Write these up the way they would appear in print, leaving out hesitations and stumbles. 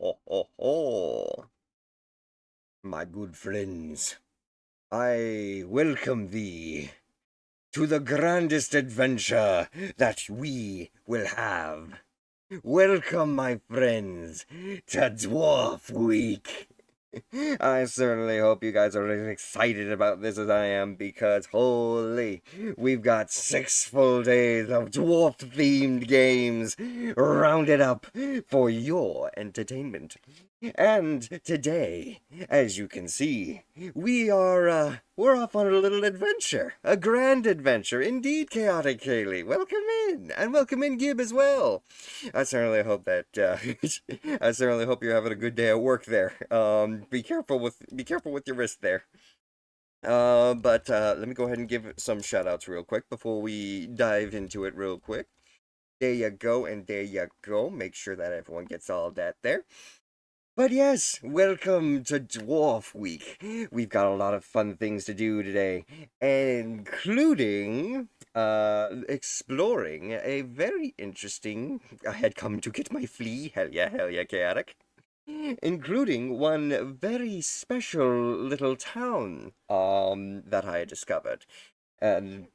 ho, ho, ho. My good friends, I welcome thee to the grandest adventure that we will have. Welcome, my friends, to Dwarf Week. I certainly hope you guys are as excited about this as I am, because holy, we've got 6 full days of dwarf-themed games rounded up for your entertainment. And today, as you can see, we're off on a little adventure, a grand adventure, indeed, Chaotic Kaylee. Welcome in, and welcome in, Gib, as well. I certainly hope that I certainly hope you're having a good day at work there. Be careful with your wrist there. But let me go ahead and give some shout outs real quick before we dive into it real quick. There you go, and there you go. Make sure that everyone gets all that there. But yes, welcome to Dwarf Week. We've got a lot of fun things to do today, including exploring a very interesting. I had come to get my flea. Hell yeah, chaotic. Including one very special little town that I discovered. And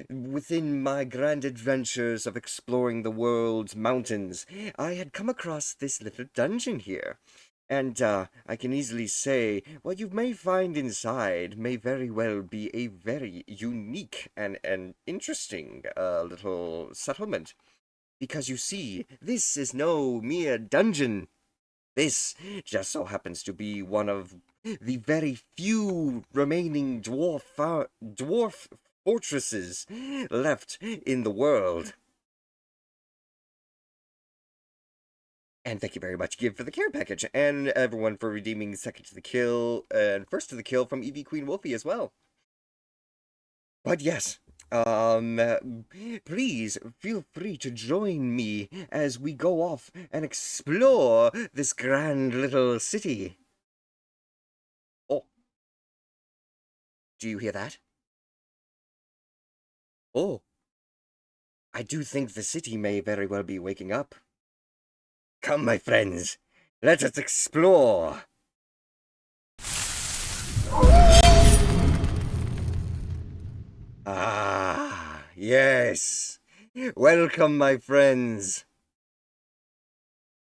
within my grand adventures of exploring the world's mountains, I had come across this little dungeon here. And I can easily say what you may find inside may very well be a very unique and interesting little settlement. Because you see, this is no mere dungeon. This just so happens to be one of the very few remaining dwarf fortresses left in the world. And thank you very much, Give, for the care package, and everyone for redeeming second to the kill, and first to the kill from EV Queen Wolfie as well. But yes, please feel free to join me as we go off and explore this grand little city. Oh, do you hear that? Oh, I do think the city may very well be waking up. Come, my friends, let us explore. Ah, yes. Welcome, my friends,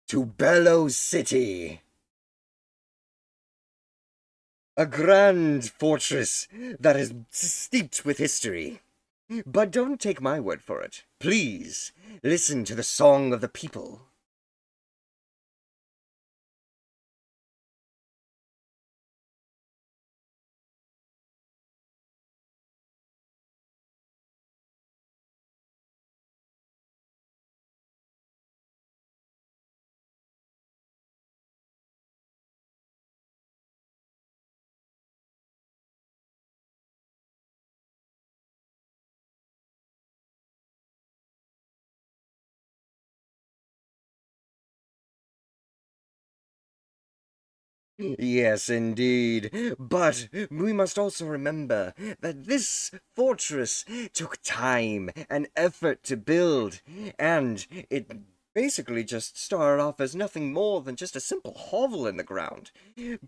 to Bellow City. A grand fortress that is steeped with history. But don't take my word for it. Please, listen to the song of the people. Yes, indeed. But we must also remember that this fortress took time and effort to build, and it basically just started off as nothing more than just a simple hovel in the ground.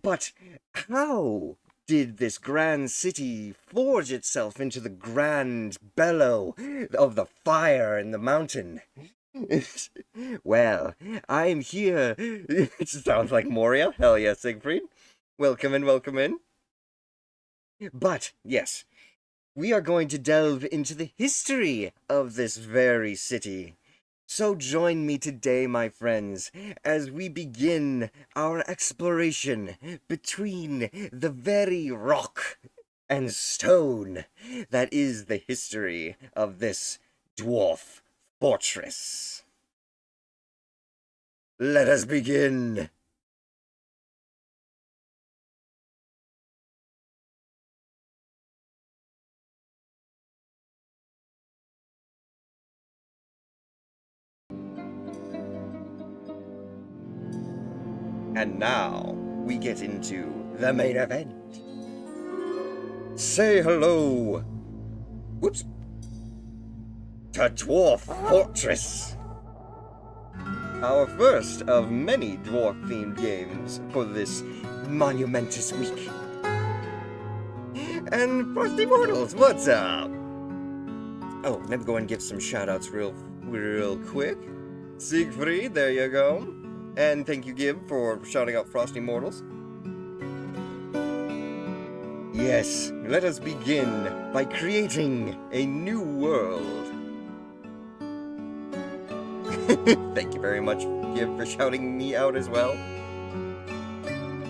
But how did this grand city forge itself into the grand bellow of the fire in the mountain? Well, I'm here. It sounds like Moria. Hell yeah, Siegfried. Welcome in, welcome in. But, yes, we are going to delve into the history of this very city. So join me today, my friends, as we begin our exploration between the very rock and stone that is the history of this dwarf fortress. Let us begin. And now we get into the main event. Say hello. Whoops. To Dwarf Fortress. our first of many dwarf-themed games for this monumentous week. And Frosty Mortals, what's up? Oh, let me go and give some shout-outs real quick. Siegfried, there you go. And thank you, Gib, for shouting out Frosty Mortals. Yes, let us begin by creating a new world. Thank you very much, Gib, for shouting me out as well.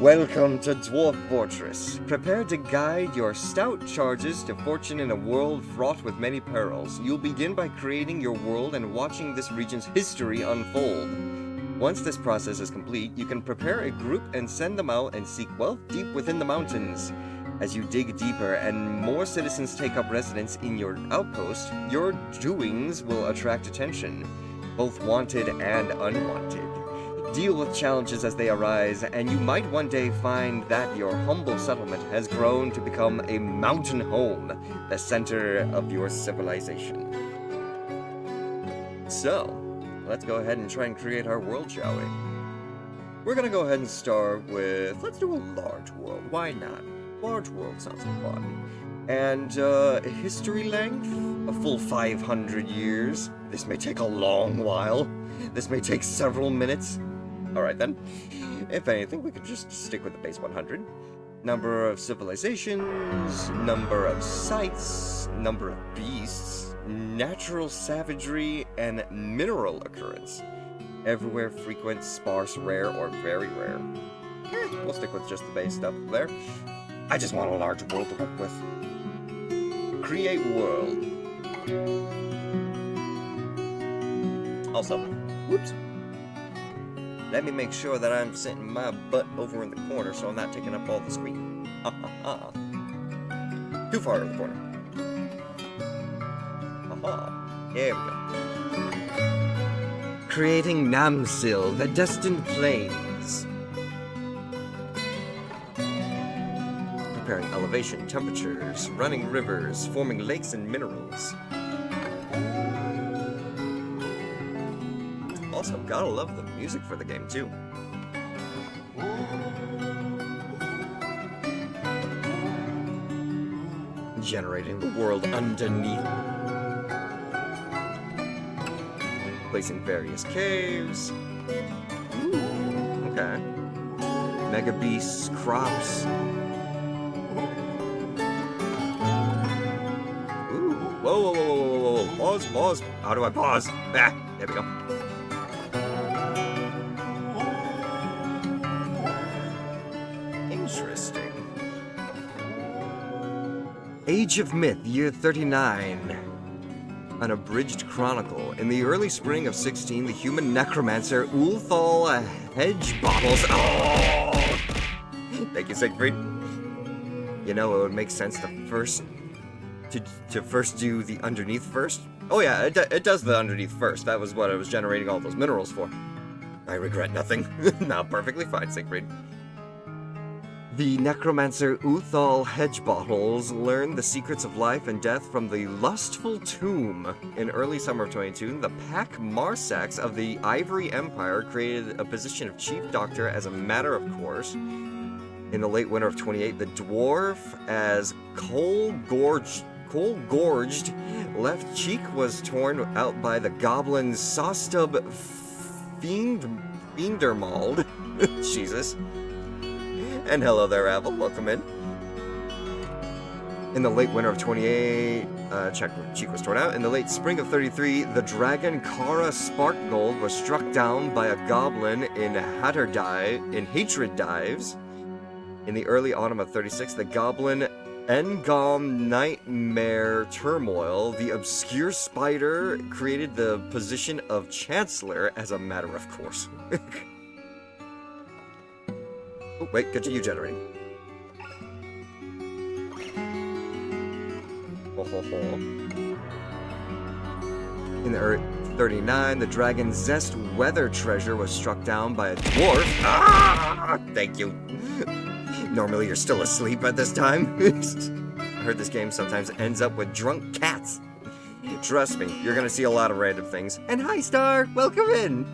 Welcome to Dwarf Fortress. Prepare to guide your stout charges to fortune in a world fraught with many perils. You'll begin by creating your world and watching this region's history unfold. Once this process is complete, you can prepare a group and send them out and seek wealth deep within the mountains. As you dig deeper and more citizens take up residence in your outpost, your doings will attract attention, both wanted and unwanted. Deal with challenges as they arise, and you might one day find that your humble settlement has grown to become a mountain home, the center of your civilization. So, let's go ahead and try and create our world, shall we? We're gonna go ahead and start with, let's do a large world. Why not? Large world sounds fun. And, history length? A full 500 years. This may take a long while. This may take several minutes. Alright then. If anything, we could just stick with the base 100. Number of civilizations, number of sites, number of beasts, natural savagery, and mineral occurrence. Everywhere frequent, sparse, rare, or very rare. We'll stick with just the base stuff there. I just want a large world to work with. Create world. Also, whoops. Let me make sure that I'm sitting my butt over in the corner so I'm not taking up all the screen. Too far in the corner. There we go. Creating Namsil, the destined plains. Preparing elevation, temperatures, running rivers, forming lakes and minerals. Also, gotta love the music for the game, too. Generating the world underneath. Placing various caves. Ooh, okay. Mega beasts, crops. Ooh, whoa. Pause. How do I pause? Ah, there we go. Interesting. Age of Myth, year 39. An abridged chronicle. In the early spring of 16, the human necromancer Ulthal Hedgebottles. Oh! Thank you, Siegfried. You know, it would make sense to first do the underneath first. Oh yeah, it does the underneath first. That was what I was generating all those minerals for. I regret nothing. No, perfectly fine, Siegfried. The necromancer Uthal Hedgebottles learned the secrets of life and death from the lustful tomb. In early summer of 22, the Pack Marsax of the Ivory Empire created a position of chief doctor as a matter of course. In the late winter of 28, the Dwarf, as coal-gorged, left cheek was torn out by the goblin Sostub Fiendermald. Jesus. And hello there, Avel. Welcome in. In the late winter of 28, cheek was torn out. In the late spring of 33, the dragon Kara Sparkgold was struck down by a goblin in Hatred Dives. In the early autumn of 36, the goblin Engom Nightmare Turmoil, the obscure spider, created the position of Chancellor as a matter of course. Oh, wait, continue generating. In the 39, the dragon Zest Weather Treasure was struck down by a dwarf. Ah! Thank you. Normally you're still asleep at this time. I heard this game sometimes ends up with drunk cats. Trust me, you're gonna see a lot of random things. And hi, Star! Welcome in!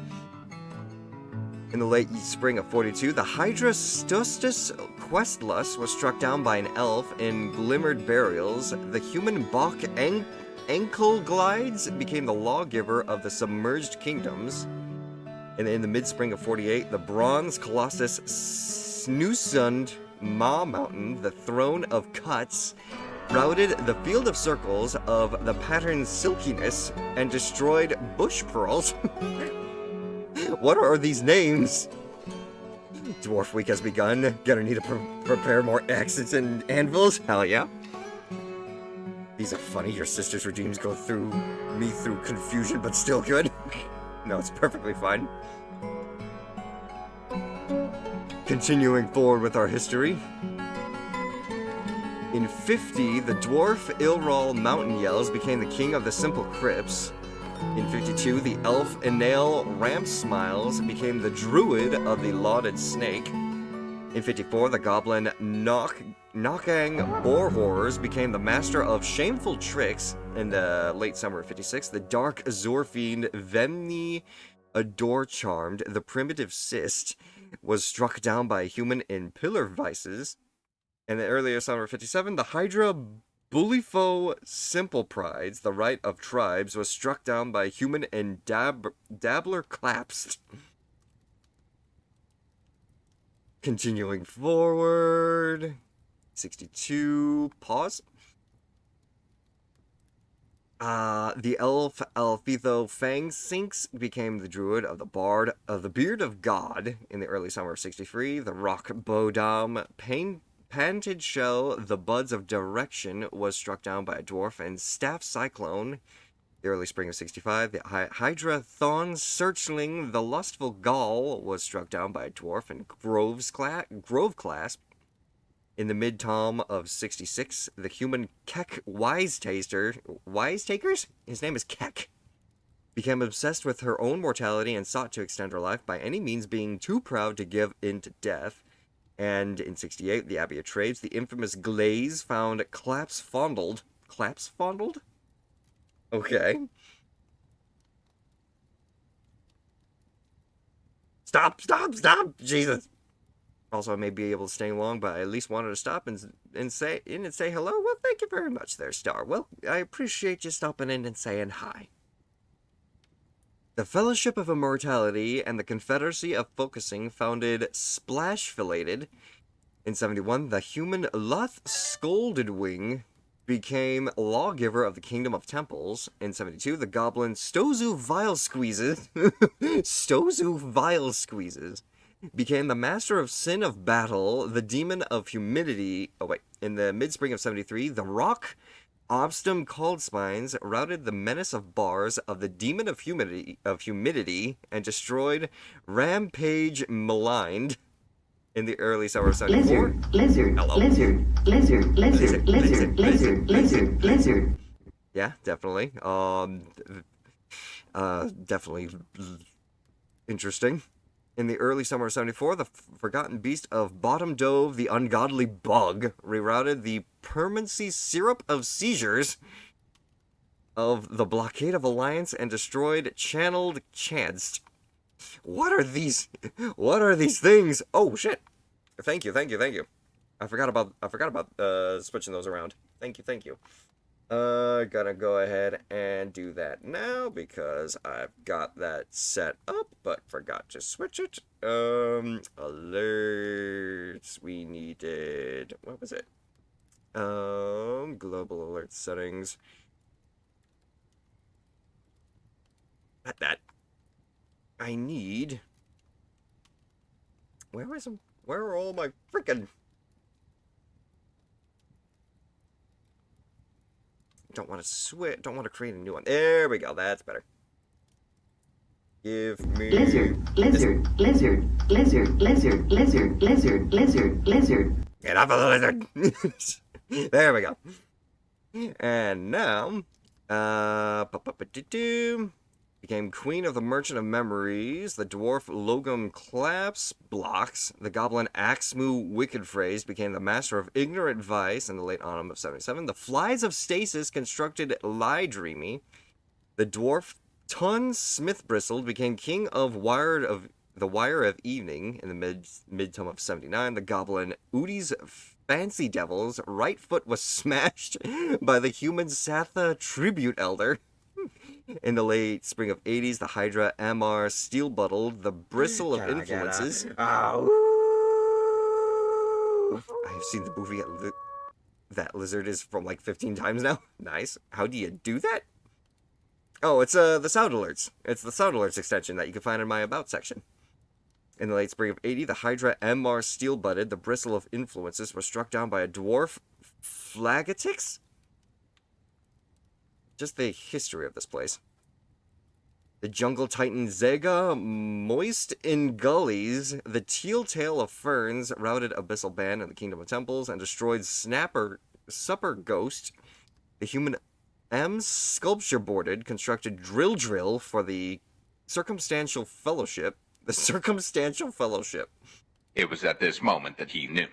In the late spring of 42, the Hydra Stustus Questlus was struck down by an elf in Glimmered Burials. The human Bach Ankle Glides became the lawgiver of the submerged kingdoms. And in the mid-spring of 48, the Bronze Colossus Snusund Ma Mountain, the Throne of Cuts, routed the Field of Circles of the pattern Silkiness and destroyed Bush Pearls. What are these names? Dwarf Week has begun. Gonna need to prepare more axes and anvils. Hell yeah. These are funny. Your sister's regimes go through me through confusion, but still good. No, it's perfectly fine. Continuing forward with our history. In 50, the dwarf Ilral Mountain Yells became the king of the Simple Crypts. In 52, the elf Enale Ramp Smiles became the druid of the Lauded Snake. In 54, the goblin Knocking Boar Horrors became the master of shameful tricks. In the late summer of 56, the dark Azure fiend Vemni Adore Charmed, the primitive cyst, was struck down by a human in Pillar Vices. In the earlier summer of 57, the Hydra Bullifo Simple Prides, the right of tribes, was struck down by a human in Dabbler Collapsed. Continuing forward, 62, pause. The elf Alfetho Fang Sinks became the druid of the Bard of the Beard of God in the early summer of 63. The rock Bodam Panted Shell, the Buds of Direction, was struck down by a dwarf, and Staff Cyclone, the early spring of 65. The Hydra Thon Searchling, the Lustful Gaul, was struck down by a dwarf, and Grove Clasp. In the mid-tom of 66, the human Keck Wisetakers? His name is Keck. Became obsessed with her own mortality and sought to extend her life by any means, being too proud to give in to death. And in 68, the Abbey of Trades, the infamous Glaze, found Claps Fondled? Okay. Stop! Jesus! Also, I may be able to stay long, but I at least wanted to stop and say hello. Well, thank you very much there, Star. Well, I appreciate you stopping in and saying hi. The Fellowship of Immortality and the Confederacy of Focusing founded Splashfilated. In 71, the human Luth Scolded Wing became lawgiver of the Kingdom of Temples. In 72, the goblin Stozu Vile Squeezes became the master of sin of battle, the demon of humidity. Oh wait, in the mid-spring of 73, the rock Obstum Cold Spines routed the menace of bars of the demon of humidity and destroyed Rampage Maligned. In the early summer of 74. Lizard. Yeah, definitely. Definitely interesting. In the early summer of 74, the forgotten beast of Bottom Dove, the ungodly bug, rerouted the permanency syrup of seizures of the Blockade of Alliance and destroyed Channeled Chanced. What are these things? Oh shit! Thank you. I forgot about switching those around. Thank you. Gonna go ahead and do that now because I've got that set up, but forgot to switch it. Alerts. We needed, what was it? Global alert settings. Not that. I need. Where are all my freaking? Don't want to switch. Don't want to create a new one. There we go. That's better. Give me lizard. Get off of the lizard. There we go. And now, became Queen of the Merchant of Memories. The dwarf Logum Claps Blocks. The goblin Axmu Wicked Phrase became the master of Ignorant Vice in the late autumn of 77. The Flies of Stasis constructed Lie Dreamy. The dwarf Tun Smith Bristled became king of The Wire of Evening in the mid-tome of 79, the goblin Udi's Fancy Devils' right foot was smashed by the human Satha tribute elder. In the late spring of 80s, the Hydra MR steel buttled the bristle of influences. I've seen the movie that lizard is from like 15 times now. Nice. How do you do that? Oh, it's the sound alerts. It's the sound alerts extension that you can find in my About section. In the late spring of 80, the Hydra MR steel-butted, the bristle of influences, was struck down by a dwarf Flagatix? Just the history of this place. The jungle titan Zega, moist in gullies, the teal tail of ferns routed Abyssal Band in the Kingdom of Temples and destroyed Supper Ghost. The human M sculpture-boarded, constructed drill for the Circumstantial Fellowship. The Circumstantial Fellowship. It was at this moment that he knew.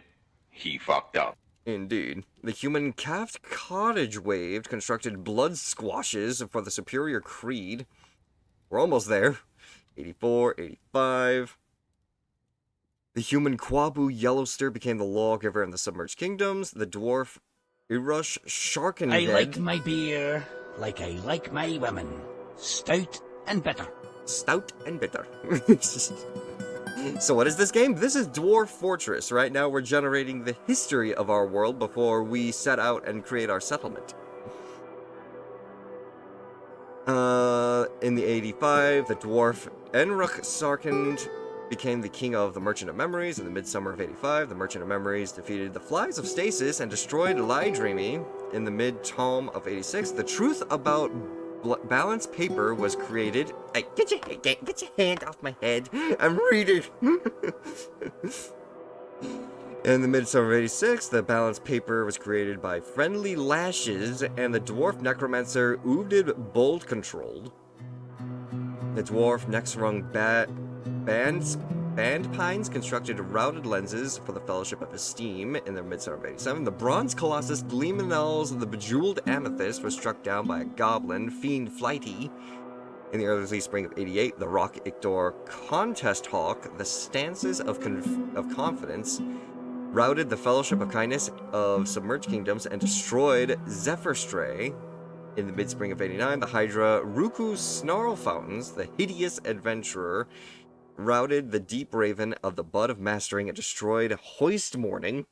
He fucked up. Indeed. The human Caft Cottage waved, constructed blood squashes for the Superior Creed. We're almost there. 84, 85. The human Kwabu Yellowster became the lawgiver in the Submerged Kingdoms. The dwarf Irush Sharkenhead. I like my beer like I like my women. Stout and bitter. Stout and bitter. So what is this game? This is Dwarf Fortress. Right now we're generating the history of our world before we set out and create our settlement. In the 85, the dwarf Enruch Sarkand became the king of the Merchant of Memories. In the midsummer of 85, the Merchant of Memories defeated the Flies of Stasis and destroyed Lydreamy. In the mid-tome of 86, the truth about balance paper was created. Hey, get your hand off my head. I'm reading. In the midsummer of 86, the balance paper was created by Friendly Lashes and the dwarf necromancer Uvdid Bold Controlled. The dwarf next rung Band Pines constructed routed lenses for the Fellowship of Esteem in the midsummer of 87. The bronze colossus Gleemanels the Bejeweled Amethyst was struck down by a goblin, Fiend Flighty. In the early spring of 88, the Rock Ictor Contest Hawk, the Stances of Confidence, routed the Fellowship of Kindness of Submerged Kingdoms and destroyed Zephyrstray. In the mid-spring of 89, the Hydra Ruku Snarl Fountains, the Hideous Adventurer, routed the Deep Raven of the Bud of Mastering and destroyed Hoisted Morning.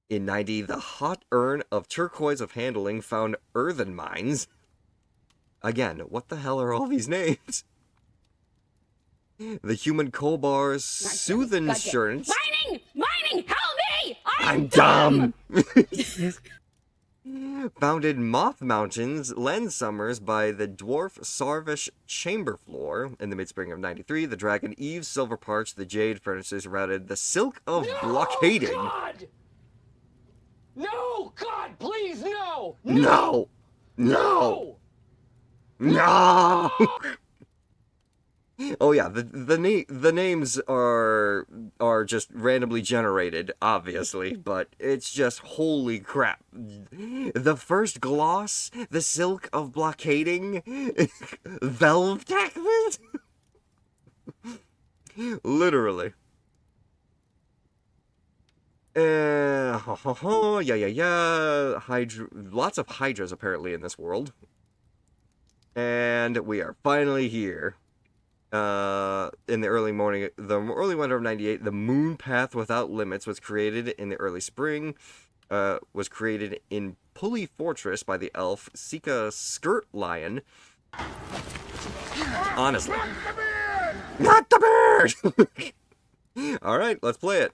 In 90, the Hot Urn of Turquoise of Handling found Earthen Mines. Again, what the hell are all these names? The human Kobar's Sooth Insurance. Mining, help me! I'm dumb! Founded Moth Mountains, Lens Summers by the dwarf Sarvish Chamberfloor. In the mid-spring of 93, the dragon Eve Silverparch, the Jade Furnaces routed the Silk of Blockading. God! No, God, please, no! No! No! No! Oh yeah, the names are just randomly generated, obviously, but it's just holy crap. The first gloss, the Silk of Blockading, Velvetackment? Literally. Yeah. Lots of Hydras apparently in this world. And we are finally here. In the early winter of 98, the Moon Path Without Limits was created in the early spring. Was created in Pulley Fortress by the elf Sika Skirt Lion. Honestly. Not the beard! Alright, let's play it.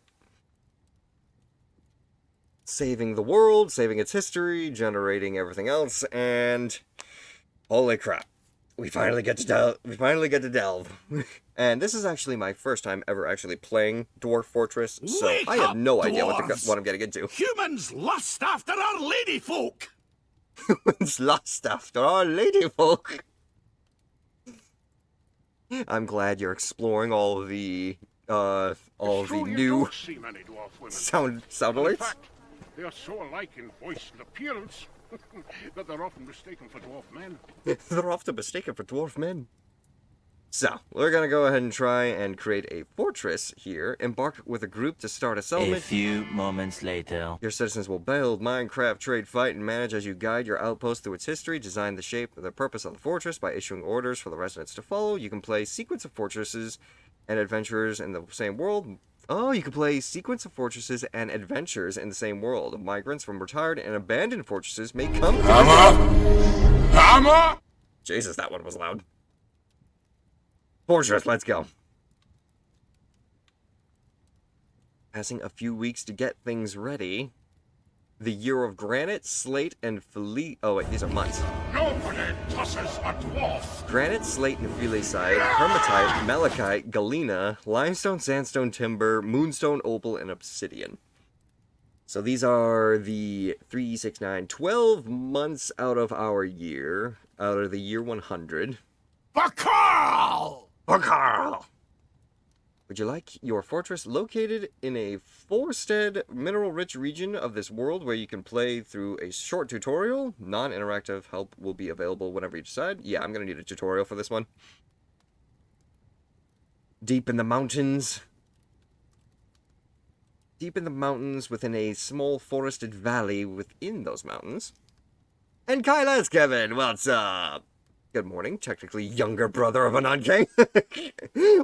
Saving the world, saving its history, generating everything else, and holy crap. We finally get to delve. And this is actually my first time ever actually playing Dwarf Fortress, so I have no idea what I'm getting into. Humans lust after our ladyfolk! Humans lust after our ladyfolk! I'm glad you're exploring all of the new sound alerts. In fact, they are so alike in voice and appearance that they're often mistaken for dwarf men. They're often mistaken for dwarf men. So, we're gonna go ahead and try and create a fortress here. Embark with a group to start a settlement. A few moments later. Your citizens will build, Minecraft, trade, fight, and manage as you guide your outpost through its history. Design the shape and the purpose of the fortress by issuing orders for the residents to follow. You can play sequence of fortresses and adventurers in the same world. Oh, you can play sequence of fortresses and adventures in the same world. Migrants from retired and abandoned fortresses may come to Hammer! Jesus, that one was loud. Fortress, let's go. Passing a few weeks to get things ready. The year of granite, slate, and oh wait, these are months. Nobody tosses a dwarf! Granite, slate, and Felicite, Hermitite, Malachite, Galena, Limestone, Sandstone, Timber, Moonstone, Opal, and Obsidian. So these are the 3, 6, 9, 12 months out of our year, out of the year 100. Bakal! Bakal! Would you like your fortress located in a forested, mineral-rich region of this world where you can play through a short tutorial? Non-interactive help will be available whenever you decide. Yeah, I'm going to need a tutorial for this one. Deep in the mountains. Deep in the mountains within a small forested valley within those mountains. And Kyla's Kevin, what's up? Good morning, technically younger brother of Anon King.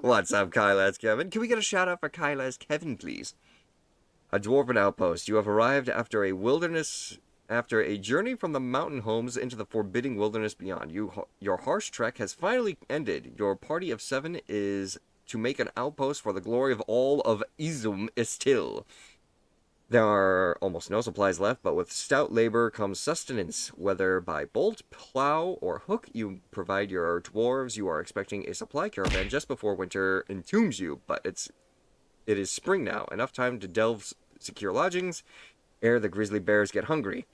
What's up, Kyla's Kevin? Can we get a shout out for Kyla's Kevin, please? A dwarven outpost. You have arrived after a journey from the mountain homes into the forbidding wilderness beyond. Your harsh trek has finally ended. Your party of 7 is to make an outpost for the glory of all of Izum Istil. There are almost no supplies left, but with stout labor comes sustenance. Whether by bolt, plow, or hook you provide your dwarves, you are expecting a supply caravan just before winter entombs you. But it is spring now, enough time to delve secure lodgings, ere the grizzly bears get hungry.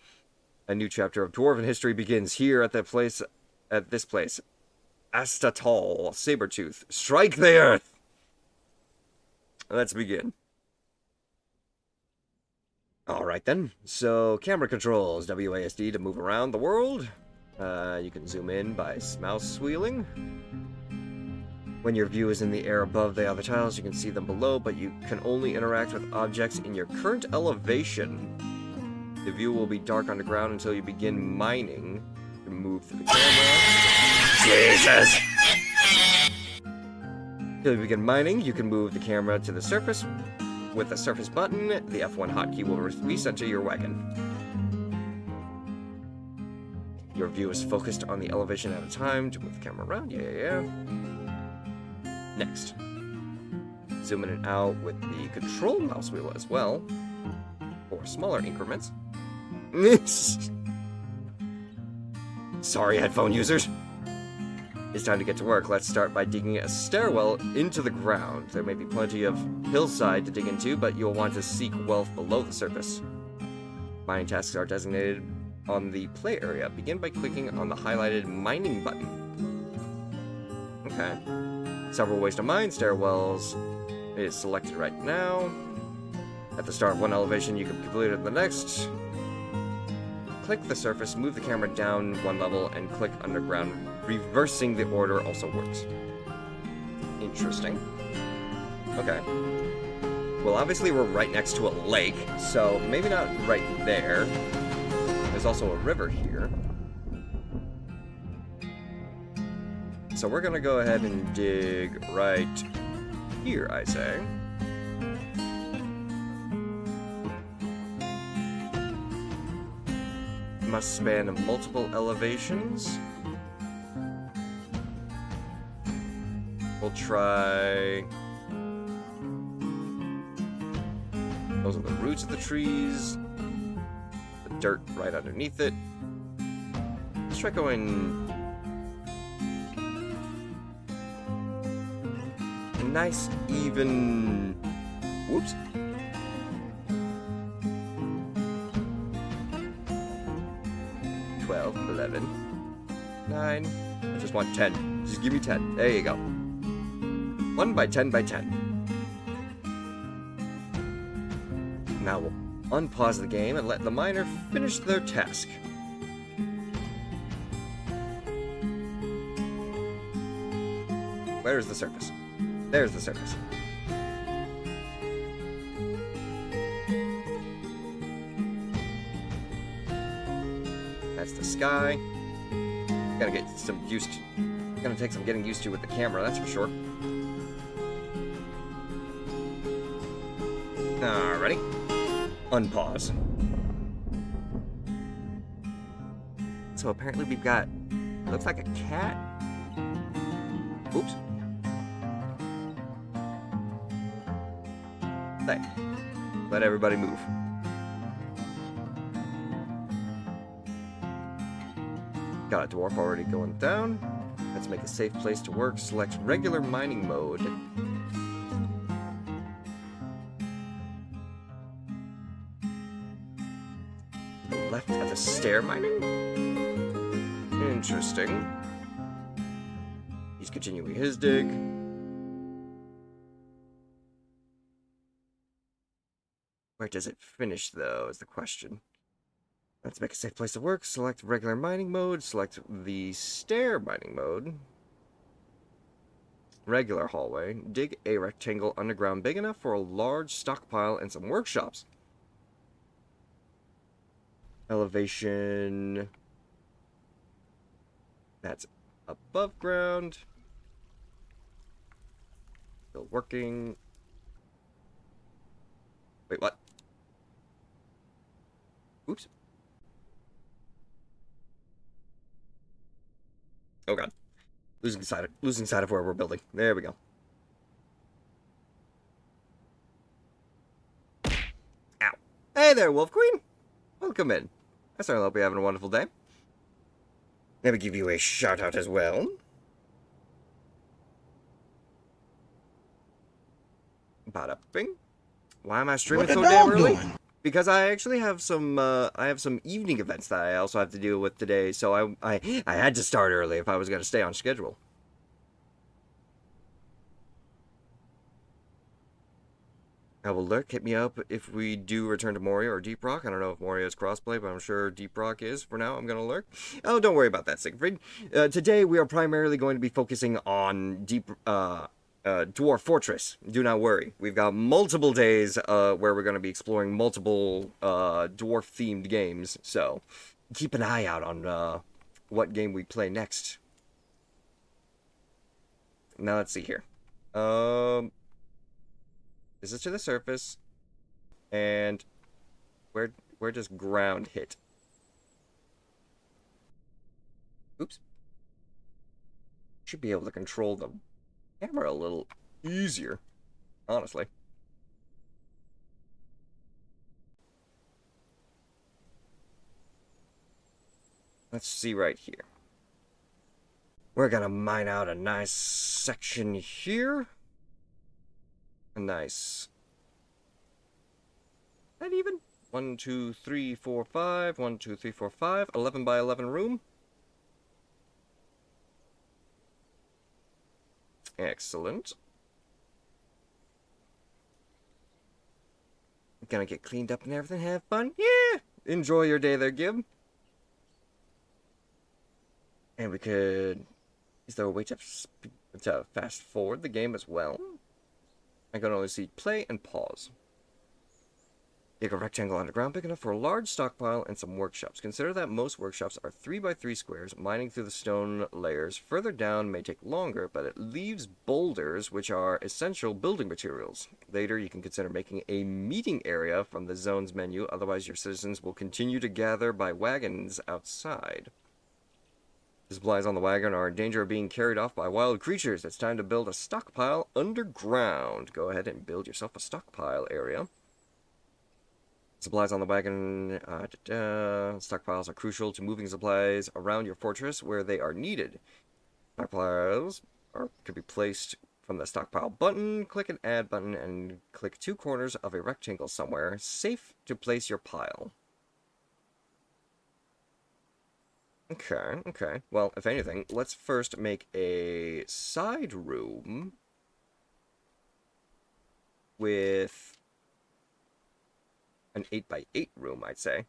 A new chapter of dwarven history begins here at this place. Astatal, Sabertooth, strike the earth! Let's begin. Alright then, so camera controls, WASD to move around the world. You can zoom in by mouse wheeling. When your view is in the air above the other tiles, you can see them below, but you can only interact with objects in your current elevation. The view will be dark underground until you begin mining. You can move through the camera. Jesus! Until you begin mining, you can move the camera to the surface. With the surface button, the F1 hotkey will recenter your wagon. Your view is focused on the elevation at a time to move the camera around. Yeah. Next. Zoom in and out with the control mouse wheel as well, for smaller increments. Sorry, headphone users. It's time to get to work. Let's start by digging a stairwell into the ground. There may be plenty of hillside to dig into, but you'll want to seek wealth below the surface. Mining tasks are designated on the play area. Begin by clicking on the highlighted mining button. Okay. Several ways to mine. Stairwells is selected right now. At the start of one elevation, you can complete it at the next. Click the surface, move the camera down one level, and click underground. Reversing the order also works. Interesting. Okay. Well, obviously we're right next to a lake, so maybe not right there. There's also a river here. So we're gonna go ahead and dig right here, I say. Must span multiple elevations. We'll try... Those are the roots of the trees. The dirt right underneath it. Let's try going... a nice, even... Whoops. $12, $11, $9. I just want 10. Just give me 10. There you go. 1 by 10 by 10. Now we'll unpause the game and let the miner finish their task. Where's the surface? There's the surface. That's the sky. Gotta get some used to. Gonna take some getting used to with the camera, that's for sure. Alrighty. Unpause. So apparently we've got, looks like a cat. Oops. Hey, let everybody move. Got a dwarf already going down. Let's make a safe place to work. Select regular mining mode. Left at the stair mining? Interesting. He's continuing his dig. Where does it finish, though, is the question. Let's make a safe place to work. Select regular mining mode. Select the stair mining mode. Regular hallway. Dig a rectangle underground big enough for a large stockpile and some workshops. Elevation. That's above ground. Still working. Wait, what? Oops. Oh god. Losing sight of where we're building. There we go. Ow. Hey there, Wolf Queen. Welcome in. I certainly hope you're having a wonderful day. Let me give you a shout out as well. Bada bing. Why am I streaming so damn early? Because I actually have some evening events that I also have to deal with today, so I had to start early if I was going to stay on schedule. I will lurk. Hit me up if we do return to Moria or Deep Rock. I don't know if Moria is crossplay, but I'm sure Deep Rock is. For now, I'm going to lurk. Oh, don't worry about that, Siegfried. Today, we are primarily going to be focusing on Dwarf Fortress. Do not worry. We've got multiple days where we're going to be exploring multiple dwarf-themed games, so keep an eye out on what game we play next. Now, let's see here. This is to the surface, and where does ground hit? Oops. Should be able to control the camera a little easier, honestly. Let's see right here. We're gonna mine out a nice section here. A nice... Not even? 1, 2, 3, 4, 5. 1, 2, 3, 4, 5. 11 by 11 room. Excellent. Gonna get cleaned up and everything, have fun? Yeah! Enjoy your day there, Gib. And we could... Is there a way to fast forward the game as well? I can only see play and pause. Dig a rectangle underground big enough for a large stockpile and some workshops. Consider that most workshops are 3 by 3 squares. Mining through the stone layers further down may take longer, but it leaves boulders, which are essential building materials. Later, you can consider making a meeting area from the zone's menu, otherwise your citizens will continue to gather by wagons outside. The supplies on the wagon are in danger of being carried off by wild creatures. It's time to build a stockpile underground. Go ahead and build yourself a stockpile area. Supplies on the wagon. Stockpiles are crucial to moving supplies around your fortress where they are needed. Stockpiles could be placed from the stockpile button. Click an add button and click 2 corners of a rectangle somewhere. Safe to place your pile. Okay. Well, if anything, let's first make a side room with an 8 by 8 room, I'd say.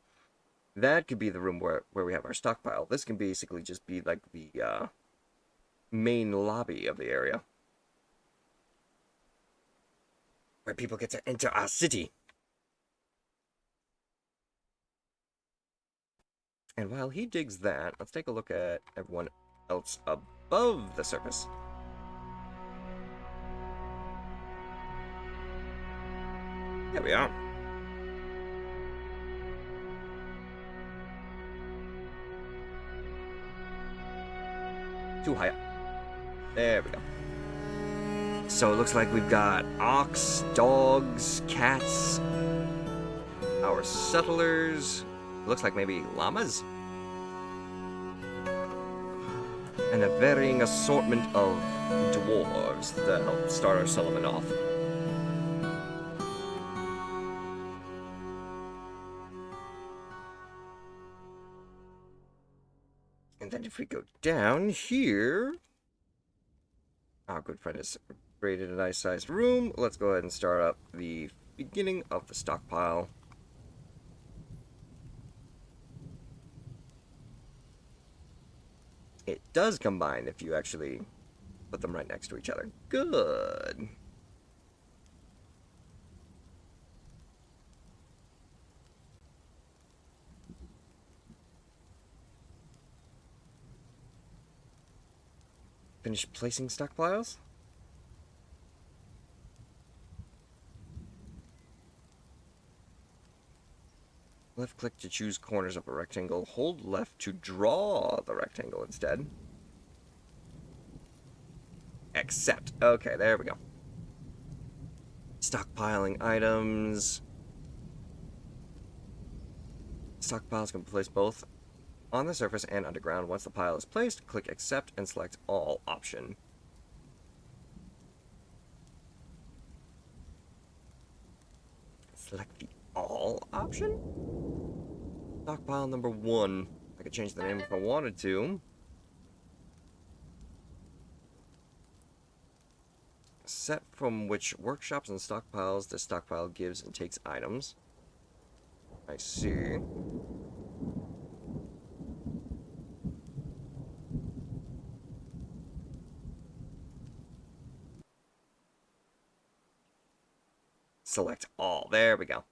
That could be the room where we have our stockpile. This can basically just be like the main lobby of the area. where people get to enter our city. And while he digs that, let's take a look at everyone else above the surface. There we are. Too high up. There we go. So it looks like we've got ox, dogs, cats, our settlers. Looks like maybe llamas. And a varying assortment of dwarves to help start our settlement off. And then if we go down here, our good friend has created a nice sized room. Let's go ahead and start up the beginning of the stockpile. It does combine if you actually put them right next to each other. Good. Finish placing stockpiles? Left click to choose corners of a rectangle. Hold left to draw the rectangle instead. Accept. Okay, there we go. Stockpiling items. Stockpiles can be placed both on the surface and underground. Once the pile is placed, click accept and select all option. Select the all option? Stockpile number 1. I could change the name if I wanted to. Set from which workshops and stockpiles the stockpile gives and takes items. I see. Select all. There we go.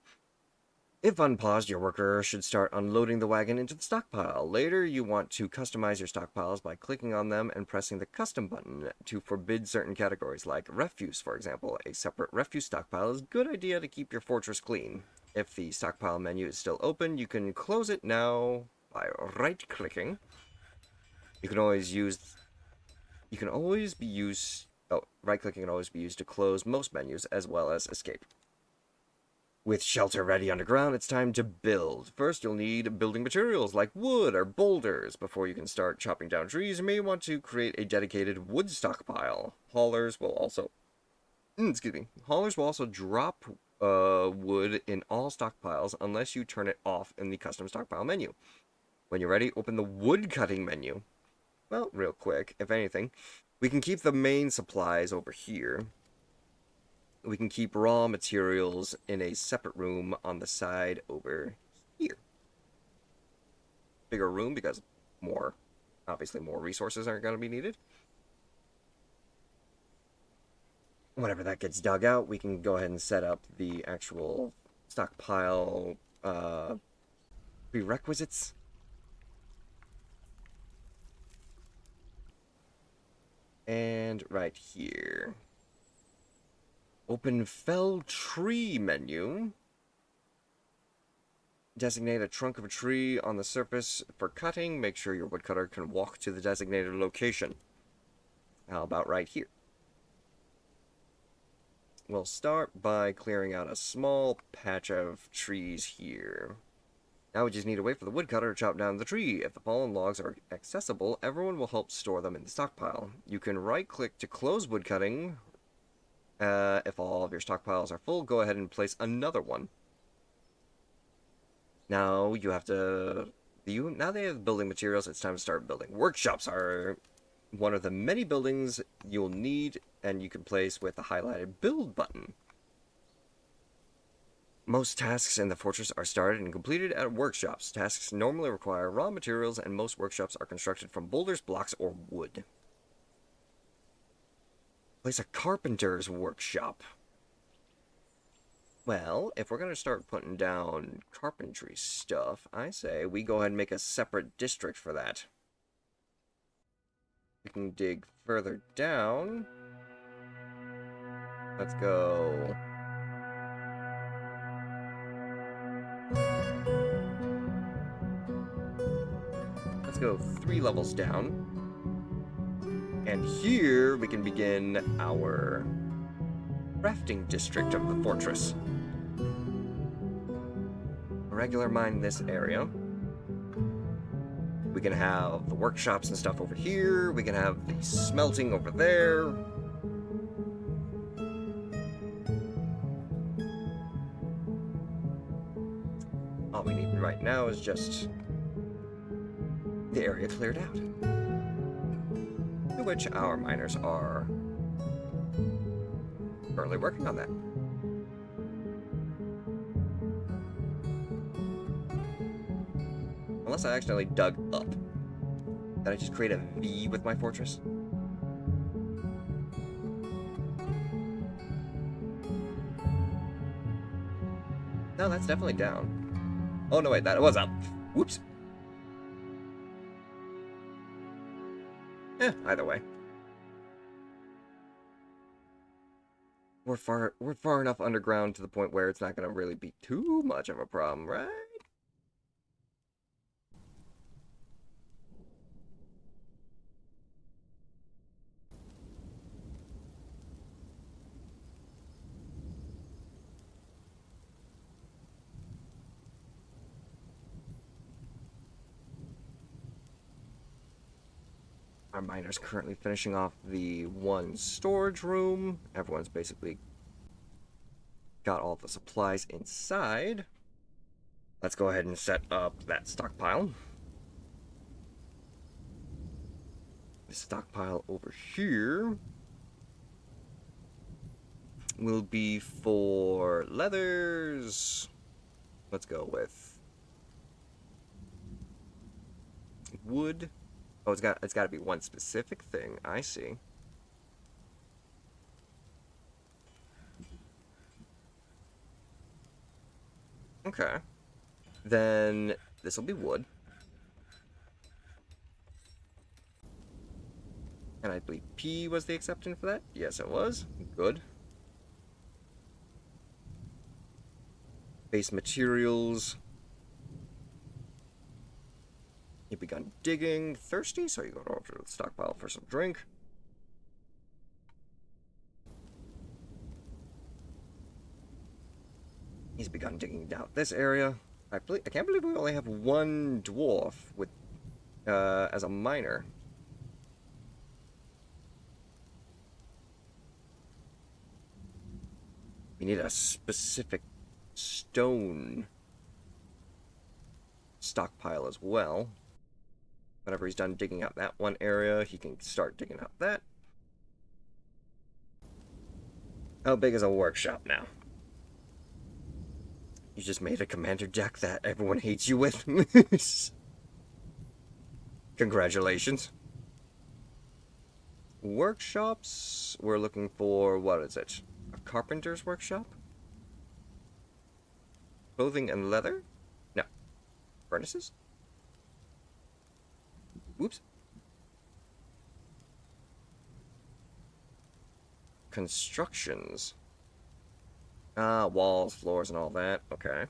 If unpaused, your worker should start unloading the wagon into the stockpile. Later, you want to customize your stockpiles by clicking on them and pressing the custom button to forbid certain categories, like refuse, for example. A separate refuse stockpile is a good idea to keep your fortress clean. If the stockpile menu is still open, you can close it now by right-clicking. Right-clicking can always be used to close most menus as well as escape. With shelter ready underground, it's time to build. First, you'll need building materials like wood or boulders. Before you can start chopping down trees, you may want to create a dedicated wood stockpile. Haulers will also drop wood in all stockpiles unless you turn it off in the custom stockpile menu. When you're ready, open the wood cutting menu. Well, real quick, if anything, we can keep the main supplies over here. We can keep raw materials in a separate room on the side over here. Bigger room because obviously more resources aren't going to be needed. Whenever that gets dug out, we can go ahead and set up the actual stockpile prerequisites. And right here. Open Fell Tree menu. Designate a trunk of a tree on the surface for cutting. Make sure your woodcutter can walk to the designated location. How about right here? We'll start by clearing out a small patch of trees here. Now we just need to wait for the woodcutter to chop down the tree. If the fallen logs are accessible, everyone will help store them in the stockpile. You can right-click to close woodcutting. If all of your stockpiles are full, go ahead and place another one. Now you have to... Now they have building materials, it's time to start building. Workshops are one of the many buildings you'll need, and you can place with the highlighted build button. Most tasks in the fortress are started and completed at workshops. Tasks normally require raw materials, and most workshops are constructed from boulders, blocks, or wood. Place a carpenter's workshop. Well, if we're going to start putting down carpentry stuff, I say we go ahead and make a separate district for that. We can dig further down. Let's go. Let's go 3 levels down. And here we can begin our crafting district of the fortress. A regular mine in this area. We can have the workshops and stuff over here. We can have the smelting over there. All we need right now is just the area cleared out. To which our miners are currently working on that. Unless I accidentally dug up. Did I just create a V with my fortress? No, that's definitely down. Oh, no, wait, that was up. Whoops. Either way. We're far enough underground to the point where it's not going to really be too much of a problem, right? Our miner's currently finishing off the one storage room. Everyone's basically got all the supplies inside. Let's go ahead and set up that stockpile. The stockpile over here will be for leathers. Let's go with wood. Oh, it's got to be one specific thing. I see. Okay. Then this will be wood. And I believe P was the acceptance for that. Yes, it was. Good. Base materials. You've begun digging. Thirsty, so you go over to the stockpile for some drink. He's begun digging out this area. I can't believe we only have one dwarf with as a miner. We need a specific stone stockpile as well. Whenever he's done digging out that one area, he can start digging out that. How big is a workshop now? You just made a commander deck that everyone hates you with? Congratulations. Workshops, we're looking for, what is it? A carpenter's workshop? Clothing and leather? No. Furnaces? Whoops. Constructions. Walls, floors, and all that. Okay.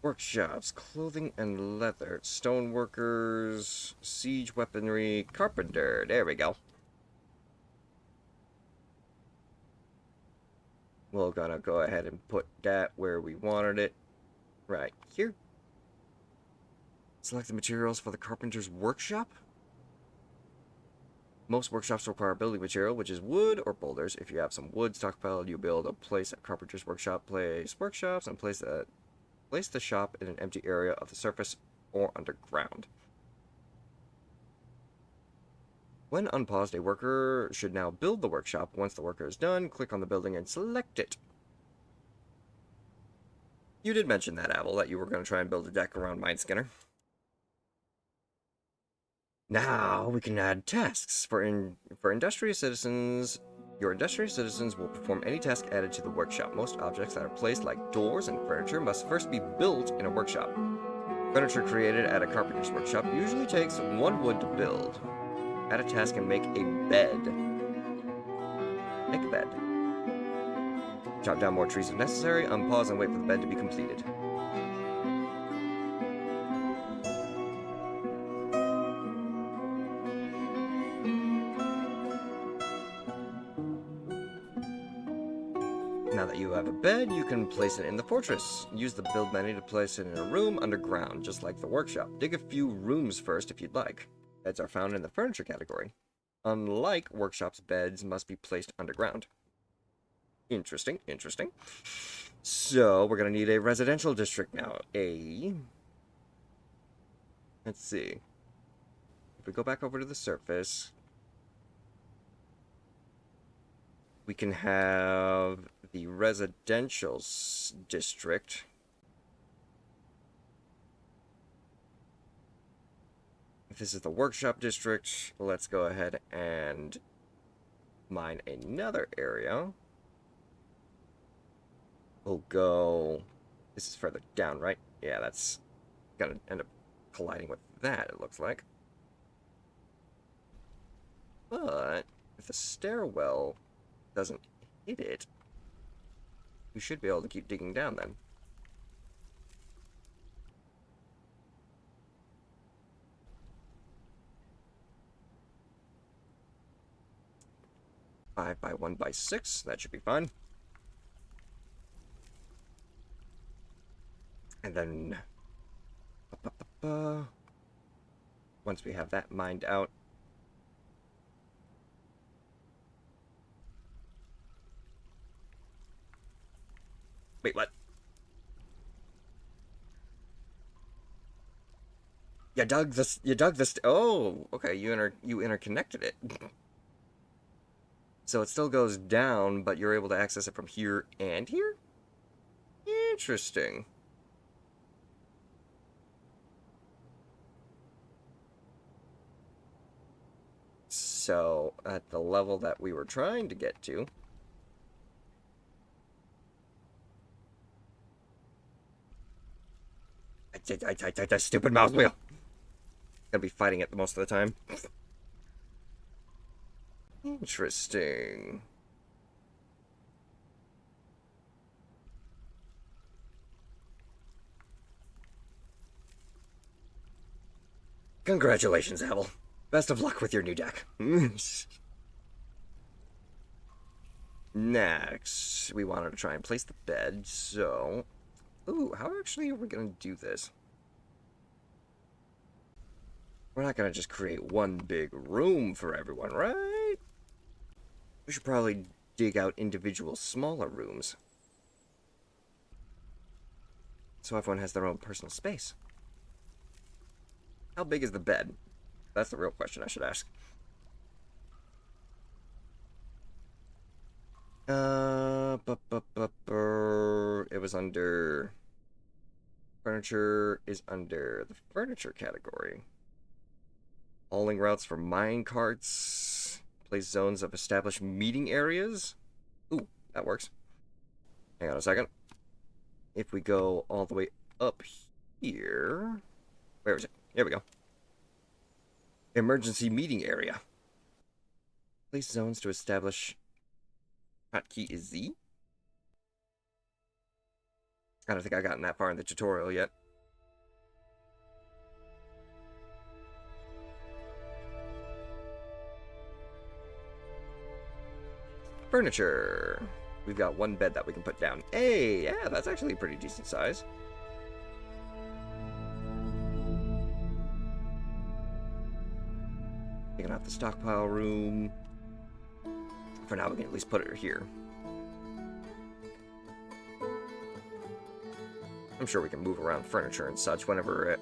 Workshops, clothing and leather, stoneworkers, siege weaponry, carpenter. There we go. We're gonna go ahead and put that where we wanted it. Right here. Select the materials for the carpenter's workshop. Most workshops require building material, which is wood or boulders. If you have some wood stockpiled, you'll be able to place a carpenter's workshop, place workshops, and place the shop in an empty area of the surface or underground. When unpaused, a worker should now build the workshop. Once the worker is done, click on the building and select it. You did mention that, Abel, that you were going to try and build a deck around Mineskinner. Now we can add tasks for industrious citizens. Your industrious citizens will perform any task added to the workshop. Most objects that are placed, like doors and furniture, must first be built in a workshop. Furniture created at a carpenter's workshop usually takes 1 wood to build. Add a task and make a bed. Make a bed. Chop down more trees if necessary. Unpause and wait for the bed to be completed. Now that you have a bed, you can place it in the fortress. Use the build menu to place it in a room underground, just like the workshop. Dig a few rooms first if you'd like. Beds are found in the furniture category. Unlike workshops, beds must be placed underground. Interesting, interesting. So, we're going to need a residential district now. Let's see. If we go back over to the surface, we can have the residential district. If this is the workshop district, let's go ahead and mine another area. We'll go... This is further down, right? Yeah, that's gonna end up colliding with that, it looks like. But if the stairwell doesn't hit it, we should be able to keep digging down then. Five by 1 by 6, that should be fine. And then once we have that mined out, wait, what? You dug this. Oh, okay. You interconnected it. So it still goes down, but you're able to access it from here and here? Interesting. So, at the level that we were trying to get to, that stupid mouse wheel. Gonna be fighting it most of the time. Interesting. Congratulations, Abel. Best of luck with your new deck. Next, we wanted to try and place the bed, so... Ooh, how actually are we going to do this? We're not going to just create one big room for everyone, right? We should probably dig out individual smaller rooms, so everyone has their own personal space. How big is the bed? That's the real question I should ask. It was under... Furniture is under the furniture category. Hauling routes for mine carts. Place zones of established meeting areas. Ooh, that works. Hang on a second. If we go all the way up here... Where is it? Here we go. Emergency meeting area. Place zones to establish... Hotkey is Z? I don't think I've gotten that far in the tutorial yet. Furniture. We've got one bed that we can put down. Hey, yeah, that's actually a pretty decent size. Taking out the stockpile room. For now, we can at least put it here. I'm sure we can move around furniture and such whenever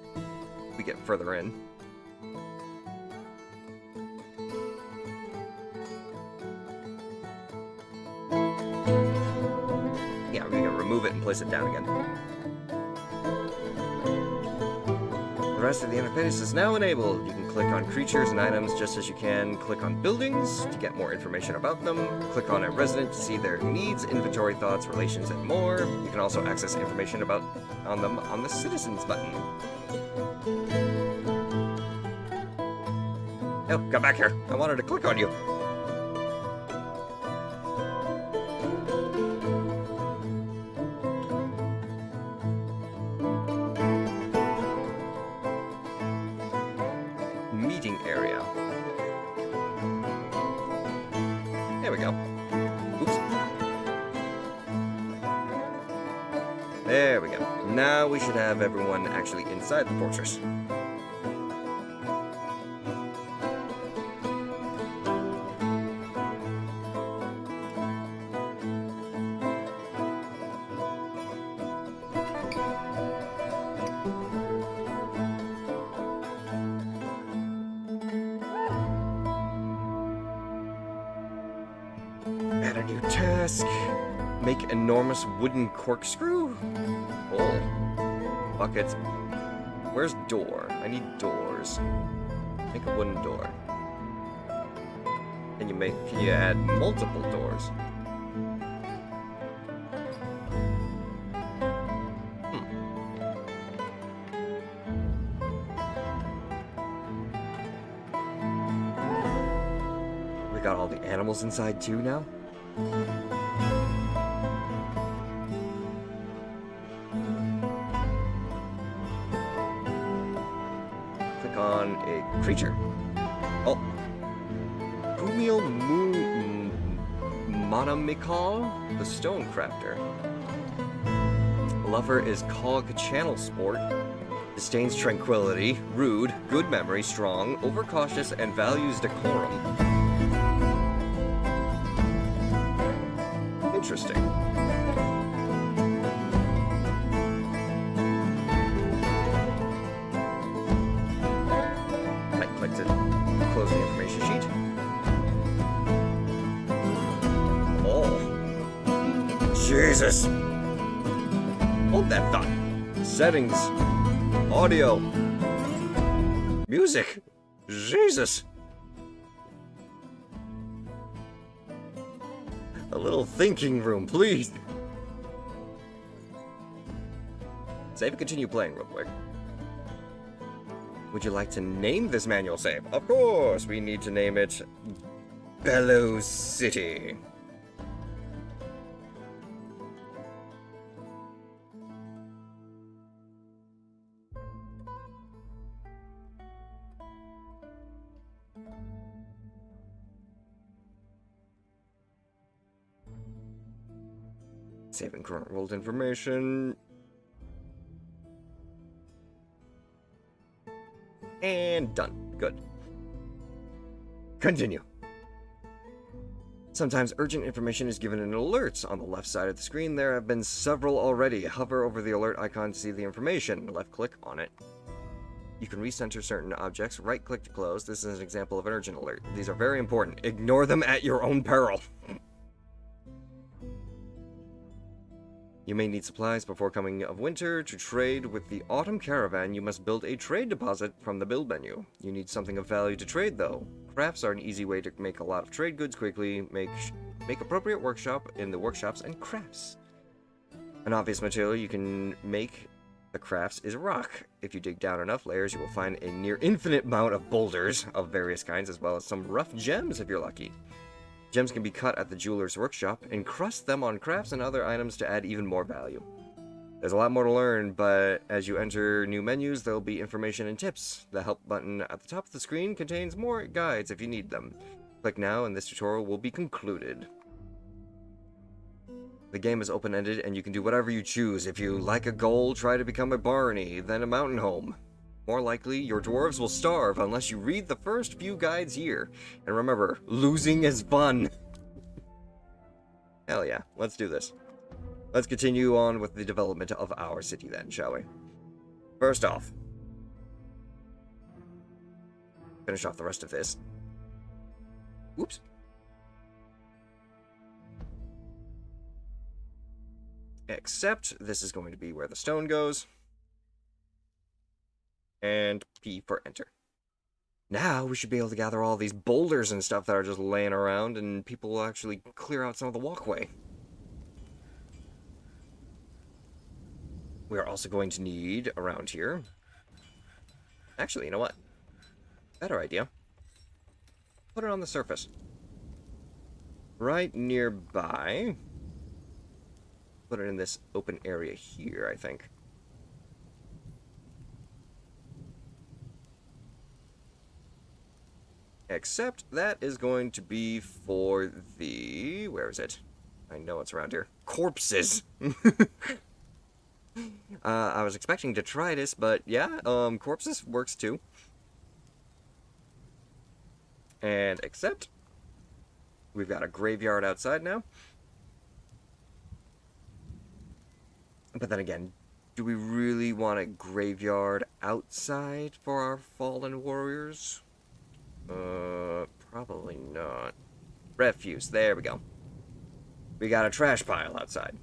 we get further in. Yeah, we're going to remove it and place it down again. rest of the interface is now enabled. You can click on creatures and items just as you can click on buildings to get more information about them. Click on a resident to see their needs, inventory, thoughts, relations, and more. You can also access information on them on the Citizens button. Oh, come back here. I wanted to click on you. Meeting area. There we go. Oops. There we go. Now we should have everyone actually inside the fortress. Add a new task. Make enormous wooden corkscrew. Oh. Buckets. Where's door? I need doors. Make a wooden door. Can you add multiple doors? We got all the animals inside too now? Click on a creature. Oh. Kumiel Monamikal, the Stone Crafter. Lover is Cog Channel Sport. Disdains tranquility, rude, good memory, strong, overcautious, and values decorum. Interesting. Right-click to close the information sheet. Oh. Jesus. Hold that thought. Settings. Audio. Music. Jesus. A little thinking room, please. Save and continue playing real quick. Would you like to name this manual save? Of course, we need to name it Bellow City. Saving current world information. And done. Good. Continue. Sometimes urgent information is given in alerts. On the left side of the screen, there have been several already. Hover over the alert icon to see the information. Left-click on it. You can recenter certain objects. Right-click to close. This is an example of an urgent alert. These are very important. Ignore them at your own peril. You may need supplies before coming of winter. To trade with the autumn caravan, you must build a trade deposit from the build menu. You need something of value to trade, though. Crafts are an easy way to make a lot of trade goods quickly. Make appropriate workshop in the workshops and crafts. An obvious material you can make the crafts is rock. If you dig down enough layers, you will find a near infinite amount of boulders of various kinds, as well as some rough gems if you're lucky. Gems can be cut at the jeweler's workshop, encrust them on crafts and other items to add even more value. There's a lot more to learn, but as you enter new menus, there'll be information and tips. The help button at the top of the screen contains more guides if you need them. Click now and this tutorial will be concluded. The game is open-ended and you can do whatever you choose. If you like a goal, try to become a Barney, then a mountain home. More likely, your dwarves will starve unless you read the first few guides here. And remember, losing is fun. Hell yeah, let's do this. Let's continue on with the development of our city then, shall we? First off, finish off the rest of this. Oops. Except this is going to be where the stone goes. And P for enter. Now we should be able to gather all these boulders and stuff that are just laying around, and people will actually clear out some of the walkway. We are also going to need, around here... Actually, you know what? Better idea. Put it on the surface. Right nearby. Put it in this open area here, I think. Except that is going to be for the... Where is it? I know it's around here. Corpses! I was expecting detritus, but yeah, corpses works too. And except... We've got a graveyard outside now. But then again, do we really want a graveyard outside for our fallen warriors? Probably not. Refuse, there we go. We got a trash pile outside.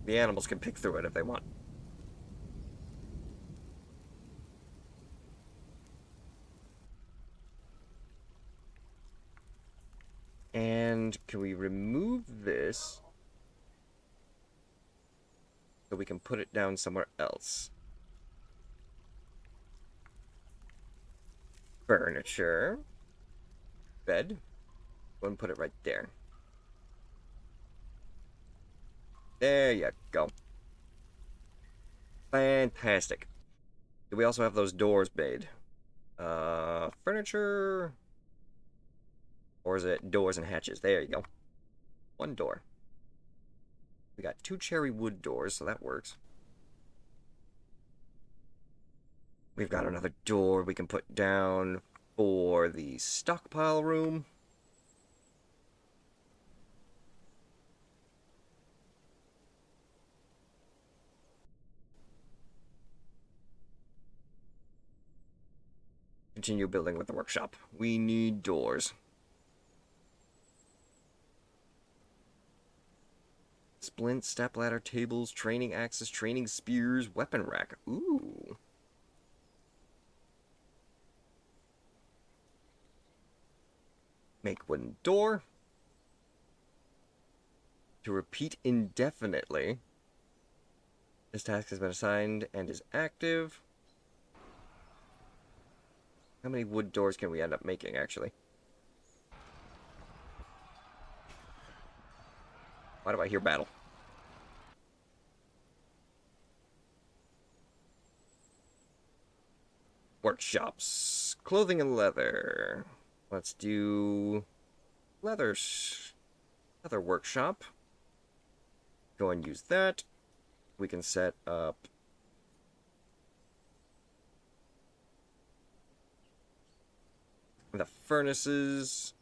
The animals can pick through it if they want. And can we remove this so we can put it down somewhere else? Furniture. Bed. Go and put it right there. There you go. Fantastic. Do we also have those doors made? Furniture... Or is it doors and hatches? There you go. One door. We got 2 cherry wood doors, so that works. We've got another door we can put down for the stockpile room. Continue building with the workshop. We need doors. Splint, stepladder, tables, training axes, training spears, weapon rack. Ooh. Make wooden door. To repeat indefinitely. This task has been assigned and is active. How many wood doors can we end up making, actually? Why do I hear battle? Workshops. Clothing and leather. Let's do... leather workshop. Go and use that. We can set up... the furnaces.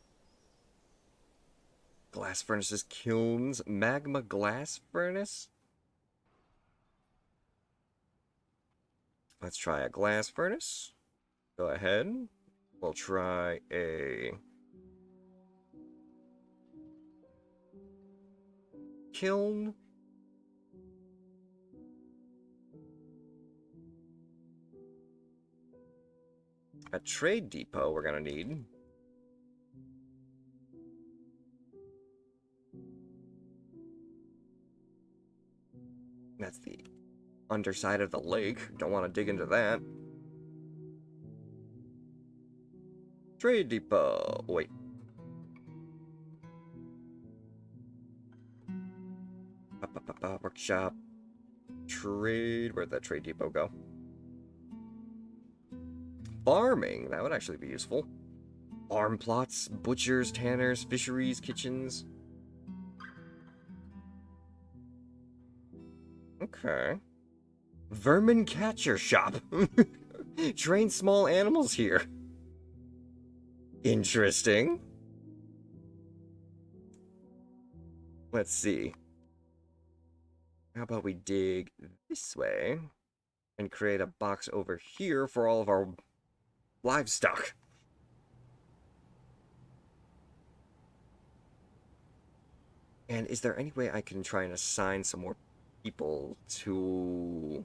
Glass furnaces, kilns, magma glass furnace. Let's try a glass furnace. Go ahead. We'll try a kiln. A trade depot we're gonna need. That's the underside of the lake. Don't want to dig into that. Trade depot. Wait. Workshop. Trade. Where'd that trade depot go? Farming. That would actually be useful. Farm plots, butchers, tanners, fisheries, kitchens. Okay. Vermin catcher shop. Train small animals here. Interesting. Let's see. How about we dig this way and create a box over here for all of our livestock. And is there any way I can try and assign some more people to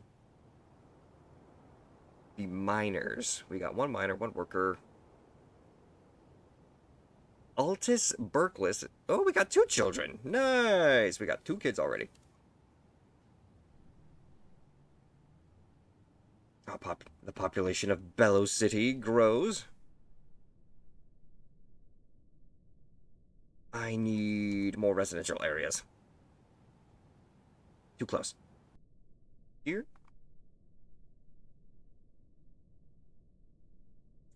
the miners. We got one miner, one worker. Altus Berkless. Oh, we got 2 children. Nice. We got 2 kids already. The population of Bellow City grows. I need more residential areas. Too close. Here.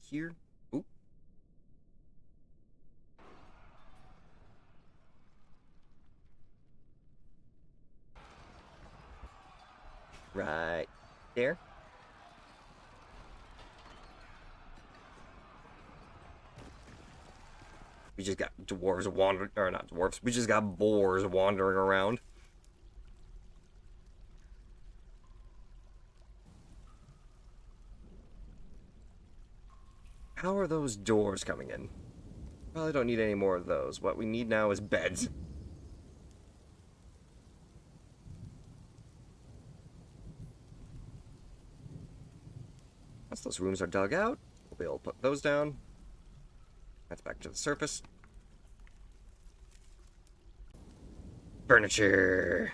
Here. Oop. Right there. We just got dwarves wandering, or not dwarves, we just got boars wandering around. How are those doors coming in? Probably don't need any more of those. What we need now is beds. Once those rooms are dug out, we'll be able to put those down. That's back to the surface. Furniture.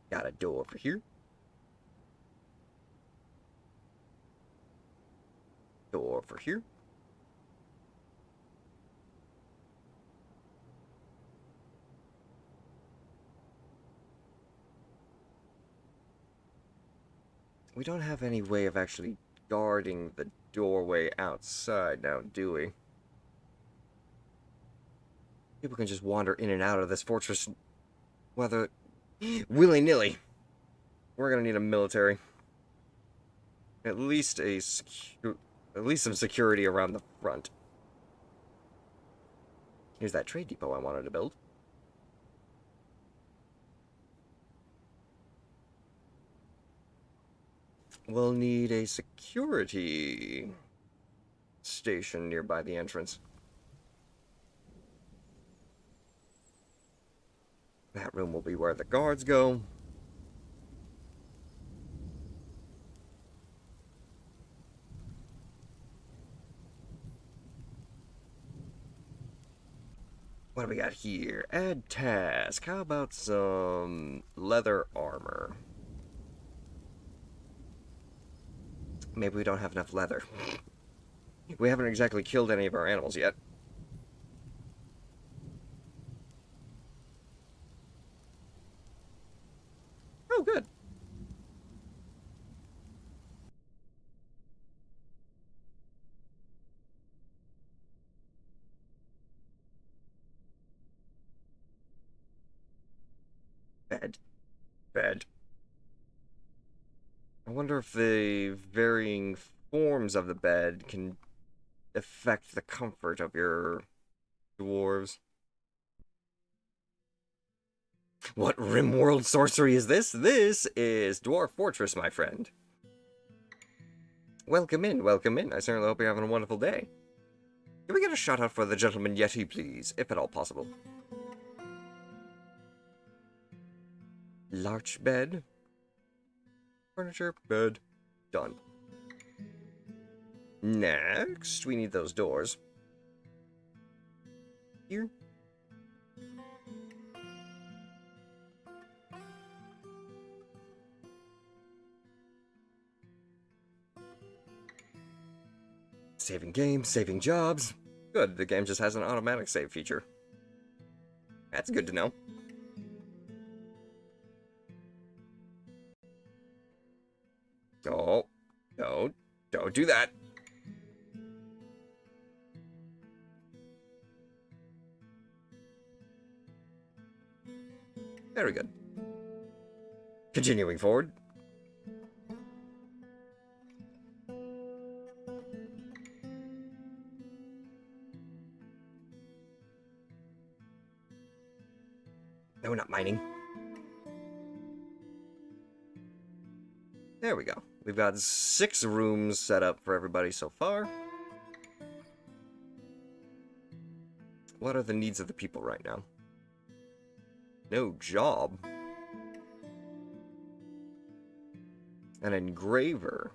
Got a door for here. Door for here. We don't have any way of actually guarding the doorway outside now, do we? People can just wander in and out of this fortress, whether willy-nilly. We're gonna need a military. At least some security around the front. Here's that trade depot I wanted to build. We'll need a security station nearby the entrance. That room will be where the guards go. What do we got here? Add task. How about some leather armor? Maybe we don't have enough leather. We haven't exactly killed any of our animals yet. Oh, good. Bed. Bed. I wonder if the varying forms of the bed can affect the comfort of your dwarves. What rimworld sorcery is this? This is Dwarf Fortress, my friend. Welcome in, welcome in. I certainly hope you're having a wonderful day. Can we get a shout out for the gentleman Yeti, please, if at all possible? Larch bed. Furniture, bed. Done. Next, we need those doors. Here. Saving games, saving jobs. Good, the game just has an automatic save feature. That's good to know. Oh, don't do that. Very good. Continuing forward. No, we're not mining. There we go. We've got 6 rooms set up for everybody so far. What are the needs of the people right now? No job. An engraver.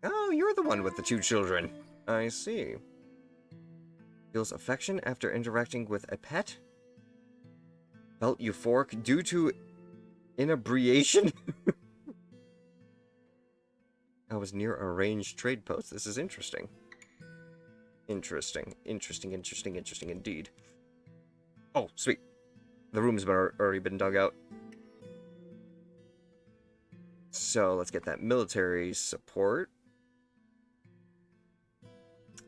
Oh, you're the one with the 2 children. I see. Feels affection after interacting with a pet? Felt euphoric due to inebriation? I was near a ranged trade post. This is interesting. Interesting indeed. Oh, sweet. The room's already been dug out. So, let's get that military support.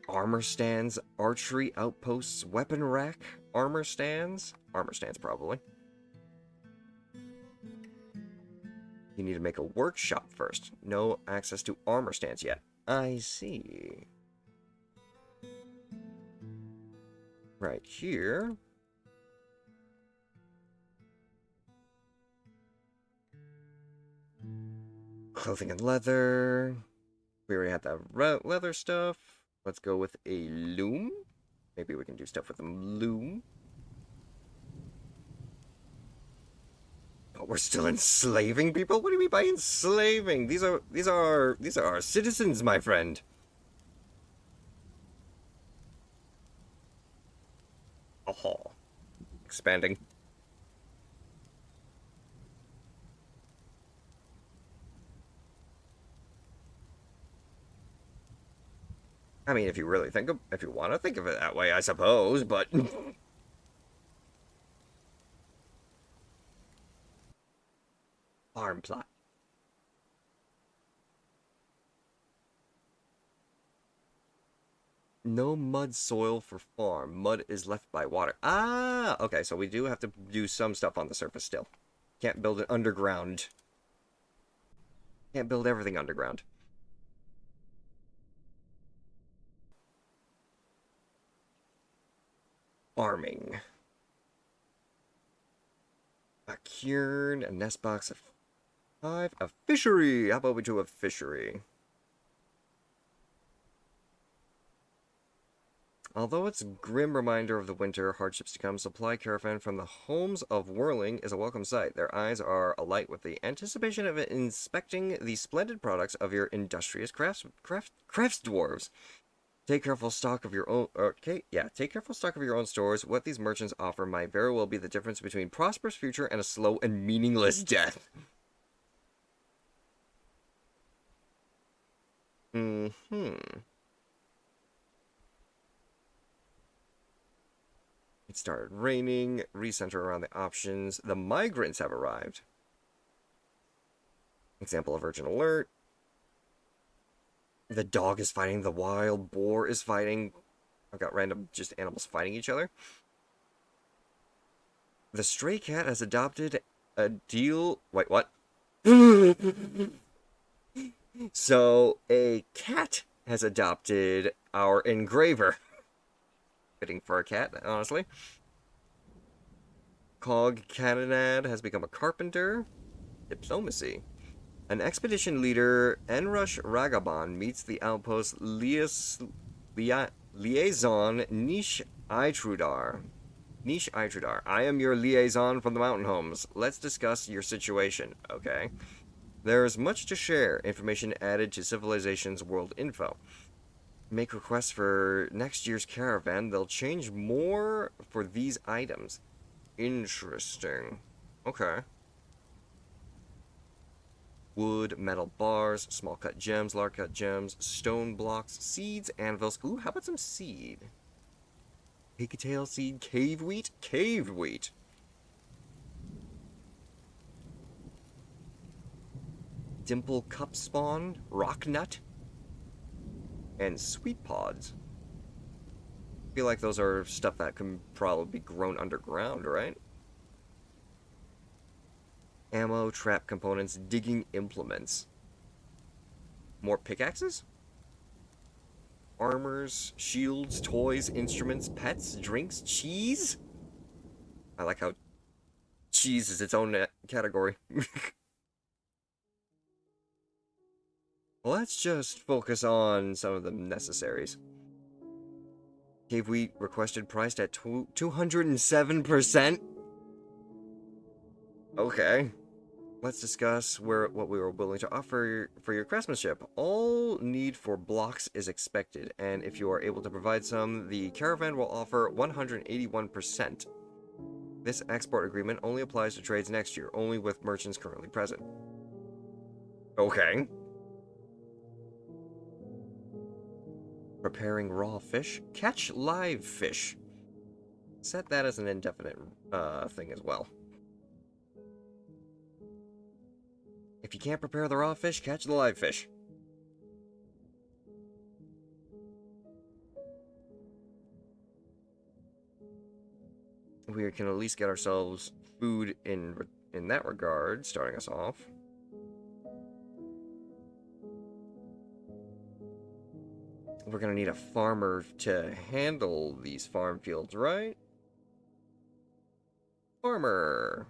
Armor stands, archery outposts, weapon rack, armor stands. Armor stands, probably. You need to make a workshop first. No access to armor stands yet. I see. Right here. Clothing and leather. We already had that leather stuff. Let's go with a loom. Maybe we can do stuff with a loom. But we're still enslaving people? What do you mean by enslaving? These are our citizens, my friend. Oh, expanding. I mean, if you really if you want to think of it that way, I suppose, but farm plot. No mud soil for farm. Mud is left by water. Ah, okay, so we do have to do some stuff on the surface still. Can't build it underground. Can't build everything underground. Farming. A cairn, a nest box of 5, a fishery. How about we do a fishery? Although it's a grim reminder of the winter hardships to come, supply caravan from the homes of Whirling is a welcome sight. Their eyes are alight with the anticipation of inspecting the splendid products of your industrious crafts dwarves. Take careful stock of your own. Okay, yeah. Take careful stock of your own stores. What these merchants offer might very well be the difference between prosperous future and a slow and meaningless death. It started raining. Recenter around the options. The migrants have arrived. Example of urgent alert. The dog is fighting. The wild boar is fighting. I've got random just animals fighting each other. The stray cat has adopted a deal. Wait, what? So, a cat has adopted our engraver. Fitting for a cat, honestly. Cog Canonad has become a carpenter. Diplomacy. An expedition leader, Enrush Ragaban, meets the outpost Liaison Niche Itrudar. Niche Itrudar. I am your liaison from the mountain homes. Let's discuss your situation, okay? There is much to share. Information added to Civilization's world info. Make requests for next year's caravan. They'll change more for these items. Interesting. Okay. Wood, metal bars, small cut gems, large cut gems, stone blocks, seeds, anvils. Ooh, how about some seed? Pigtail seed, cave wheat? Caved wheat. Dimple cup spawn, rock nut, and sweet pods. I feel like those are stuff that can probably be grown underground, right? Ammo, trap components, digging implements. More pickaxes? Armors, shields, toys, instruments, pets, drinks, cheese? I like how cheese is its own category. Let's just focus on some of the necessaries. Cave wheat requested priced at 207%. Okay. Let's discuss what we were willing to offer for your craftsmanship. All need for blocks is expected, and if you are able to provide some, the caravan will offer 181%. This export agreement only applies to trades next year, only with merchants currently present. Okay. Preparing raw fish. Catch live fish. Set that as an indefinite thing as well. If you can't prepare the raw fish, catch the live fish. We can at least get ourselves food in that regard, starting us off. We're gonna need a farmer to handle these farm fields, right? Farmer!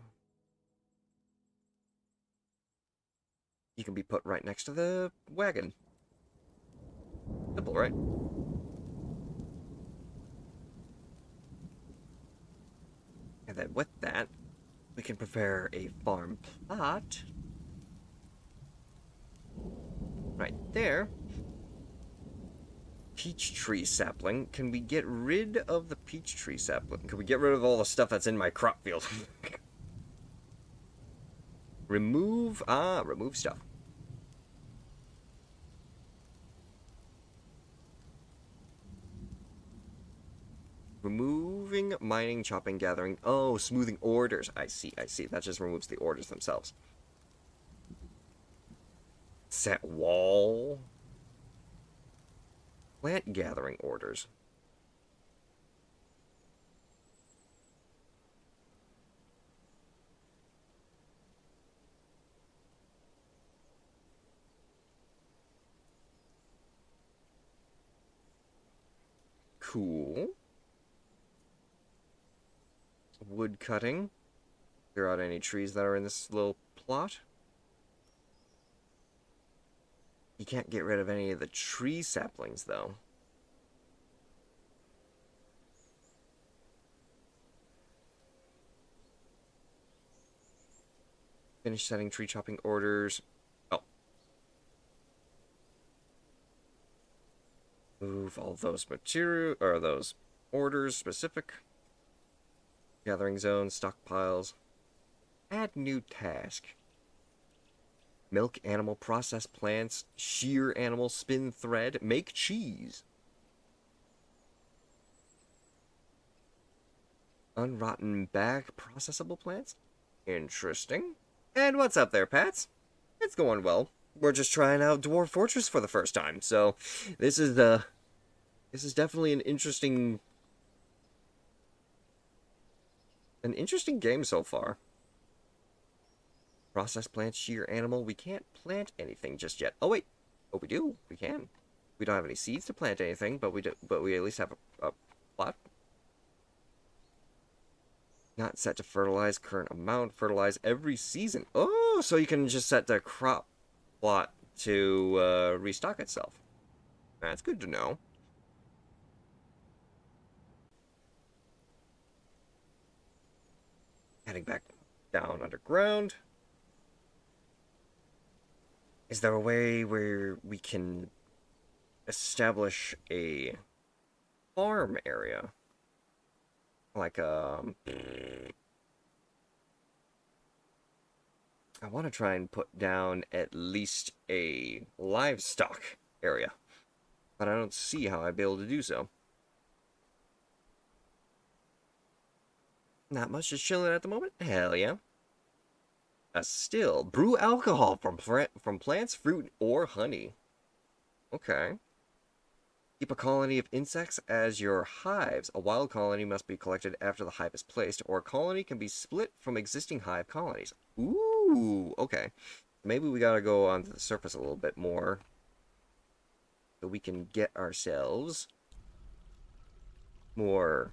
You can be put right next to the wagon. Simple, right? And then with that, we can prepare a farm plot. Right there. Peach tree sapling. Can we get rid of the peach tree sapling? Can we get rid of all the stuff that's in my crop field? Remove stuff. Removing, mining, chopping, gathering. Oh, smoothing orders. I see. That just removes the orders themselves. Set wall. Plant gathering orders. Cool. Wood cutting. Clear out any trees that are in this little plot. You can't get rid of any of the tree saplings, though. Finish setting tree chopping orders. Oh. Move all those material, or those orders specific. Gathering zones, stockpiles. Add new task. Milk animal, process plants, shear animal, spin thread, make cheese. Unrotten bag processable plants? Interesting. And what's up there, Pats? It's going well. We're just trying out Dwarf Fortress for the first time, so this is definitely an interesting game so far. Process plant, shear animal. We can't plant anything just yet. Oh wait. Oh, we do. We can. We don't have any seeds to plant anything, but we do. But we at least have a plot. Not set to fertilize. Current amount. Fertilize every season. Oh, so you can just set the crop plot to restock itself. That's good to know. Heading back down underground. Is there a way where we can establish a farm area? Like, I want to try and put down at least a livestock area. But I don't see how I'd be able to do so. Not much, just chilling at the moment? Hell yeah. A still. Brew alcohol from plants, fruit, or honey. Okay. Keep a colony of insects as your hives. A wild colony must be collected after the hive is placed, or a colony can be split from existing hive colonies. Ooh, okay. Maybe we gotta go onto the surface a little bit more so we can get ourselves more...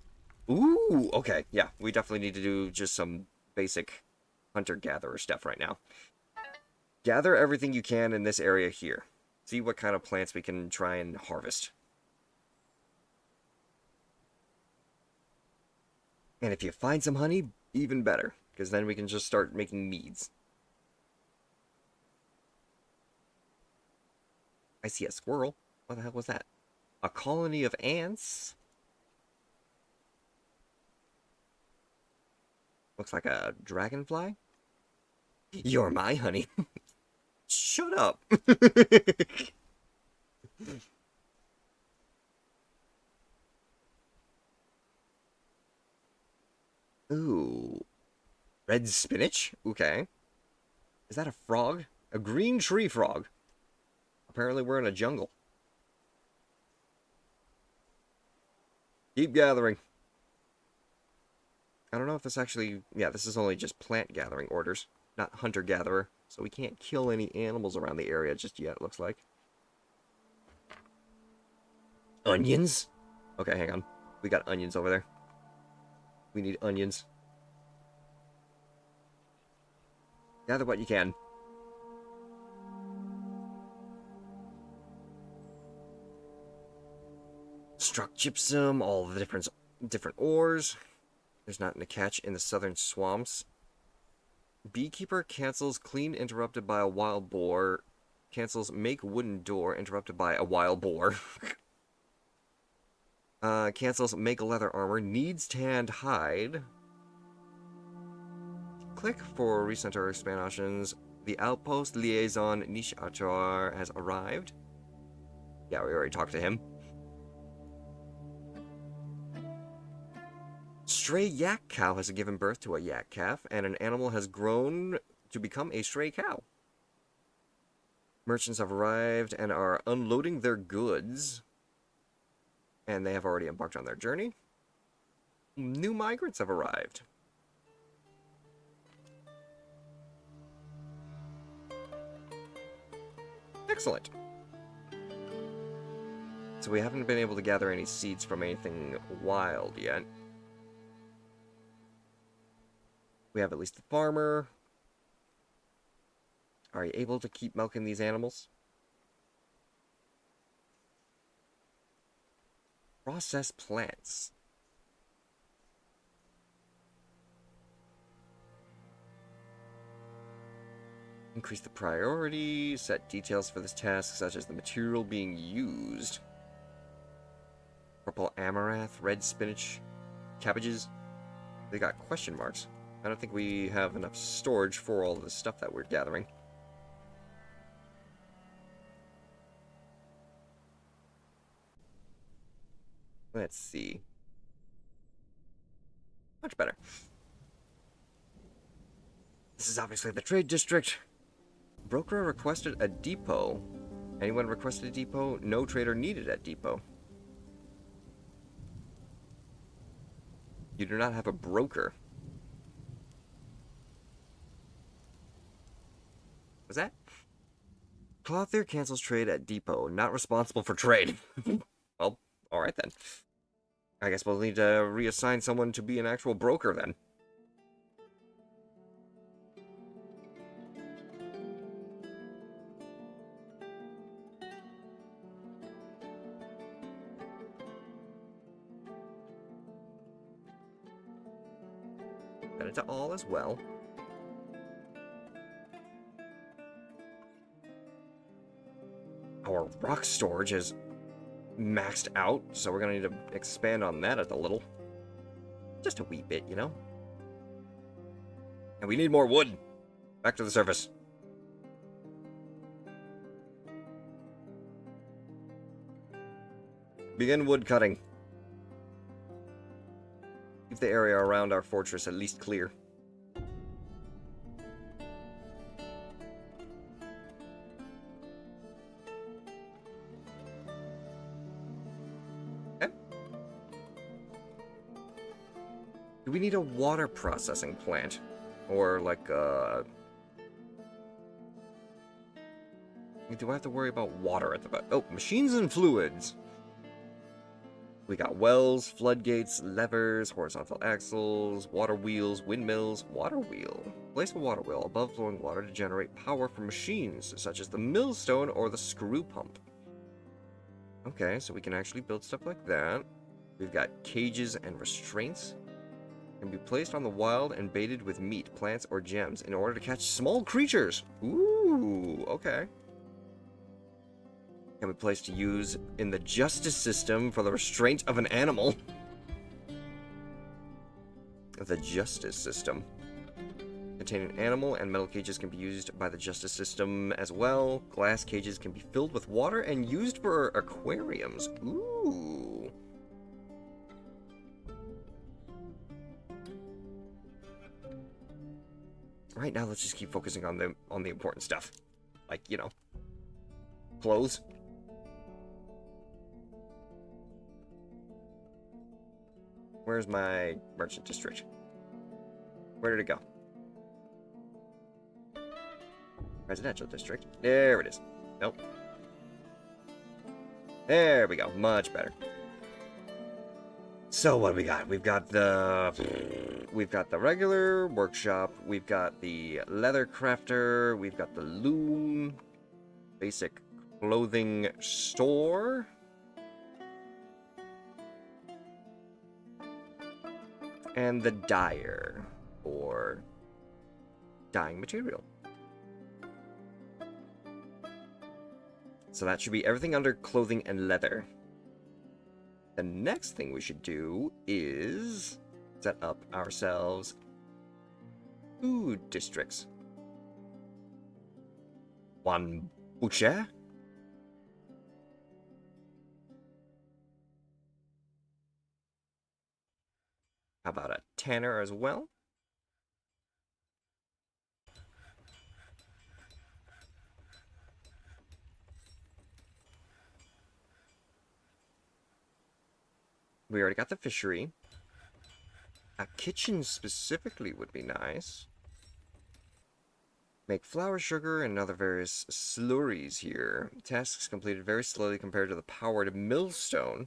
Ooh, okay. Yeah, we definitely need to do just some basic hunter-gatherer stuff right now. Gather everything you can in this area here. See what kind of plants we can try and harvest. And if you find some honey, even better, because then we can just start making meads. I see a squirrel. What the hell was that? A colony of ants? Looks like a dragonfly. You're my honey. Shut up. Ooh. Red spinach? Okay. Is that a frog? A green tree frog. Apparently we're in a jungle. Keep gathering. I don't know if this actually... Yeah, this is only just plant gathering orders, not hunter-gatherer. So we can't kill any animals around the area just yet, it looks like. Onions? Okay, hang on. We got onions over there. We need onions. Gather what you can. Struck gypsum, all the different ores. There's nothing to catch in the southern swamps. Beekeeper cancels clean interrupted by a wild boar. Cancels make wooden door interrupted by a wild boar. Cancels make leather armor. Needs tanned hide. Click for recenter or expand options. The outpost liaison niche Achar has arrived. Yeah, we already talked to him. Stray yak cow has given birth to a yak calf, and an animal has grown to become a stray cow. Merchants have arrived and are unloading their goods, and they have already embarked on their journey. New migrants have arrived. Excellent. So we haven't been able to gather any seeds from anything wild yet. We have at least the farmer. Are you able to keep milking these animals? Process plants. Increase the priority. Set details for this task, such as the material being used. Purple amaranth, red spinach, cabbages. They got question marks. I don't think we have enough storage for all the stuff that we're gathering. Let's see. Much better. This is obviously the trade district. Broker requested a depot. Anyone requested a depot? No trader needed at depot. You do not have a broker. Was that? Clothier cancels trade at depot. Not responsible for trade. Well, alright then. I guess we'll need to reassign someone to be an actual broker then. Set it to all as well. Our rock storage is maxed out, so we're gonna need to expand on that a little. Just a wee bit, you know? And we need more wood. Back to the surface. Begin wood cutting. Keep the area around our fortress at least clear. Okay. Do we need a water processing plant? Or like do I have to worry about water at the back? Oh, machines and fluids. We got wells, floodgates, levers, horizontal axles, water wheels, windmills, water wheel. Place a water wheel above flowing water to generate power from machines, such as the millstone or the screw pump. Okay, so we can actually build stuff like that. We've got cages and restraints. Can be placed on the wild and baited with meat, plants, or gems in order to catch small creatures. Ooh, okay. Can be placed to use in the justice system for the restraint of an animal. The justice system. Containing animal and metal cages can be used by the justice system as well. Glass cages can be filled with water and used for aquariums. Ooh. Right now, let's just keep focusing on the important stuff. Like, you know, clothes. Where's my merchant district? Where did it go? Residential district. There it is. Nope. There we go. Much better. So what do we got? We've got the regular workshop. We've got the leather crafter. We've got the loom. Basic clothing store. And the dyer, or dyeing material. So that should be everything under clothing and leather. The next thing we should do is set up ourselves food districts. One butcher. How about a tanner as well? We already got the fishery. A kitchen specifically would be nice. Make flour, sugar, and other various slurries here. Tasks completed very slowly compared to the powered millstone.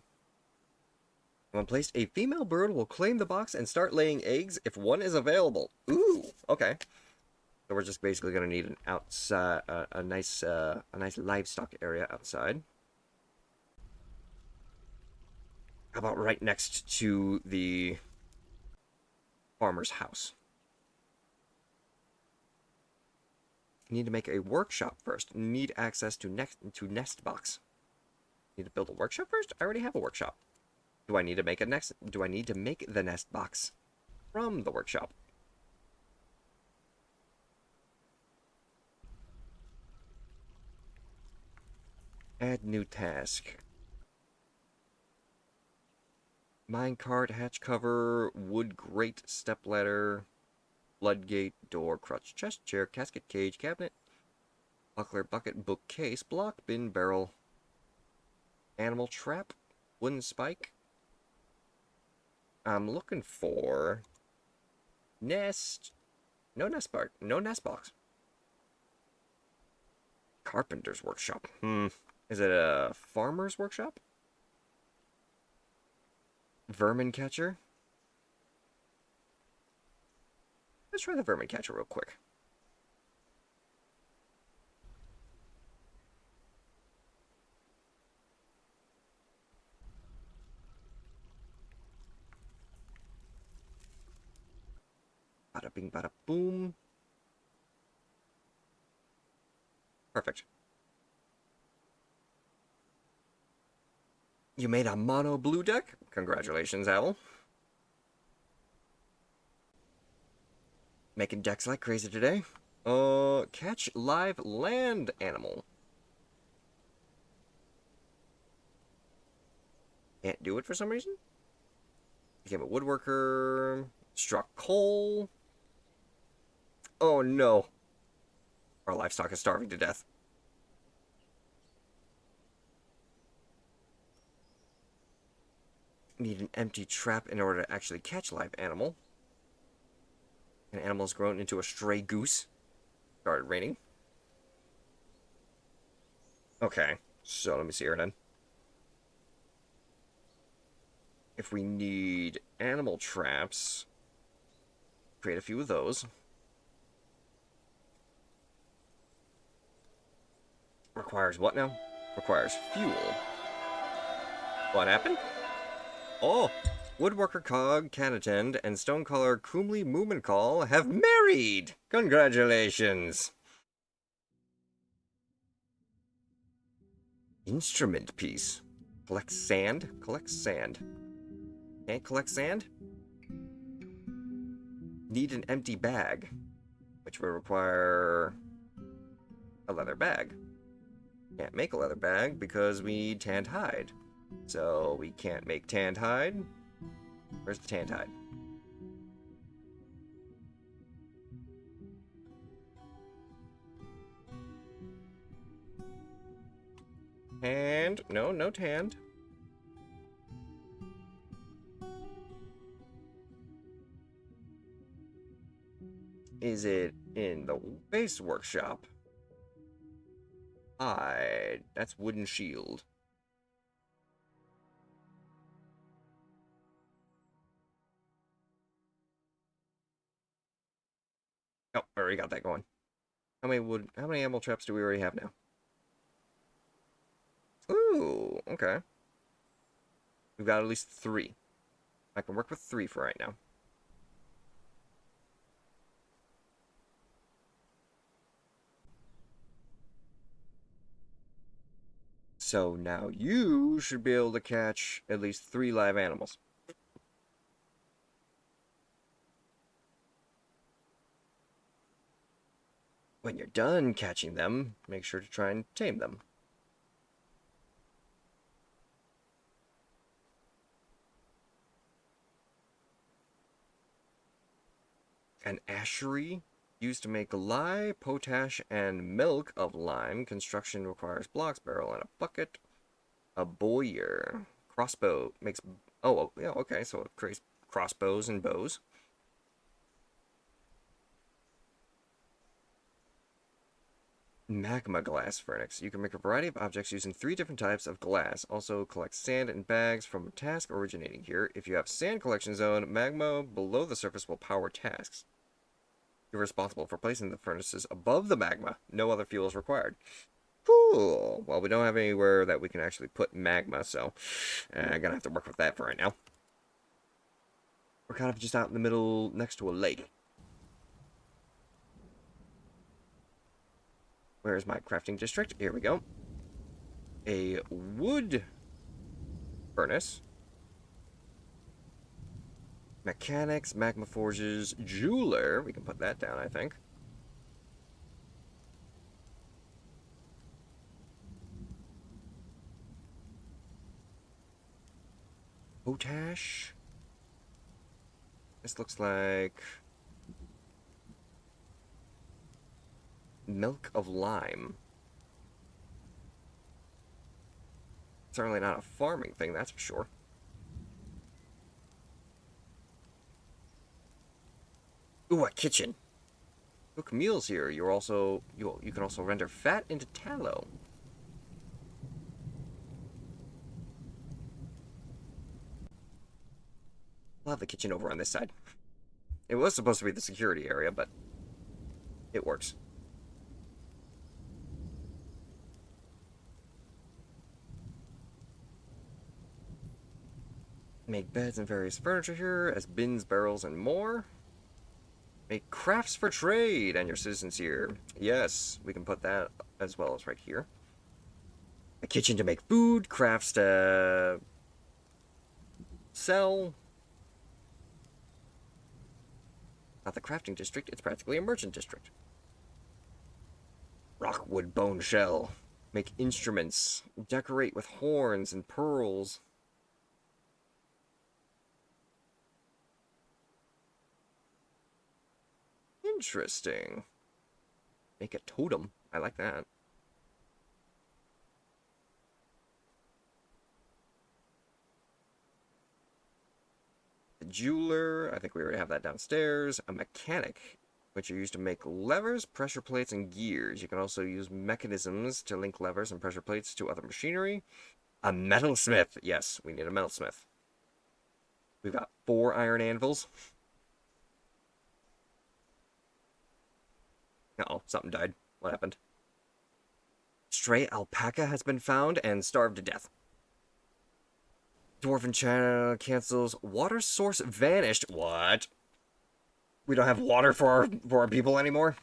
When placed, a female bird will claim the box and start laying eggs if one is available. Ooh, okay. So we're just basically gonna need an outside, a nice livestock area outside. How about right next to the farmer's house? Need to make a workshop first. Need access to nest box. Need to build a workshop first? I already have a workshop. Do I need to make the nest box from the workshop? Add new task. Minecart, hatch cover, wood grate, step ladder, floodgate, door, crutch, chest, chair, casket, cage, cabinet, buckler, bucket, bookcase, block, bin, barrel, animal trap, wooden spike. I'm looking for nest. No nest box. Carpenter's workshop. Is it a farmer's workshop? Vermin catcher. Let's try the vermin catcher real quick. Bada bing, bada boom. Perfect. You made a mono blue deck? Congratulations, Owl. Making decks like crazy today. Catch live land animal. Can't do it for some reason? Became a woodworker. Struck coal. Oh no. Our livestock is starving to death. Need an empty trap in order to actually catch live animal. An animal's grown into a stray goose. Started raining. Okay, so let me see here then. If we need animal traps, create a few of those. Requires what now? Requires fuel. What happened? Oh! Woodworker Cog, Canattend, and Stonecaller Coomley Moomincall have married! Congratulations! Instrument piece. Collect sand? Collect sand. Can't collect sand? Need an empty bag, which will require a leather bag. Can't make a leather bag because we need tanned hide. So we can't make tanned hide. Where's the tanned hide? Tanned? No, no tanned. Is it in the base workshop? Hide. That's wooden shield. Oh, already got that going. How many animal traps do we already have now? Ooh, okay. We've got at least 3. I can work with 3 for right now. So now you should be able to catch at least 3 live animals. When you're done catching them, make sure to try and tame them. An ashery used to make lye, potash, and milk of lime. Construction requires blocks, barrel, and a bucket. A boyer. Crossbow makes... Oh, yeah, okay, so it creates crossbows and bows. Magma glass furnace. You can make a variety of objects using 3 different types of glass. Also collect sand in bags from a task originating here. If you have sand collection zone, magma below the surface will power tasks. You're responsible for placing the furnaces above the magma. No other fuel is required. Cool. Well, we don't have anywhere that we can actually put magma, so I'm gonna have to work with that for right now. We're kind of just out in the middle next to a lake. Where's my crafting district? Here we go. A wood furnace. Mechanics, magma forges, jeweler. We can put that down, I think. Potash. This looks like milk of lime. Certainly not a farming thing, that's for sure. Ooh, a kitchen. Cook meals here. You can also render fat into tallow. We'll have the kitchen over on this side. It was supposed to be the security area, but it works. Make beds and various furniture here, as bins, barrels, and more. Make crafts for trade and your citizens here. Yes, we can put that as well as right here. A kitchen to make food, crafts to sell. Not the crafting district, it's practically a merchant district. Rockwood bone shell. Make instruments. Decorate with horns and pearls. Interesting. Make a totem. I like that. A jeweler. I think we already have that downstairs. A mechanic, which are used to make levers, pressure plates, and gears. You can also use mechanisms to link levers and pressure plates to other machinery. A metalsmith. Yes, we need a metalsmith. We've got 4 iron anvils. Uh-oh, something died. What happened? Stray alpaca has been found and starved to death. Dwarven channel cancels. Water source vanished. What? We don't have water for our people anymore?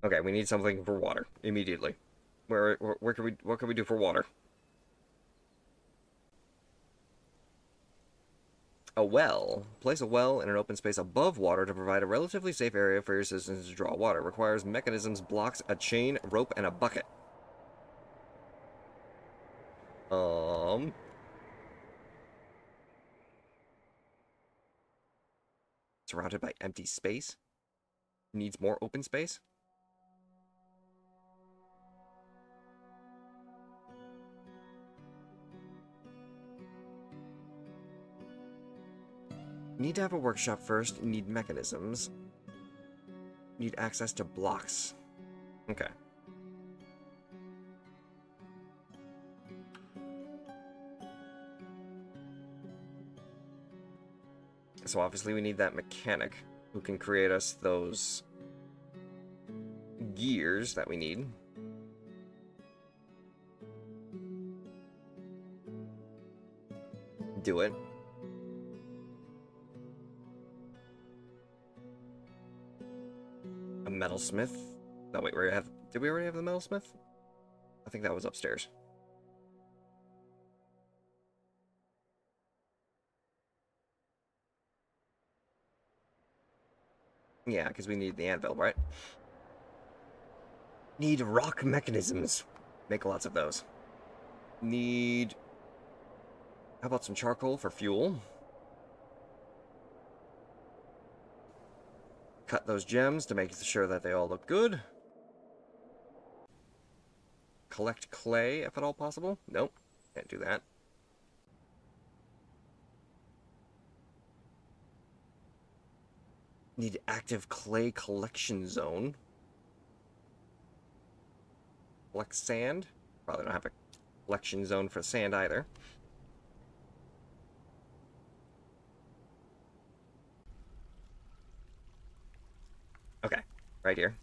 Okay, we need something for water immediately. What can we do for water? A well. Place a well in an open space above water to provide a relatively safe area for your citizens to draw water. Requires mechanisms, blocks, a chain, rope, and a bucket. Surrounded by empty space. Needs more open space. Need to have a workshop first. Need mechanisms. Need access to blocks. Okay. So obviously we need that mechanic who can create us those gears that we need. Do it. A metalsmith. No, wait, did we already have the metalsmith? I think that was upstairs. Yeah, because we need the anvil, right? Need rock mechanisms. Make lots of those. Need... How about some charcoal for fuel? Cut those gems to make sure that they all look good. Collect clay, if at all possible. Nope, can't do that. Need active clay collection zone. Collect sand. Probably don't have a collection zone for sand either. Okay, right here.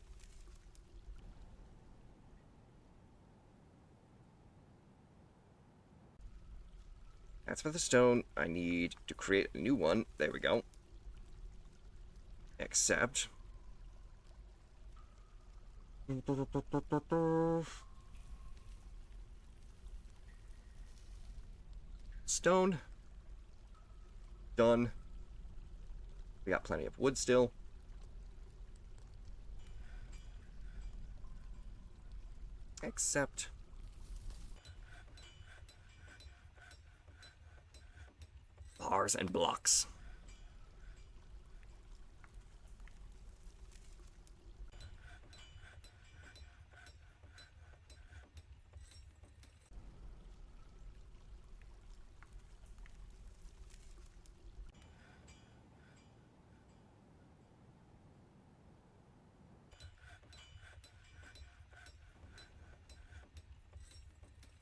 That's for the stone. I need to create a new one. There we go. Except... Stone. Done. We got plenty of wood still. Except... bars and blocks.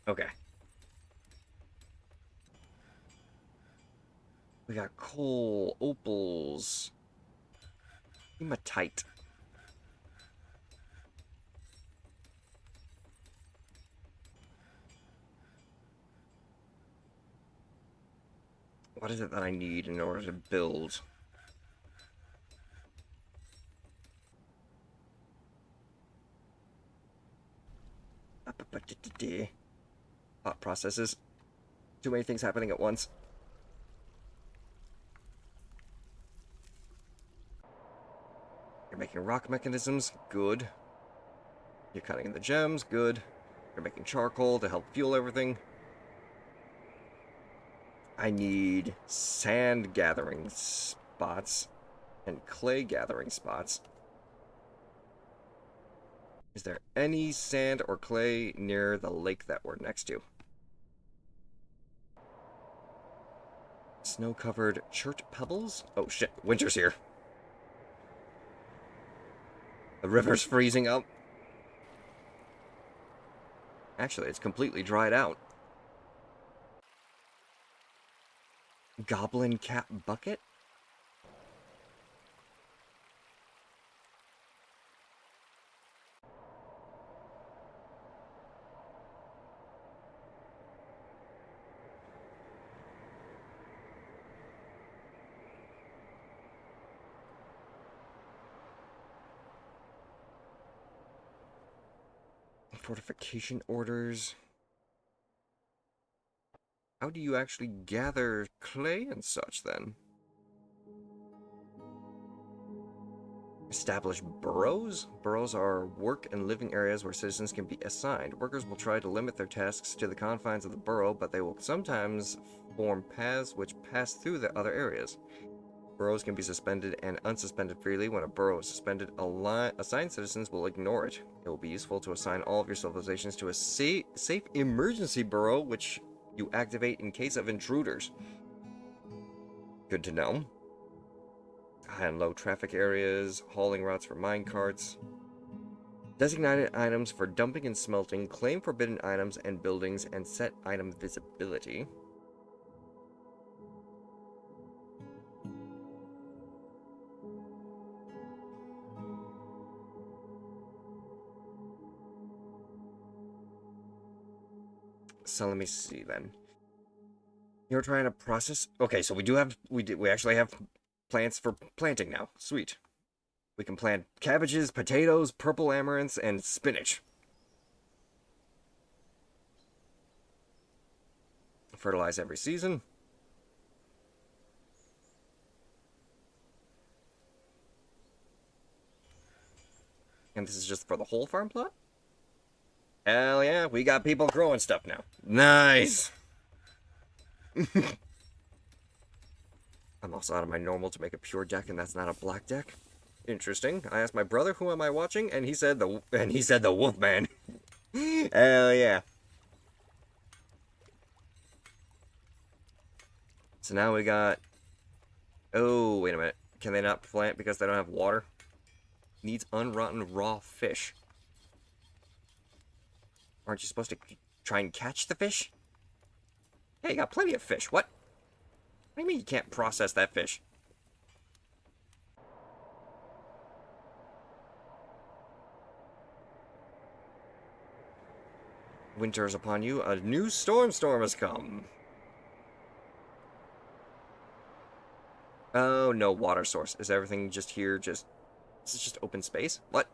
Okay. We got coal, opals, hematite. What is it that I need in order to build? Thought processes. Too many things happening at once. You're making rock mechanisms, good. You're cutting the gems, good. You're making charcoal to help fuel everything. I need sand gathering spots and clay gathering spots. Is there any sand or clay near the lake that we're next to? Snow-covered chert pebbles? Oh shit, winter's here. The river's freezing up. Actually, it's completely dried out. Goblin cap bucket? Fortification orders. How do you actually gather clay and such, then? Establish boroughs? Boroughs are work and living areas where citizens can be assigned. Workers will try to limit their tasks to the confines of the borough, but they will sometimes form paths which pass through the other areas. Boroughs can be suspended and unsuspended freely. When a borough is suspended, assigned citizens will ignore it. It will be useful to assign all of your civilizations to a safe emergency borough, which you activate in case of intruders. Good to know. High and low traffic areas, hauling routes for minecarts. Designated items for dumping and smelting, claim forbidden items and buildings, and set item visibility. So let me see then. You're trying to process. Okay, so we actually have plants for planting now. Sweet. We can plant cabbages, potatoes, purple amaranths, and spinach. Fertilize every season. And this is just for the whole farm plot? Hell yeah, we got people growing stuff now. Nice! I'm also out of my normal to make a pure deck, and that's not a black deck. Interesting. I asked my brother, who am I watching, and he said the Wolfman. Hell yeah. So now we got... Oh, wait a minute. Can they not plant because they don't have water? Needs unrotten raw fish. Aren't you supposed to try and catch the fish? Hey, you got plenty of fish. What? What do you mean you can't process that fish? Winter is upon you. A new storm has come. Oh, no water source. Is everything just here? Is this just open space? What?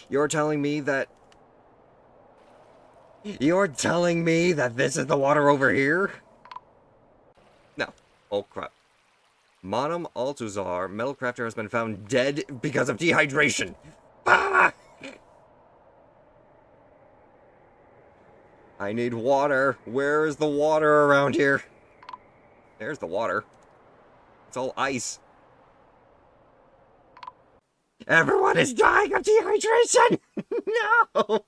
You're telling me that this is the water over here? No. Oh, crap. Monum Altuzar, metal crafter, has been found dead because of dehydration. Ah! I need water. Where is the water around here? There's the water. It's all ice. Everyone is dying of dehydration! No!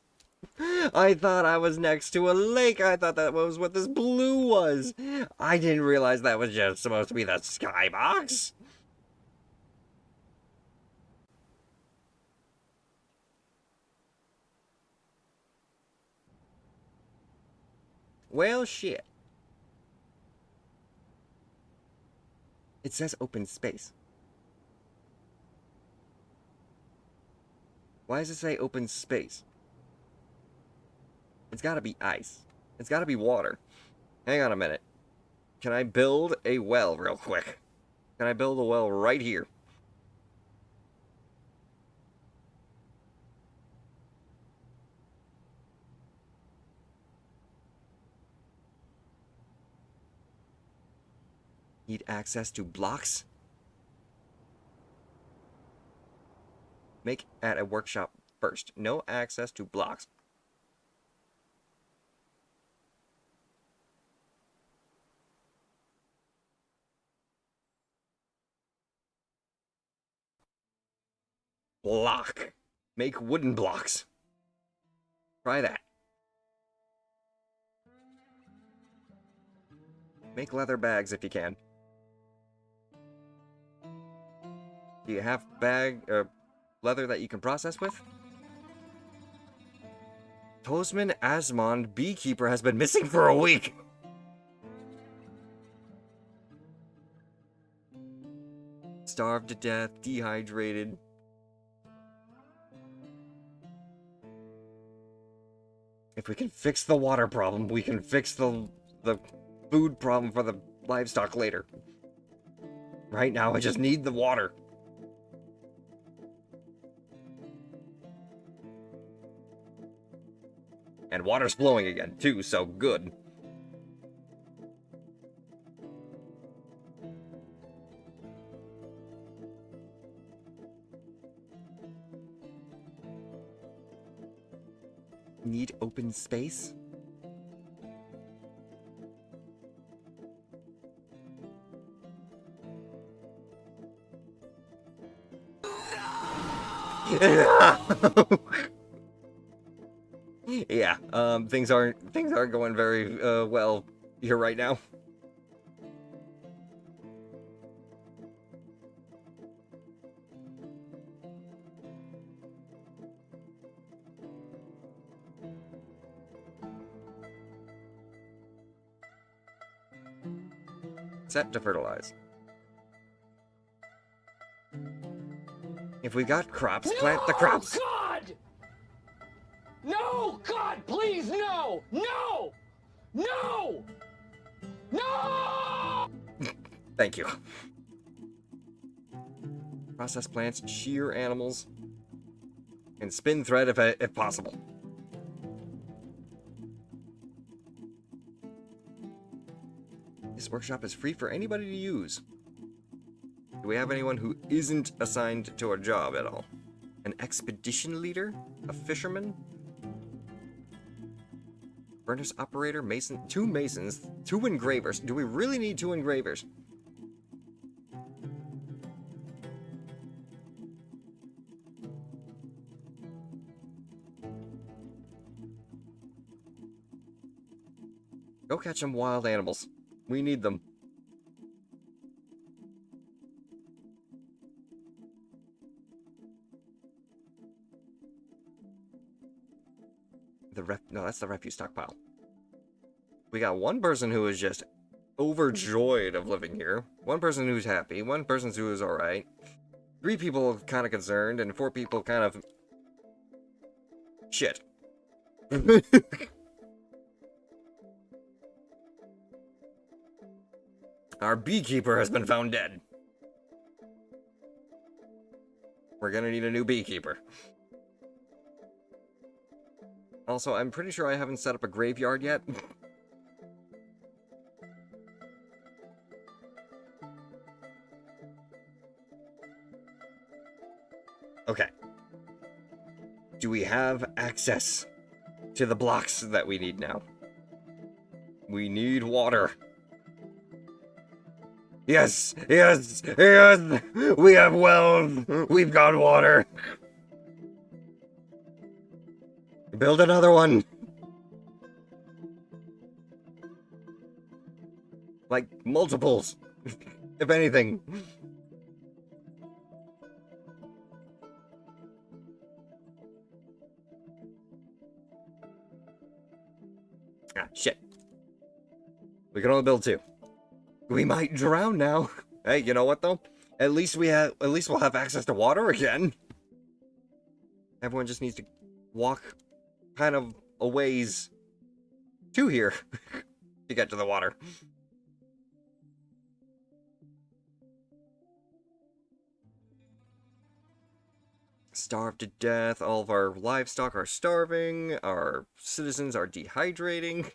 I thought I was next to a lake. I thought that was what this blue was. I didn't realize that was just supposed to be the skybox. Well, shit. It says open space. Why does it say open space? It's gotta be ice. It's gotta be water. Hang on a minute. Can I build a well real quick? Can I build a well right here? Need access to blocks? Make at a workshop first. No access to blocks. Block. Make wooden blocks. Try that. Make leather bags if you can. Do you have leather that you can process with? Tosman Asmond, beekeeper, has been missing for a week. Starved to death, dehydrated. If we can fix the water problem, we can fix the food problem for the livestock later. Right now, I just need the water. And water's flowing again, too, so good. Need open space? Yeah, things aren't going very well here right now. Set to fertilize. If we got crops, plant the crops. No, God! No, God, please, no! No! No! No! Thank you. Process plants, shear animals, and spin thread if possible. This workshop is free for anybody to use. Do we have anyone who isn't assigned to a job at all? An expedition leader? A fisherman? Furnace operator? Mason? 2 masons? 2 engravers? Do we really need 2 engravers? Go catch some wild animals. We need them. No, that's the refuse stockpile. We got one person who is just overjoyed of living here. One person who's happy. One person who is alright. 3 people kind of concerned, and 4 people kind of... shit. Our beekeeper has been found dead. We're gonna need a new beekeeper. Also, I'm pretty sure I haven't set up a graveyard yet. Okay. Do we have access to the blocks that we need now? We need water. Yes! Yes! Yes! We have wells! We've got water! Build another one! Like, multiples. If anything. Ah, shit. We can only build 2. We might drown now. Hey, you know what though? At least we'll have access to water again. Everyone just needs to walk kind of a ways to here to get to the water. Starved to death. All of our livestock are starving. Our citizens are dehydrating.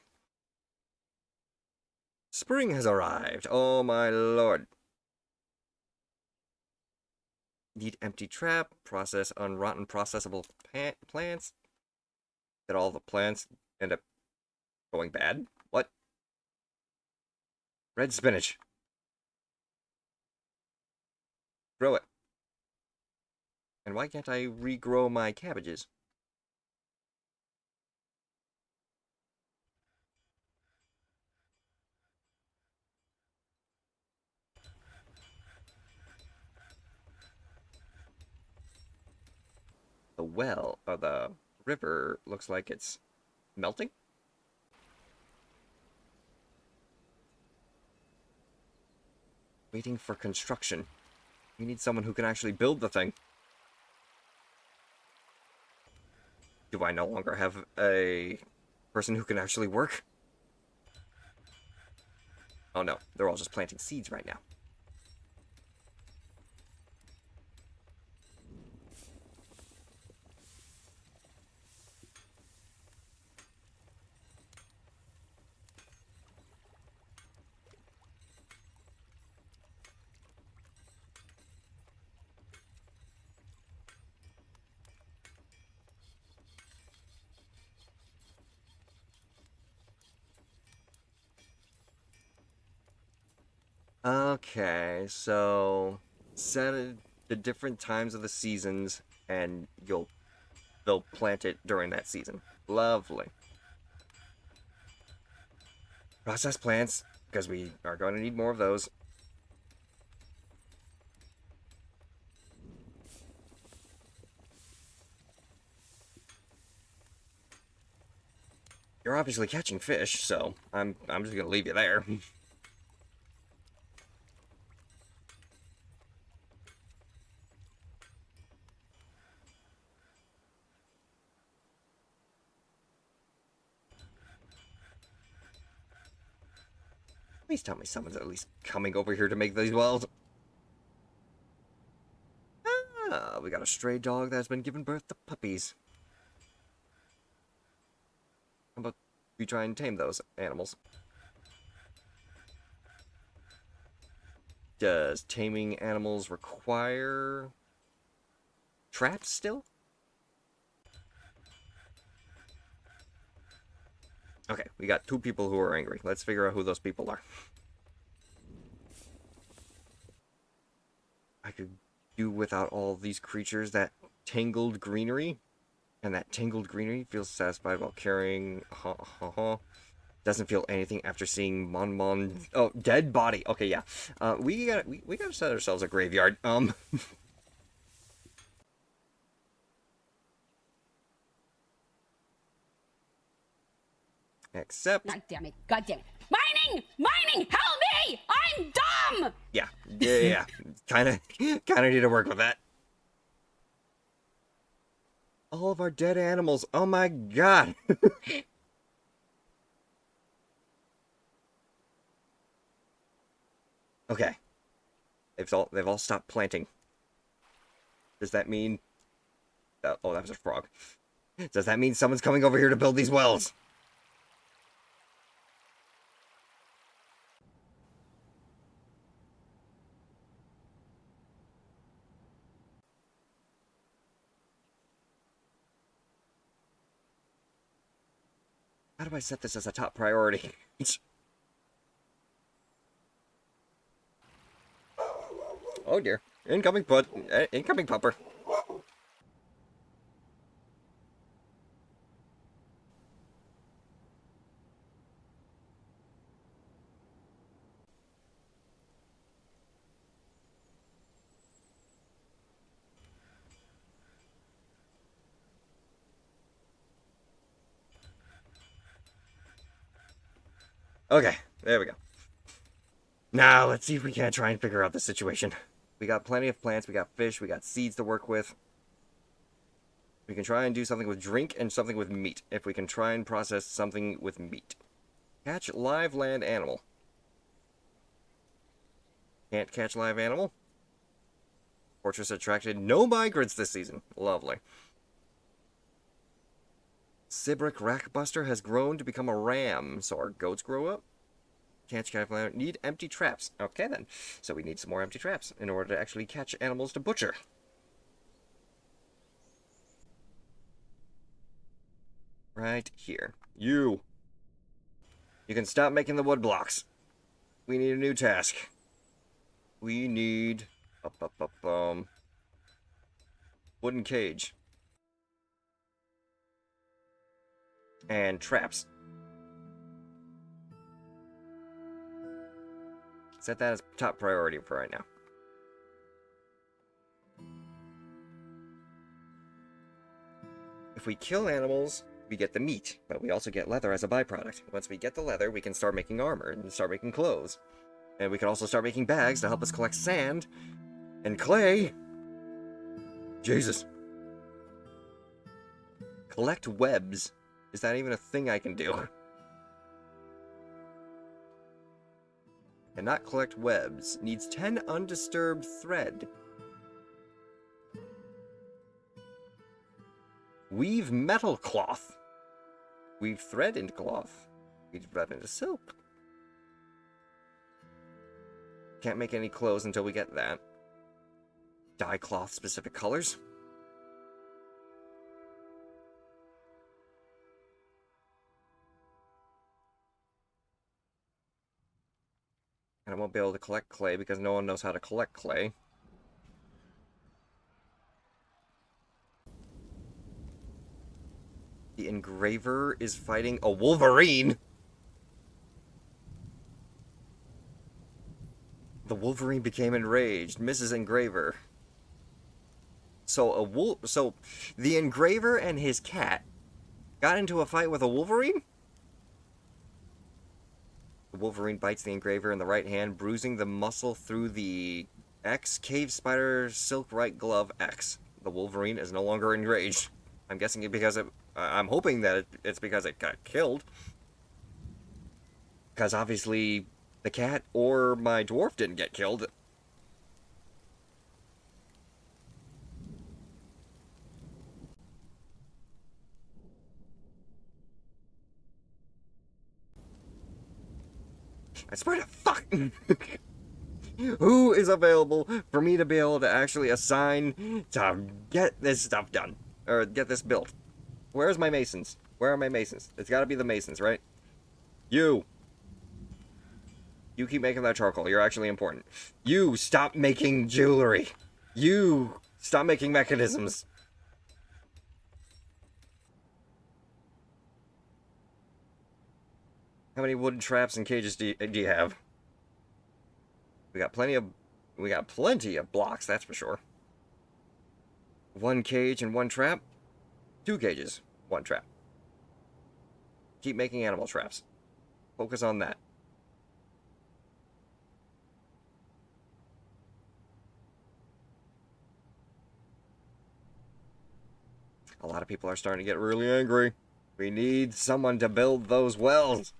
Spring has arrived. Oh my lord. Need empty trap. Process unrotten processable plants. Did all the plants end up going bad? What? Red spinach. Grow it. And why can't I regrow my cabbages? The well, or the river, looks like it's melting? Waiting for construction. We need someone who can actually build the thing. Do I no longer have a person who can actually work? Oh no, they're all just planting seeds right now. Okay, so set the different times of the seasons, and they'll plant it during that season. Lovely. Process plants, because we are going to need more of those. You're obviously catching fish, so I'm just gonna leave you there. Please tell me someone's at least coming over here to make these wells. Ah, we got a stray dog that's been giving birth to puppies. How about we try and tame those animals? Does taming animals require traps still? Okay, we got 2 people who are angry. Let's figure out who those people are. I could do without all these creatures. That tangled greenery. And that tangled greenery feels satisfied while carrying. Doesn't feel anything after seeing Mon. Oh, dead body. Okay, yeah. We gotta set ourselves a graveyard. Except. God damn it. God damn it. Mining! Mining! Help me! I'm dumb! Yeah. Kinda need to work with that. All of our dead animals. Oh my god. Okay. They've all stopped planting. Does that mean... oh, that was a frog. Does that mean someone's coming over here to build these wells? How do I set this as a top priority? Oh dear. Incoming pupper. Okay, there we go. Now, let's see if we can't try and figure out the situation. We got plenty of plants, we got fish, we got seeds to work with. We can try and do something with drink and something with meat, if we can try and process something with meat. Catch live land animal. Can't catch live animal. Fortress attracted no migrants this season. Lovely. Sibrick Rackbuster has grown to become a ram, so our goats grow up. Catch cat need empty traps. Okay then. So we need some more empty traps in order to actually catch animals to butcher. Right here. You can stop making the wood blocks. We need a new task. We need wooden cage. And traps. Set that as top priority for right now. If we kill animals, we get the meat, but we also get leather as a byproduct. Once we get the leather, we can start making armor and start making clothes. And we can also start making bags to help us collect sand and clay. Jesus. Collect webs. Is that even a thing I can do? Cannot collect webs. Needs 10 undisturbed thread. Weave metal cloth. Weave thread into cloth. Weave thread into silk. Can't make any clothes until we get that. Dye cloth specific colors. And I won't be able to collect clay because no one knows how to collect clay. The engraver is fighting a wolverine! The wolverine became enraged. Mrs. Engraver. So the engraver and his cat got into a fight with a wolverine? The wolverine bites the engraver in the right hand, bruising the muscle through the X. Cave spider silk right glove X. The wolverine is no longer enraged. I'm guessing it because it... I'm hoping that it's because it got killed. Because obviously the cat or my dwarf didn't get killed. I swear to fuck... Who is available for me to be able to actually assign to get this stuff done? Or get this built? Where's my masons? Where are my masons? It's gotta be the masons, right? You! You keep making that charcoal. You're actually important. You stop making jewelry! You stop making mechanisms! How many wooden traps and cages do you have? We got plenty of blocks, that's for sure. 1 cage and 1 trap. 2 cages, 1 trap. Keep making animal traps. Focus on that. A lot of people are starting to get really angry. We need someone to build those wells.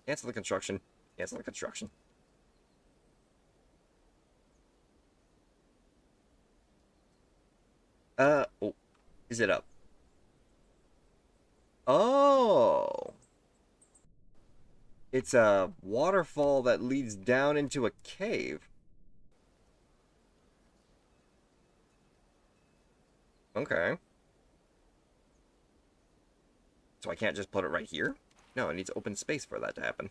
Cancel the construction. Cancel the construction. Oh. Is it up? Oh! It's a waterfall that leads down into a cave. Okay. So I can't just put it right here? No, it needs open space for that to happen.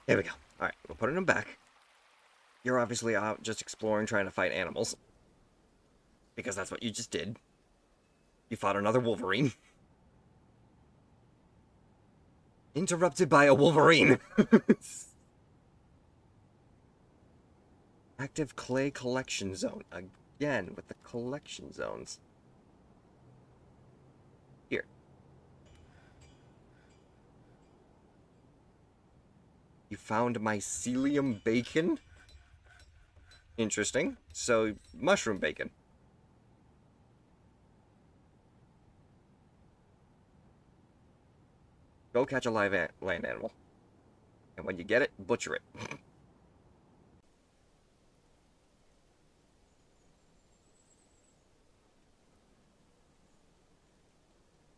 There we go. Alright, we'll put them back. You're obviously out just exploring, trying to fight animals. Because that's what you just did. You fought another wolverine. Interrupted by a wolverine. Active clay collection zone. Again, with the collection zones. Here. You found mycelium bacon? Interesting. So, mushroom bacon. Go catch a live land animal. And when you get it, butcher it.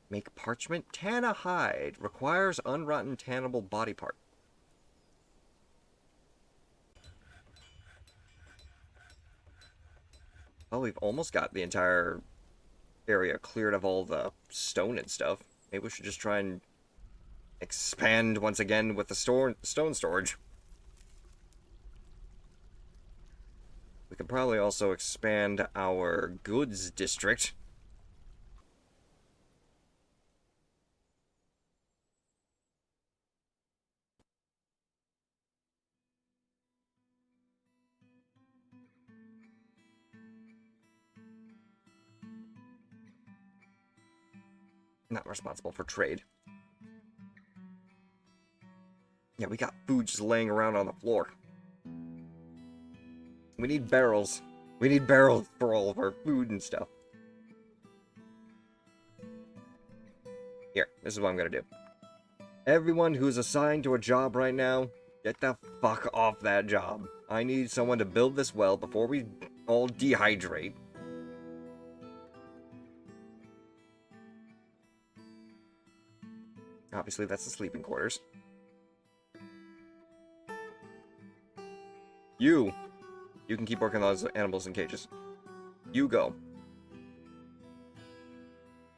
Make parchment. Tan a hide. Requires unrotten tannable body part. Well, we've almost got the entire area cleared of all the stone and stuff. Maybe we should just try and expand once again with the stone storage. We could probably also expand our goods district. Not responsible for trade. Yeah, we got food just laying around on the floor. We need barrels. We need barrels for all of our food and stuff. Here, this is what I'm gonna do. Everyone who's assigned to a job right now, Get the fuck off that job. I need someone to build this well before we all dehydrate. Obviously, that's the sleeping quarters. You can keep working on those animals in cages. You go.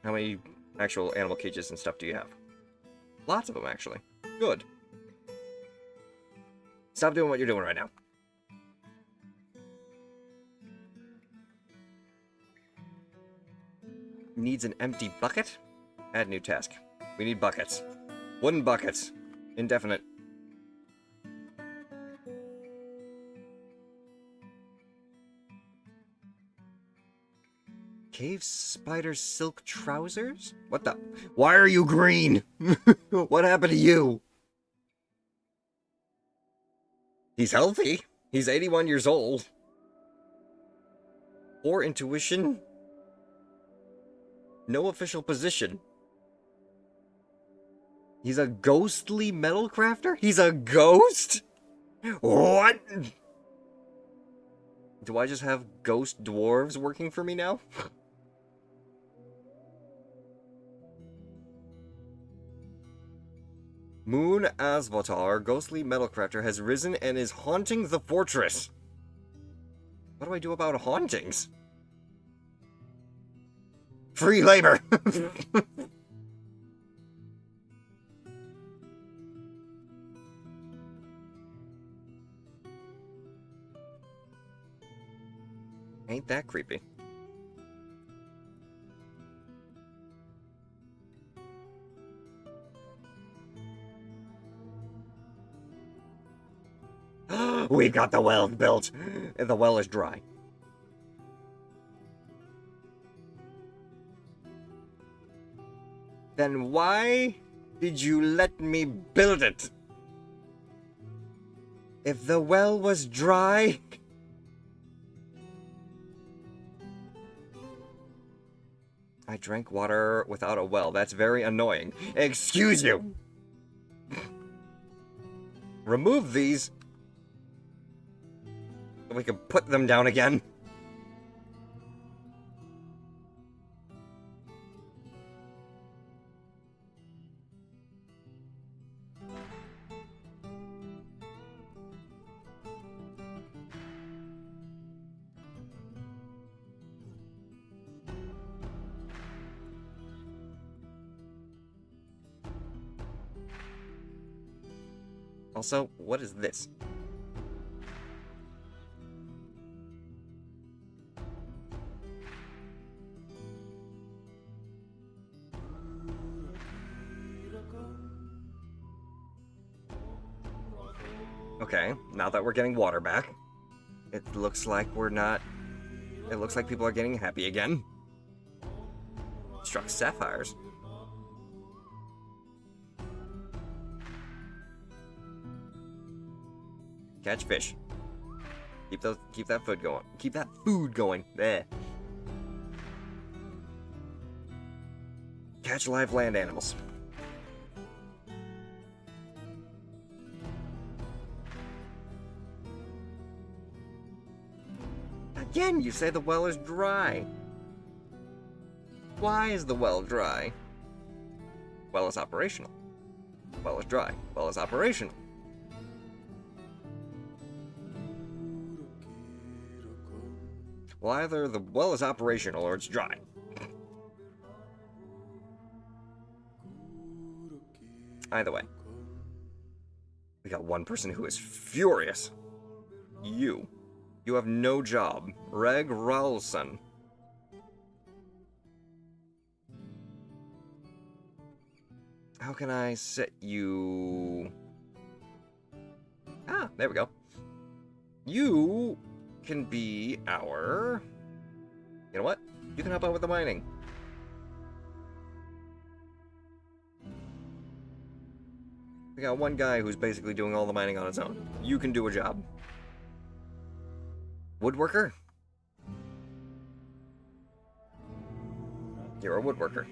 How many actual animal cages and stuff do you have? Lots of them, actually. Good. Stop doing what you're doing right now. Needs an empty bucket? Add new task. We need buckets. Wooden buckets. Indefinite. Cave spider silk trousers? What the? Why are you green? What happened to you? He's healthy. He's 81 years old. Poor intuition. No official position. He's a ghostly metal crafter? He's a ghost? What? Do I just have ghost dwarves working for me now? Moon Asvatar, ghostly metalcrafter, has risen and is haunting the fortress. What do I do about hauntings? Free labor! Ain't that creepy? We've got the well built. The well is dry. Then why did you let me build it? If the well was dry... I drank water without a well. That's very annoying. Excuse you! Remove these. So we can put them down again. Also, what is this? Okay, now that we're getting water back, it looks like we're not... It looks like people are getting happy again. Struck sapphires. Catch fish. Keep that food going. Keep that food going. There. Catch live land animals. Again, you say the well is dry. Why is the well dry? Well is operational. Well is dry. Well is operational. Well, either the well is operational or it's dry. Either way. We got one person who is furious. You. You have no job. Reg Ralston. How can I set you... Ah, there we go. You can be our... You know what? You can help out with the mining. We got one guy who's basically doing all the mining on his own. You can do a job. Woodworker? You're a woodworker.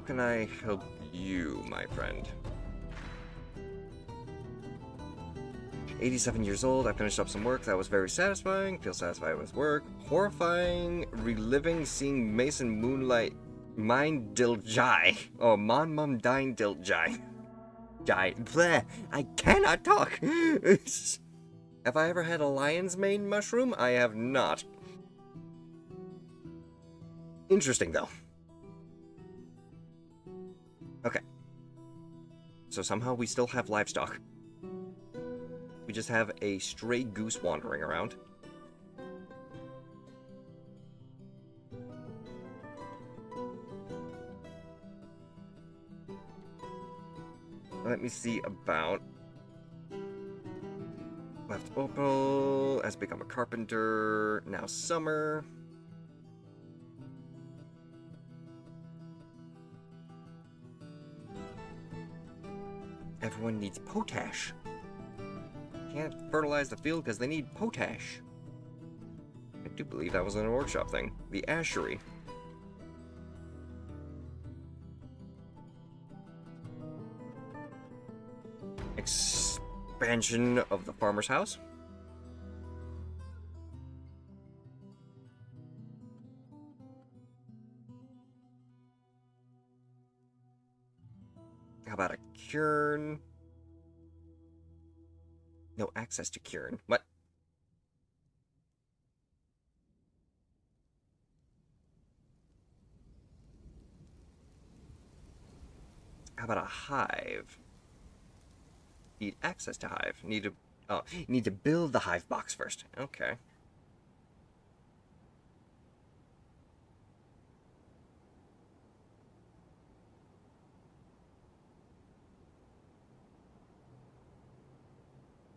How can I help you, my friend? 87 years old, I finished up some work that was very satisfying, feel satisfied with work. Horrifying, reliving, seeing Mason Moonlight, Mine Dill Jai. Oh, Mon Mum Dine Dill Jai. Jai. Bleh, I cannot talk! Have I ever had a lion's mane mushroom? I have not. Interesting, though. Okay. So somehow we still have livestock. We just have a stray goose wandering around. Let me see about... Left Opal has become a carpenter. Now summer. Everyone needs potash. Can't fertilize the field because they need potash. I do believe that was in a workshop thing. The ashery. Expansion of the farmer's house. How about a cairn? No access to cairn. What? How about a hive? Need access to hive. Need to... Oh, need to build the hive box first. Okay.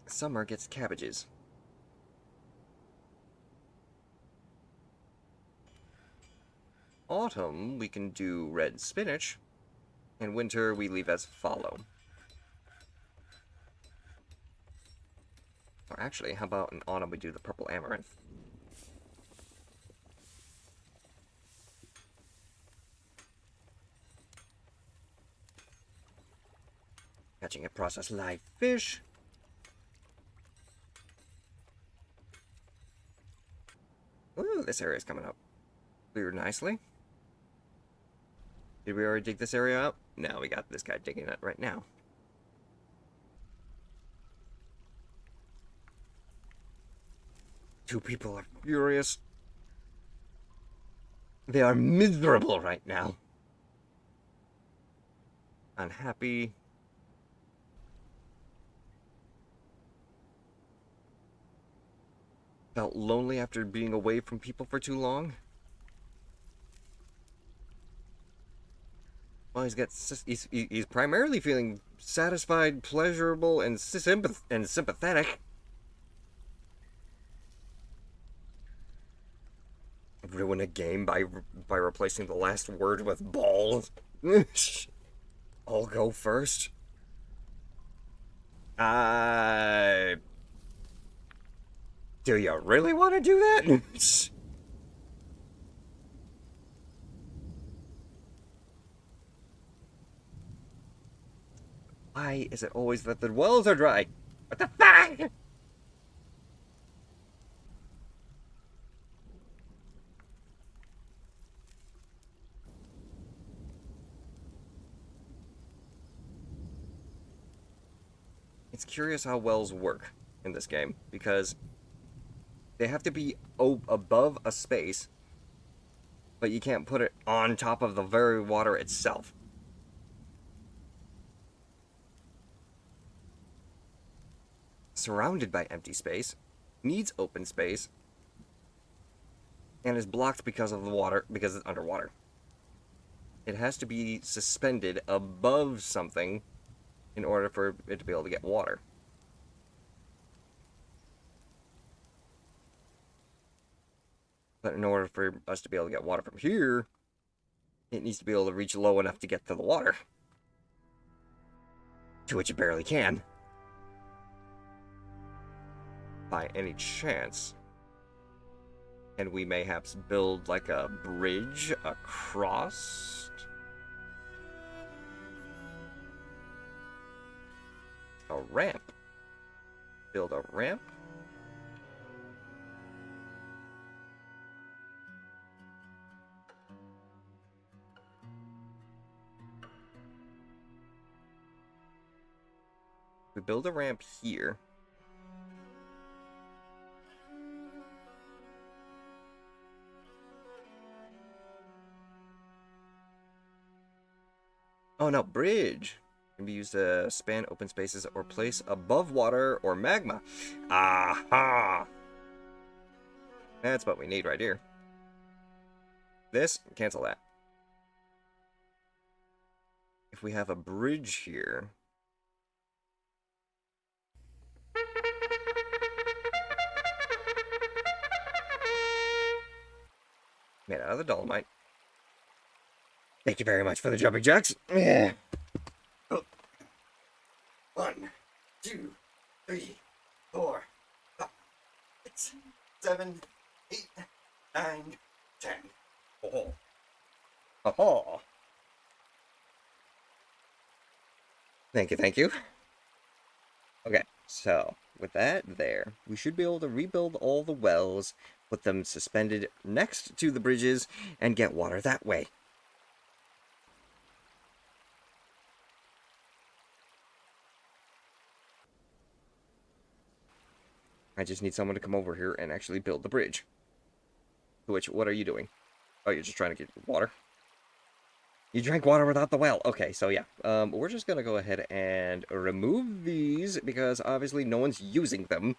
Summer gets cabbages. Autumn, we can do red spinach. And winter, we leave as follow. Or actually, how about in autumn we do the purple amaranth? Catching and process live fish. Ooh, this area's coming up. Cleared nicely. Did we already dig this area up? No, we got this guy digging it right now. Two people are furious. They are miserable right now. Unhappy. Felt lonely after being away from people for too long. Well, he's primarily feeling satisfied, pleasurable, and sympathetic. Ruin a game by replacing the last word with balls. I'll go first. Do you really want to do that? Why is it always that the wells are dry? What the fuck? It's curious how wells work in this game, because they have to be above a space, but you can't put it on top of the very water itself. Surrounded by empty space, needs open space, and is blocked because of the water, because it's underwater. It has to be suspended above something in order for it to be able to get water. But in order for us to be able to get water from here, it needs to be able to reach low enough to get to the water. To which it barely can. By any chance. And we mayhaps build like a bridge across. ramp. Build a ramp. We build a ramp here. Oh no, bridge. Can be used to span open spaces or place above water or magma. Aha! That's what we need right here. This, cancel that. If we have a bridge here. Made out of the dolomite. Thank you very much for the jumping jacks. Yeah. 1, 2, 3, 4, 5, 6, 7, 8, 9, 10. Oh. Oh. Thank you, thank you. Okay, so with that there, we should be able to rebuild all the wells, put them suspended next to the bridges, and get water that way. I just need someone to come over here and actually build the bridge. Which, what are you doing? Oh, you're just trying to get water? You drank water without the well. Okay, so yeah. We're just gonna go ahead and remove these, because obviously no one's using them.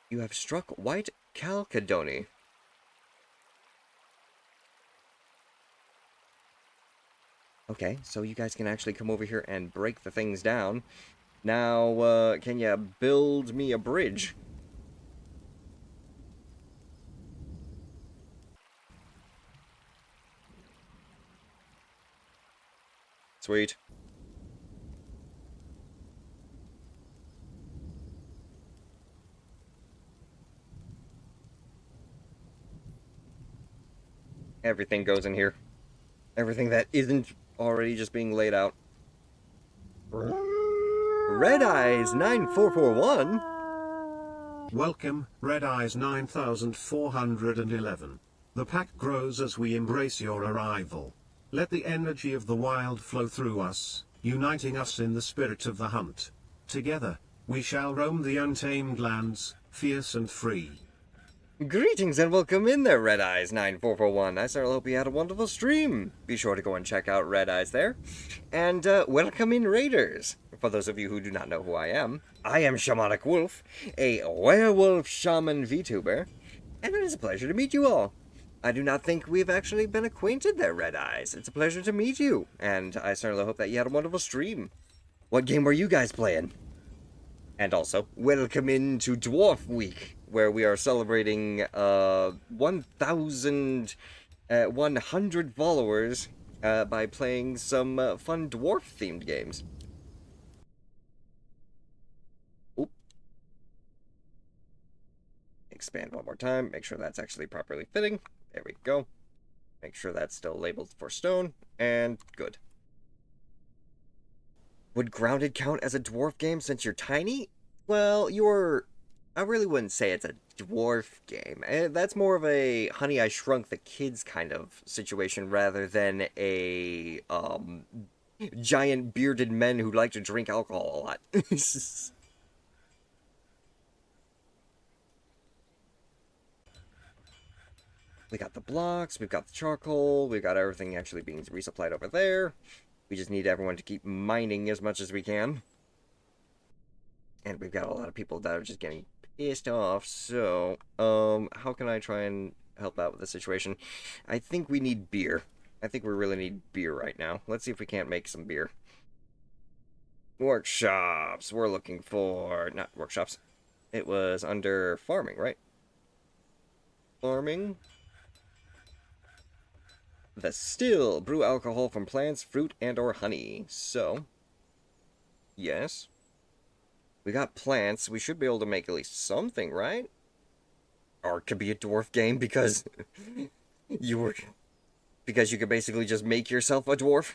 You have struck white chalcedony. Okay, so you guys can actually come over here and break the things down. Now, can you build me a bridge? Sweet. Everything goes in here. Everything that isn't already just being laid out. Red Eyes 9441. Welcome, Red Eyes 9411. The pack grows as we embrace your arrival. Let the energy of the wild flow through us, uniting us in the spirit of the hunt. Together, we shall roam the untamed lands, fierce and free. Greetings and welcome in there, Red Eyes 9441. I certainly hope you had a wonderful stream. Be sure to go and check out Red Eyes there. And welcome in, Raiders. For those of you who do not know who I am Shamanic Wolf, a werewolf shaman VTuber, and it is a pleasure to meet you all. I do not think we've actually been acquainted there, Red Eyes. It's a pleasure to meet you, and I certainly hope that you had a wonderful stream. What game were you guys playing? And also, welcome into Dwarf Week, where we are celebrating 1,100 followers by playing some fun dwarf-themed games. Oop. Expand one more time, make sure that's actually properly fitting. There we go. Make sure that's still labeled for stone, and good. Would Grounded count as a dwarf game since you're tiny? Well, I really wouldn't say it's a dwarf game. That's more of a Honey, I Shrunk the Kids kind of situation rather than a giant bearded men who like to drink alcohol a lot. We got the blocks, we've got the charcoal, we've got everything actually being resupplied over there. We just need everyone to keep mining as much as we can. And we've got a lot of people that are just getting pissed off, so, how can I try and help out with the situation? I think we need beer. I think we really need beer right now. Let's see if we can't make some beer. Workshops. We're looking for... not workshops. It was under farming, right? Farming. The still. Brew alcohol from plants, fruit, and or honey. So, yes. We got plants. We should be able to make at least something, right? Or it could be a dwarf game because you could basically just make yourself a dwarf.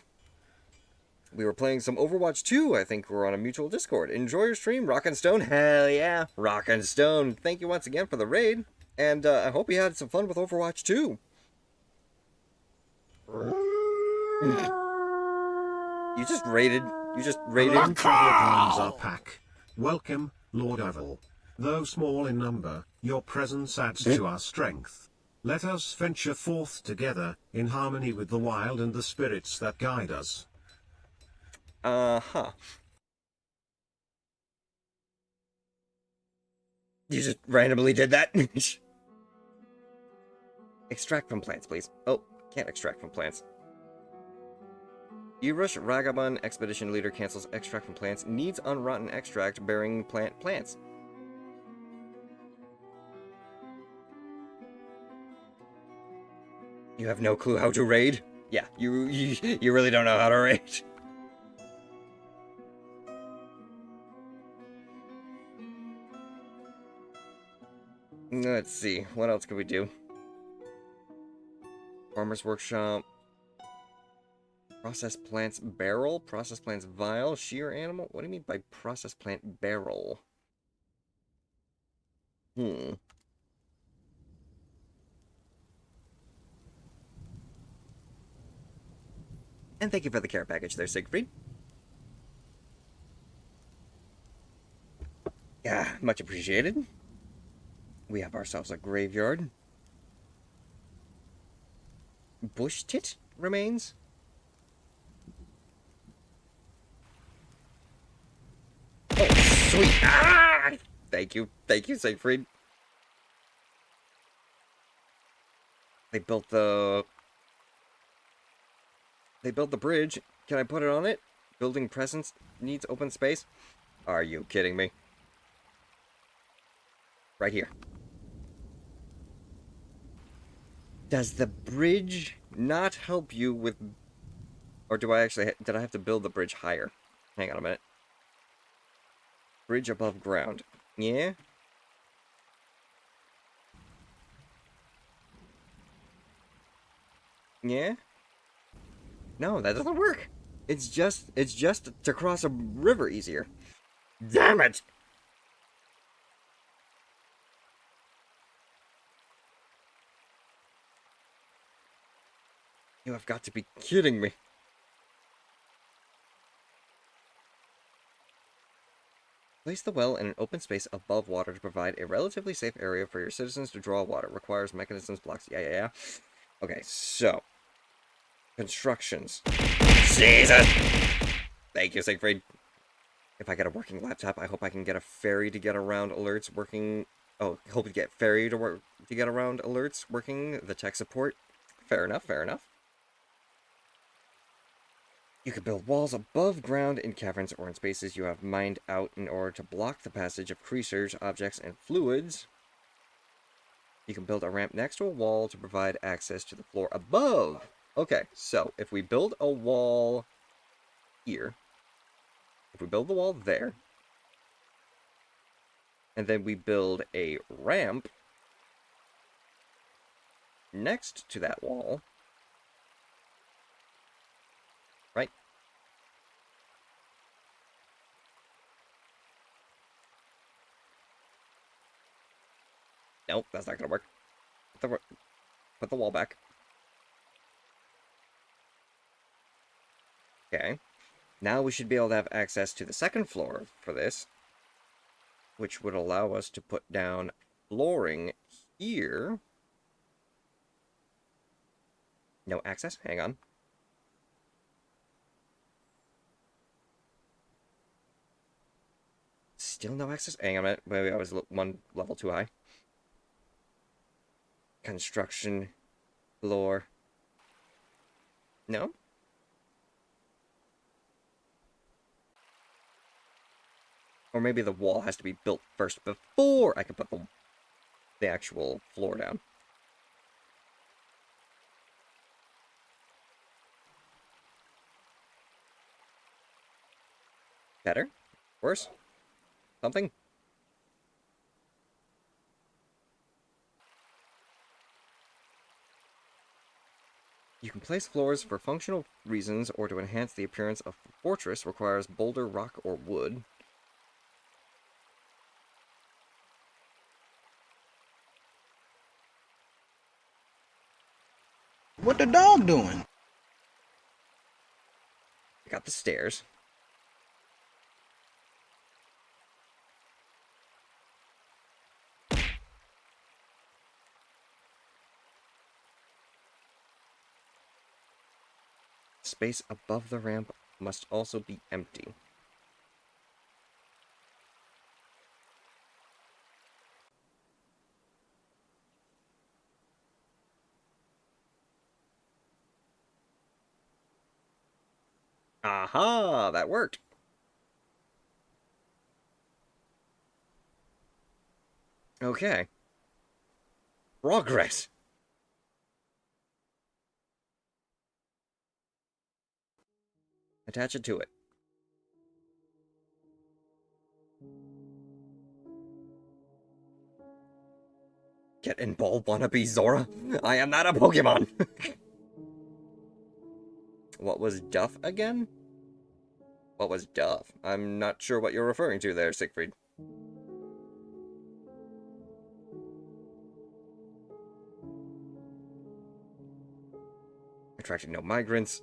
We were playing some Overwatch 2. I think we're on a mutual Discord. Enjoy your stream, Rock and Stone. Hell yeah, Rock and Stone. Thank you once again for the raid. And I hope you had some fun with Overwatch 2. You just raided. Hello to the Panzer Pack. Welcome, Lord Evil. Though small in number, your presence adds to our strength. Let us venture forth together, in harmony with the wild and the spirits that guide us. Uh-huh. You just randomly did that? Extract from plants, please. Oh, can't extract from plants. Urush Ragabun Expedition Leader cancels extract from plants. Needs unrotten extract bearing plants. You have no clue how to raid? Yeah, you really don't know how to raid. Let's see, what else could we do? Farmer's Workshop. Process plants barrel? Process plants vial? Shear animal? What do you mean by process plant barrel? And thank you for the care package there, Siegfried. Yeah, much appreciated. We have ourselves a graveyard. Bush tit remains? Oh, sweet! Ah! Thank you, Siegfried. They built the bridge. Can I put it on it? Building presence needs open space. Are you kidding me? Right here. Does the bridge not help you with... Or do I actually... Did I have to build the bridge higher? Hang on a minute. Bridge above ground. Yeah? Yeah? No, that doesn't work. It's just to cross a river easier. Damn it! You have got to be kidding me. Place the well in an open space above water to provide a relatively safe area for your citizens to draw water. Requires mechanisms, blocks. Yeah. Okay, so. Constructions. Jesus! Thank you, Siegfried. If I get a working laptop, I hope I can get a ferry to get around alerts working. Oh, hope to get ferry to get around alerts working. The tech support. Fair enough. You can build walls above ground in caverns or in spaces you have mined out in order to block the passage of creatures, objects, and fluids. You can build a ramp next to a wall to provide access to the floor above. Okay, so if we build a wall here, if we build the wall there, and then we build a ramp next to that wall, right? Nope, that's not gonna work. Put the wall back. Okay. Now we should be able to have access to the second floor for this, which would allow us to put down flooring here. No access? Hang on. Still no access? Hang on a minute. Maybe I was one level too high. Construction floor. No? Or maybe the wall has to be built first before I can put the actual floor down. Better? Worse? Something? You can place floors for functional reasons or to enhance the appearance of the fortress. Requires boulder, rock, or wood. What the dog doing? I got the stairs. Space above the ramp must also be empty. Aha! That worked. Okay. Progress. Attach it to it. Get involved, wannabe Zora. I am not a Pokemon. What was Duff again? What was Duff? I'm not sure what you're referring to there, Siegfried. Attracted no migrants.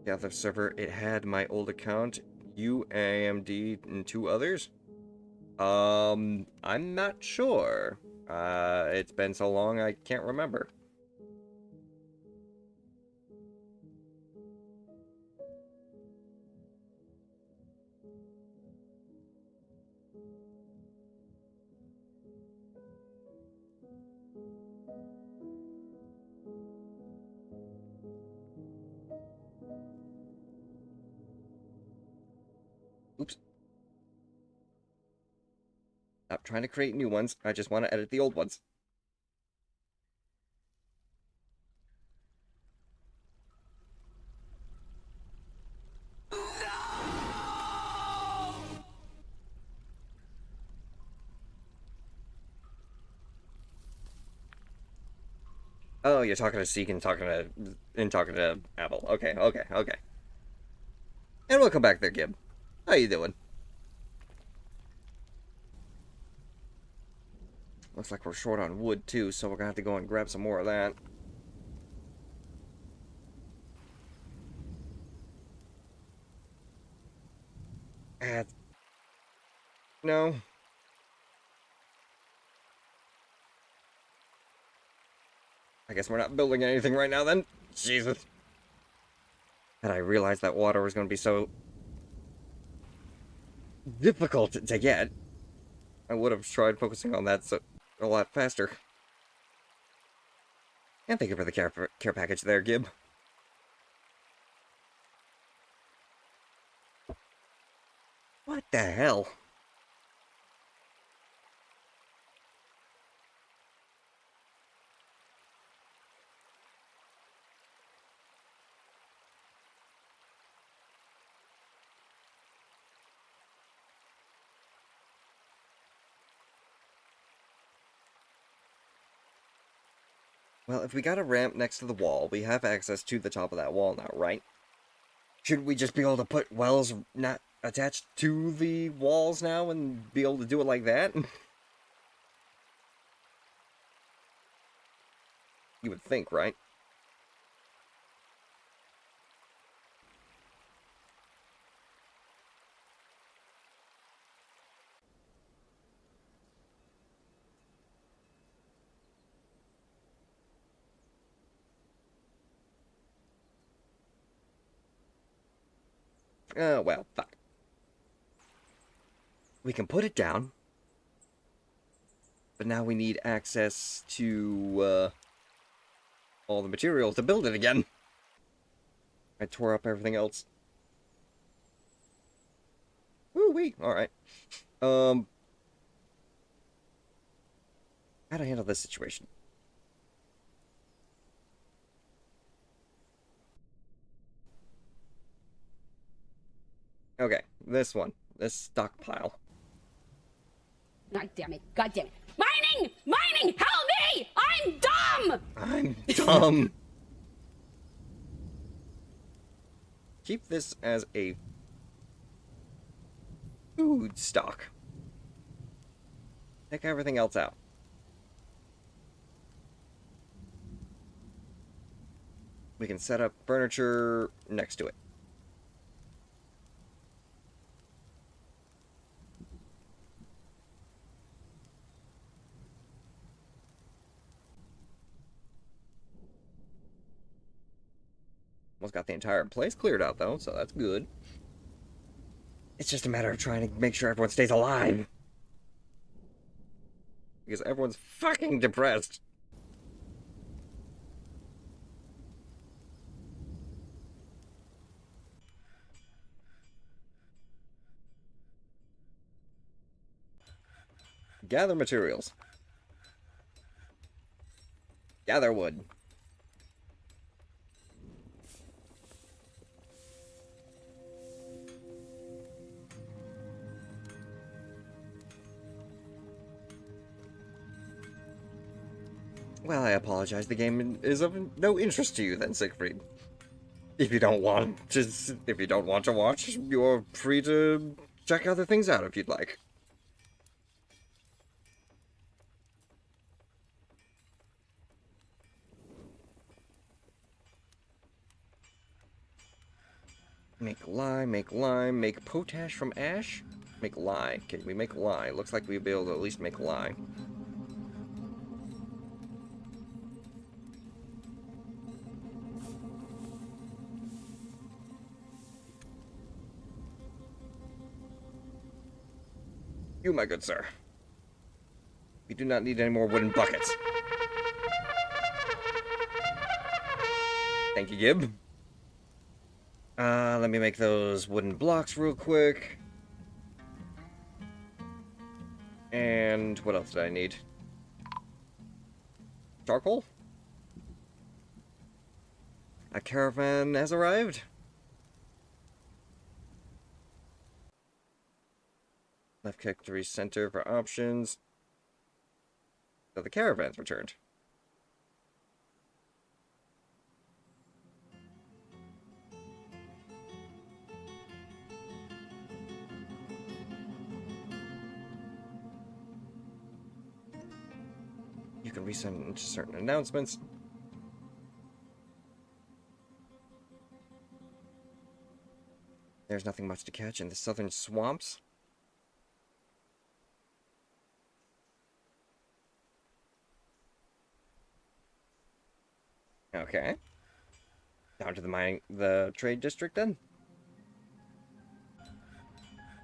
The other server, it had my old account, you, AMD, and 2 others. I'm not sure. It's been so long I can't remember. Oops. Stop trying to create new ones. I just want to edit the old ones. Oh, you're talking to Seek and talking to Apple. Okay. And welcome back there, Gib. How you doing? Looks like we're short on wood too, so we're gonna have to go and grab some more of that. No. I guess we're not building anything right now then. Jesus. Had I realized that water was going to be so difficult to get, I would have tried focusing on that a lot faster. And thank you for the care package there, Gib. What the hell? Well, if we got a ramp next to the wall, we have access to the top of that wall now, right? Shouldn't we just be able to put wells not attached to the walls now and be able to do it like that? You would think, right? Well, fuck. We can put it down. But now we need access to, all the materials to build it again. I tore up everything else. Woo-wee, alright. How to handle this situation? Okay, this one. This stockpile. God damn it. God damn it. Mining! Mining! Help me! I'm dumb! I'm dumb. Keep this as a food stock. Take everything else out. We can set up furniture next to it. Almost got the entire place cleared out, though, so that's good. It's just a matter of trying to make sure everyone stays alive. Because everyone's fucking depressed. Gather materials. Gather wood. Well, I apologize. The game is of no interest to you then, Siegfried. If you don't want to watch, you're free to check other things out if you'd like. Make lye, make potash from ash? Make lye. Can we make lye? Looks like we'd be able to at least make lye. You, my good sir. We do not need any more wooden buckets. Thank you, Gib. Let me make those wooden blocks real quick. And what else did I need? Charcoal? A caravan has arrived. Left click to recenter for options. So the caravan's returned. You can resend into certain announcements. There's nothing much to catch in the southern swamps. Okay. Down to the trade district then?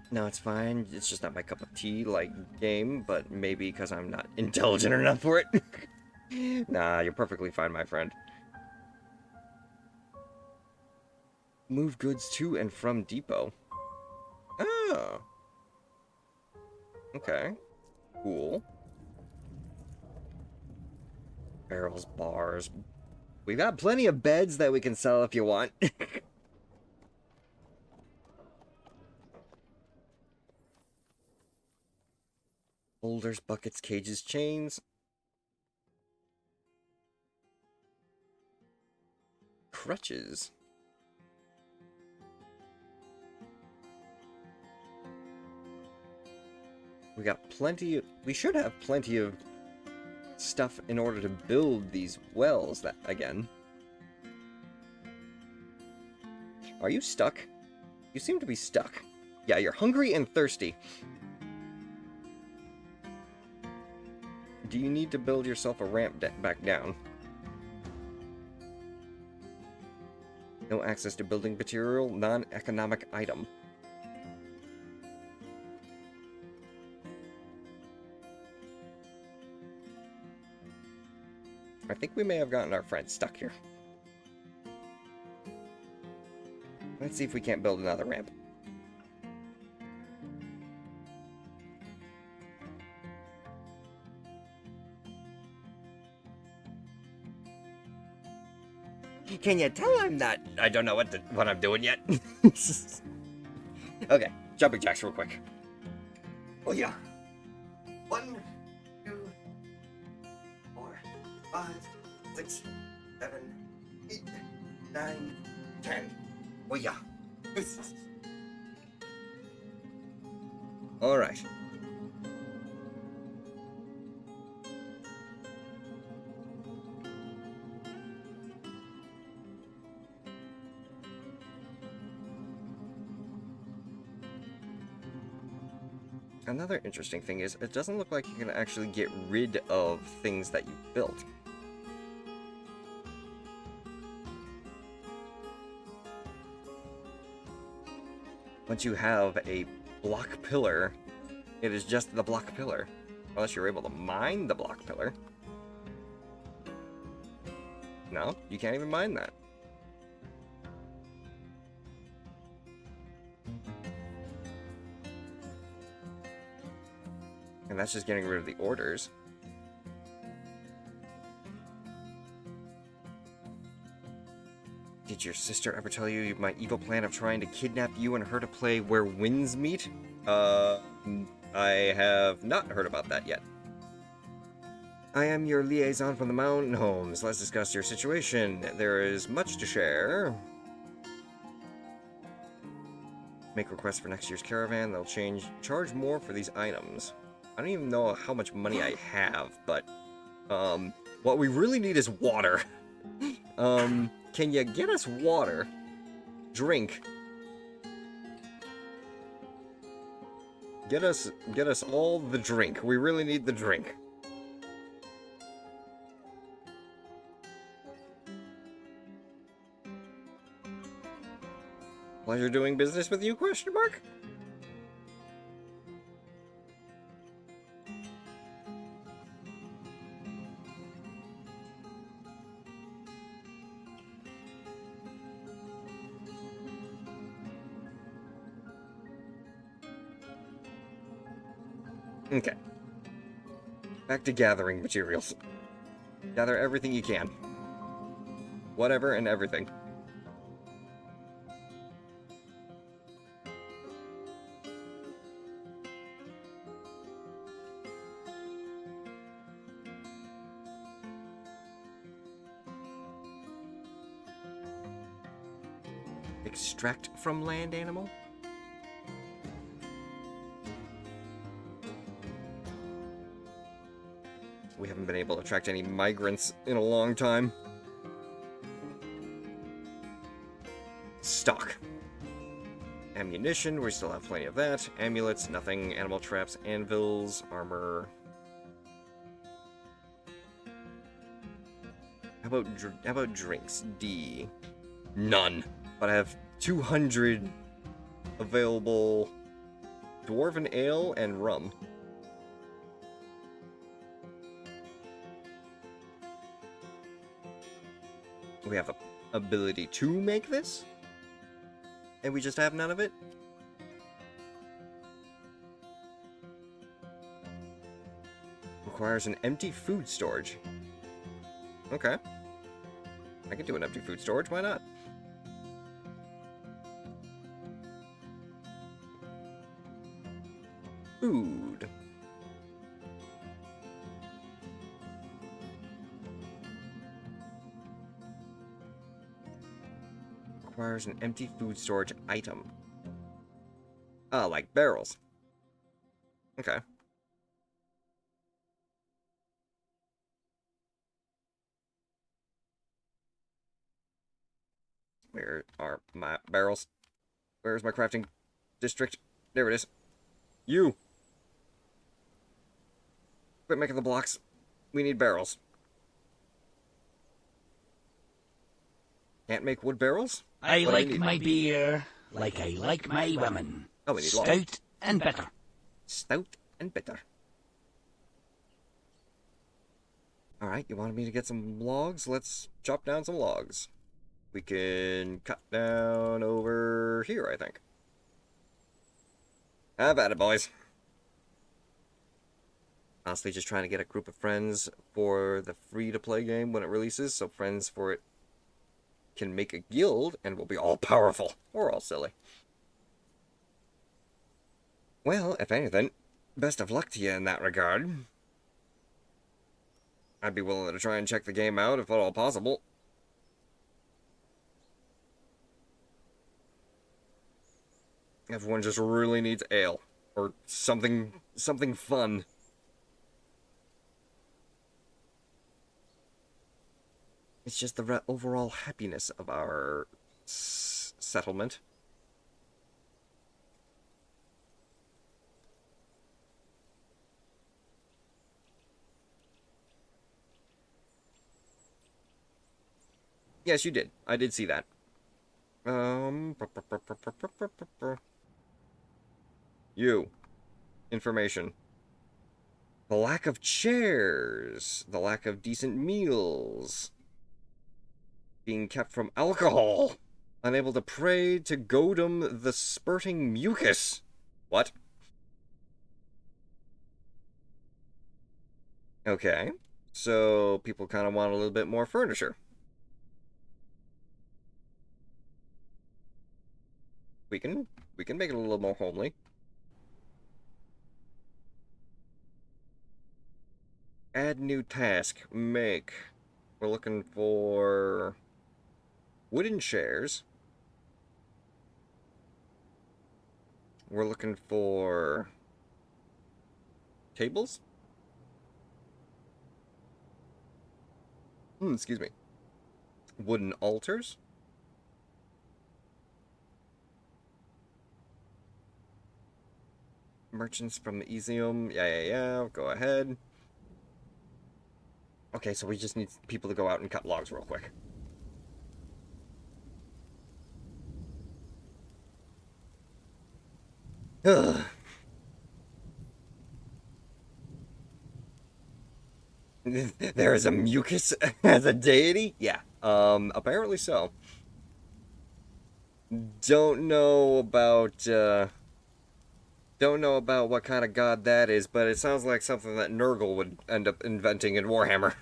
No, it's fine. It's just not my cup of tea, like, game, but maybe because I'm not intelligent enough for it. Nah, you're perfectly fine, my friend. Move goods to and from depot. Oh. Okay. Cool. Barrels, bars. We've got plenty of beds that we can sell if you want. Boulders, buckets, cages, chains. Crutches. We got plenty. We should have plenty of stuff in order to build these wells that again. Are you stuck? You seem to be stuck. Yeah, you're hungry and thirsty. Do you need to build yourself a ramp back down? No access to building material, non-economic item. I think we may have gotten our friend stuck here. Let's see if we can't build another ramp. Can you tell I don't know what I'm doing yet? Okay, jumping jacks real quick. Oh yeah. 5, 6, 7, 8, 9, 10. Oh yeah. All right. Another interesting thing is, it doesn't look like you can actually get rid of things that you built. Once you have a block pillar, it is just the block pillar. Unless you're able to mine the block pillar. No, you can't even mine that. And that's just getting rid of the orders. Did your sister ever tell you my evil plan of trying to kidnap you and her to play Where Winds Meet? I have not heard about that yet. I am your liaison from the mountain homes. Let's discuss your situation. There is much to share. Make requests for next year's caravan. They'll charge more for these items. I don't even know how much money I have, but what we really need is water. Can you get us water? Drink. Get us all the drink. We really need the drink. Pleasure doing business with you, question mark? Okay. Back to gathering materials. Gather everything you can. Whatever and everything. Extract from land animal? We haven't been able to attract any migrants in a long time. Stock. Ammunition, we still have plenty of that. Amulets, nothing. Animal traps, anvils, armor. How about drinks? D. None. But I have 200 available dwarven ale and rum. We have the ability to make this? And we just have none of it? Requires an empty food storage. Okay. I can do an empty food storage, why not? Food. Requires an empty food storage item. Ah, like barrels. Okay. Where are my barrels? Where's my crafting district? There it is. You! Quit making the blocks. We need barrels. Can't make wood barrels? I What do we like need? my beer like I like my women. Oh, we need Stout log. and bitter. Stout and bitter. Alright, you wanted me to get some logs? Let's chop down some logs. We can cut down over here, I think. Have at it, boys. Honestly, just trying to get a group of friends for the free-to-play game when it releases, so friends for it can make a guild and we'll be all powerful. Or all silly. Well, if anything, best of luck to you in that regard. I'd be willing to try and check the game out if at all possible. Everyone just really needs ale. Or something fun. It's just the overall happiness of our settlement. Yes, you did. I did see that. You. Information. The lack of chairs. The lack of decent meals. Being kept from alcohol. Unable to pray to Godum the spurting mucus. What? Okay. So people kind of want a little bit more furniture. We can make it a little more homely. Add new task. Make. We're looking for wooden chairs. We're looking for tables? Excuse me. Wooden altars? Merchants from the Easium. Yeah. Go ahead. Okay, so we just need people to go out and cut logs real quick. Ugh. There is a mucus as a deity? Yeah. Apparently so. Don't know about what kind of god that is, but it sounds like something that Nurgle would end up inventing in Warhammer.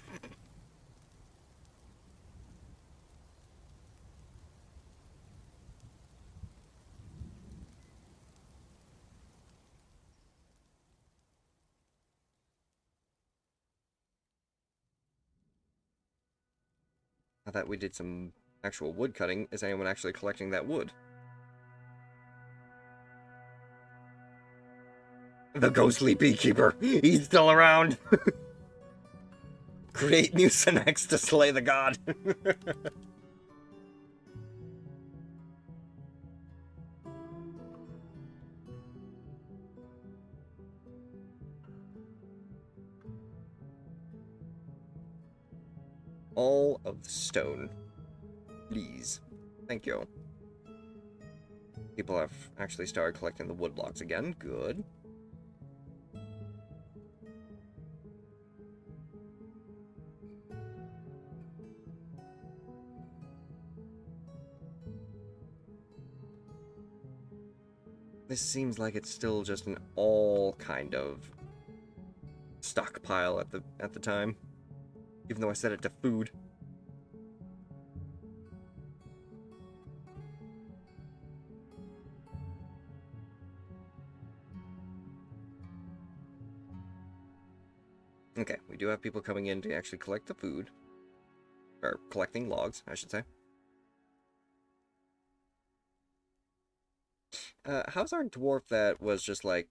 Now that we did some actual wood cutting, is anyone actually collecting that wood? The ghostly beekeeper! He's still around! Create new Mucinex to slay the god! All of the stone. Please. Thank you. People have actually started collecting the wood blocks again. Good. This seems like it's still just an all kind of stockpile at the time. Even though I set it to food. Okay, we do have people coming in to actually collect the food. Or collecting logs, I should say. How's our dwarf that was just like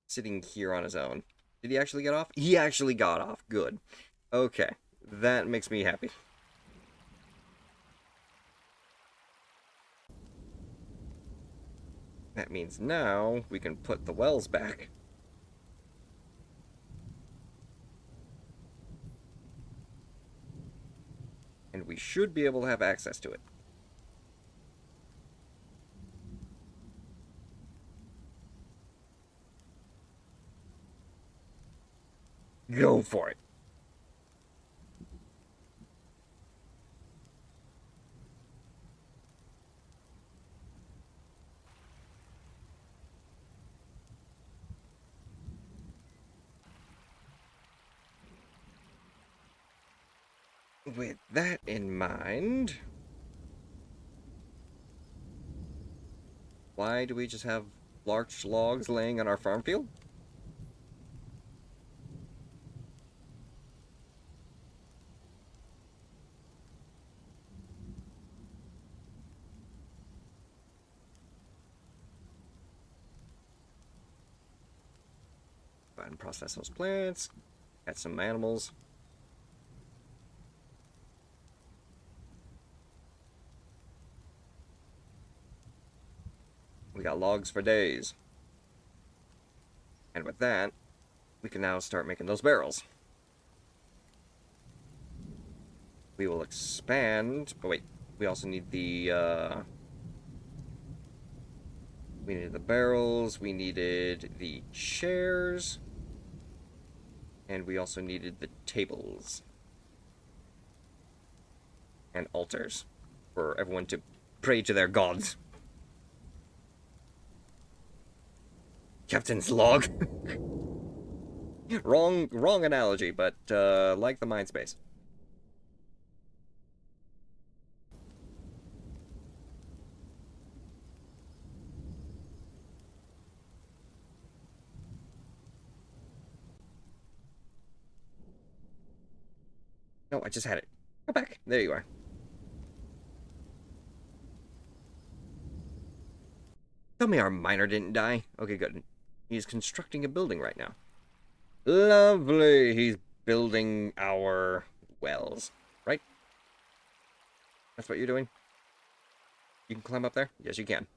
sitting here on his own? Did he actually get off? He actually got off. Good. Okay. That makes me happy. That means now we can put the wells back. And we should be able to have access to it. Go for it. With that in mind, why do we just have large logs laying on our farm field? ahead and process those plants. Got some animals. We got logs for days. And with that, we can now start making those barrels. We will expand. Oh wait, we also need the we needed the barrels, we needed the chairs, and we also needed the tables and altars for everyone to pray to their gods. Captain's log. wrong analogy, but like the mind space. No, I just had it. Go back. There you are. Tell me our miner didn't die. Okay, good. He's constructing a building right now. Lovely. He's building our wells, right? That's what you're doing? You can climb up there? Yes, you can.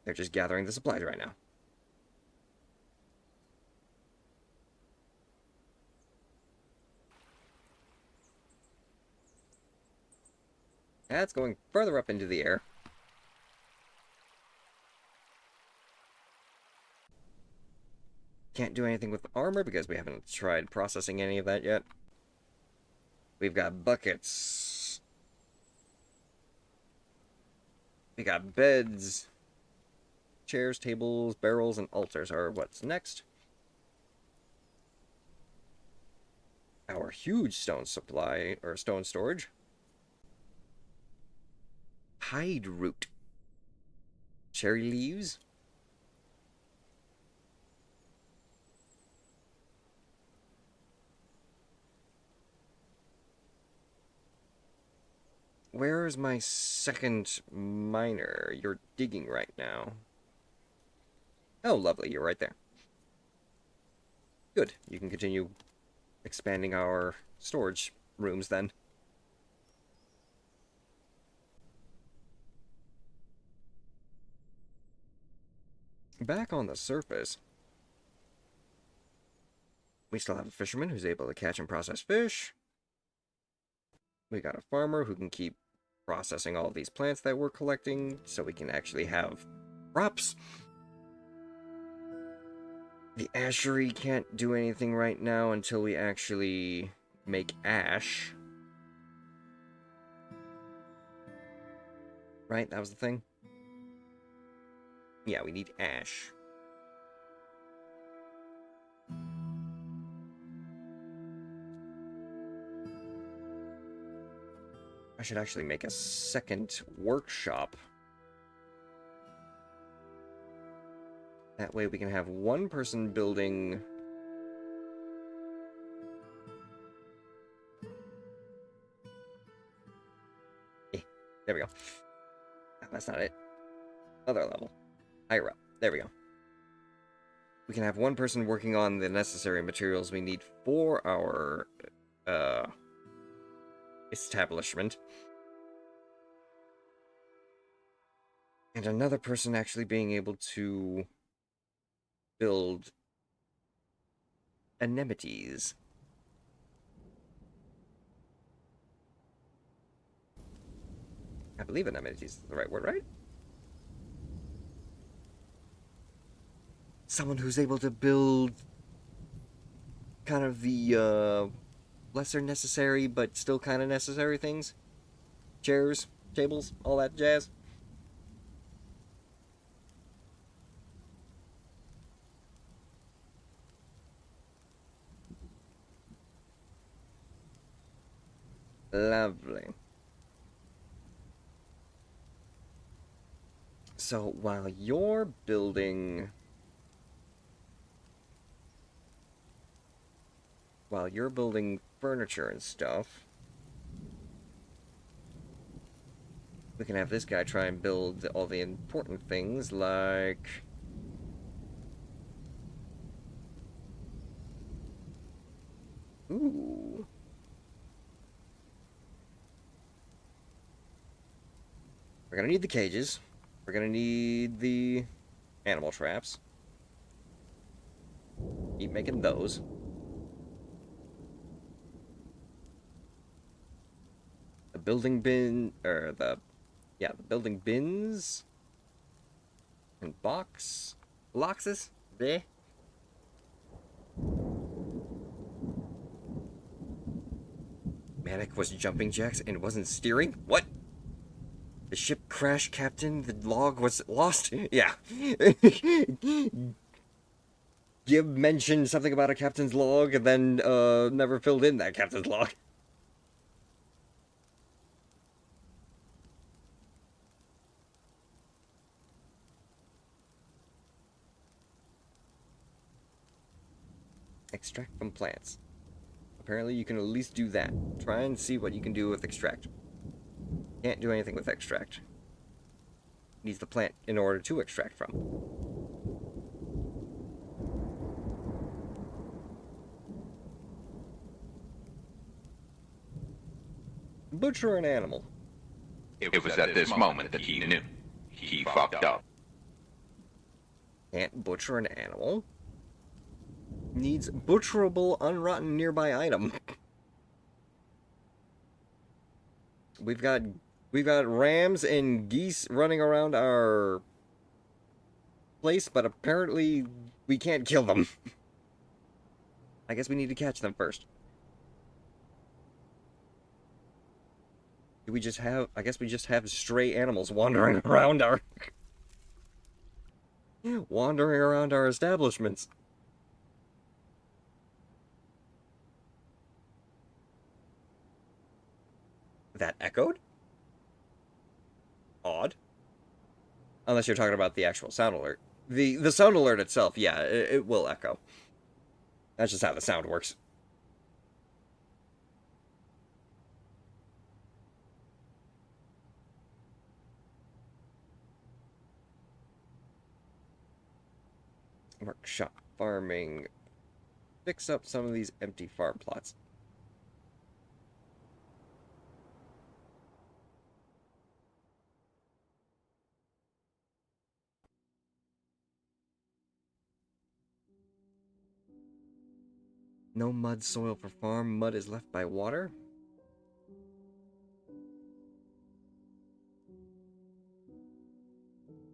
They're just gathering the supplies right now. That's going further up into the air. Can't do anything with armor because we haven't tried processing any of that yet. We've got buckets. We got beds. Chairs, tables, barrels, and altars are what's next. Our huge stone supply, or stone storage. Hide root. Cherry leaves. Where is my second miner? You're digging right now. Oh, lovely. You're right there. Good. You can continue expanding our storage rooms then. Back on the surface, we still have a fisherman who's able to catch and process fish. We got a farmer who can keep processing all of these plants that we're collecting so we can actually have crops. The ashery can't do anything right now until we actually make ash. Right? That was the thing? Yeah, we need ash. I should actually make a second workshop. That way we can have one person building... there we go. No, that's not it. Other level. Higher up. There we go. We can have one person working on the necessary materials we need for our establishment. And another person actually being able to build anemones. I believe anemones is the right word, right? Someone who's able to build kind of the lesser necessary but still kind of necessary things. Chairs, tables, all that jazz. Lovely. So while you're building... furniture and stuff, We can have this guy try and build all the important things, like... Ooh. We're gonna need the cages. We're gonna need the animal traps. Keep making those. The building bin, or the building bins and boxes there. Manic was jumping jacks and wasn't steering? What? The ship crashed, Captain. The log was lost? Yeah. You mentioned something about a captain's log and then never filled in that captain's log. Extract from plants. Apparently you can at least do that. Try and see what you can do with extract. Can't do anything with extract. Needs the plant in order to extract from. Butcher an animal. It was at this moment that he knew. He fucked up. Can't butcher an animal. Needs butcherable, unrotten nearby item. We've got rams and geese running around our place, but apparently we can't kill them. I guess we need to catch them first. Do we just have... I guess we just have stray animals wandering around our... wandering around our establishments. That echoed? Odd. Unless you're talking about the actual sound alert. The sound alert itself, yeah, it will echo. That's just how the sound works. Workshop farming. Fix up some of these empty farm plots. No mud soil for farm. Mud is left by water.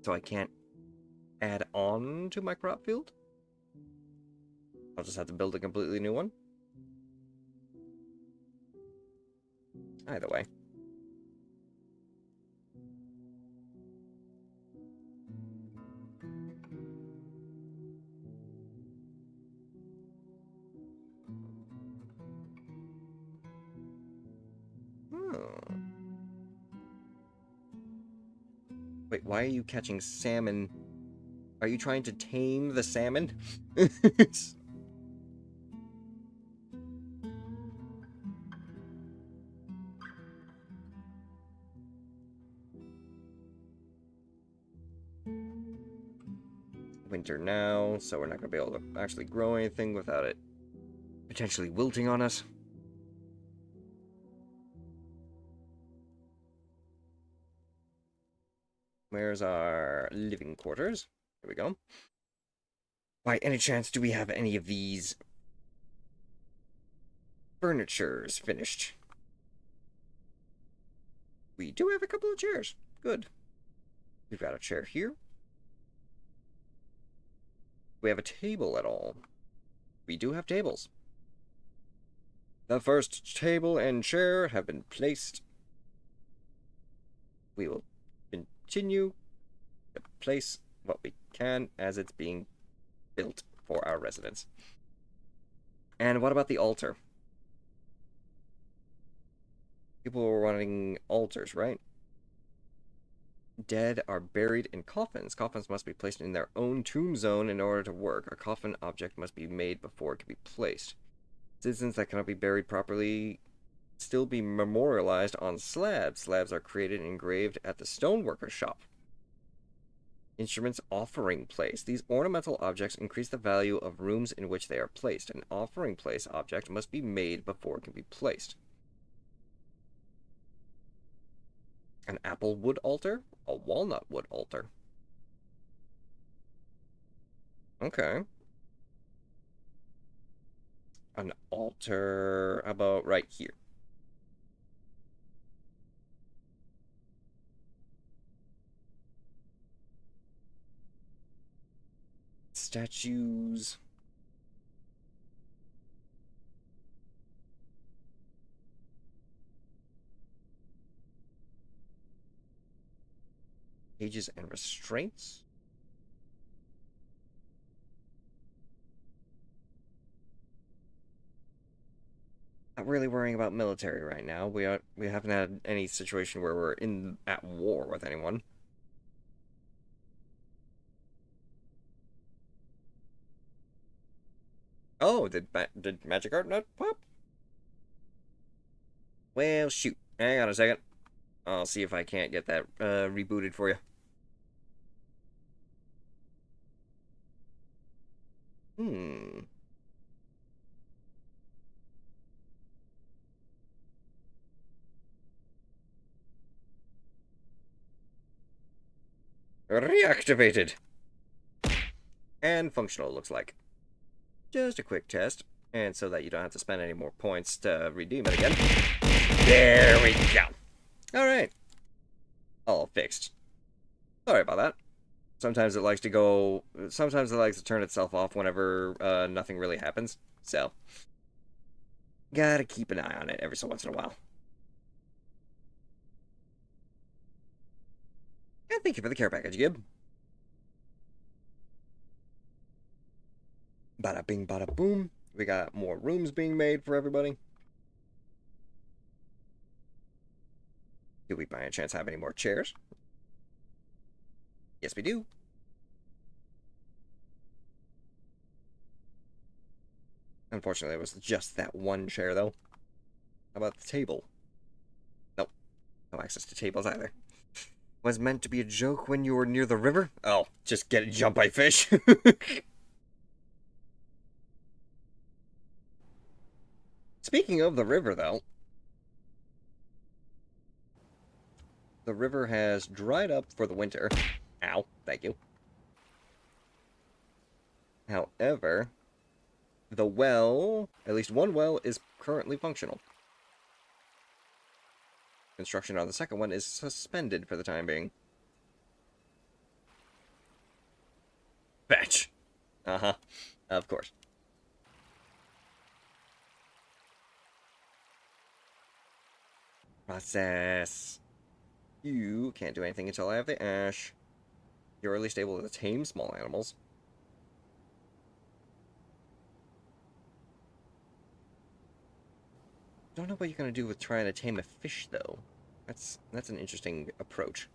So I can't add on to my crop field? I'll just have to build a completely new one? Either way. Wait, why are you catching salmon? Are you trying to tame the salmon? Winter now, so we're not going to be able to actually grow anything without it potentially wilting on us. Where's our living quarters? Here we go. By any chance, do we have any of these furnitures finished? We do have a couple of chairs. Good. We've got a chair here. We have a table at all. We do have tables. The first table and chair have been placed. We will continue to place what we can as it's being built for our residents. And what about the altar? People were wanting altars, right? Dead are buried in coffins. Coffins must be placed in their own tomb zone in order to work. A coffin object must be made before it can be placed. Citizens that cannot be buried properly still be memorialized on slabs. Slabs are created and engraved at the stoneworker shop. Instruments offering place. These ornamental objects increase the value of rooms in which they are placed. An offering place object must be made before it can be placed. An apple wood altar? A walnut wood altar. Okay. An altar about right here. Statues. Cages and restraints. Not really worrying about military right now. We haven't had any situation where we're at war with anyone. Oh, did magic art not pop? Well, shoot. Hang on a second. I'll see if I can't get that rebooted for you. Reactivated. And functional, looks like. Just a quick test. And so that you don't have to spend any more points to redeem it again. There we go. Alright. All fixed. Sorry about that. Sometimes it likes to turn itself off whenever nothing really happens. So, gotta keep an eye on it every so once in a while. And thank you for the care package, Gib. Bada bing, bada boom. We got more rooms being made for everybody. Do we by any chance have any more chairs? Yes, we do. Unfortunately, it was just that one chair, though. How about the table? Nope. No access to tables either. Was meant to be a joke when you were near the river? Oh, just get jumped by fish. Speaking of the river, though, the river has dried up for the winter. Ow, thank you. However, the well, at least one well, is currently functional. Construction on the second one is suspended for the time being. Fetch. Uh-huh. Of course. Process. You can't do anything until I have the ash. You're at least able to tame small animals. Don't know what you're gonna do with trying to tame a fish, though. That's an interesting approach.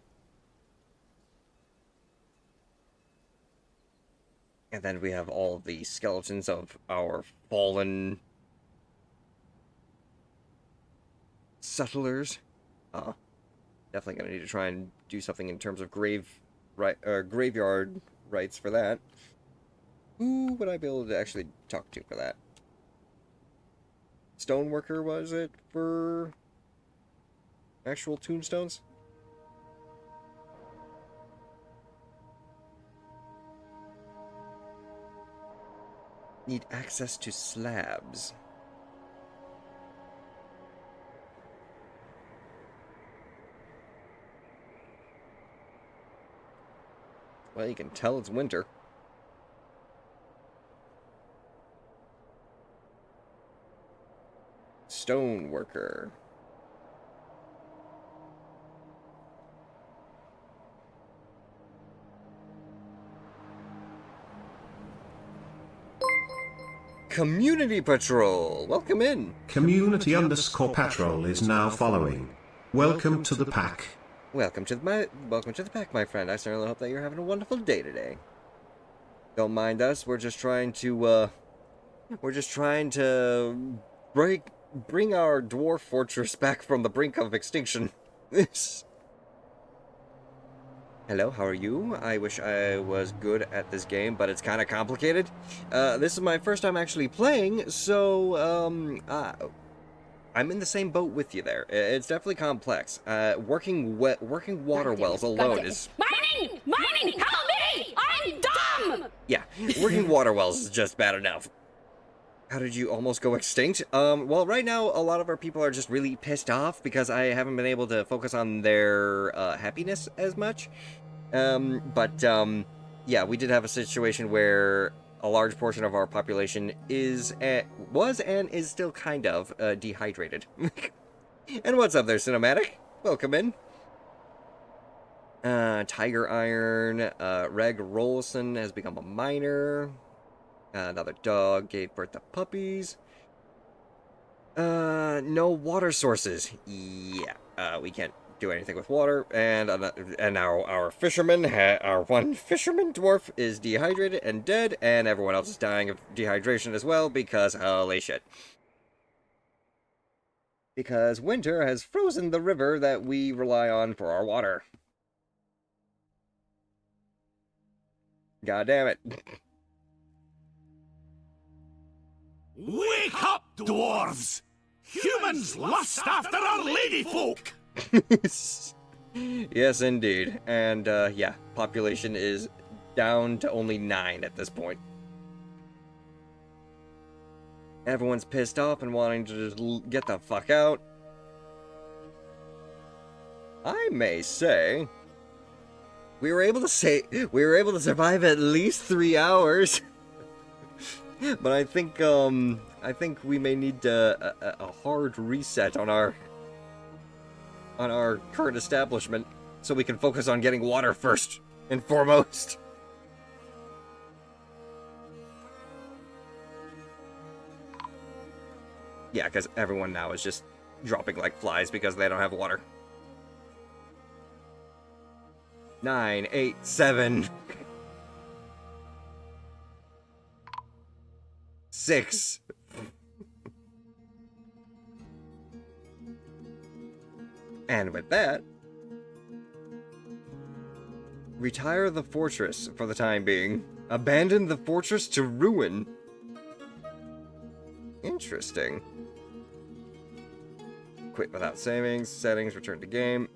And then we have all of the skeletons of our fallen settlers. Definitely gonna need to try and do something in terms of graveyard rights for that. Who would I be able to actually talk to for that? Stoneworker, was it, for actual tombstones? Need access to slabs. Well, you can tell it's winter. Stoneworker. Community Patrol! Welcome in! Community_patrol is now following. Welcome to the pack. Welcome to the pack, my friend. I certainly hope that you're having a wonderful day today. Don't mind us. We're just trying to break bring our dwarf fortress back from the brink of extinction. Hello, how are you? I wish I was good at this game, but it's kind of complicated. This is my first time actually playing, so, I'm in the same boat with you there. It's definitely complex. Working water wells alone is... Mining! Mining! Help me! I'm dumb! Yeah, working water wells is just bad enough. How did you almost go extinct? Well, right now, a lot of our people are just really pissed off because I haven't been able to focus on their happiness as much. Yeah, we did have a situation where a large portion of our population was and is still kind of dehydrated. And what's up there, Cinematic? Welcome in. Tiger Iron, Reg Rollison has become a miner. Another dog gave birth to puppies. No water sources. Yeah, we can't do anything with water. And our fisherman, our one fisherman dwarf is dehydrated and dead, and everyone else is dying of dehydration as well because holy shit. Because winter has frozen the river that we rely on for our water. God damn it. Wake up, dwarves! Humans lust after our ladyfolk! Yes, indeed. And, yeah, population is down to only 9 at this point. Everyone's pissed off and wanting to just get the fuck out. I may say... We were able to survive at least 3 hours. But I think we may need a hard reset on our current establishment so we can focus on getting water first and foremost. Yeah, because everyone now is just dropping like flies because they don't have water. 9, 8, 7... 6. And with that, retire the fortress for the time being. Abandon the fortress to ruin. Interesting. Quit without savings. Settings. Return to game.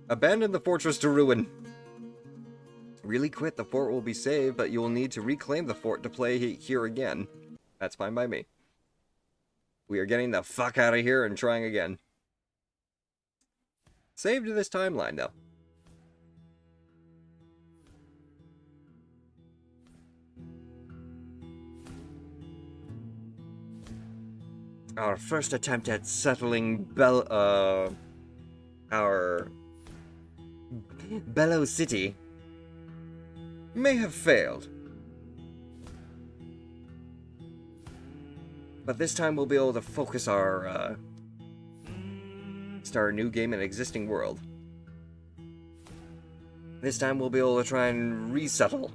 Abandon the fortress to ruin. Really quit. The fort will be saved, but you will need to reclaim the fort to play here again. That's fine by me. We are getting the fuck out of here and trying again. Save to this timeline, though. Our first attempt at settling our Bellow City may have failed. But this time we'll be able to focus our, start a new game in an existing world. This time we'll be able to try and resettle.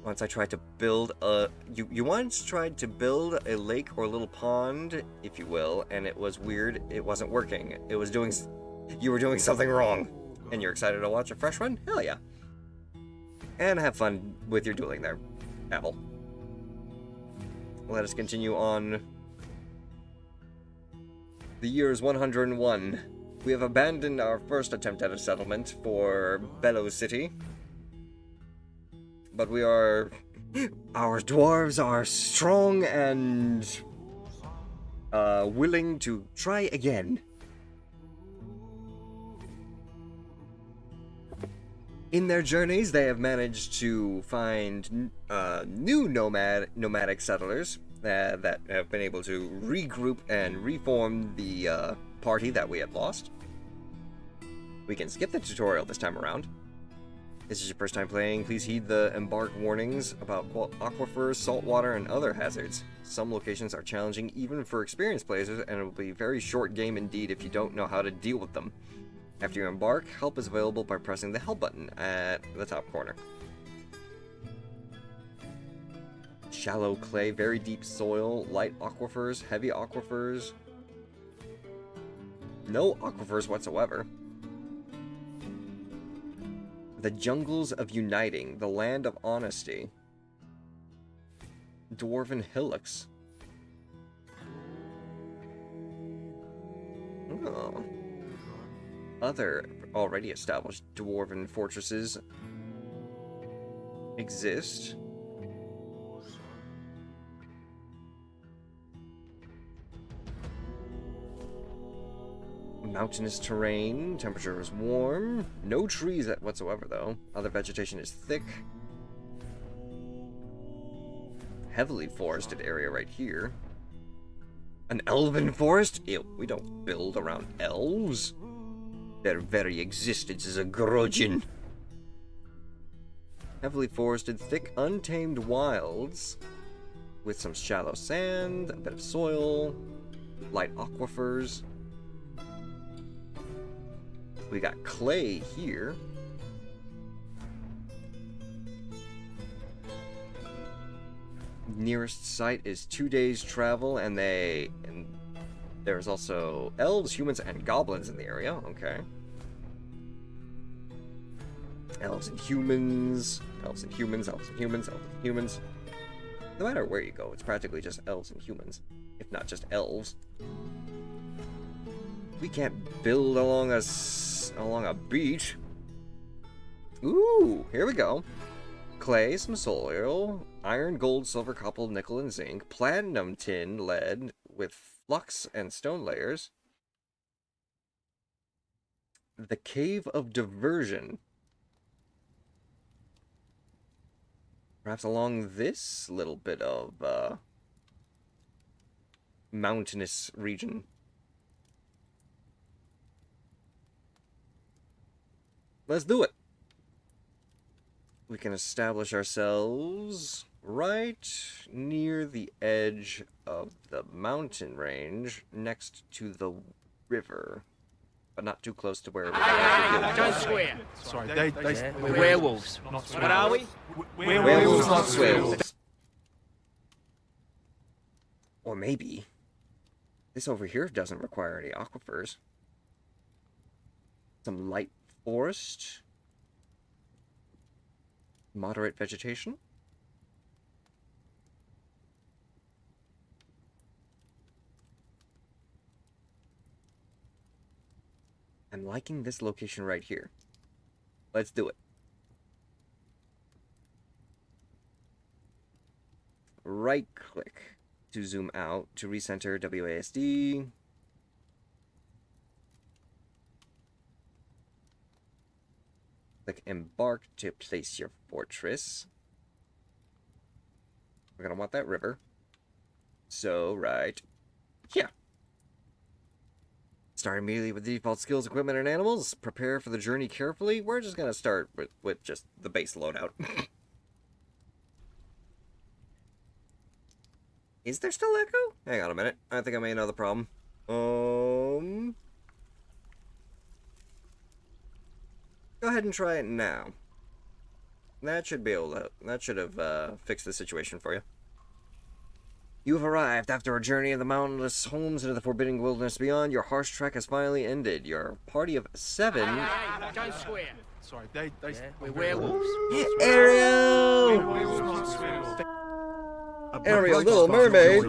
Once I tried to build a... You once tried to build a lake or a little pond, if you will, and it was weird. It wasn't working. It was doing... You were doing something wrong. And you're excited to watch a fresh one? Hell yeah. And have fun with your dueling there, Apple. Let us continue on. The year is 101. We have abandoned our first attempt at a settlement for Bellow City. But we are... Our dwarves are strong and... willing to try again. In their journeys, they have managed to find new nomadic settlers that have been able to regroup and reform the party that we had lost. We can skip the tutorial this time around. This is your first time playing, please heed the embark warnings about aquifers, saltwater, and other hazards. Some locations are challenging even for experienced players, and it will be a very short game indeed if you don't know how to deal with them. After you embark, help is available by pressing the help button at the top corner. Shallow clay, very deep soil, light aquifers, heavy aquifers. No aquifers whatsoever. The jungles of uniting, the land of honesty. Dwarven hillocks. Oh. Other already established dwarven fortresses exist. Mountainous terrain, temperature is warm. No trees whatsoever, though. Other vegetation is thick. Heavily forested area right here. An elven forest? Ew, we don't build around elves. Their very existence is a grudging. Heavily forested, thick, untamed wilds. With some shallow sand, a bit of soil, light aquifers. We got clay here. Nearest site is 2 days travel, and there's also elves, humans, and goblins in the area. Okay. Elves and humans, elves and humans, elves and humans, elves and humans. No matter where you go, it's practically just elves and humans, if not just elves. We can't build along a beach. Ooh, here we go. Clay, some soil, iron, gold, silver, copper, nickel, and zinc, platinum, tin, lead, with flux and stone layers. The Cave of Diversion. Perhaps along this little bit of mountainous region. Let's do it. We can establish ourselves right near the edge of the mountain range next to the river, but not too close to where we're Don't swear. Sorry, We're werewolves. What are we? werewolves, not swearwolves. Or maybe this over here doesn't require any aquifers. Some light forest. Moderate vegetation. I'm liking this location right here. Let's do it. Right click to zoom out, to recenter WASD. Click embark to place your fortress. We're gonna want that river. So, right here. Start immediately with default skills, equipment, and animals. Prepare for the journey carefully. We're just gonna start with just the base loadout. Is there still echo? Hang on a minute. I think I may know the problem. Go ahead and try it now. That should be able to. That should have fixed the situation for you. You have arrived after a journey of the mountainous homes into the forbidding wilderness beyond. Your harsh trek has finally ended. Your party of 7. Don't swear. Sorry, We're werewolves. Ariel! Ariel, Little Mermaid.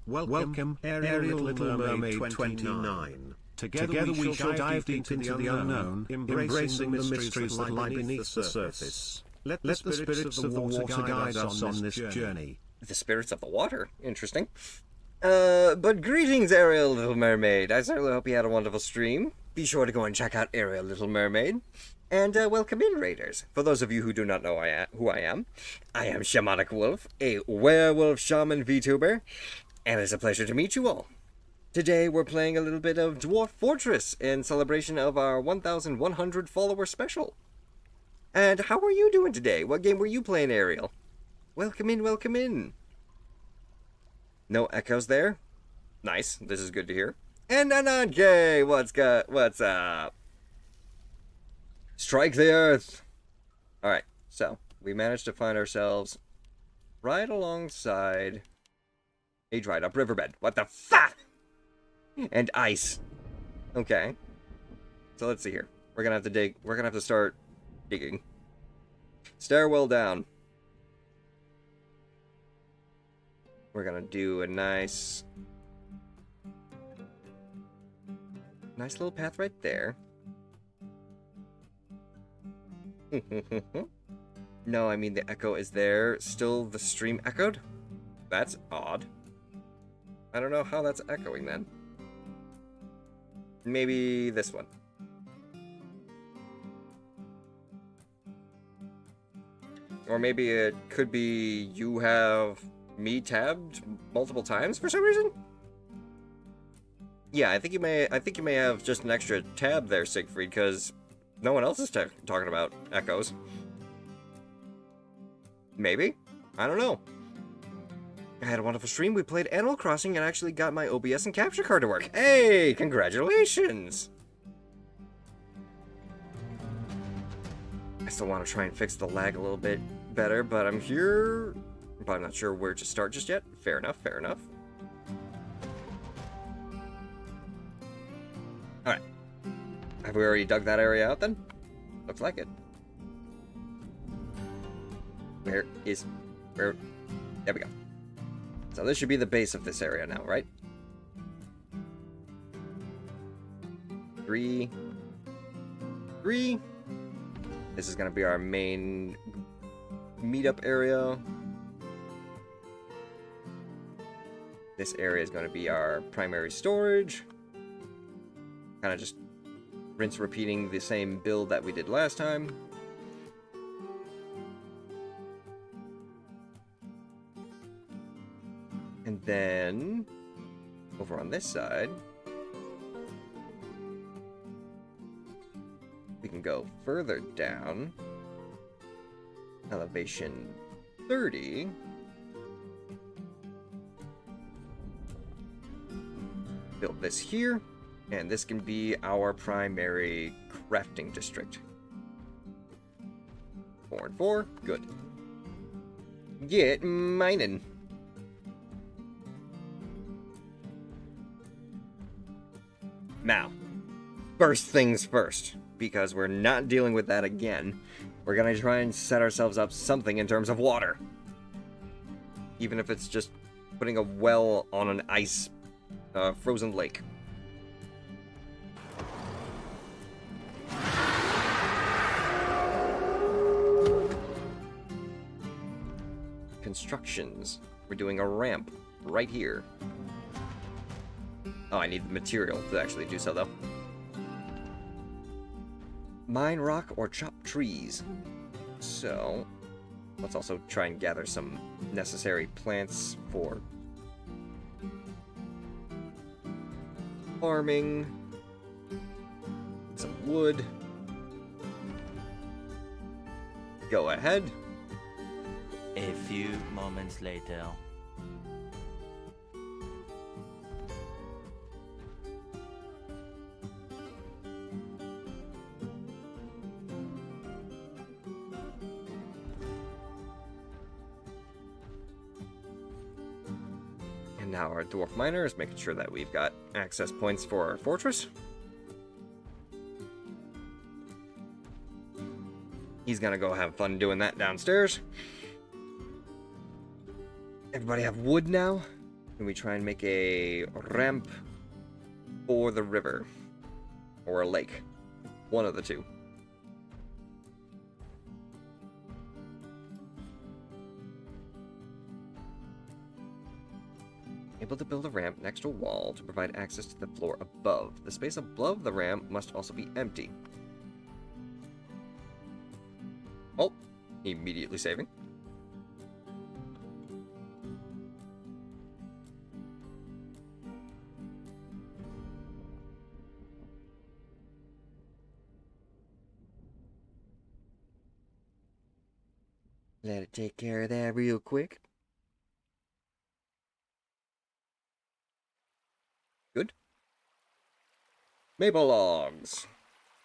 Welcome, Ariel, Little Mermaid 29. Together we shall dive deep into the unknown, embracing the mysteries that lie beneath the surface. Let the spirits of the water guide us on this journey. The spirits of the water. Interesting. But greetings, Ariel, Little Mermaid. I certainly hope you had a wonderful stream. Be sure to go and check out Ariel, Little Mermaid. And welcome in, Raiders. For those of you who do not know who I am Shamanic Wolf, a werewolf shaman VTuber, and it's a pleasure to meet you all. Today we're playing a little bit of Dwarf Fortress in celebration of our 1,100 follower special. And how are you doing today? What game were you playing, Ariel? Welcome in, welcome in. No echoes there? Nice, this is good to hear. And Ananke, what's up? Strike the earth! Alright, so, we managed to find ourselves right alongside a dried up riverbed. What the fuck? And ice. Okay. So let's see here. We're gonna have to dig. We're gonna have to start digging. Stairwell down. We're gonna do a nice little path right there. No, I mean the echo is there. Still the stream echoed? That's odd. I don't know how that's echoing then. Maybe this one. Or maybe it could be you have me tabbed multiple times for some reason? Yeah, I think you may have just an extra tab there, Siegfried, because no one else is talking about echoes. Maybe? I don't know. I had a wonderful stream. We played Animal Crossing and actually got my OBS and capture card to work. Hey, congratulations! I still want to try and fix the lag a little bit better, but I'm here, but I'm not sure where to start just yet. Fair enough, fair enough. Alright. Have we already dug that area out then? Looks like it. Where? There we go. So this should be the base of this area now, right? 3. This is gonna be our main meetup area. This area is gonna be our primary storage. Kind of just rinse repeating the same build that we did last time. And then over on this side, we can go further down. Elevation 30. Build this here, and this can be our primary crafting district. 4 and 4, good. Get mining. Now, first things first, because we're not dealing with that again, we're gonna try and set ourselves up something in terms of water. Even if it's just putting a well on an ice, frozen lake. Constructions. We're doing a ramp right here. Oh, I need the material to actually do so, though. Mine rock or chop trees. So, let's also try and gather some necessary plants for farming. Some wood. Go ahead. A few moments later. And now our dwarf miner is making sure that we've got access points for our fortress. He's gonna go have fun doing that downstairs. Everybody have wood now? Can we try and make a ramp for the river? Or a lake? One of the two. Able to build a ramp next to a wall to provide access to the floor above. The space above the ramp must also be empty. Oh, immediately saving. Let it take care of that real quick. Good. Maple logs.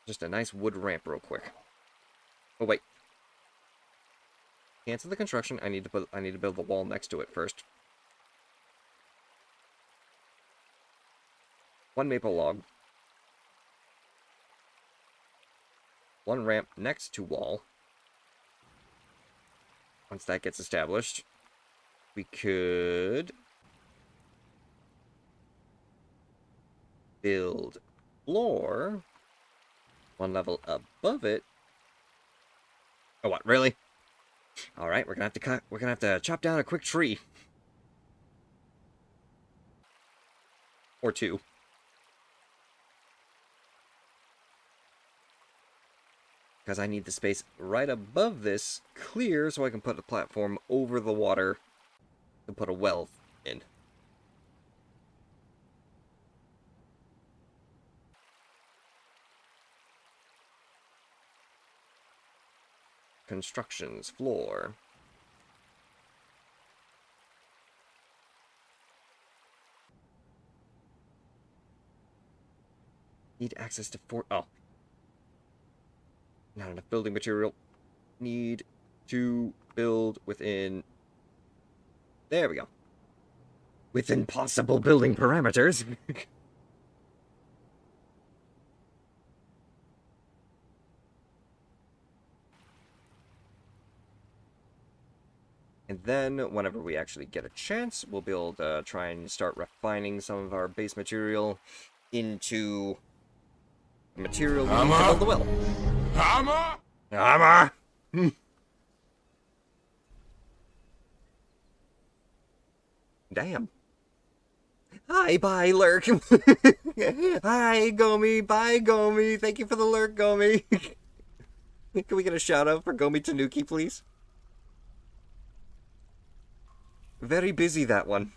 Just a nice wood ramp real quick. Oh, wait. Cancel the construction. I need to build the wall next to it first. 1 maple log. 1 ramp next to wall. Once that gets established, we could build floor 1 level above it. Oh, what? Really? All right, we're gonna have to chop down a quick tree or 2. Because I need the space right above this clear so I can put a platform over the water to put a well in. Constructions, floor. Need access to oh. Not enough building material. Need to build within... There we go. Within possible building parameters. And then, whenever we actually get a chance, we'll be able to try and start refining some of our base material into material we need to build the well. Hammer! Hammer! Damn. Hi, bye, Lurk. Hi, Gomi. Bye, Gomi. Thank you for the lurk, Gomi. Can we get a shout out for Gomi Tanuki, please? Very busy, that one.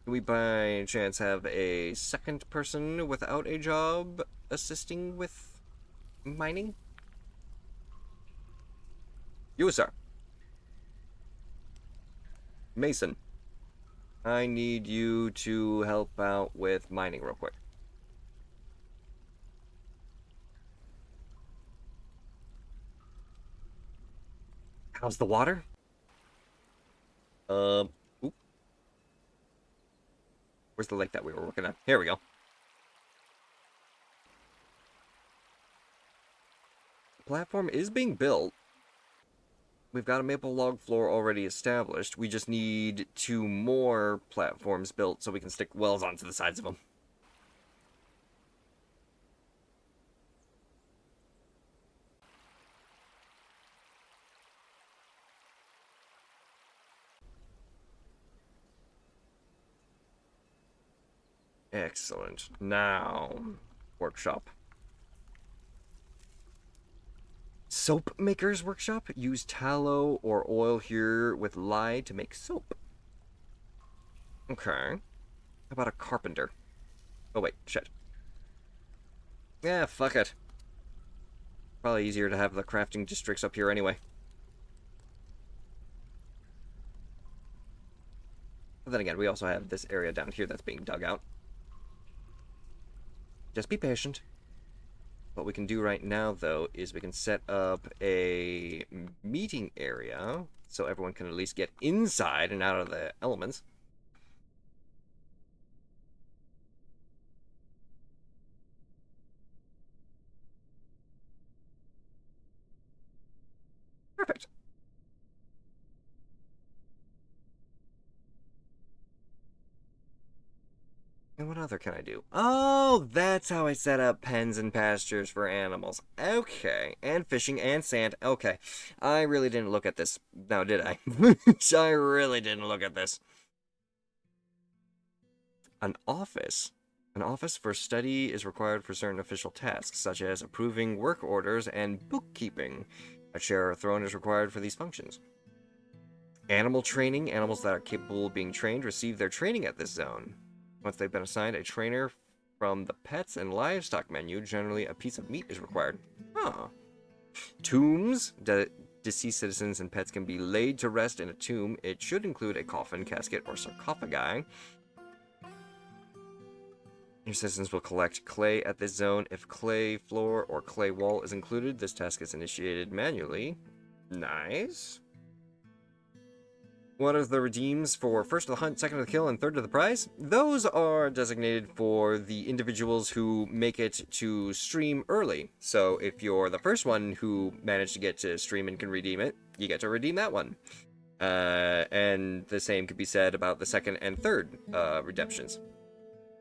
Do we by chance have a second person without a job assisting with mining? You, sir. Mason. I need you to help out with mining real quick. How's the water? Oop. Where's the lake that we were working on? Here we go. The platform is being built. We've got a maple log floor already established. We just need 2 more platforms built so we can stick wells onto the sides of them. Excellent. Now, workshop. Soap maker's workshop. Use tallow or oil here with lye to make soap. Okay. How about a carpenter? Oh wait, shit. Yeah, fuck it. Probably easier to have the crafting districts up here anyway. But then again, we also have this area down here that's being dug out. Just be patient. What we can do right now, though, is we can set up a meeting area so everyone can at least get inside and out of the elements. Perfect. And what other can I do? Oh, that's how I set up pens and pastures for animals. Okay. And fishing and sand. Okay. I really didn't look at this. Now, did I? I really didn't look at this. An office. An office for study is required for certain official tasks, such as approving work orders and bookkeeping. A chair or throne is required for these functions. Animal training. Animals that are capable of being trained receive their training at this zone. Once they've been assigned a trainer from the pets and livestock menu, generally a piece of meat is required. Huh. Tombs. Deceased citizens and pets can be laid to rest in a tomb. It should include a coffin, casket, or sarcophagi. Your citizens will collect clay at this zone. If clay floor or clay wall is included, this task is initiated manually. Nice. What are the redeems for first of the hunt, second of the kill, and third of the prize? Those are designated for the individuals who make it to stream early. So if you're the first one who managed to get to stream and can redeem it, you get to redeem that one. And the same could be said about the second and third redemptions.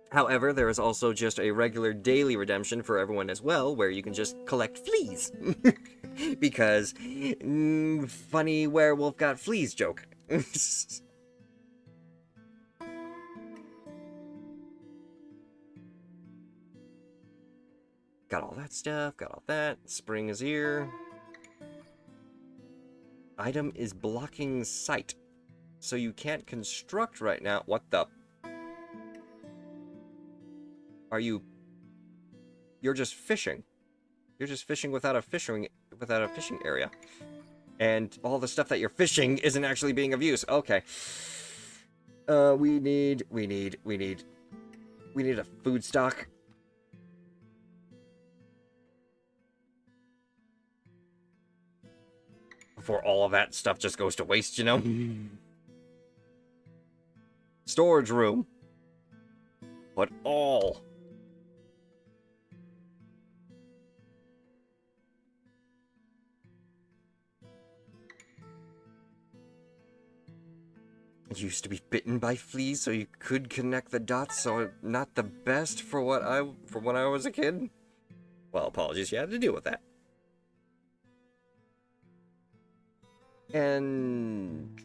However, there is also just a regular daily redemption for everyone as well, where you can just collect fleas. Because, funny werewolf got fleas joke. Got all that stuff, got all that. Spring is here. Item is blocking sight. So you can't construct right now. What the? Are you... You're just fishing. You're just fishing without a fishing area. And all the stuff that you're fishing isn't actually being of use. Okay. We need a food stock. Before all of that stuff just goes to waste, you know? Storage room. But all. It used to be bitten by fleas, so you could connect the dots, so not the best for when I was a kid. Well, apologies, you had to deal with that. And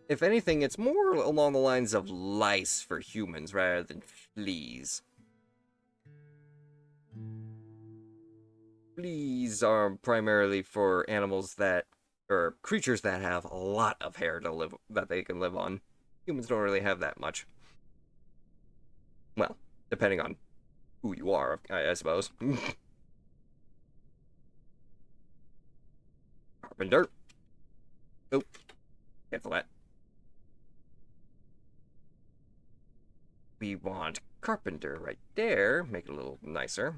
if anything, it's more along the lines of lice for humans rather than fleas. Fleas are primarily for animals that, or creatures that have a lot of hair to live, that they can live on. Humans don't really have that much. Well, depending on who you are, I suppose. Carpenter. Oh, careful that. We want carpenter right there. Make it a little nicer.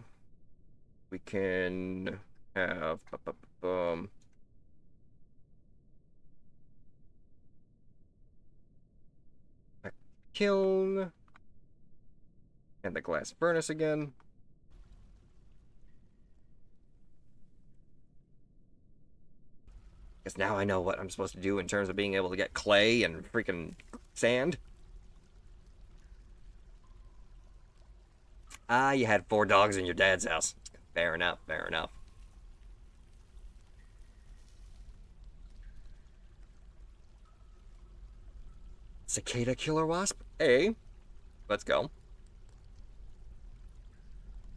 We can have a kiln and the glass furnace again. Because now I know what I'm supposed to do in terms of being able to get clay and freaking sand. Ah, you had 4 dogs in your dad's house. Fair enough, fair enough. Cicada killer wasp? Hey, let's go.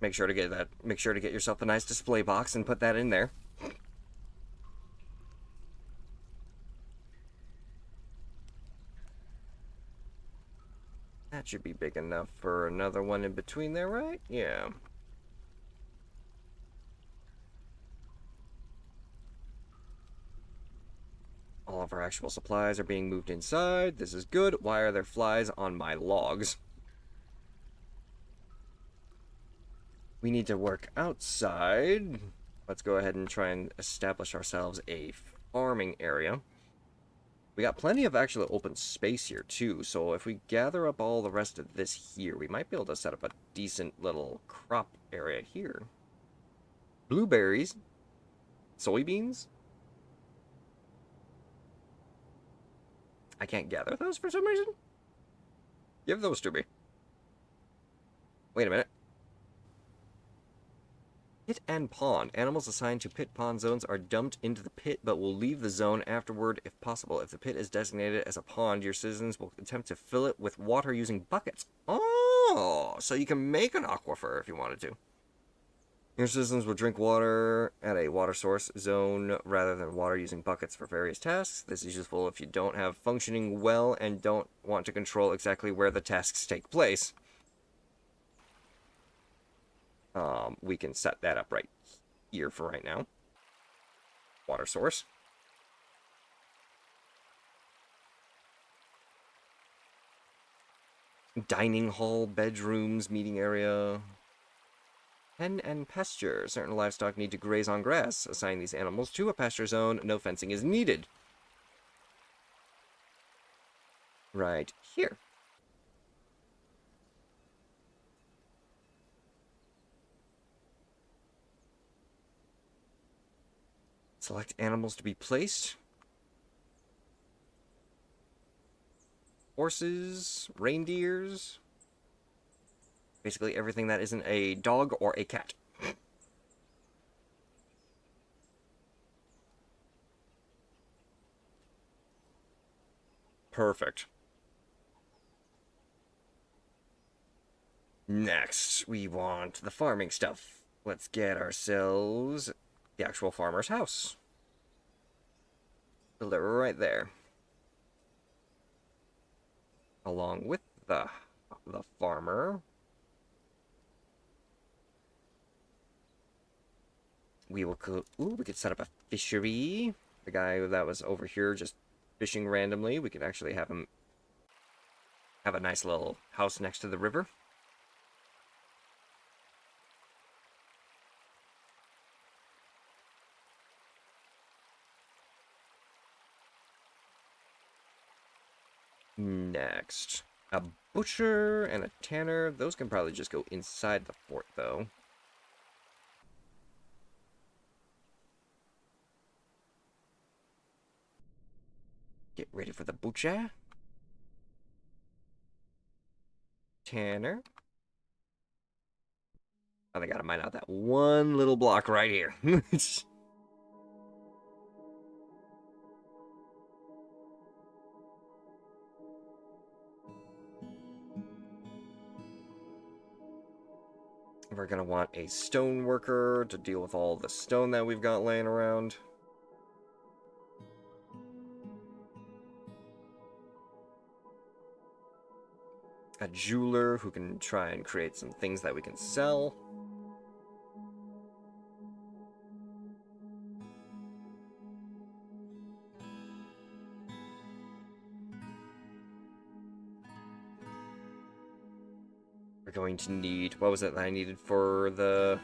Make sure to get that. Make sure to get yourself a nice display box and put that in there. That should be big enough for another one in between there, right? Yeah. All of our actual supplies are being moved inside. This is good. Why are there flies on my logs? We need to work outside. Let's go ahead and try and establish ourselves a farming area. We got plenty of actual open space here, too, so if we gather up all the rest of this here, we might be able to set up a decent little crop area here. Blueberries. Soybeans. I can't gather those for some reason. Give those to me. Wait a minute. Pit and pond. Animals assigned to pit pond zones are dumped into the pit, but will leave the zone afterward if possible. If the pit is designated as a pond, your citizens will attempt to fill it with water using buckets. Oh, so you can make an aquifer if you wanted to. Your citizens will drink water at a water source zone rather than water using buckets for various tasks. This is useful if you don't have functioning well and don't want to control exactly where the tasks take place. We can set that up right here for right now. Water source. Dining hall, bedrooms, meeting area. Pen and pasture. Certain livestock need to graze on grass. Assign these animals to a pasture zone. No fencing is needed. Right here. Select animals to be placed. Horses, reindeers. Basically everything that isn't a dog or a cat. Perfect. Next, we want the farming stuff. Let's get ourselves the actual farmer's house. Build it right there. Along with the farmer. We will we could set up a fishery. The guy that was over here just fishing randomly, we could actually have him have a nice little house next to the river. Next, a butcher and a tanner. Those can probably just go inside the fort, though. Get ready for the butcher. Tanner. Oh, they gotta mine out that one little block right here. We're gonna want a stone worker to deal with all the stone that we've got laying around. A jeweler who can try and create some things that we can sell. We're going to need... What was it that I needed for the...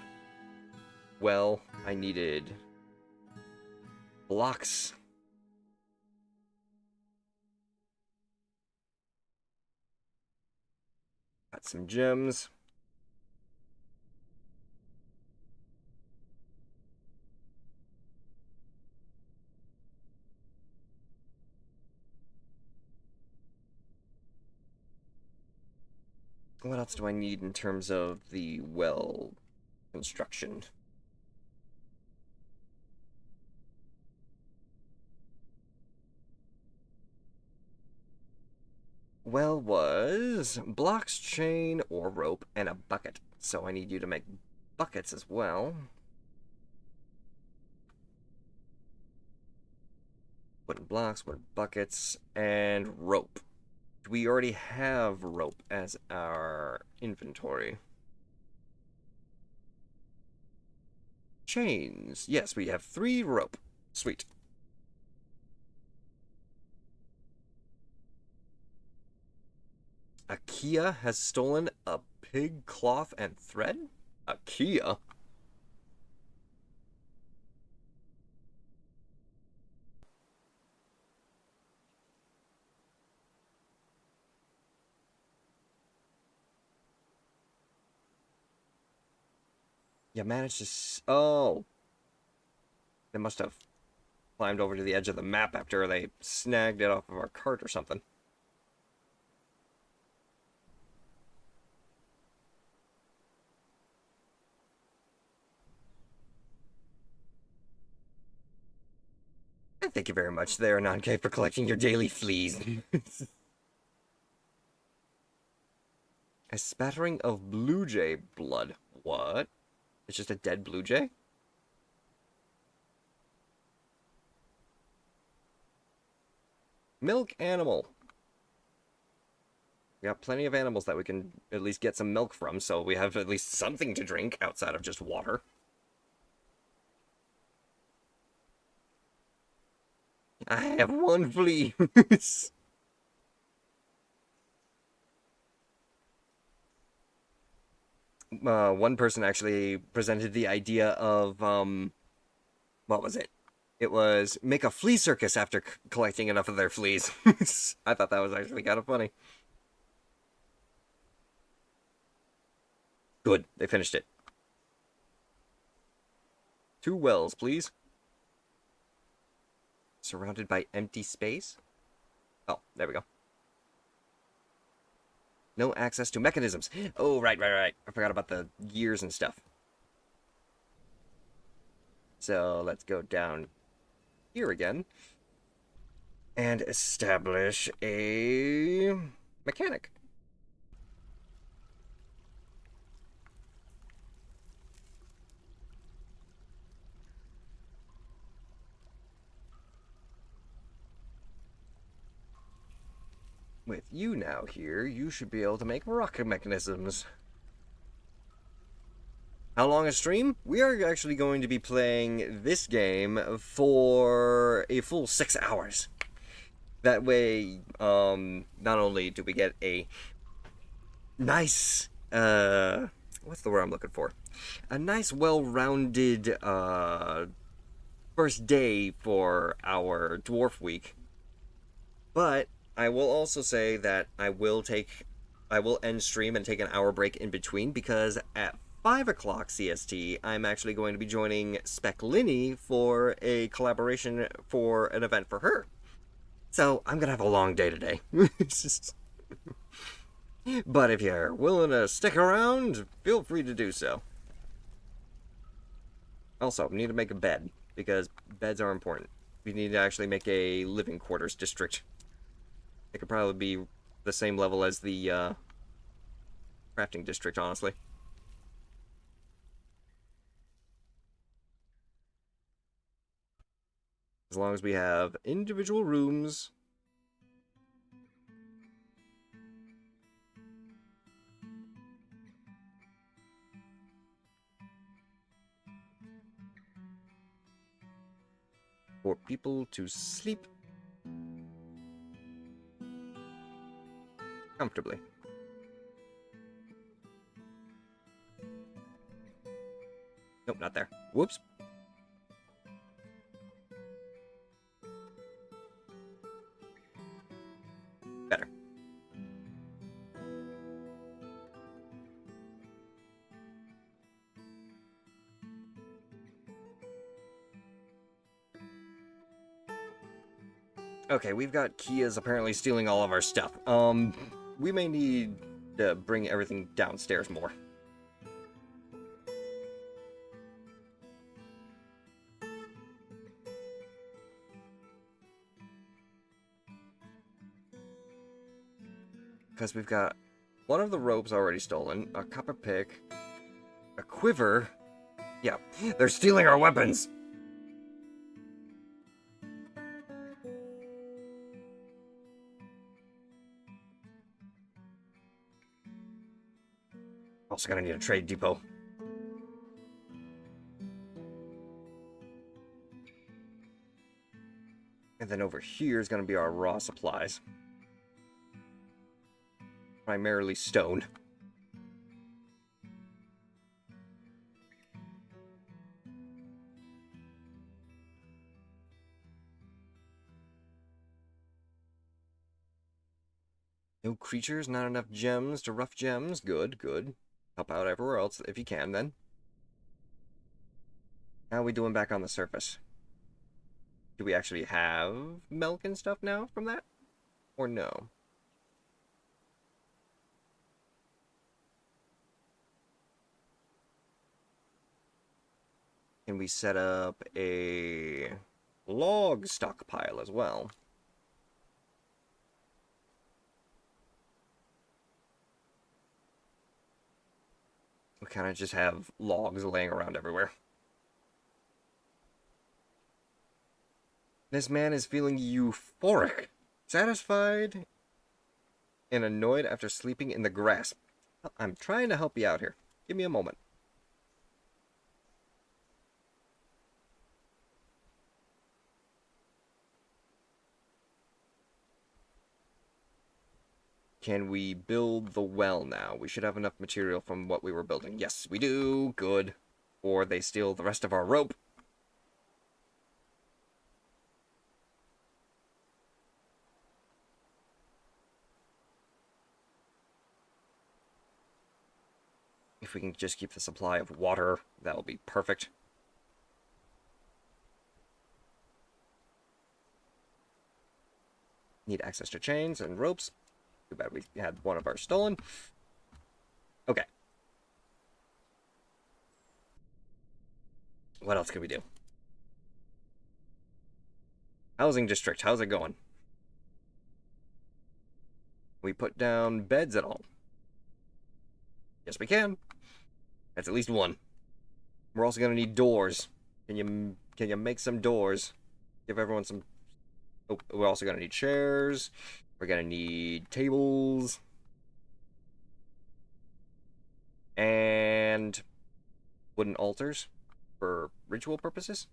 Well, I needed... blocks. Got some gems. What else do I need in terms of the well construction? Well was blocks, chain, or rope, and a bucket. So I need you to make buckets as well. Wooden blocks, wooden buckets, and rope. We already have rope as our inventory. Chains. Yes, we have 3 rope. Sweet. Akia has stolen a pig, cloth, and thread? Akia? You managed to... Oh. They must have climbed over to the edge of the map after they snagged it off of our cart or something. And thank you very much there, Nankei, for collecting your daily fleas. A spattering of blue jay blood. What? It's just a dead blue jay? Milk animal. We got plenty of animals that we can at least get some milk from, so we have at least something to drink outside of just water. I have 1 flea. one person actually presented the idea of, what was it? It was make a flea circus after collecting enough of their fleas. I thought that was actually kind of funny. Good, they finished it. 2 wells, please. Surrounded by empty space? Oh, there we go. No access to mechanisms. Oh, right. I forgot about the gears and stuff. So let's go down here again and establish a mechanic. With you now here, you should be able to make rocket mechanisms. How long a stream? We are actually going to be playing this game for a full 6 hours. That way, not only do we get a nice, what's the word I'm looking for? A nice, well-rounded, first day for our Dwarf week. But I will also say that I will end stream and take an hour break in between, because at 5 o'clock CST, I'm actually going to be joining Spec Linny for a collaboration for an event for her. So I'm going to have a long day today. But if you're willing to stick around, feel free to do so. Also, we need to make a bed, because beds are important. We need to actually make a living quarters district. It could probably be the same level as the crafting district, honestly. As long as we have individual rooms. For people to sleep comfortably. Nope, not there. Whoops. Better. Okay, we've got Kia's apparently stealing all of our stuff. We may need to bring everything downstairs more. Because we've got one of the ropes already stolen, a copper pick, a quiver. Yeah, they're stealing our weapons! Also gonna need a trade depot. And then over here is gonna be our raw supplies. Primarily stone. No creatures, not enough gems to rough gems. Good, good. Help out everywhere else if you can, then. How are we doing back on the surface? Do we actually have milk and stuff now from that? Or no? Can we set up a log stockpile as well? We kind of just have logs laying around everywhere. This man is feeling euphoric, satisfied, and annoyed after sleeping in the grass. I'm trying to help you out here. Give me a moment. Can we build the well now? We should have enough material from what we were building. Yes, we do. Good. Or they steal the rest of our rope. If we can just keep the supply of water, that'll be perfect. Need access to chains and ropes. Too bad we had one of ours stolen. Okay. What else can we do? Housing district, how's it going? We put down beds at all? Yes, we can. That's at least one. We're also gonna need doors. Can you make some doors? Give everyone some. Oh, we're also gonna need chairs. We're gonna need tables. And wooden altars for ritual purposes.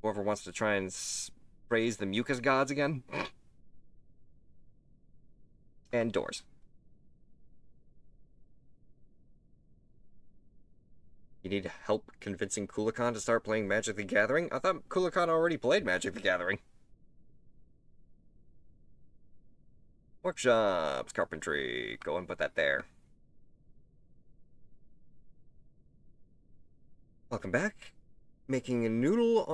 Whoever wants to try and praise the mucus gods again. And doors. You need help convincing Kulakan to start playing Magic the Gathering? I thought Kulakan already played Magic the Gathering. Workshops, carpentry. Go and put that there. Welcome back. Making noodle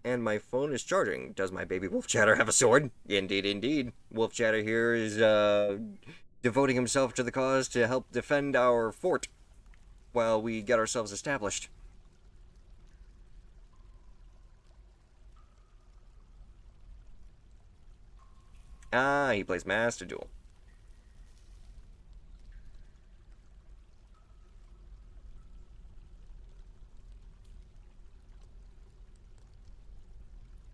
and my phone is charging. Does my baby Wolf Chatter have a sword? Indeed, indeed. Wolf Chatter here is devoting himself to the cause to help defend our fort while we get ourselves established. Ah, he plays Master Duel.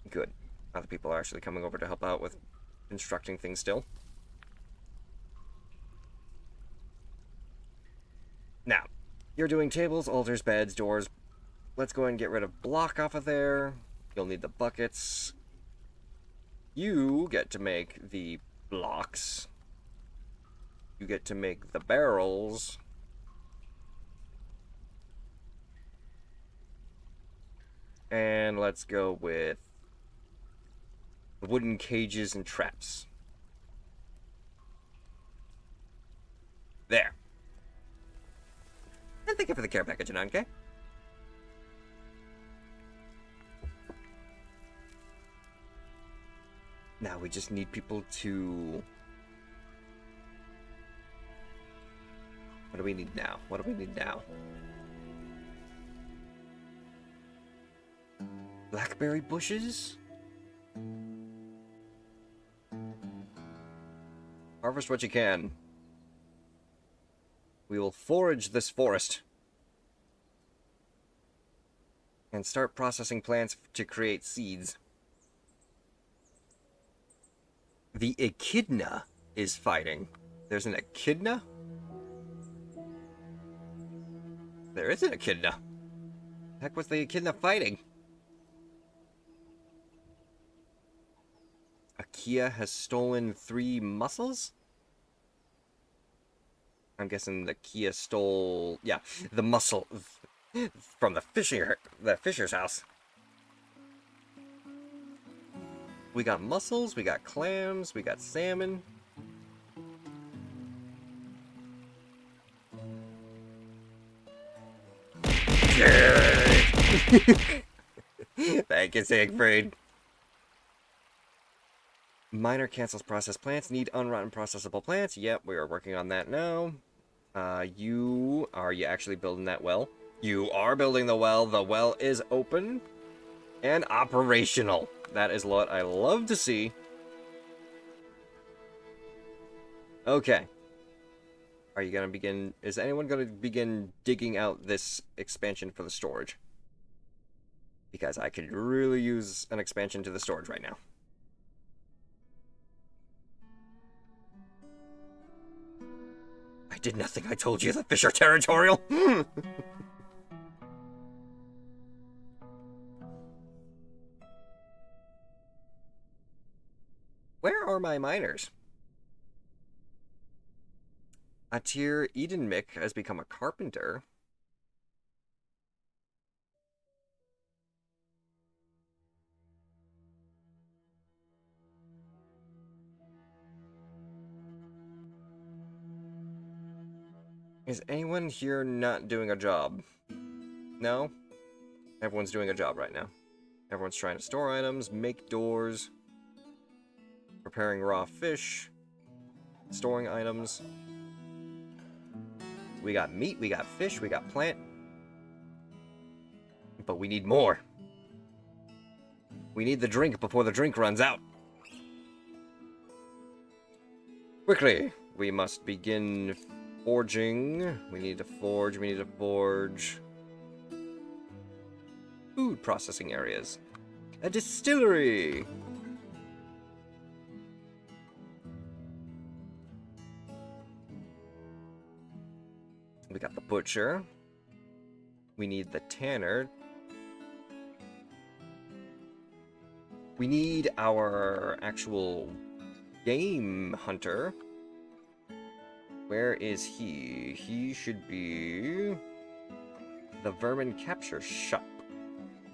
Good. Other people are actually coming over to help out with constructing things still. Now, you're doing tables, altars, beds, doors. Let's go ahead and get rid of block off of there. You'll need the buckets. You get to make the blocks. You get to make the barrels. And let's go with wooden cages and traps. There. And thank you for the care package, Ananke. Now we just need people to... What do we need now? What do we need now? Blackberry bushes? Harvest what you can. We will forage this forest. And start processing plants to create seeds. The echidna is fighting. There's an echidna? There is an echidna. Heck was the echidna fighting? Akia has stolen 3 mussels? I'm guessing the Kia stole... Yeah, the mussel from the fisher's house. We got mussels, we got clams, we got salmon. Thank you, Siegfried. Miner cancels processed plants. Need unrotten processable plants. Yep, we are working on that now. Are you actually building that well? You are building the well. The well is open and operational. That is what I love to see. Okay. Are you going to begin... Is anyone going to begin digging out this expansion for the storage? Because I could really use an expansion to the storage right now. I did nothing. I told you the fish are territorial. Where are my miners? Atir Edenmik has become a carpenter. Is anyone here not doing a job? No? Everyone's doing a job right now. Everyone's trying to store items, make doors, preparing raw fish, storing items. We got meat, we got fish, we got plant. But we need more. We need the drink before the drink runs out. Quickly, we must begin forging. We need to forge, we need to forge. Food processing areas. A distillery! We got the butcher. We need the tanner. We need our actual game hunter. Where is he? He should be the vermin capture shop.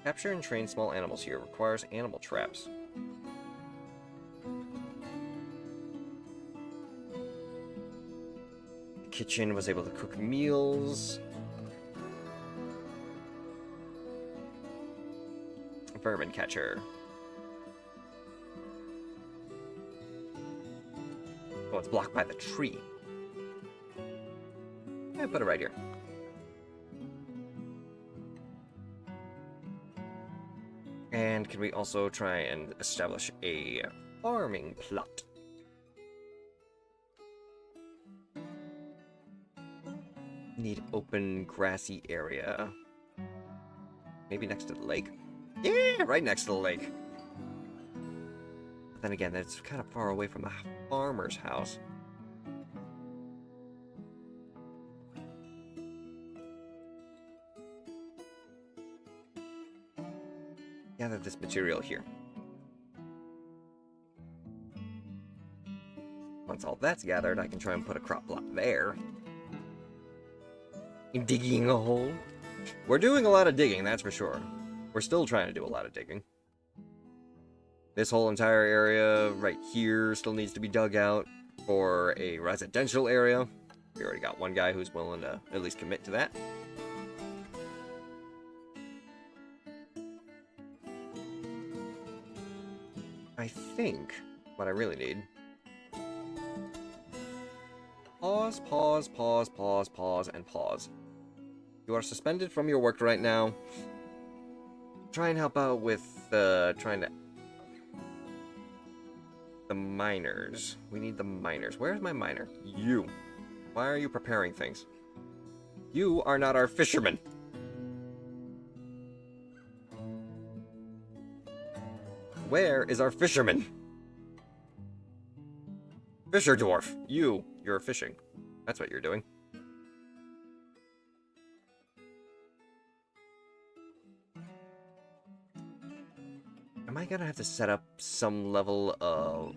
Capture and train small animals here. Requires animal traps. The kitchen was able to cook meals. Vermin catcher. Oh, it's blocked by the tree. Yeah, put it right here. And can we also try and establish a farming plot? Need open grassy area. Maybe next to the lake. Yeah, right next to the lake. But then again, that's kind of far away from the farmer's house. Gather this material here. Once all that's gathered, I can try and put a crop plot there. Digging a hole. We're doing a lot of digging, that's for sure. We're still trying to do a lot of digging. This whole entire area right here still needs to be dug out for a residential area. We already got one guy who's willing to at least commit to that. I think what I really need. Pause, pause, pause, pause, pause, and pause. You are suspended from your work right now. Try and help out with trying to... The miners. We need the miners. Where's my miner? You. Why are you preparing things? You are not our fisherman. Where is our fisherman? Fisher dwarf. You're fishing. That's what you're doing. Am I gonna have to set up some level of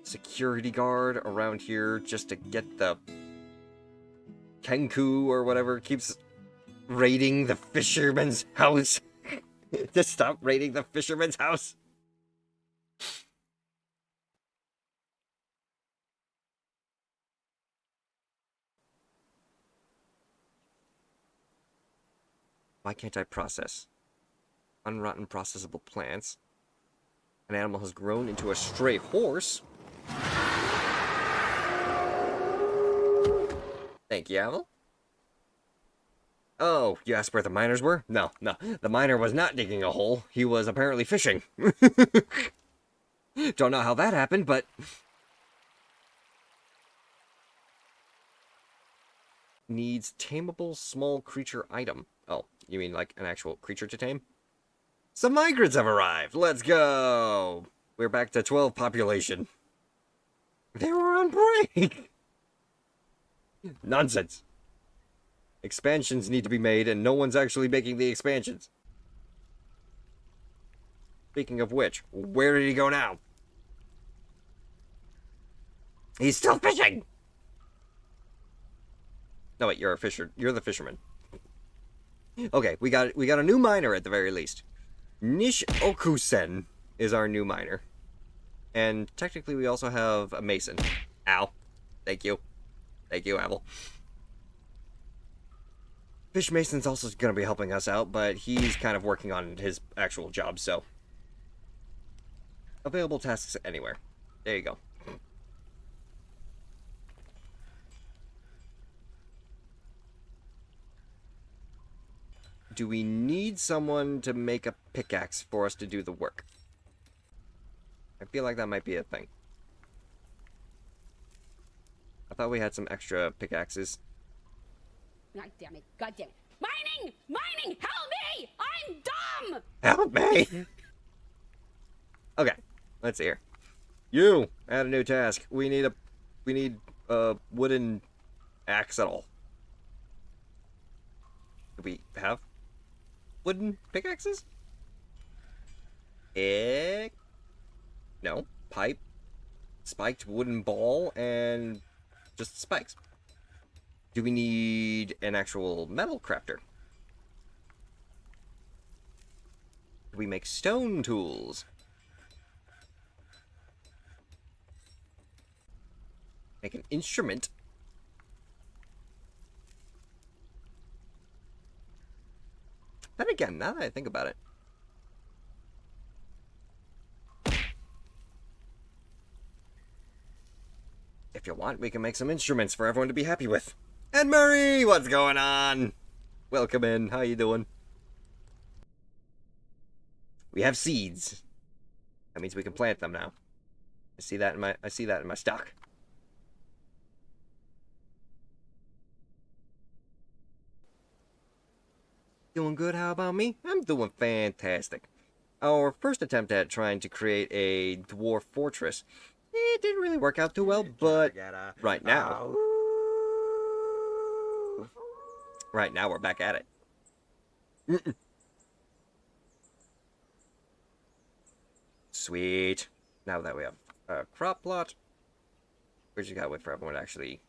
security guard around here just to get the Kenku or whatever keeps raiding the fisherman's house? To stop raiding the fisherman's house? Why can't I process? Unrotten processable plants. An animal has grown into a stray horse. Thank you, Owl. Oh, you asked where the miners were? No. The miner was not digging a hole. He was apparently fishing. Don't know how that happened, but... Needs tameable small creature item. Oh, you mean like an actual creature to tame? Some migrants have arrived! Let's go! We're back to 12 population. They were on break! Nonsense. Expansions need to be made, and no one's actually making the expansions. Speaking of which, where did he go now? He's still fishing! No, wait, you're a fisher. You're the fisherman. Okay, we got a new miner at the very least. Nish Okusen is our new miner. And technically we also have a mason. Ow. Thank you. Thank you, Apple. Fish Mason's also going to be helping us out, but he's kind of working on his actual job, so... Available tasks anywhere. There you go. Do we need someone to make a pickaxe for us to do the work? I feel like that might be a thing. I thought we had some extra pickaxes. God damn it. God damn it. Mining! Mining! Help me! I'm dumb! Help me! Okay, let's see here. You! Add a new task. We need a wooden axe at all. Do we have wooden pickaxes? No. Pipe. Spiked wooden ball, and just spikes. Do we need an actual metal crafter? Do we make stone tools? Make an instrument? Then again, now that I think about it. If you want, we can make some instruments for everyone to be happy with. And Murray, what's going on? Welcome in. How you doing? We have seeds. That means we can plant them now. I see that in my stock. Doing good, how about me? I'm doing fantastic. Our first attempt at trying to create a dwarf fortress, it didn't really work out too well, but right now we're back at it. Sweet. Now that we have a crop plot, we just gotta wait for everyone to actually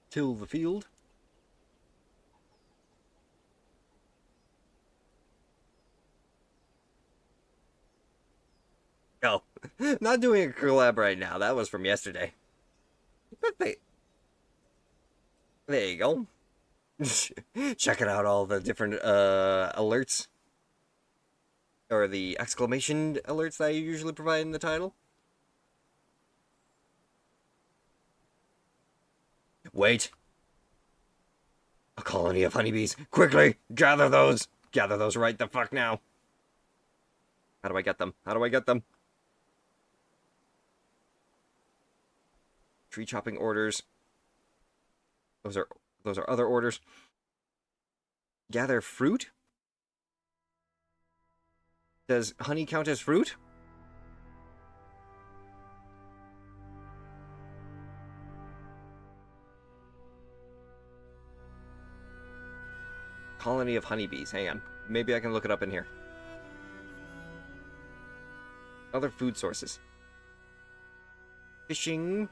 till the field. Oh, not doing a collab right now. That was from yesterday. But there you go. Checking out all the different alerts. Or the exclamation alerts that I usually provide in the title. Wait. A colony of honeybees. Quickly, gather those. Gather those right the fuck now. How do I get them? How do I get them? Tree chopping orders. Those are other orders. Gather fruit? Does honey count as fruit? Colony of honeybees. Hang on. Maybe I can look it up in here. Other food sources. Fishing.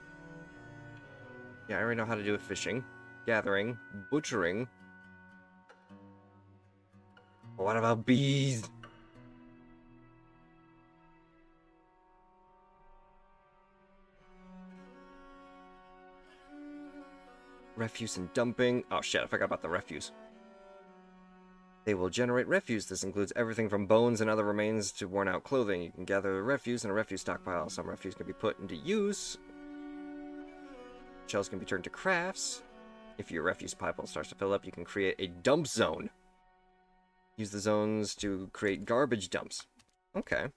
Yeah, I already know how to do it. Fishing. Gathering. Butchering. What about bees? Refuse and dumping. Oh shit, I forgot about the refuse. They will generate refuse. This includes everything from bones and other remains to worn out clothing. You can gather refuse in a refuse stockpile. Some refuse can be put into use. Shells can be turned to crafts. If your refuse pipeline starts to fill up, you can create a dump zone. Use the zones to create garbage dumps. Okay.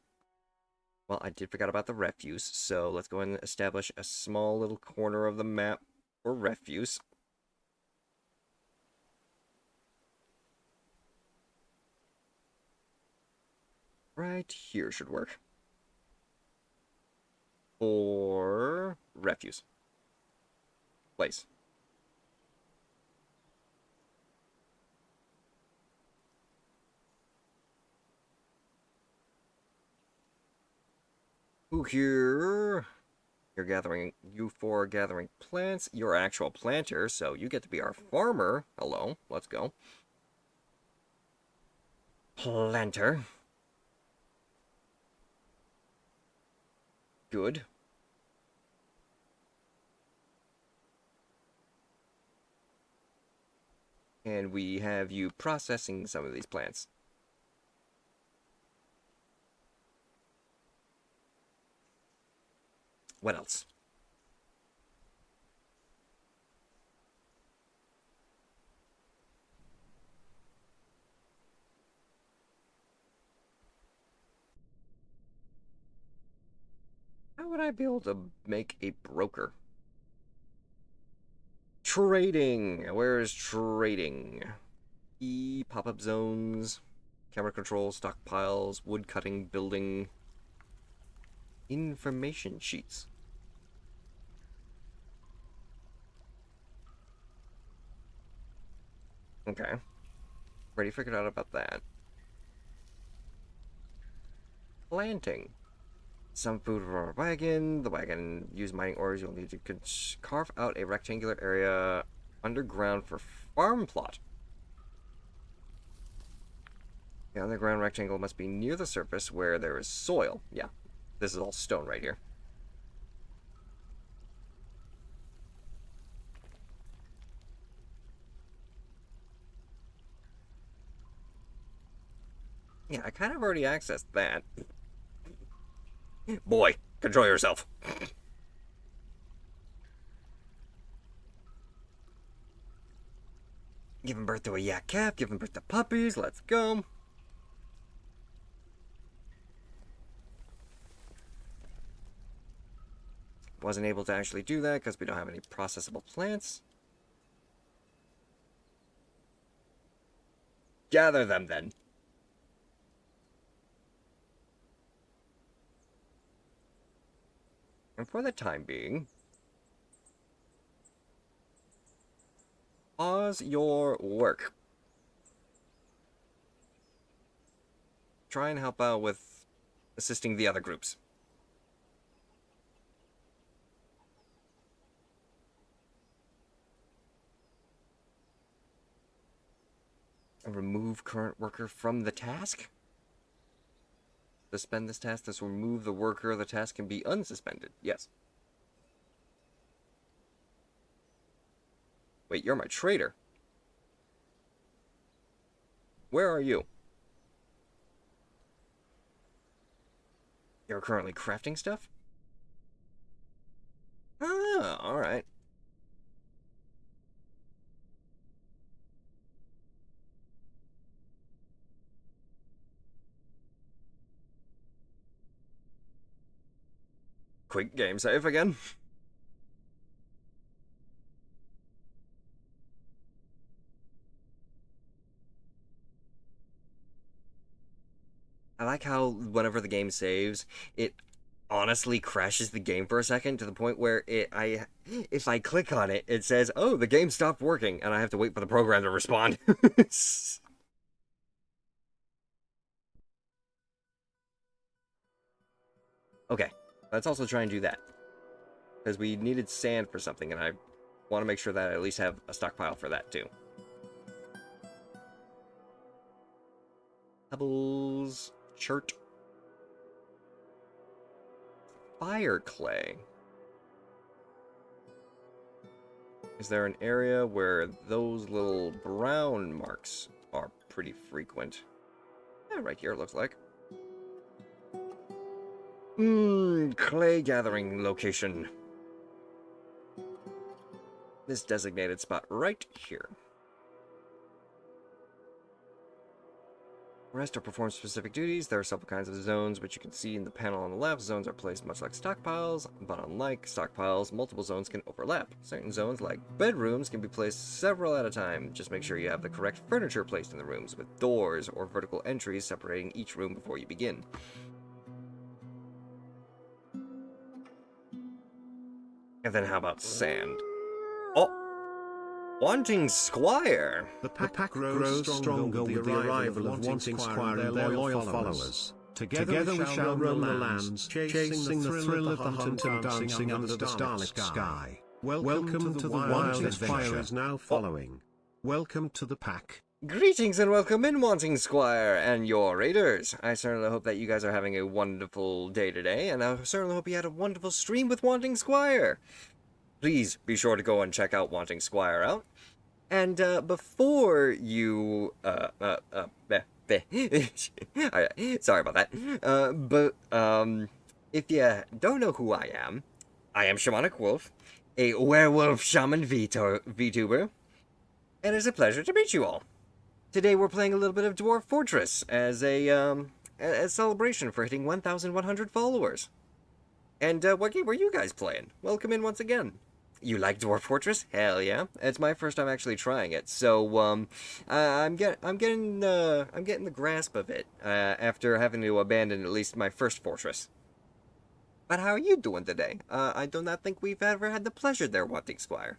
Well, I did forget about the refuse, so let's go ahead and establish a small little corner of the map for refuse. Right here should work. For refuse. Place. Who here? You four are gathering plants. You're an actual planter, so you get to be our farmer. Hello, let's go. Planter. Good. And we have you processing some of these plants. What else? How would I be able to make a broker? Trading! Where is trading? Pop-up zones, camera control, stockpiles, wood cutting, building, information sheets. Okay. Already figured out about that. Planting. Some food from our wagon. The wagon used mining ores. You'll need to carve out a rectangular area underground for farm plot. The underground rectangle must be near the surface where there is soil. Yeah, this is all stone right here. Yeah, I kind of already accessed that. Boy, control yourself. Giving birth to a yak calf, giving birth to puppies, let's go. Wasn't able to actually do that because we don't have any processable plants. Gather them then. And for the time being, pause your work. Try and help out with assisting the other groups. Remove current worker from the task? Suspend this task. This will remove the worker. The task can be unsuspended. Yes. Wait, you're my trader. Where are you? You're currently crafting stuff? Ah, alright. Quick game save again. I like how whenever the game saves, it honestly crashes the game for a second to the point where if I click on it, it says, "Oh, the game stopped working," and I have to wait for the program to respond. Okay, let's also try and do that. Because we needed sand for something, and I want to make sure that I at least have a stockpile for that, too. Pebbles, chert. Fire clay. Is there an area where those little brown marks are pretty frequent? Yeah, right here, it looks like. Clay gathering location. This designated spot right here. Rest or perform specific duties. There are several kinds of zones, which you can see in the panel on the left. Zones are placed much like stockpiles, but unlike stockpiles, multiple zones can overlap. Certain zones, like bedrooms, can be placed several at a time. Just make sure you have the correct furniture placed in the rooms, with doors or vertical entries separating each room before you begin. And then how about sand? Oh! Wanting Squire! The pack grows stronger with the arrival of Wanting Squire and their loyal followers. Together we shall roam the lands, chasing the thrill of the hunt and dancing under the starlit sky. Welcome to the wild adventure is now following. Welcome to the pack. Greetings and welcome in, Wanting Squire and your raiders. I certainly hope that you guys are having a wonderful day today, and I certainly hope you had a wonderful stream with Wanting Squire. Please be sure to go and check out Wanting Squire out. And before you sorry about that. If you don't know who I am Shamanic Wolf, a werewolf shaman VTuber, and it's a pleasure to meet you all. Today we're playing a little bit of Dwarf Fortress as a celebration for hitting 1,100 followers. And what game were you guys playing? Welcome in once again. You like Dwarf Fortress? Hell yeah! It's my first time actually trying it, so I'm getting the grasp of it after having to abandon at least my first fortress. But how are you doing today? I do not think we've ever had the pleasure there, Wanting Squire.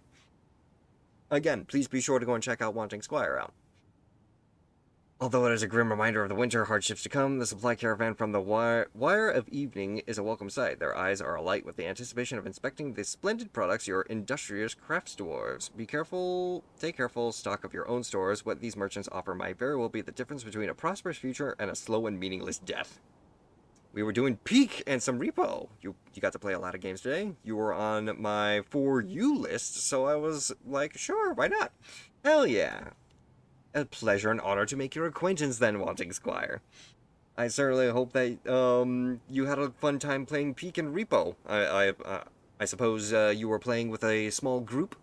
Again, please be sure to go and check out Wanting Squire out. Although it is a grim reminder of the winter hardships to come, the supply caravan from the Wire of Evening is a welcome sight. Their eyes are alight with the anticipation of inspecting the splendid products your industrious crafts dwarves. Be careful, take careful stock of your own stores. What these merchants offer might very well be the difference between a prosperous future and a slow and meaningless death. We were doing Peak and some Repo. You got to play a lot of games today. You were on my For You list, so I was like, sure, why not? Hell yeah. A pleasure and honor to make your acquaintance then, Wanting Squire. I certainly hope that you had a fun time playing Peak and Repo. I suppose you were playing with a small group?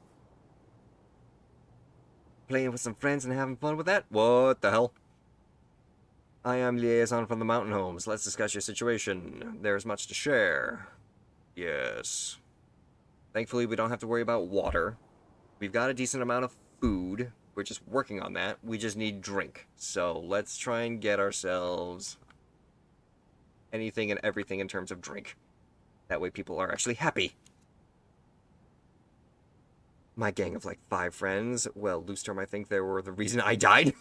Playing with some friends and having fun with that? What the hell? I am Liaison from the Mountain Homes. Let's discuss your situation. There's much to share. Yes. Thankfully, we don't have to worry about water. We've got a decent amount of food. We're just working on that. We just need drink. So let's try and get ourselves anything and everything in terms of drink. That way people are actually happy. My gang of like 5 friends. Well, loose term, I think they were the reason I died.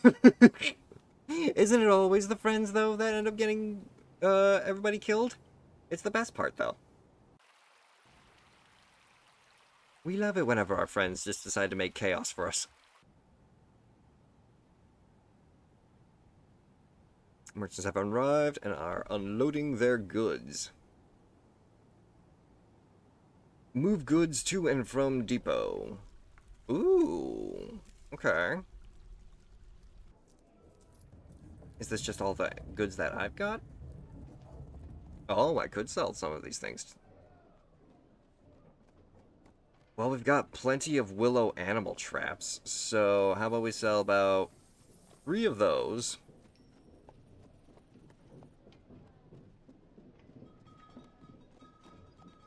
Isn't it always the friends, though, that end up getting everybody killed? It's the best part, though. We love it whenever our friends just decide to make chaos for us. Merchants have arrived and are unloading their goods. Move goods to and from depot. Ooh, okay. Is this just all the goods that I've got? Oh, I could sell some of these things. Well, we've got plenty of willow animal traps, so how about we sell about 3 of those?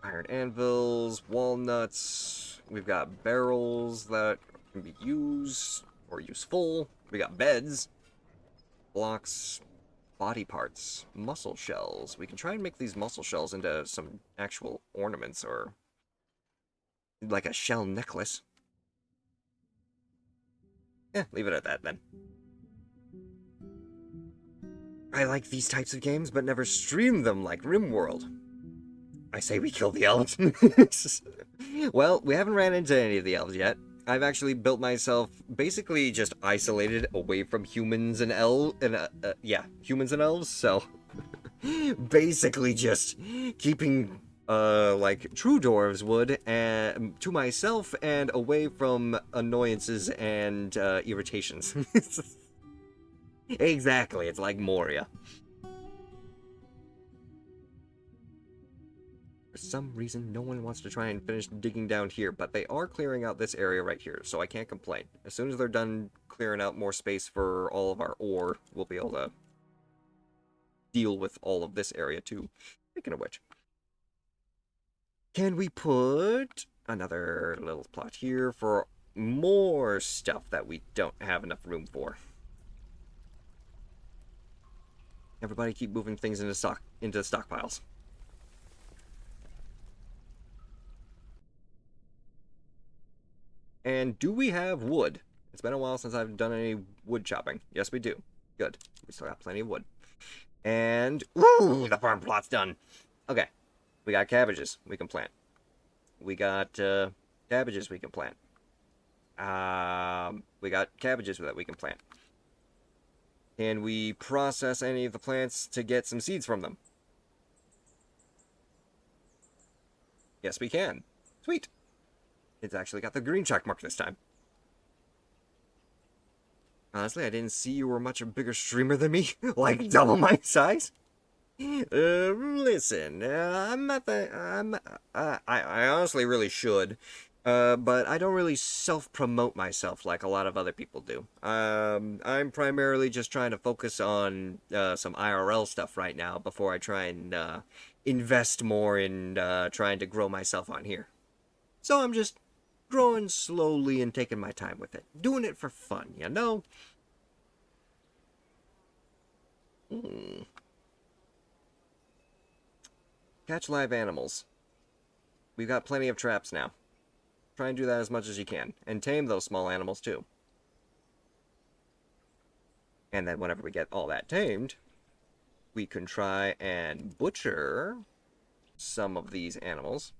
Iron anvils, walnuts, we've got barrels that can be used or useful. We got beds, blocks, body parts, muscle shells. We can try and make these muscle shells into some actual ornaments or like a shell necklace. Leave it at that then. I like these types of games, but never stream them like RimWorld. I say we kill the elves. Well, we haven't ran into any of the elves yet. I've actually built myself basically just isolated away from humans and humans and elves, so basically just keeping like true dwarves would to myself and away from annoyances and irritations. Exactly, it's like Moria. For some reason, no one wants to try and finish digging down here, but they are clearing out this area right here, so I can't complain. As soon as they're done clearing out more space for all of our ore, we'll be able to deal with all of this area too. Speaking of which, can we put another little plot here for more stuff that we don't have enough room for? Everybody keep moving things into stockpiles. And do we have wood? It's been a while since I've done any wood chopping. Yes, we do. Good. We still got plenty of wood. And, ooh, the farm plot's done. Okay, we got cabbages we can plant. We got cabbages we can plant. We got cabbages that we can plant. Can we process any of the plants to get some seeds from them? Yes, we can. Sweet. It's actually got the green check mark this time. Honestly, I didn't see you were much a bigger streamer than me. Like, double my size. Listen, I'm not the... I honestly really should. But I don't really self-promote myself like a lot of other people do. I'm primarily just trying to focus on some IRL stuff right now before I try and invest more in trying to grow myself on here. So I'm just growing slowly and taking my time with it. Doing it for fun, you know? Catch live animals. We've got plenty of traps now. Try and do that as much as you can. And tame those small animals, too. And then whenever we get all that tamed, we can try and butcher some of these animals.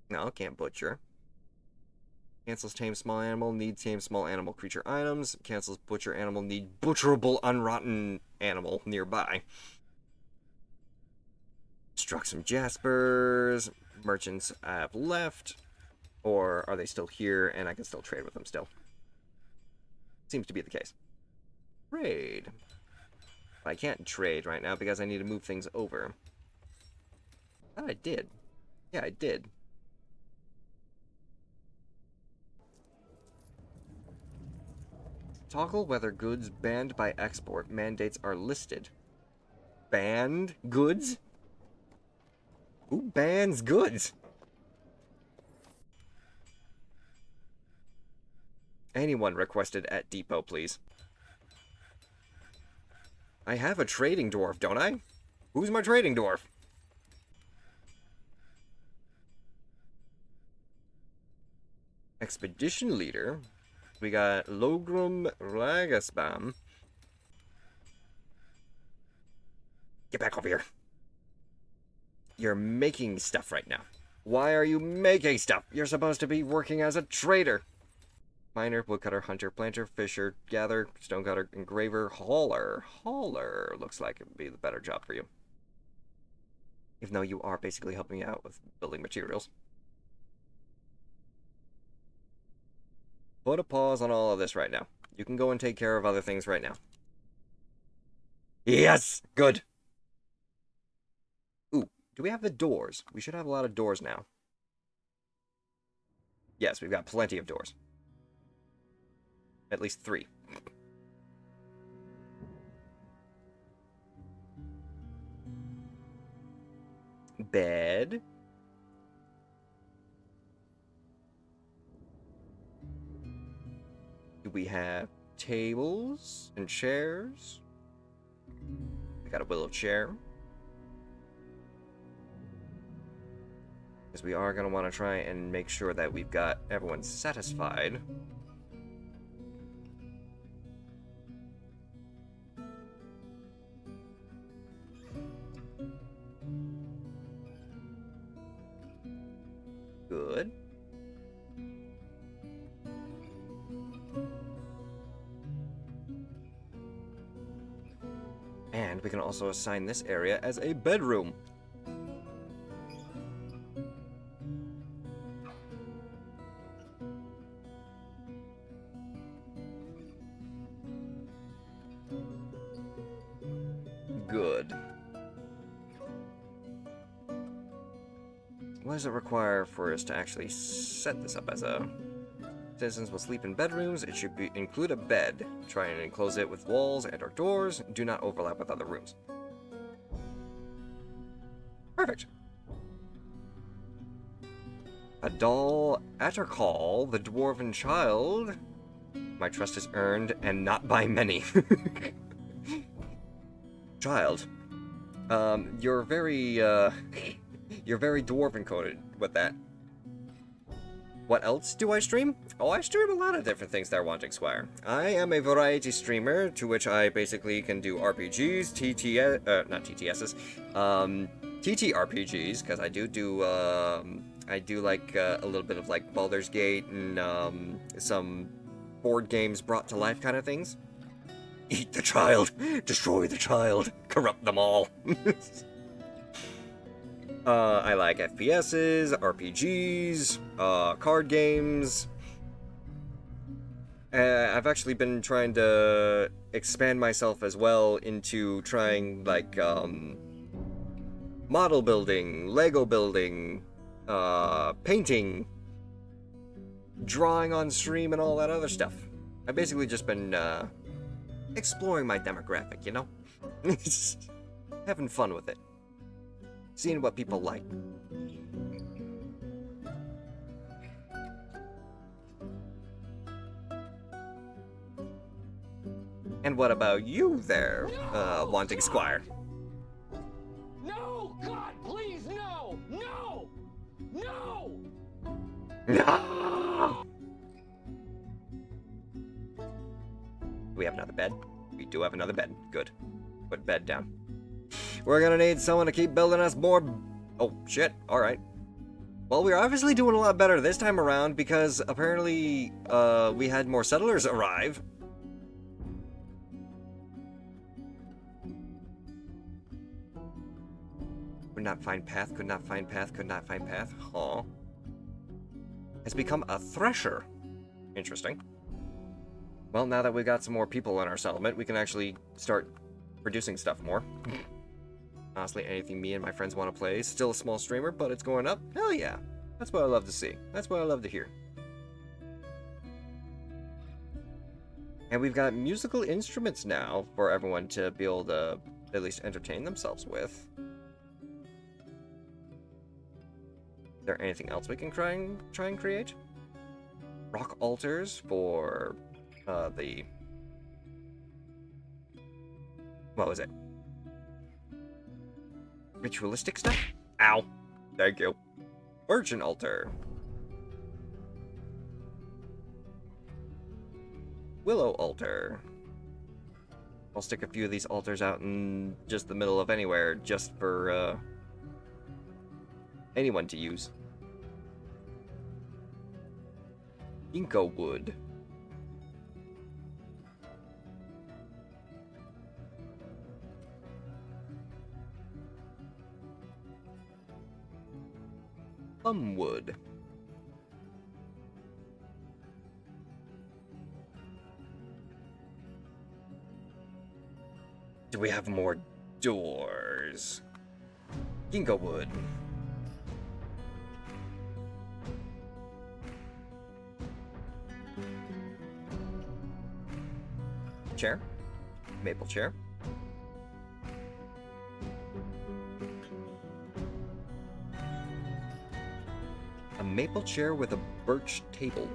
No, can't butcher. Cancels tame small animal, need tame small animal creature items. Cancels butcher animal, need butcherable unrotten animal nearby. Struck some jaspers. Merchants have left. Or are they still here and I can still trade with them still? Seems to be the case. Trade. But I can't trade right now because I need to move things over. I thought I did. Yeah, I did. Toggle whether goods banned by export mandates are listed. Banned goods? Who bans goods? Anyone requested at depot, please. I have a trading dwarf, don't I? Who's my trading dwarf? Expedition leader. We got Logrum Ragasbam. Get back over here. You're making stuff right now. Why are you making stuff? You're supposed to be working as a trader. Miner, woodcutter, hunter, planter, fisher, gather, stonecutter, engraver, hauler. Hauler looks like it would be the better job for you. Even though you are basically helping me out with building materials. Put a pause on all of this right now. You can go and take care of other things right now. Yes! Good! Ooh, do we have the doors? We should have a lot of doors now. Yes, we've got plenty of doors. At least 3. Bed. Do we have tables and chairs? We got a willow chair. Because we are going to want to try and make sure that we've got everyone satisfied. Good. And we can also assign this area as a bedroom. Good. What does it require for us to actually set this up as a... Citizens will sleep in bedrooms. It should include a bed. Try and enclose it with walls and or doors. Do not overlap with other rooms. Perfect. Adal Attercall, the dwarven child. My trust is earned and not by many. Child. You're very dwarven coded with that. What else do I stream? Oh, I stream a lot of different things there, Wanting Squire. I am a variety streamer, to which I basically can do RPGs, not TTSs, TTRPGs, because I do like a little bit of like Baldur's Gate and some board games brought to life kind of things. Eat the child, destroy the child, corrupt them all. I like FPSs, RPGs, card games. I've actually been trying to expand myself as well into trying, like, model building, Lego building, painting, drawing on stream, and all that other stuff. I've basically just been, exploring my demographic, you know? Having fun with it. Seeing what people like. And what about you there, Wanting Squire? No! God, please, no! No! No! No! Do we have another bed? We do have another bed. Good. Put bed down. We're gonna need someone to keep building us more... Oh, shit. Alright. Well, we're obviously doing a lot better this time around because apparently, we had more settlers arrive. Could not find path, could not find path, could not find path. Huh. Has become a thresher. Interesting. Well, now that we've got some more people in our settlement, we can actually start producing stuff more. Honestly, anything me and my friends want to play. Still a small streamer, but it's going up. Hell yeah. That's what I love to see. That's what I love to hear. And we've got musical instruments now for everyone to be able to at least entertain themselves with. Is there anything else we can try and create? Rock altars for the... What was it? Ritualistic stuff? Ow. Thank you. Virgin altar. Willow altar. I'll stick a few of these altars out in just the middle of anywhere, just for anyone to use. Ginkgo wood. Plum wood. Do we have more doors? Ginkgo wood. Chair. Maple chair. A maple chair with a birch table.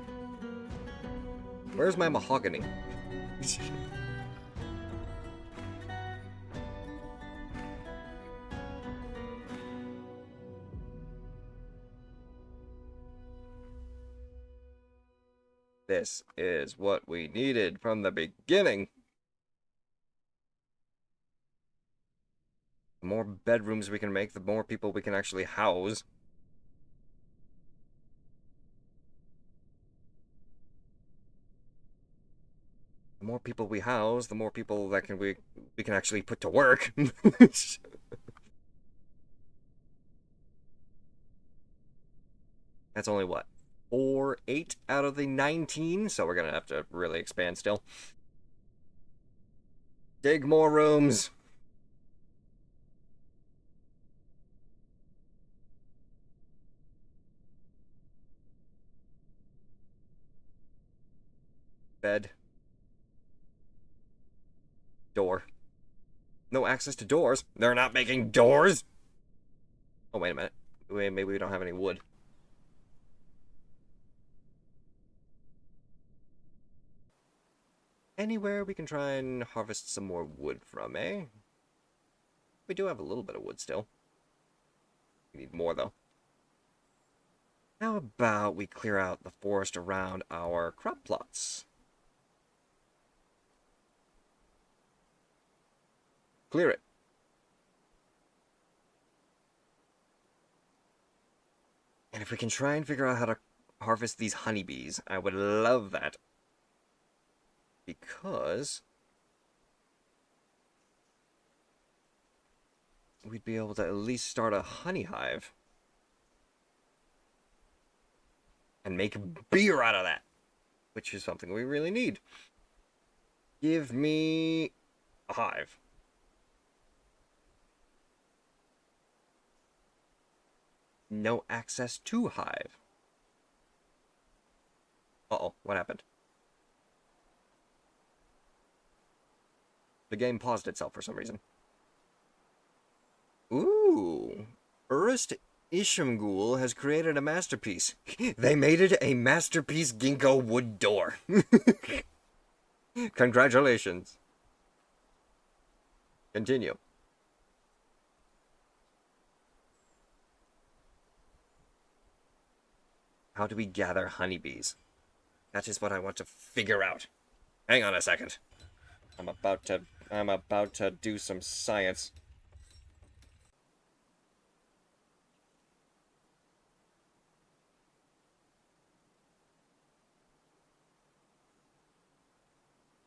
Where's my mahogany? This is what we needed from the beginning. The more bedrooms we can make, the more people we can actually house. The more people we house, the more people that we can actually put to work. That's only what? 8 out of the 19, so we're gonna have to really expand still. Dig more rooms. Bed. Door. No access to doors. They're not making doors. Oh, wait a minute. Wait, maybe we don't have any wood. Anywhere we can try and harvest some more wood from, eh? We do have a little bit of wood still. We need more, though. How about we clear out the forest around our crop plots? Clear it. And if we can try and figure out how to harvest these honeybees, I would love that. Because we'd be able to at least start a honey hive. And make beer out of that. Which is something we really need. Give me a hive. No access to hive. Uh-oh, what happened? The game paused itself for some reason. Ooh. Urist Ishamgul has created a masterpiece. They made it a masterpiece ginkgo wood door. Congratulations. Continue. How do we gather honeybees? That is what I want to figure out. Hang on a second. I'm about to do some science.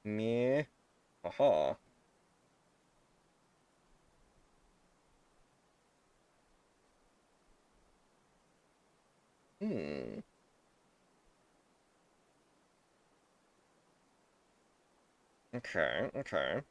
Meh. Aha. Hmm. Okay, okay.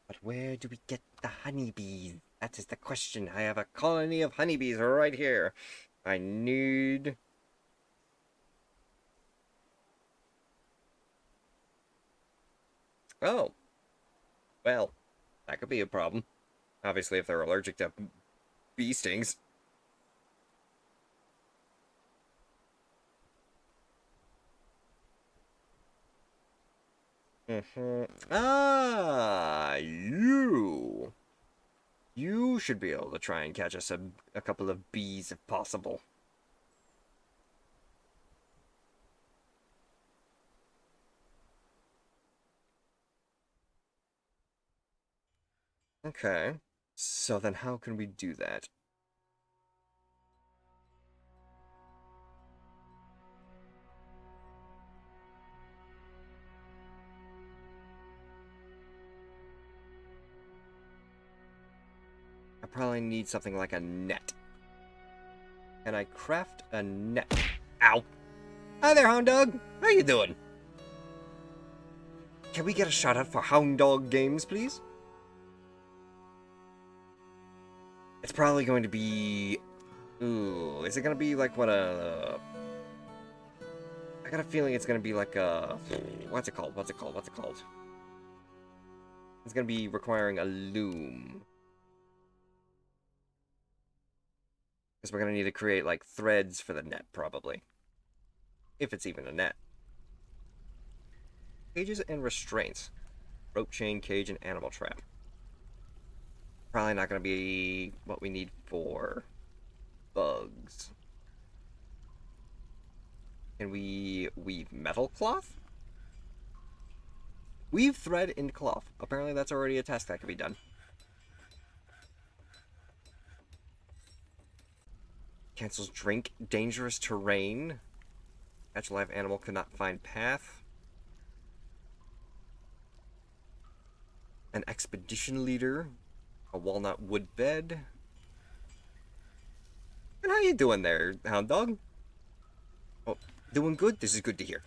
But where do we get the honeybees? That is the question. I have a colony of honeybees right here. I need... Oh. Well, that could be a problem. Obviously, if they're allergic to bee stings. Ah, you. You should be able to try and catch us a couple of bees if possible. Okay. So then how can we do that? I probably need something like a net. Can I craft a net? Ow! Hi there, Hound Dog! How you doing? Can we get a shout out for Hound Dog Games, please? It's probably going to be... Ooh, is it going to be like what a... I got a feeling it's going to be like a... What's it called? It's going to be requiring a loom. Because we're going to need to create, like, threads for the net, probably. If it's even a net. Cages and restraints. Rope chain, cage, and animal trap. Probably not going to be what we need for bugs. Can we weave metal cloth? Weave thread into cloth. Apparently that's already a task that can be done. Cancels drink. Dangerous terrain. Catch live animal could not find path. An expedition leader. A walnut wood bed. And how you doing there, Hound Dog? Oh, doing good? This is good to hear.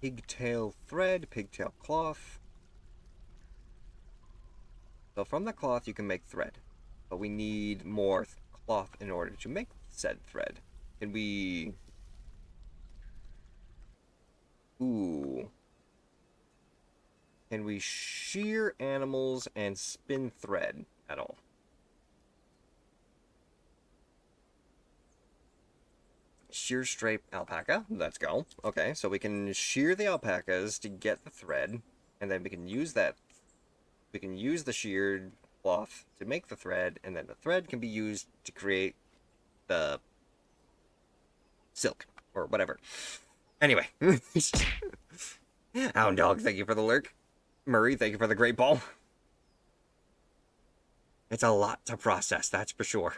Pigtail thread, pigtail cloth. So from the cloth you can make thread. But we need more cloth in order to make said thread. Can we... Ooh. Can we shear animals and spin thread at all? Shear stripe alpaca. Let's go. Okay, so we can shear the alpacas to get the thread, and then we can use that. We can use the sheared cloth to make the thread, and then the thread can be used to create the silk or whatever. Anyway, Hound Dog, thank you for the lurk. Murray, thank you for the great ball. It's a lot to process, that's for sure.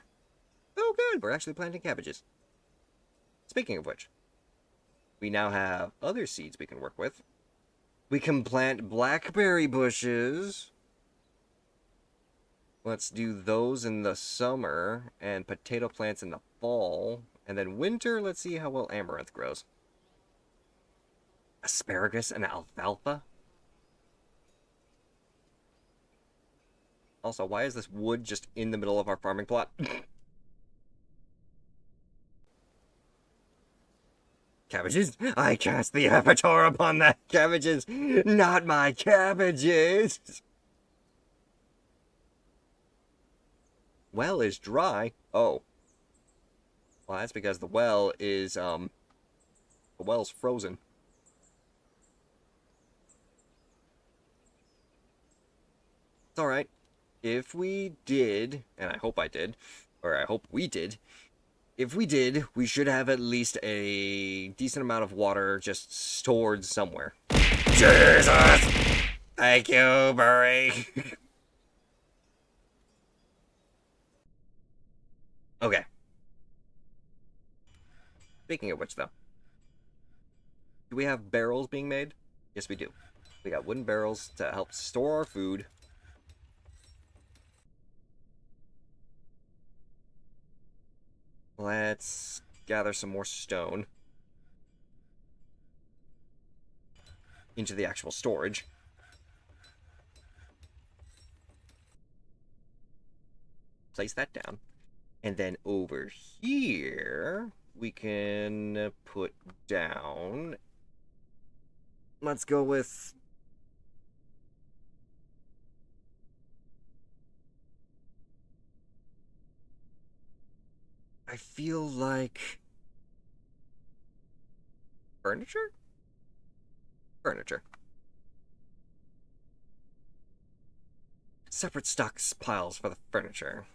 Oh, good, we're actually planting cabbages. Speaking of which, we now have other seeds we can work with. We can plant blackberry bushes. Let's do those in the summer, and potato plants in the fall. And then winter, let's see how well amaranth grows. Asparagus and alfalfa. Also, why is this wood just in the middle of our farming plot? Cabbages? I cast the avatar upon that. Cabbages, not my cabbages. Well is dry. Oh. Well, that's because the well is, the well's frozen. It's alright. If we did, and I hope I did, or I hope we did, if we did, we should have at least a decent amount of water just stored somewhere. Jesus! Thank you, Murray. Okay. Speaking of which, though, do we have barrels being made? Yes, we do. We got wooden barrels to help store our food. Let's gather some more stone into the actual storage. Place that down. And then over here, we can put down... Let's go with... I feel like... Furniture? Furniture. Separate stocks piles for the furniture.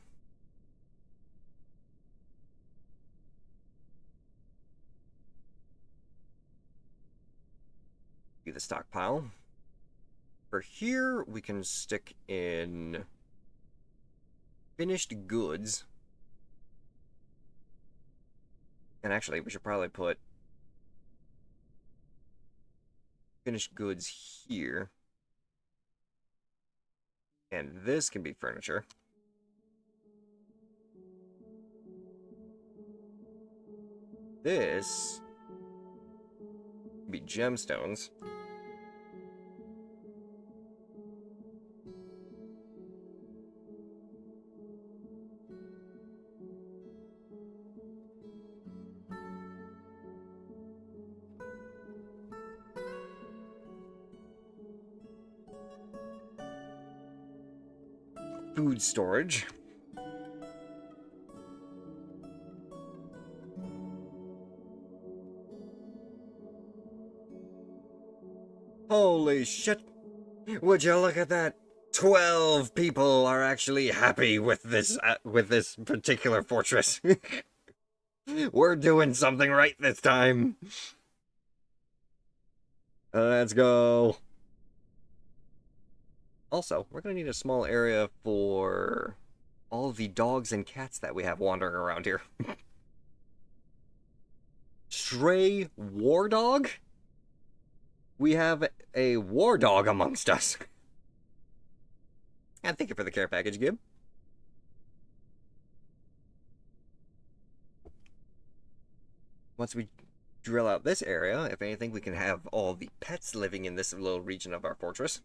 Do the stockpile. For here, we can stick in finished goods. And actually, we should probably put finished goods here. And this can be furniture. This can be gemstones. Food storage. Holy shit! Would you look at that? 12 people are actually happy with this particular fortress. We're doing something right this time. Let's go. Also, we're going to need a small area for all the dogs and cats that we have wandering around here. Stray war dog? We have a war dog amongst us. And thank you for the care package, Gib. Once we drill out this area, if anything, we can have all the pets living in this little region of our fortress.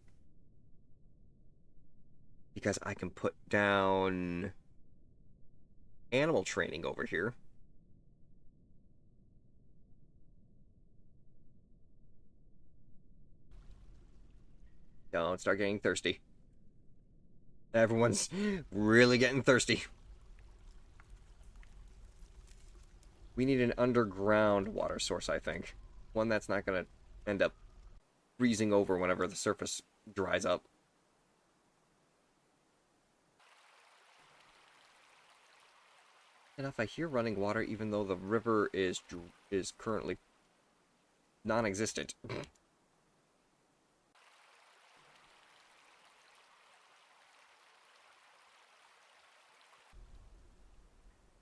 Because I can put down animal training over here. Don't start getting thirsty. Everyone's really getting thirsty. We need an underground water source, I think. One that's not going to end up freezing over whenever the surface dries up. Enough, I hear running water even though the river is currently non-existent.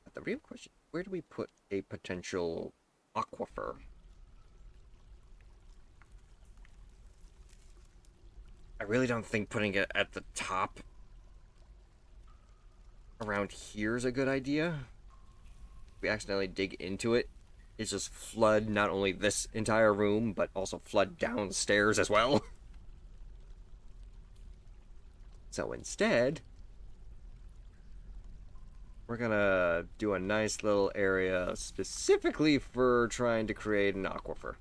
But the real question, where do we put a potential aquifer? I really don't think putting it at the top around here is a good idea. If we accidentally dig into it, it's just flood not only this entire room, but also flood downstairs as well. So instead, we're gonna do a nice little area specifically for trying to create an aquifer.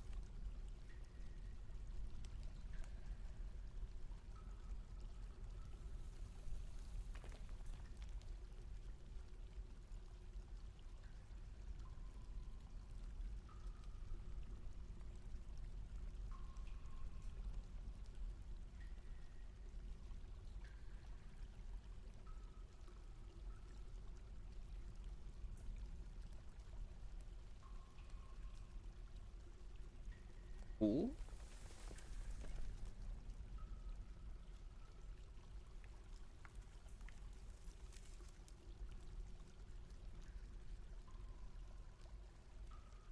Cool.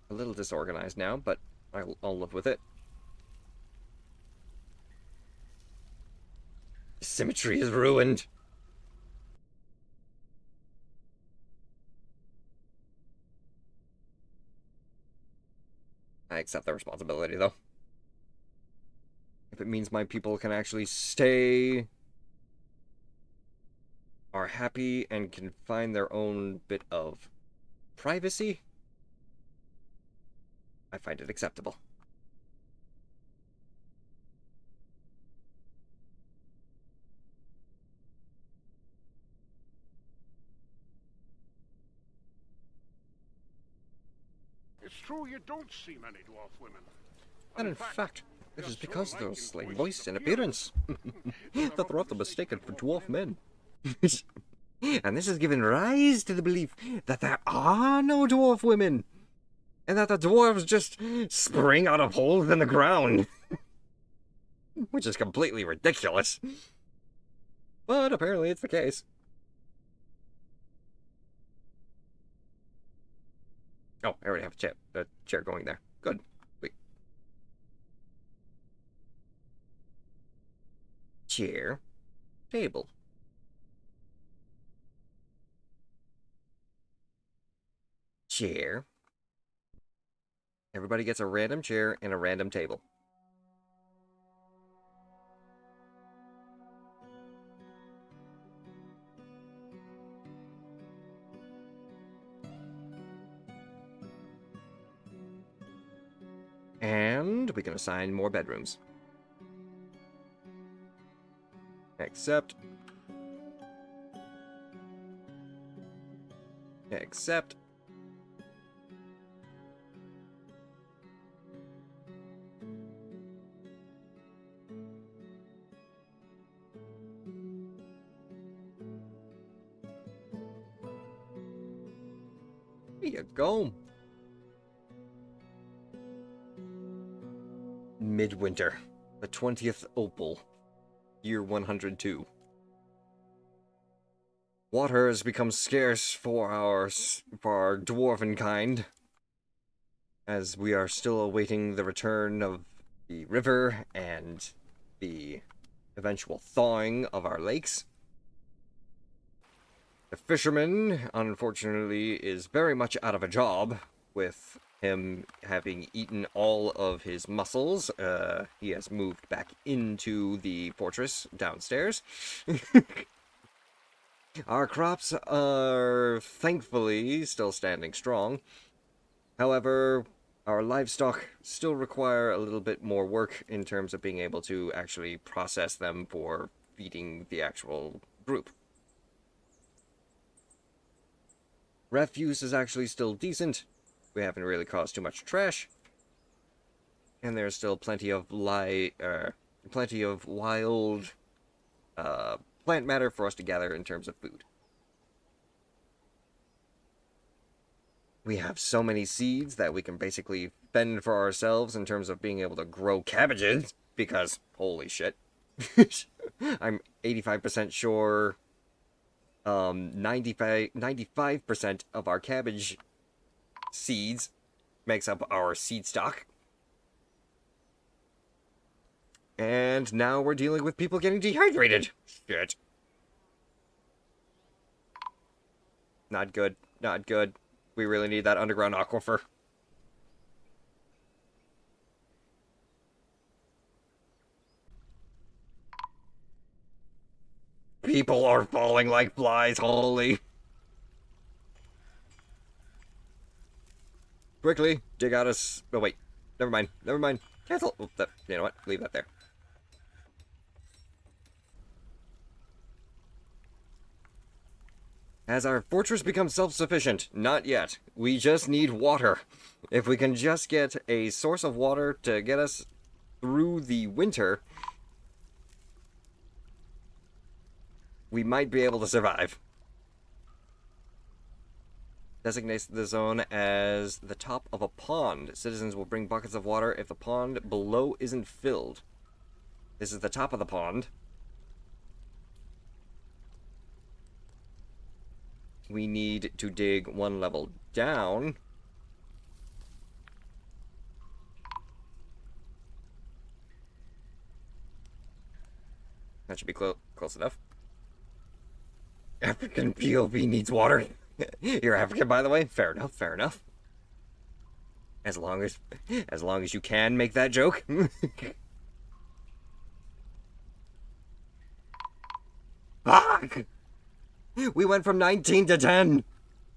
A little disorganized now, but I'll live with it. Symmetry is ruined. I accept the responsibility, though. If it means my people can actually stay, are happy, and can find their own bit of privacy, I find it acceptable. It's true you don't see many dwarf women. And in fact, it is because of their slight voice and appearance that they're often mistaken for dwarf men. And this has given rise to the belief that there are no dwarf women, and that the dwarves just spring out of holes in the ground. Which is completely ridiculous. But apparently it's the case. Oh, I already have a chair going there. Good. Wait. Chair. Table. Chair. Everybody gets a random chair and a random table. And we can assign more bedrooms. Accept. Accept. There you go. Midwinter, the 20th Opal, year 102. Water has become scarce for our dwarven kind, as we are still awaiting the return of the river and the eventual thawing of our lakes. The fisherman, unfortunately, is very much out of a job, with him having eaten all of his mussels. He has moved back into the fortress downstairs. Our crops are thankfully still standing strong. However, Our livestock still require a little bit more work in terms of being able to actually process them for feeding the actual group. Refuse is actually still decent. We haven't really caused too much trash. And there's still plenty of wild plant matter for us to gather in terms of food. We have so many seeds that we can basically fend for ourselves in terms of being able to grow cabbages, because, holy shit. I'm 85% sure 95% of our cabbage seeds makes up our seed stock. And now we're dealing with people getting dehydrated. Shit. Not good. Not good. We really need that underground aquifer. People are falling like flies, holy. Quickly, dig out us. Oh, wait. Never mind. Never mind. Cancel. Oh, you know what? Leave that there. Has our fortress become self-sufficient? Not yet. We just need water. If we can just get a source of water to get us through the winter, we might be able to survive. Designates the zone as the top of a pond. Citizens will bring buckets of water if the pond below isn't filled. This is the top of the pond. We need to dig one level down. That should be close enough. African POV needs water. You're African, by the way. Fair enough, fair enough. As long as you can make that joke. Fuck! We went from 19 to 10.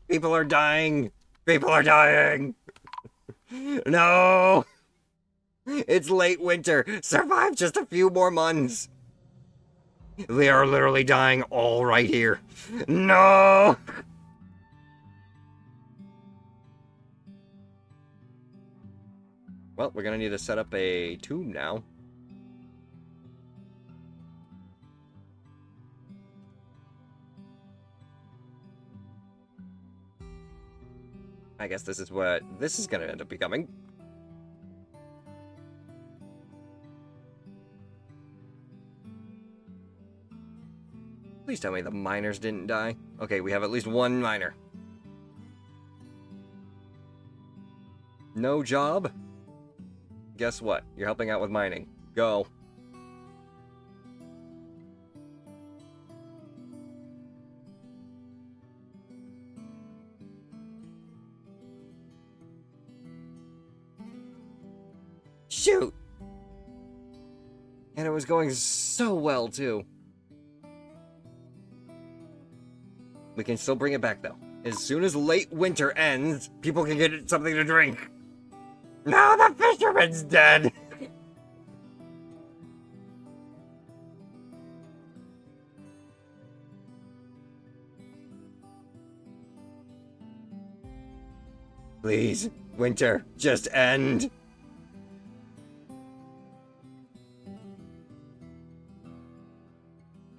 People are dying. People are dying. No! It's late winter. Survive just a few more months. They are literally dying all right here. No! Well, we're gonna need to set up a tomb now. I guess this is what this is gonna end up becoming. Please tell me the miners didn't die. Okay, we have at least one miner. No job? Guess what? You're helping out with mining. Go. Shoot! And it was going so well, too. We can still bring it back, though. As soon as late winter ends, people can get something to drink. No, the fisherman's dead! Please, winter, just end.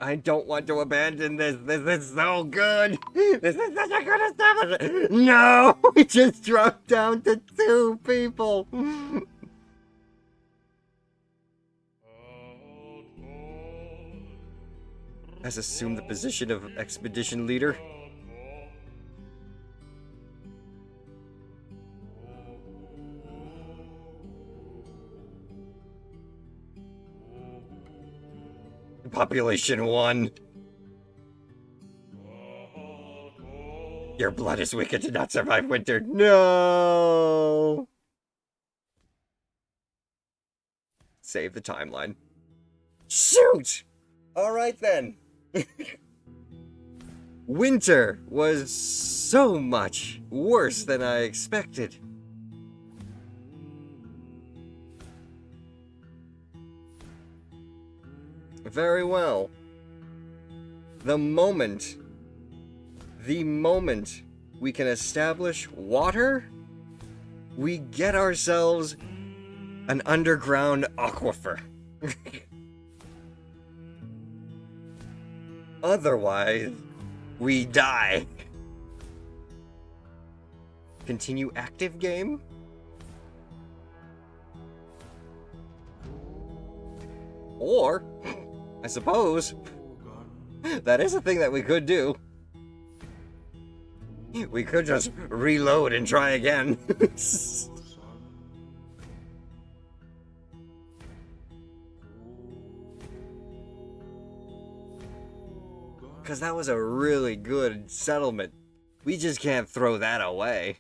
I don't want to abandon this. This is so good. This is such a good establishment. No, we just dropped down to 2 people. Has assumed the position of expedition leader. Population 1. Your blood is wicked to not survive winter. No! Save the timeline. Shoot! Alright then. Winter was so much worse than I expected. Very well. The moment we can establish water, we get ourselves an underground aquifer. Otherwise, we die. Continue active game? Or, I suppose, that is a thing that we could do. We could just reload and try again. Because that was a really good settlement. We just can't throw that away.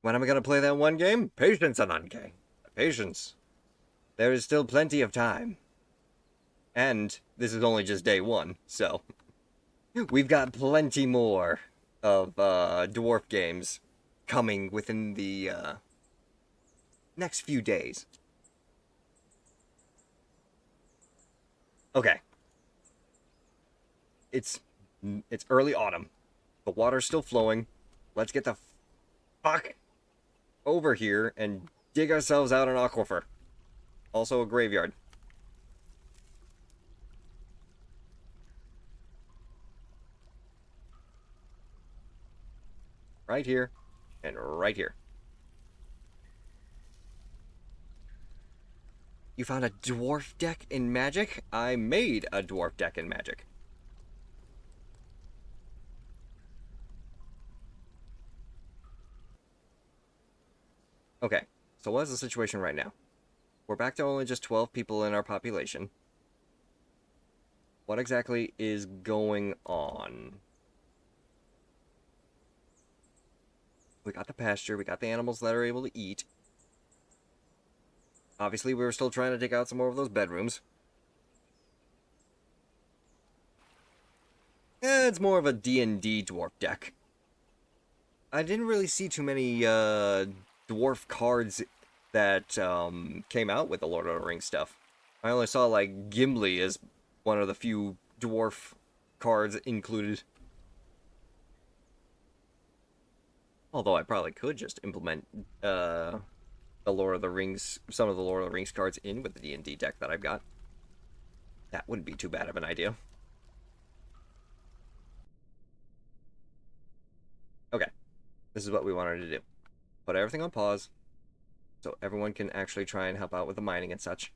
When am I going to play that one game? Patience, Ananke. Patience. There is still plenty of time. And this is only just day one, so we've got plenty more of Dwarf games coming within the next few days. Okay. It's early autumn. The water's still flowing. Let's get the fuck over here and dig ourselves out an aquifer. Also a graveyard. Right here and right here. You found a dwarf deck in Magic? I made a dwarf deck in Magic. Okay, so what is the situation right now? We're back to only just 12 people in our population. What exactly is going on? We got the pasture, we got the animals that are able to eat. Obviously, we were still trying to dig out some more of those bedrooms. It's more of a D&D dwarf deck. I didn't really see too many dwarf cards that came out with the Lord of the Rings stuff. I only saw, like, Gimli as one of the few dwarf cards included. Although I probably could just implement the Lord of the Rings, some of the Lord of the Rings cards in with the D&D deck that I've got. That wouldn't be too bad of an idea. Okay, this is what we wanted to do. Put everything on pause, so everyone can actually try and help out with the mining and such.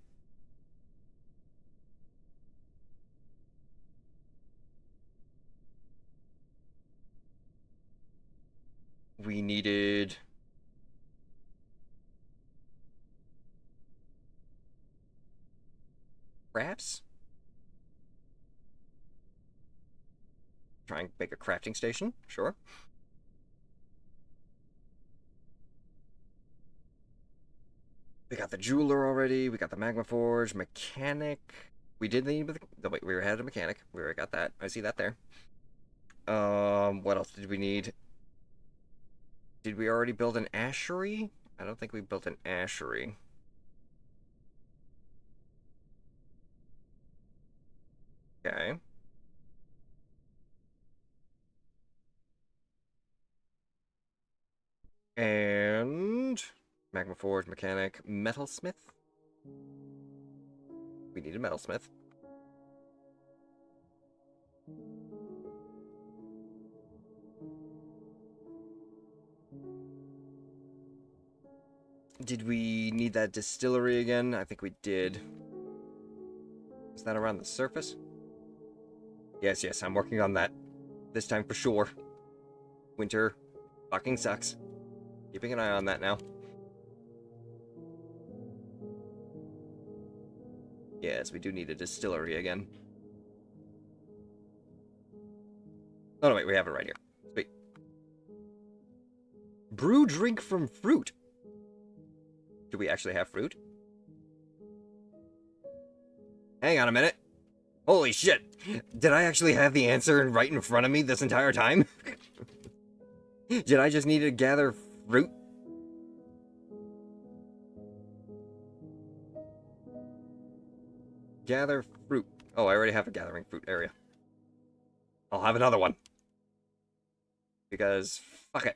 We needed... crafts? Try and make a crafting station, sure. We got the jeweler already, we got the magma forge, mechanic. We did need... Oh, wait, we had a mechanic. We already got that. I see that there. What else did we need? Did we already build an ashery? I don't think we built an ashery. Okay. And... magma forge, mechanic, metalsmith. We need a metalsmith. Did we need that distillery again? I think we did. Is that around the surface? Yes, yes, I'm working on that. This time for sure. Winter fucking sucks. Keeping an eye on that now. Yes, we do need a distillery again. Oh, no, wait, we have it right here. Sweet. Brew drink from fruit. Do we actually have fruit? Hang on a minute. Holy shit. Did I actually have the answer right in front of me this entire time? Did I just need to gather fruit? Gather fruit. Oh, I already have a gathering fruit area. I'll have another one. Because, fuck it.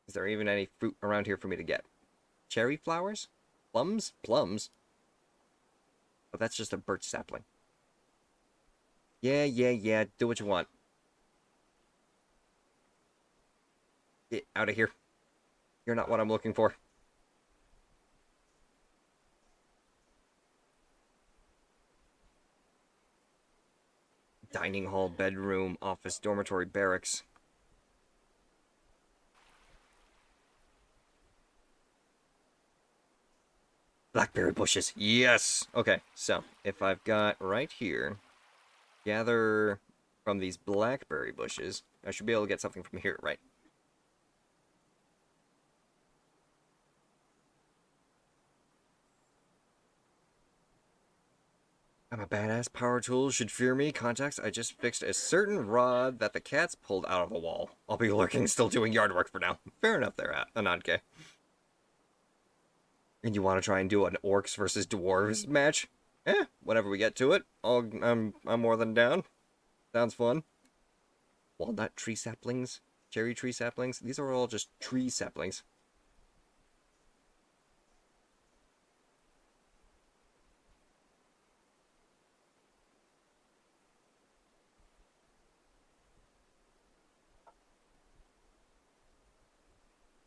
Is there even any fruit around here for me to get? Cherry flowers? Plums? Plums? Oh, that's just a birch sapling. Yeah. Do what you want. Get out of here. You're not what I'm looking for. Dining hall, bedroom, office, dormitory, barracks. Blackberry bushes. Yes! Okay, so if I've got right here, gather from these blackberry bushes, I should be able to get something from here, right? I'm a badass. Power tools should fear me. Contacts, I just fixed a certain rod that the cats pulled out of a wall. I'll be lurking, still doing yard work for now. Fair enough there, Anandke. And you want to try and do an orcs versus dwarves match? Whenever we get to it, I'm more than down. Sounds fun. Walnut tree saplings, cherry tree saplings. These are all just tree saplings.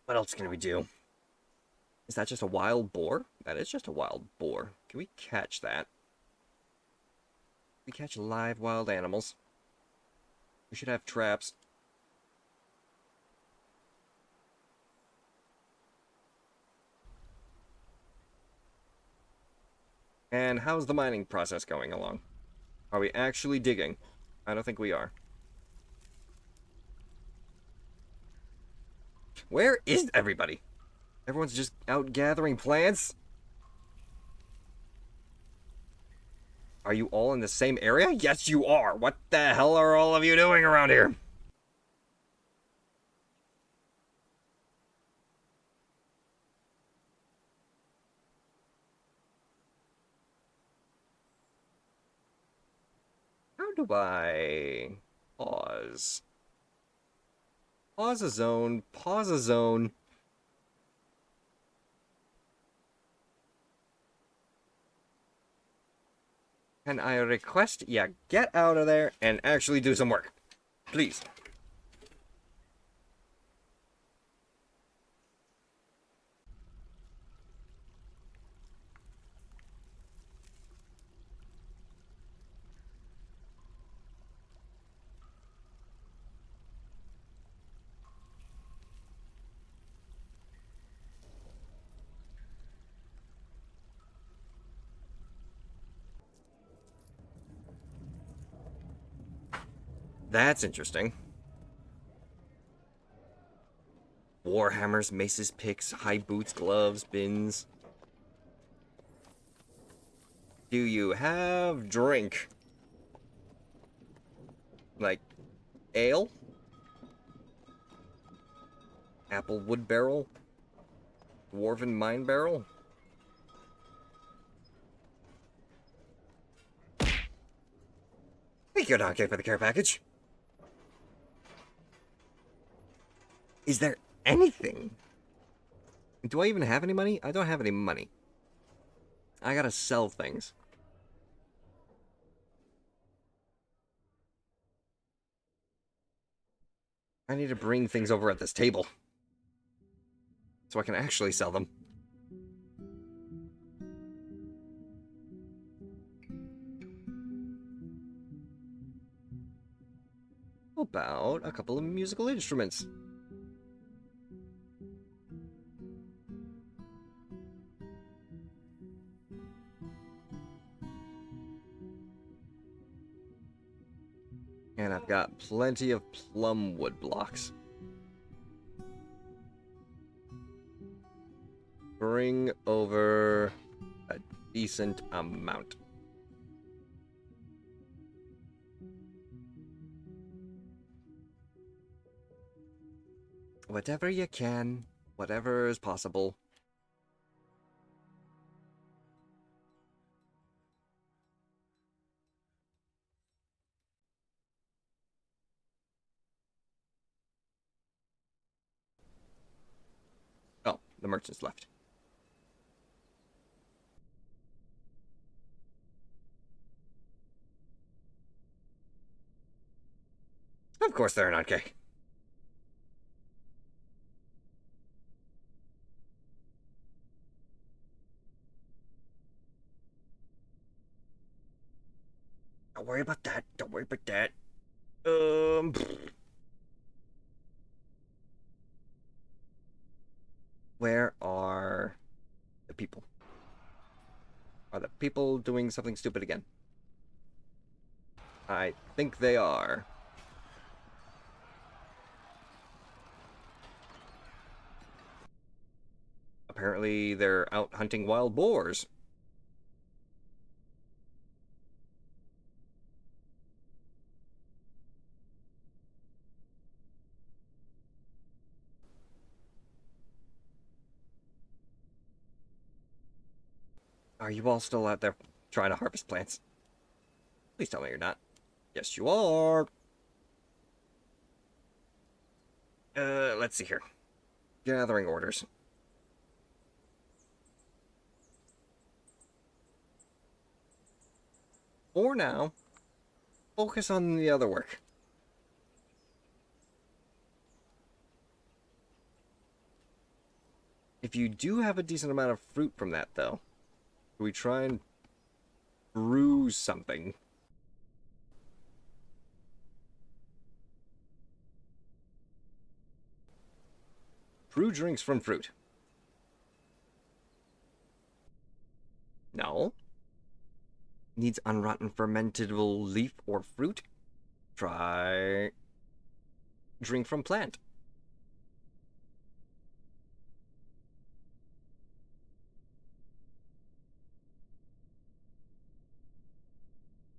What else can we do? Is that just a wild boar? That is just a wild boar. Can we catch that? We catch live wild animals. We should have traps. And how's the mining process going along? Are we actually digging? I don't think we are. Where is everybody? Everyone's just out gathering plants? Are you all in the same area? Yes, you are. What the hell are all of you doing around here? How do I pause? Pause a zone. Pause a zone. Can I request? Yeah, get out of there and actually do some work. Please. That's interesting. Warhammers, maces, picks, high boots, gloves, bins. Do you have drink? Like ale? Apple wood barrel? Dwarven mine barrel? Thank you, Donkey, for the care package. Is there anything? Do I even have any money? I don't have any money. I gotta sell things. I need to bring things over at this table so I can actually sell them. About a couple of musical instruments. And I've got plenty of plum wood blocks. Bring over a decent amount. Whatever you can, whatever is possible. the merchants left. Of course they're not gay. Don't worry about that. Don't worry about that. Where are the people? Are the people doing something stupid again? I think they are. Apparently, they're out hunting wild boars. Are you all still out there trying to harvest plants? Please tell me you're not. Yes, you are. Let's see here. Gathering orders. For now, focus on the other work. If you do have a decent amount of fruit from that, though, we try and brew something. Brew drinks from fruit. No. Needs unrotten fermentable leaf or fruit. Try drink from plant.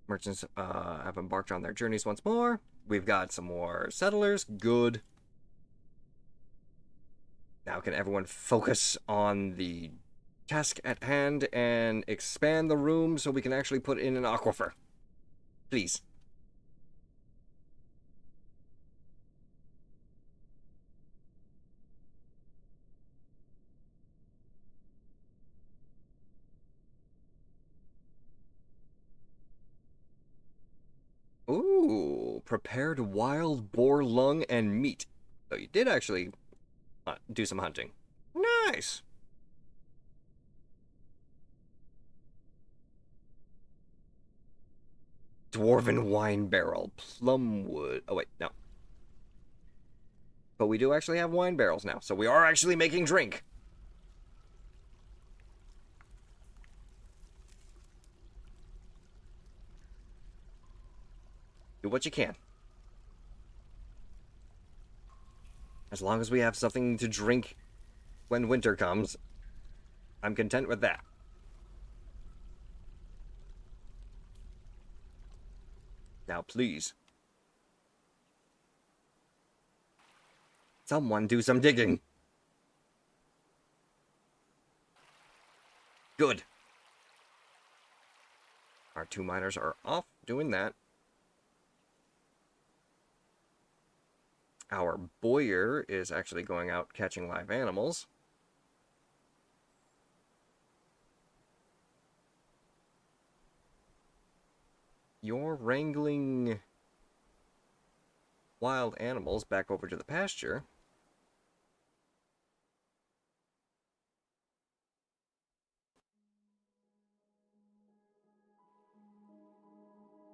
Merchants have embarked on their journeys once more. We've got some more settlers. Good. Now can everyone focus on the task at hand and expand the room so we can actually put in an aquifer? Please. Ooh, prepared wild boar lung and meat. So you did actually do some hunting. Nice. Dwarven wine barrel, plumwood. Oh wait, no. But we do actually have wine barrels now, so we are actually making drink. Do what you can. As long as we have something to drink when winter comes, I'm content with that. Now, please. Someone do some digging. Good. Our 2 miners are off doing that. Our bowyer is actually going out catching live animals. You're wrangling wild animals back over to the pasture.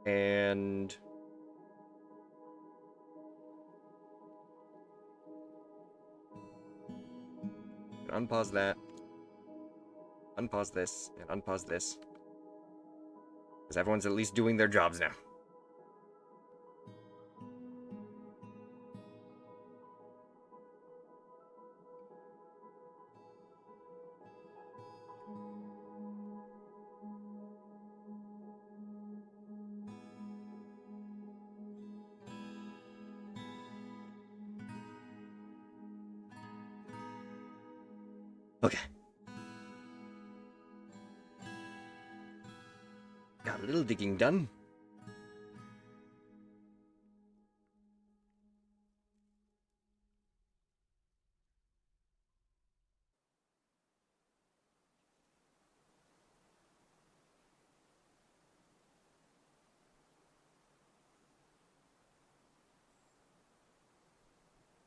And unpause that. Unpause this and unpause this. Because everyone's at least doing their jobs now. Okay. Got a little digging done.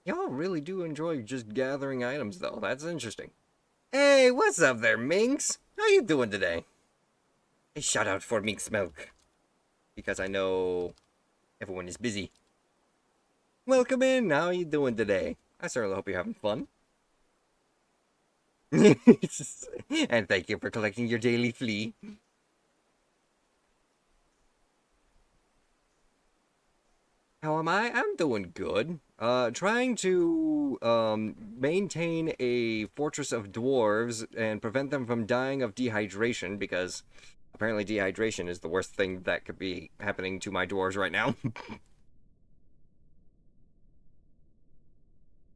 Y'all really do enjoy just gathering items, though. That's interesting. Hey, what's up there, Minx? How you doing today? A shout out for Minx Milk. Because I know everyone is busy. Welcome in. How you doing today? I certainly hope you're having fun. And thank you for collecting your daily flea. How am I? I'm doing good. Trying to maintain a fortress of dwarves and prevent them from dying of dehydration, because apparently dehydration is the worst thing that could be happening to my dwarves right now.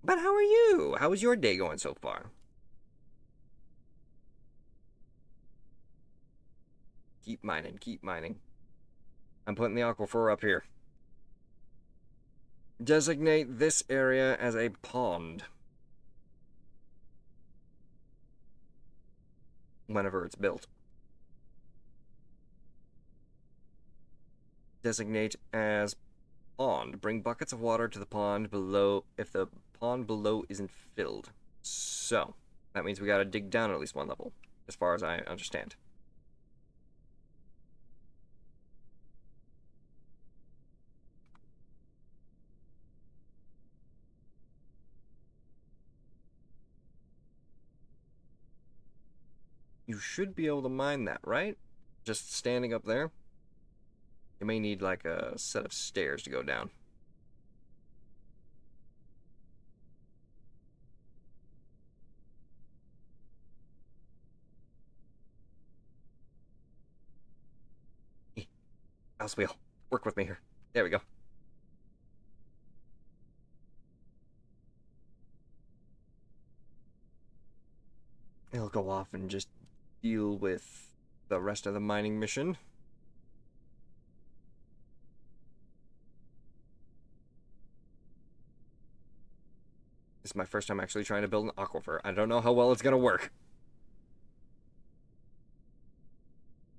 But how are you? How is your day going so far? Keep mining, keep mining. I'm putting the aquifer up here. Designate this area as a pond. Whenever it's built. Designate as pond. Bring buckets of water to the pond below if the pond below isn't filled. So, that means we gotta dig down at least one level, as far as I understand. You should be able to mine that, right? Just standing up there. You may need like a set of stairs to go down. Mouse wheel. Work with me here. There we go. It'll go off and just deal with the rest of the mining mission. This is my first time actually trying to build an aquifer. I don't know how well it's gonna work.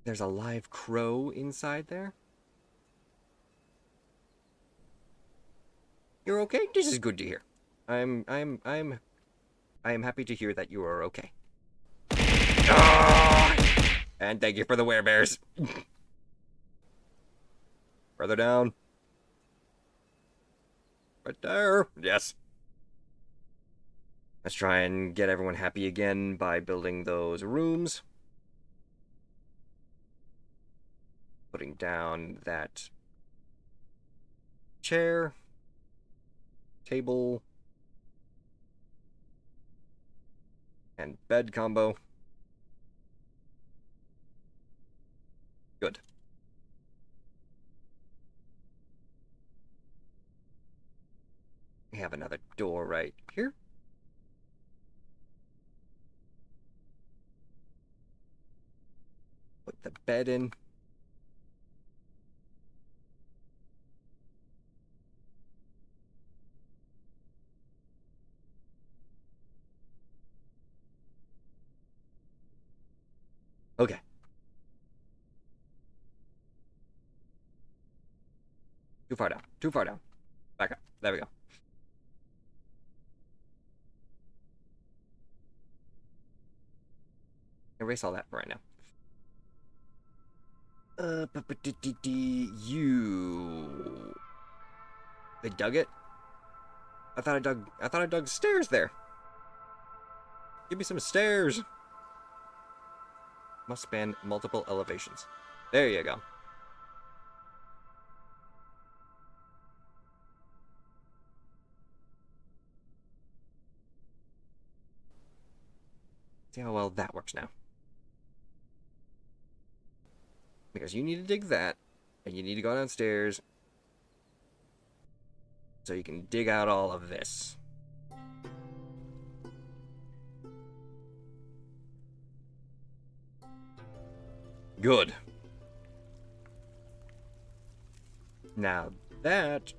There's a live crow inside there. You're okay? This is good to hear. I am happy to hear that you are okay. And thank you for the werebears. Further down. Right there. Yes. Let's try and get everyone happy again by building those rooms. Putting down that chair, table, and bed combo. Good. We have another door right here. Put the bed in. Okay. Too far down. Too far down. Back up. There we go. Erase all that for right now. You. They dug it? I thought I dug stairs there. Give me some stairs. Must span multiple elevations. There you go. See how well that works now. Because you need to dig that, and you need to go downstairs so you can dig out all of this. Good. Now that...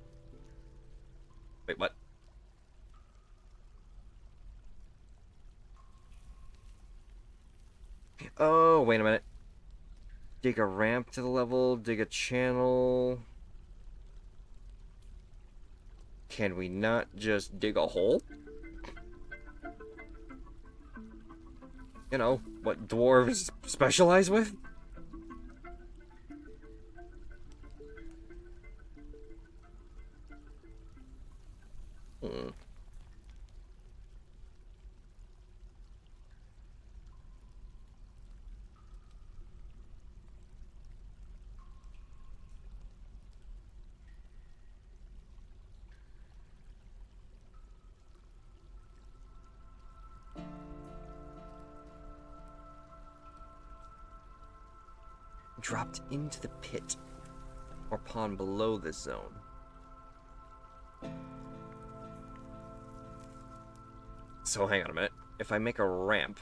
Wait, what? Oh, wait a minute. Dig a ramp to the level, dig a channel. Can we not just dig a hole? You know, what dwarves specialize with? Hmm. Dropped into the pit or pond below this zone. So hang on a minute. If I make a ramp,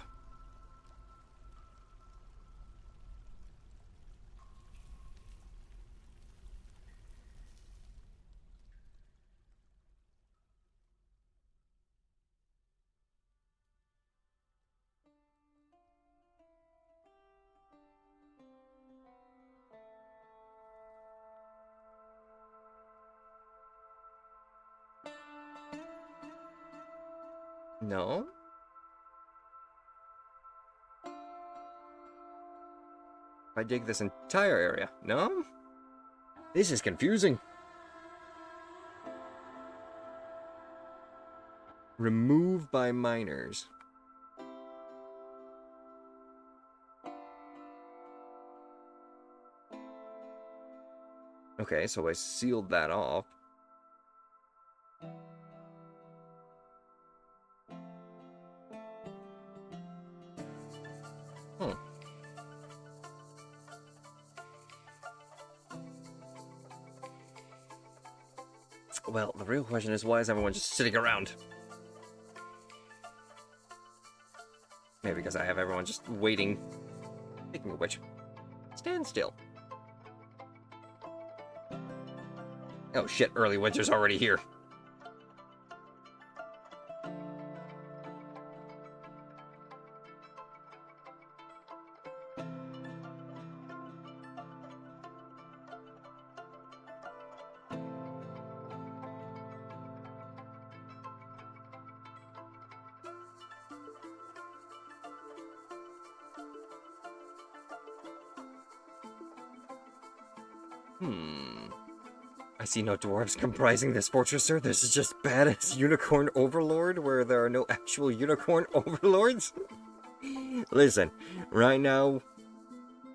no? If I dig this entire area, no? This is confusing. Removed by miners. Okay, so I sealed that off. Hmm. Well, the real question is, why is everyone just sitting around? Maybe because I have everyone just waiting. Speaking of which, stand still. Oh shit, early winter's already here. I see no dwarves comprising this fortress, sir. This is just badass unicorn overlord where there are no actual unicorn overlords. Listen, right now,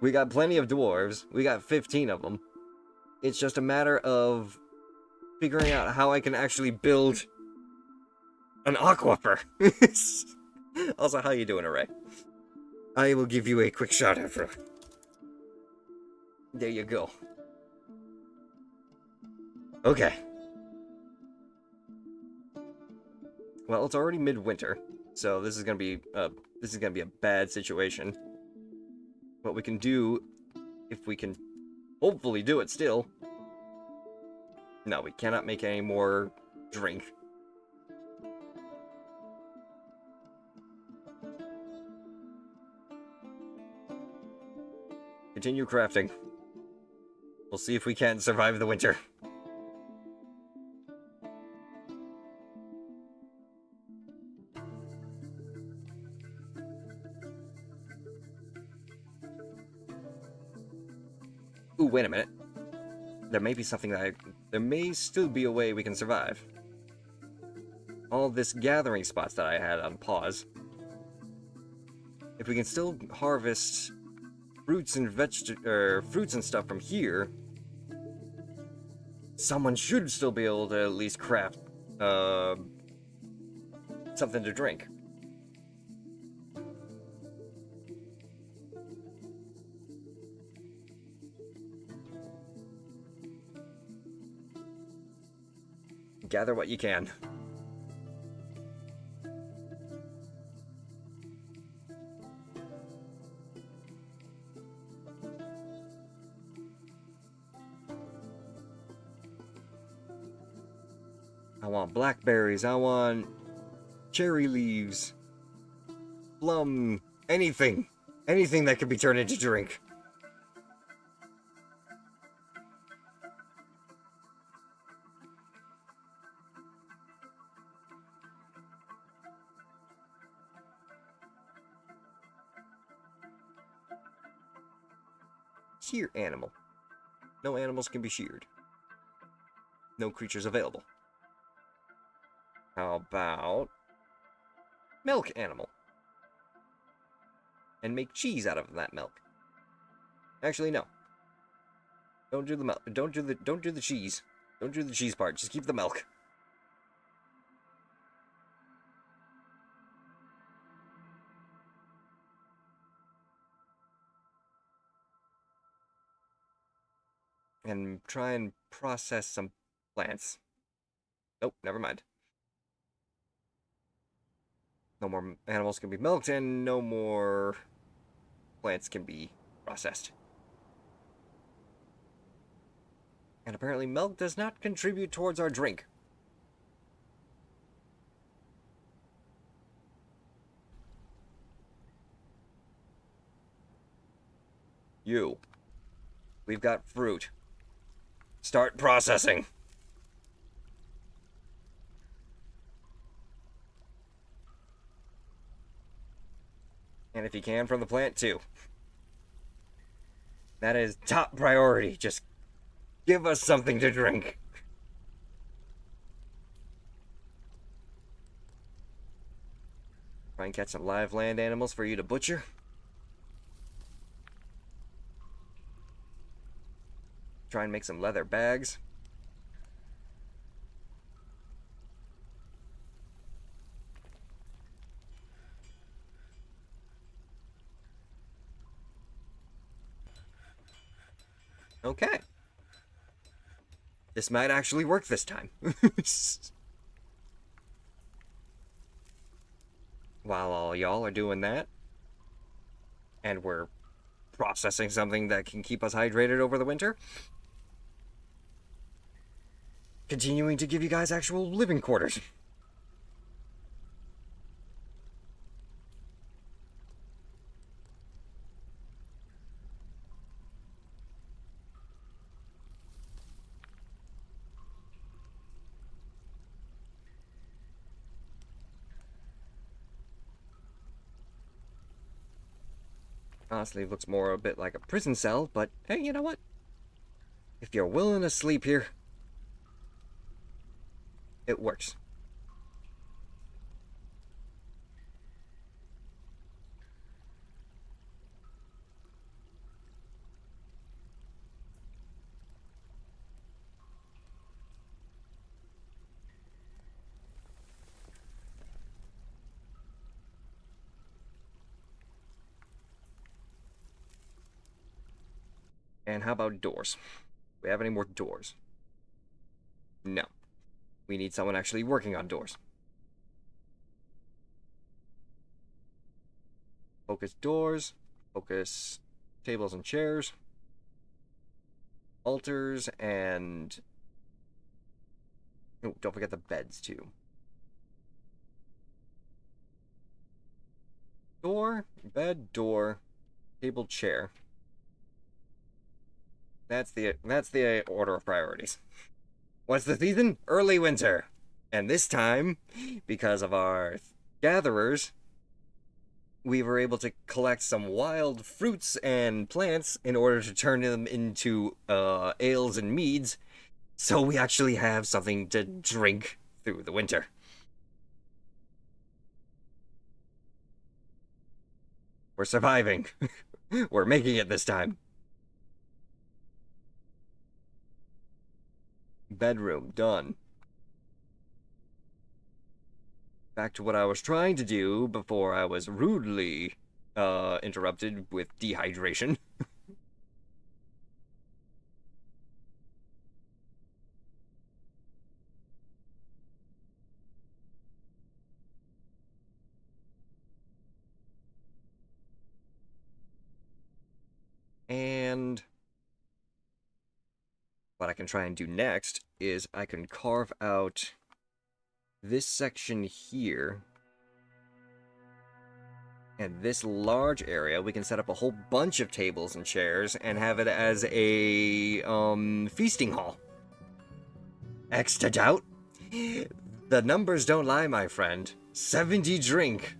we got plenty of dwarves. We got 15 of them. It's just a matter of figuring out how I can actually build an aquifer. Also, how you doing, Array? I will give you a quick shot after. There you go. Okay. Well, it's already midwinter, so this is gonna be a bad situation. What we can do, if we can hopefully do it still. No, we cannot make any more drink. Continue crafting. We'll see if we can survive the winter. Ooh, wait a minute. There may be something there may still be a way we can survive. All this gathering spots that I had on pause. If we can still harvest fruits and fruits and stuff from here, someone should still be able to at least craft something to drink. Gather what you can. I want blackberries, I want cherry leaves, plum, anything. Anything that could be turned into drink. Shear animal. No animals can be sheared. No creatures available. How about milk animal? And make cheese out of that milk. Actually, no. Don't do the milk. Don't do the cheese. Don't do the cheese part. Just keep the milk. And try and process some plants. Nope, never mind. No more animals can be milked, and no more plants can be processed. And apparently milk does not contribute towards our drink. You. We've got fruit. Start processing. And if you can, from the plant too. That is top priority. Just give us something to drink. Try and catch some live land animals for you to butcher. Try and make some leather bags. Okay. This might actually work this time. While all y'all are doing that, and we're processing something that can keep us hydrated over the winter, continuing to give you guys actual living quarters. Honestly, it looks more a bit like a prison cell, but hey, you know what? If you're willing to sleep here, it works. And how about doors? Do we have any more doors? No. We need someone actually working on doors. Focus doors. Focus tables and chairs. Altars and... oh, don't forget the beds, too. Door, bed, door, table, chair. That's the order of priorities. What's the season? Early winter. And this time, because of our gatherers, we were able to collect some wild fruits and plants in order to turn them into ales and meads, so we actually have something to drink through the winter. We're surviving. We're making it this time. Bedroom, done. Back to what I was trying to do before I was rudely interrupted with dehydration. And what I can try and do next is I can carve out this section here, and this large area. We can set up a whole bunch of tables and chairs and have it as a feasting hall. X to doubt? The numbers don't lie, my friend. 70 drink.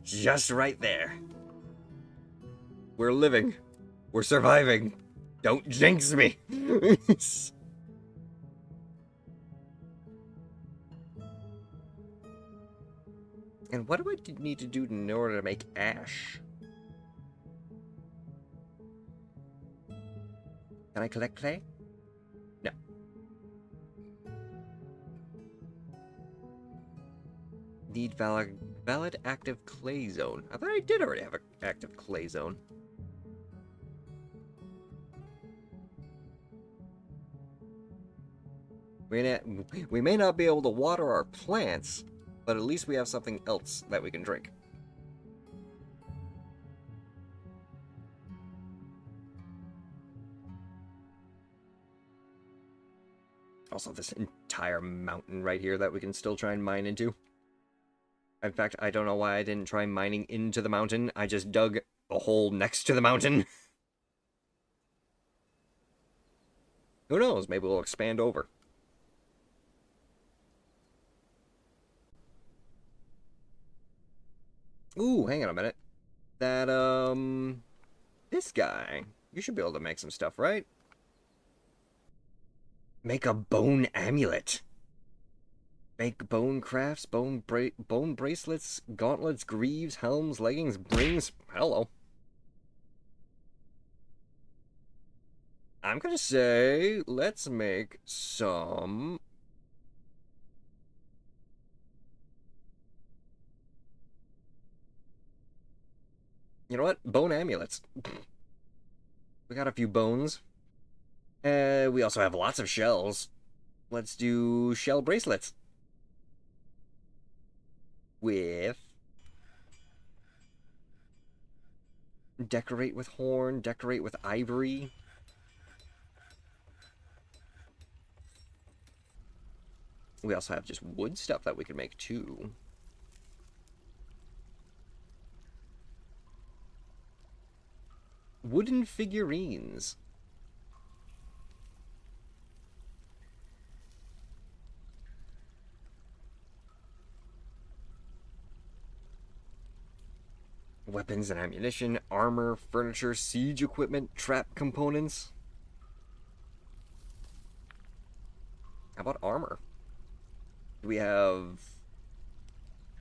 Just right there. We're living. We're surviving. Don't jinx me. And what do I need to do in order to make ash? Can I collect clay? No. Need valid active clay zone. I thought I did already have an active clay zone. We may not be able to water our plants, but at least we have something else that we can drink. Also, this entire mountain right here that we can still try and mine into. In fact, I don't know why I didn't try mining into the mountain. I just dug a hole next to the mountain. Who knows? Maybe we'll expand over. Ooh, hang on a minute. That, this guy. You should be able to make some stuff, right? Make a bone amulet. Make bone crafts, bone bracelets, gauntlets, greaves, helms, leggings, rings. Hello. I'm gonna say, let's make some... You know what? Bone amulets. We got a few bones. We also have lots of shells. Let's do shell bracelets. With... Decorate with horn, decorate with ivory. We also have just wood stuff that we can make too. Wooden figurines. Weapons and ammunition, armor, furniture, siege equipment, trap components. How about armor? Do we have...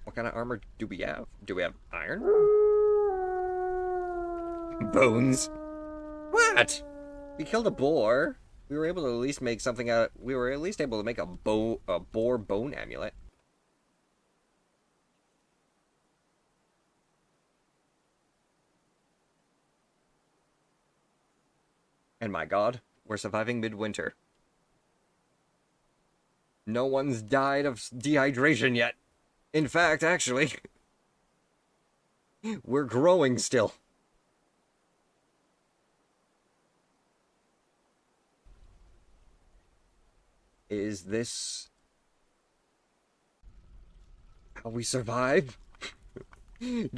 What kind of armor do we have? Do we have iron? Bones. What? We killed a boar. We were able to at least make something out... We were at least able to make a boar bone amulet. And my god, we're surviving midwinter. No one's died of dehydration yet. In fact, actually, we're growing still. Is this how we survive?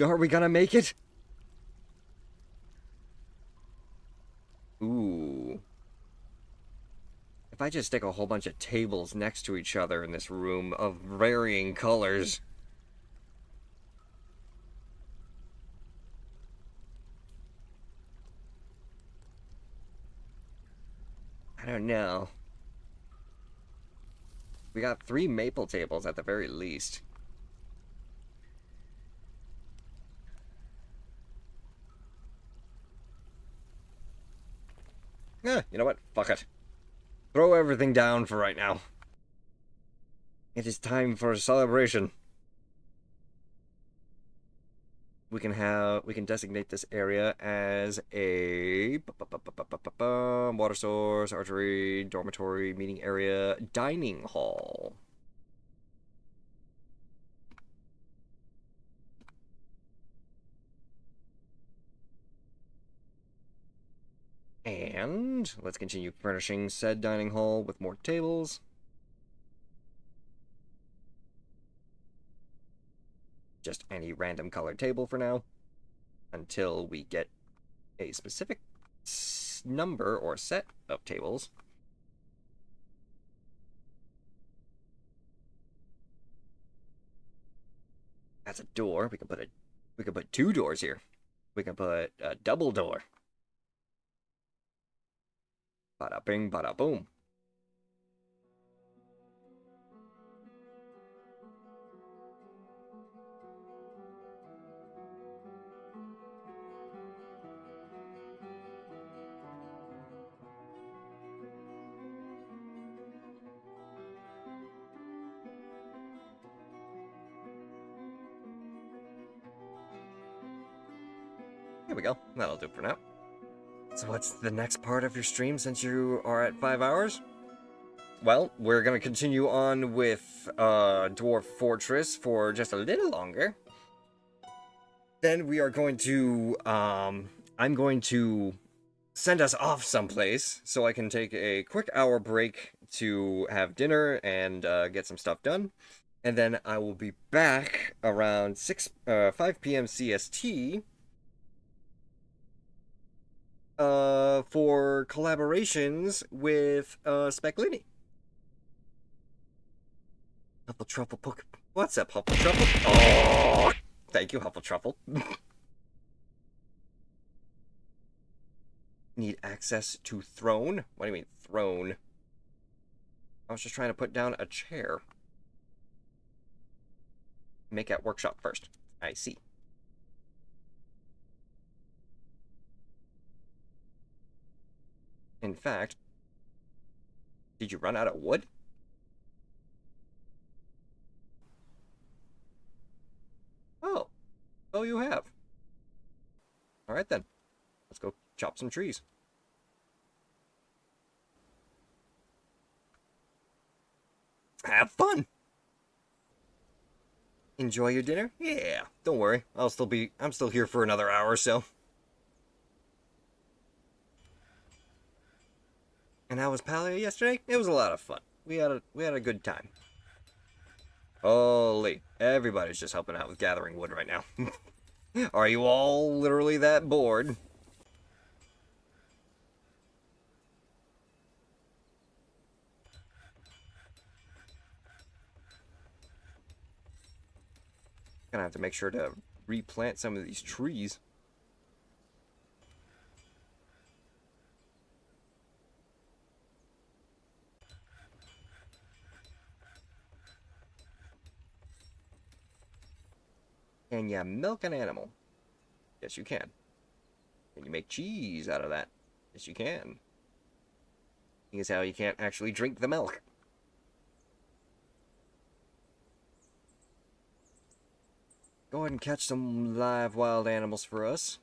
Are we gonna make it? Ooh. If I just stick a whole bunch of tables next to each other in this room of varying colors. I don't know. We got 3 maple tables at the very least. You know what? Fuck it. Throw everything down for right now. It is time for a celebration. We can designate this area as a water source, archery, dormitory, meeting area, dining hall. And let's continue furnishing said dining hall with more tables. Just any random colored table for now, until we get a specific number or set of tables. That's a door. We can put 2 doors here. We can put a double door. Bada bing, bada boom. There we go. That'll do for now. So what's the next part of your stream since you are at 5 hours? Well, we're going to continue on with Dwarf Fortress for just a little longer. Then we are going to, I'm going to send us off someplace so I can take a quick hour break to have dinner and get some stuff done. And then I will be back around 5 p.m. CST for collaborations with Speclini. Huffle Truffle Poke. What's up, Huffle Truffle? Oh, thank you, Huffle Truffle. Need access to throne? What do you mean, throne? I was just trying to put down a chair. Make at workshop first. I see. In fact, did you run out of wood? Oh, so you have. All right then, let's go chop some trees. Have fun. Enjoy your dinner? Yeah, don't worry. I'm still here for another hour or so. And how was Palio yesterday? It was a lot of fun. We had a good time. Holy, everybody's just helping out with gathering wood right now. Are you all literally that bored? Gonna have to make sure to replant some of these trees. Can you milk an animal? Yes, you can. Can you make cheese out of that? Yes, you can. Thing is how you can't actually drink the milk. Go ahead and catch some live wild animals for us.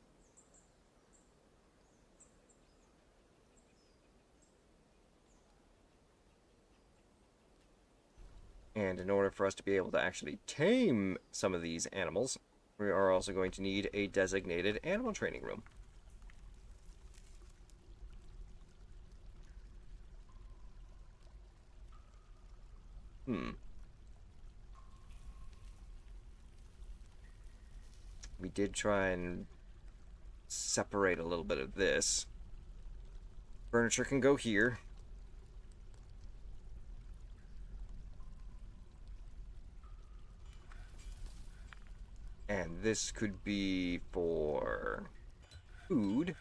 And in order for us to be able to actually tame some of these animals, we are also going to need a designated animal training room. We did try and separate a little bit of this. Furniture can go here. And this could be for food.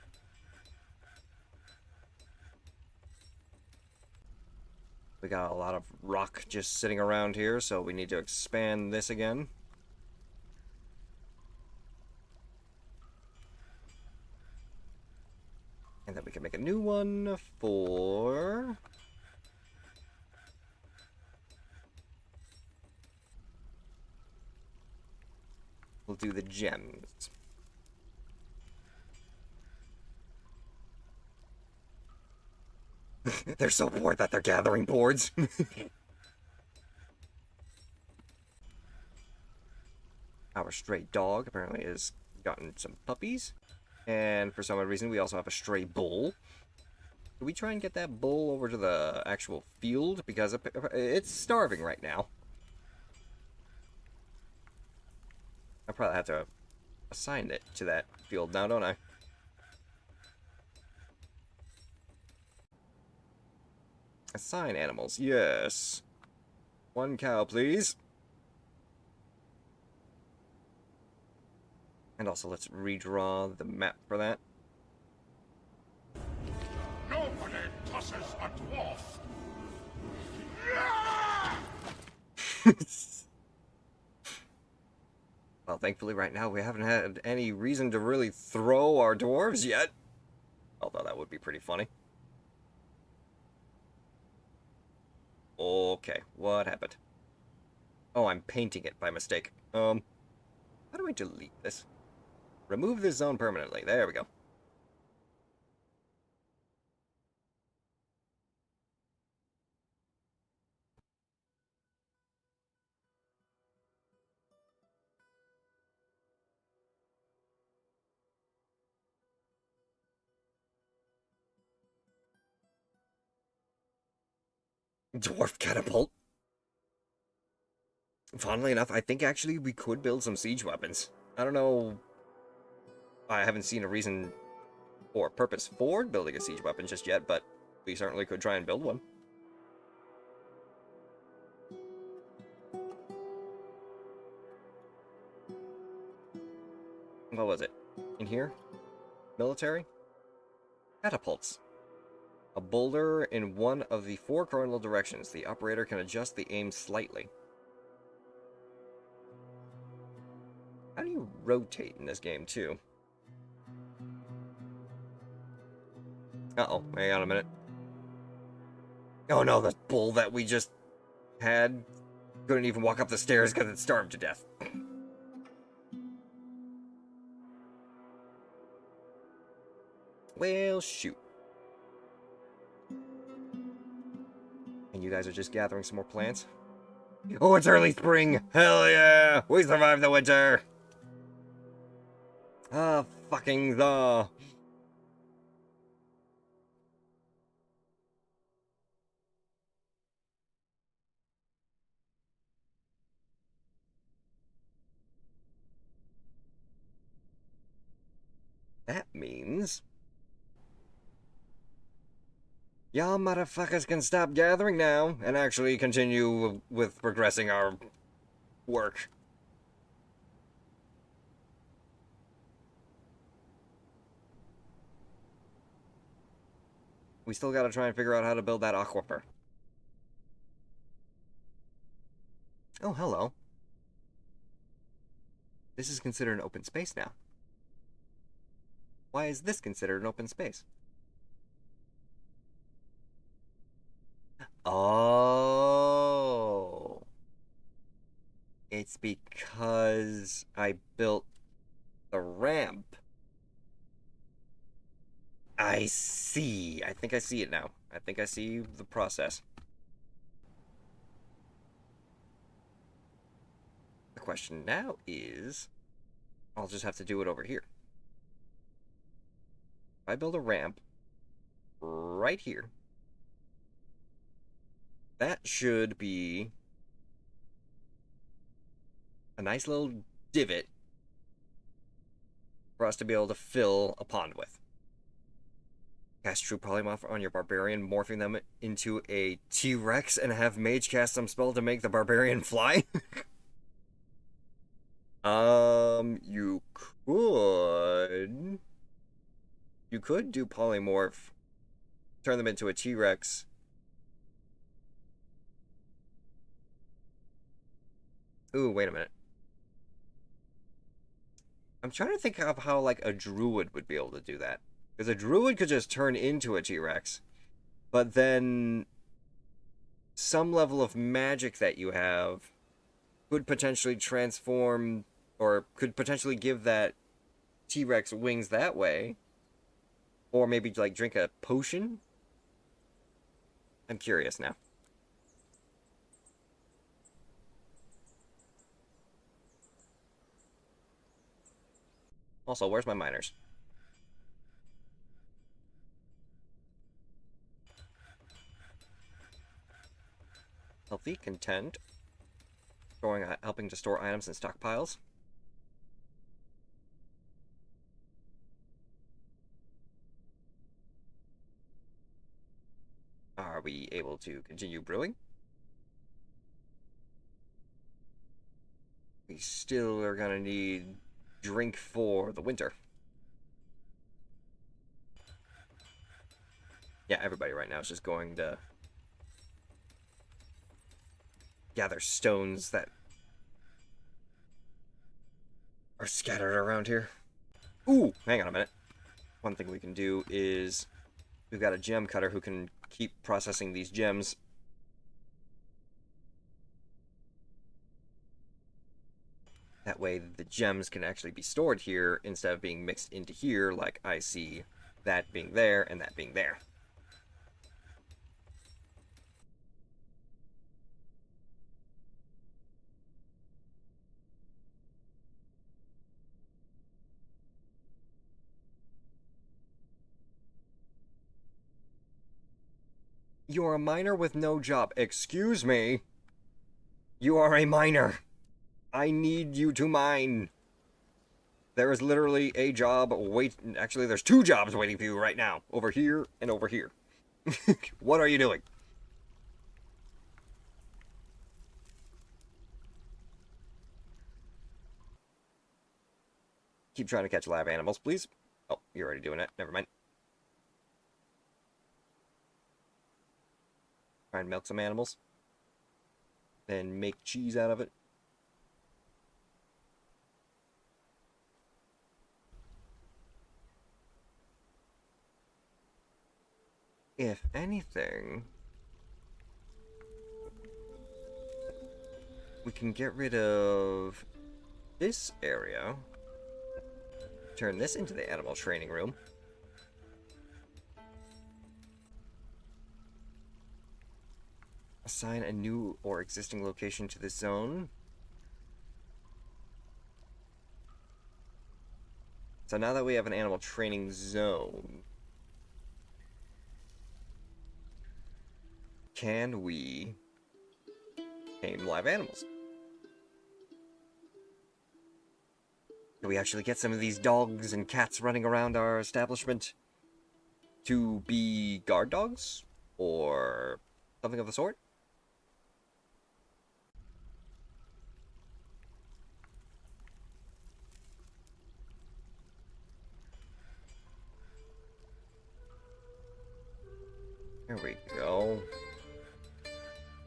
We got a lot of rock just sitting around here, so we need to expand this again. And then we can make a new one for... We'll do the gems. They're so bored that they're gathering boards. Our stray dog apparently has gotten some puppies. And for some reason, we also have a stray bull. Can we try and get that bull over to the actual field? Because it's starving right now. I probably have to assign it to that field now, don't I? Assign animals, yes. 1 cow, please. And also, let's redraw the map for that. Nobody tosses a dwarf. Well, thankfully right now we haven't had any reason to really throw our dwarves yet. Although that would be pretty funny. Okay, what happened? Oh, I'm painting it by mistake. How do I delete this? Remove this zone permanently. There we go. Dwarf catapult. Funnily enough, I think actually we could build some siege weapons. I don't know. I haven't seen a reason or purpose for building a siege weapon just yet, but we certainly could try and build one. What was it? In here? Military? Catapults. A boulder in one of the 4 cardinal directions. The operator can adjust the aim slightly. How do you rotate in this game, too? Uh-oh, hang on a minute. Oh no, the bull that we just had couldn't even walk up the stairs because it starved to death. Well, shoot. And you guys are just gathering some more plants? Oh, it's early spring! Hell yeah! We survived the winter! Ah, fucking the... That means... y'all motherfuckers can stop gathering now and actually continue with progressing our work. We still gotta try and figure out how to build that aquifer. Oh, hello. This is considered an open space now. Why is this considered an open space? Oh. It's because I built the ramp. I see. I think I see it now. I think I see the process. The question now is, I'll just have to do it over here. If I build a ramp right here, that should be a nice little divot for us to be able to fill a pond with. Cast True Polymorph on your Barbarian, morphing them into a T-Rex and have Mage cast some spell to make the Barbarian fly? You could... You could do Polymorph, turn them into a T-Rex. Ooh, wait a minute. I'm trying to think of how, like, a druid would be able to do that. Because a druid could just turn into a T-Rex, but then some level of magic that you have could potentially transform, or could potentially give that T-Rex wings that way. Or maybe, like, drink a potion? I'm curious now. Also, where's my miners? Healthy, content. Helping to store items in stockpiles. Are we able to continue brewing? We still are gonna need drink for the winter. Yeah, everybody right now is just going to gather stones that are scattered around here. Ooh, hang on a minute. One thing we can do is we've got a gem cutter who can keep processing these gems. That way the gems can actually be stored here instead of being mixed into here like I see that being there and that being there. You're a miner with no job. Excuse me. You are a miner. I need you to mine. There is literally a job actually, there's 2 jobs waiting for you right now. Over here and over here. What are you doing? Keep trying to catch live animals, please. Oh, you're already doing it. Never mind. Try and milk some animals. Then make cheese out of it. If anything, we can get rid of this area. Turn this into the animal training room. Assign a new or existing location to the zone. So now that we have an animal training zone, can we tame live animals? Can we actually get some of these dogs and cats running around our establishment to be guard dogs? Or something of the sort? There we go.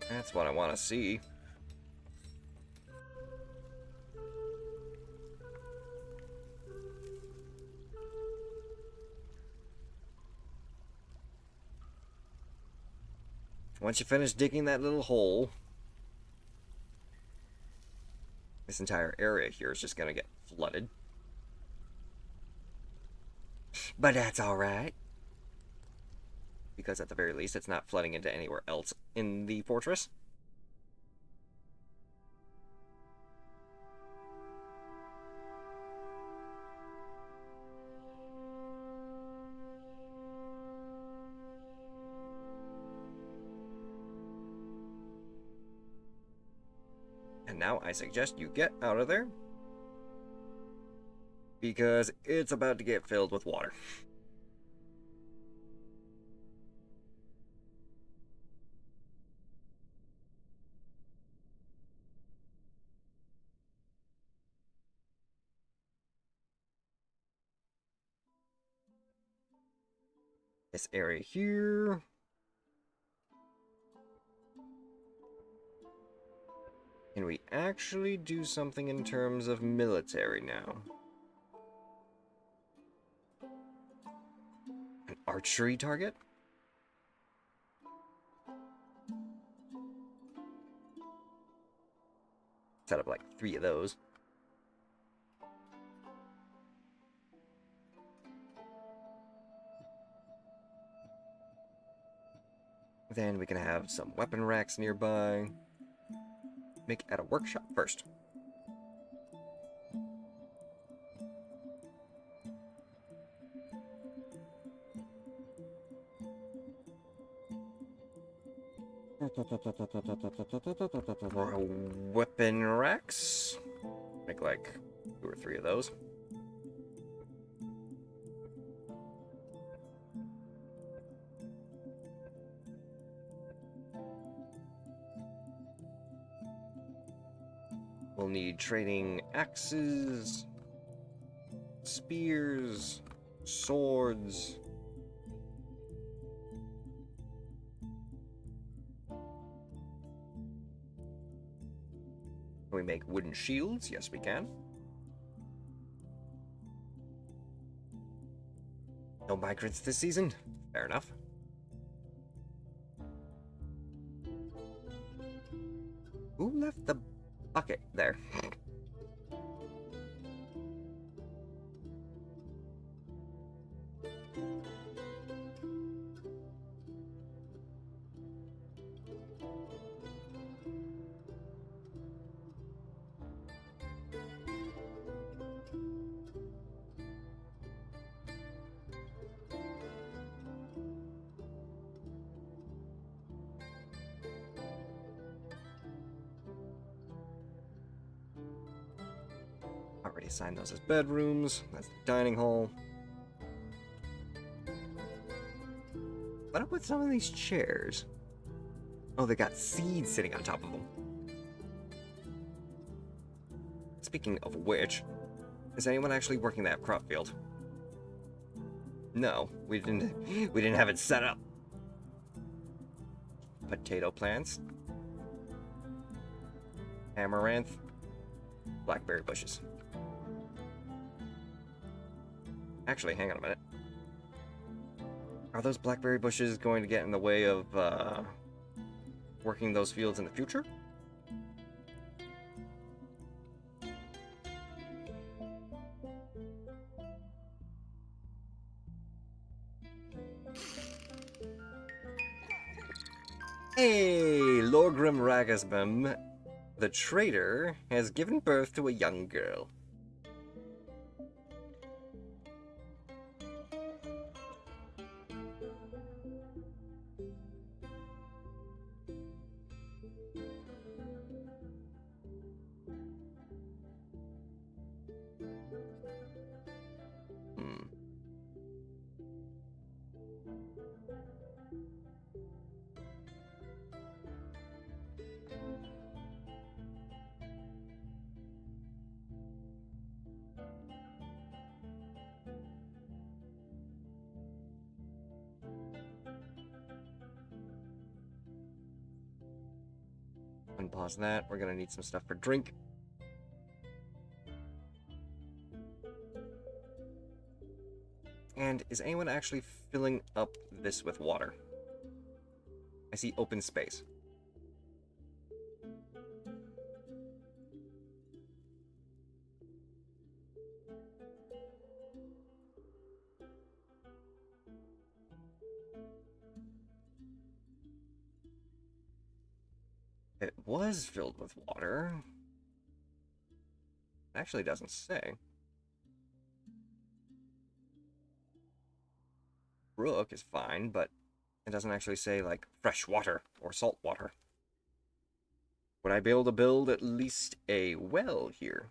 That's what I want to see. Once you finish digging that little hole, this entire area here is just going to get flooded. But that's alright. Because at the very least, it's not flooding into anywhere else in the fortress. And now I suggest you get out of there. Because it's about to get filled with water. This area here. Can we actually do something in terms of military now? An archery target? Set up like 3 of those. Then we can have some weapon racks nearby. Make at a workshop first. Weapon racks. Make like 2 or 3 of those. We'll need trading axes, spears, swords, we make wooden shields? Yes, we can. No migrants this season? Fair enough. Who left the bucket there? Already assigned those as bedrooms. That's the dining hall. What up with some of these chairs? Oh, they got seeds sitting on top of them. Speaking of which, is anyone actually working that crop field? No, we didn't have it set up. Potato plants. Amaranth. Blackberry bushes. Actually, hang on a minute. Are those blackberry bushes going to get in the way of working those fields in the future? Hey, Lorgrim Ragasbum, the traitor, has given birth to a young girl. Unpause that. We're gonna need some stuff for drink. And is anyone actually filling up this with water? I see open space. It was filled with water. It actually doesn't say. Brook is fine, but it doesn't actually say, like, fresh water or salt water. Would I be able to build at least a well here?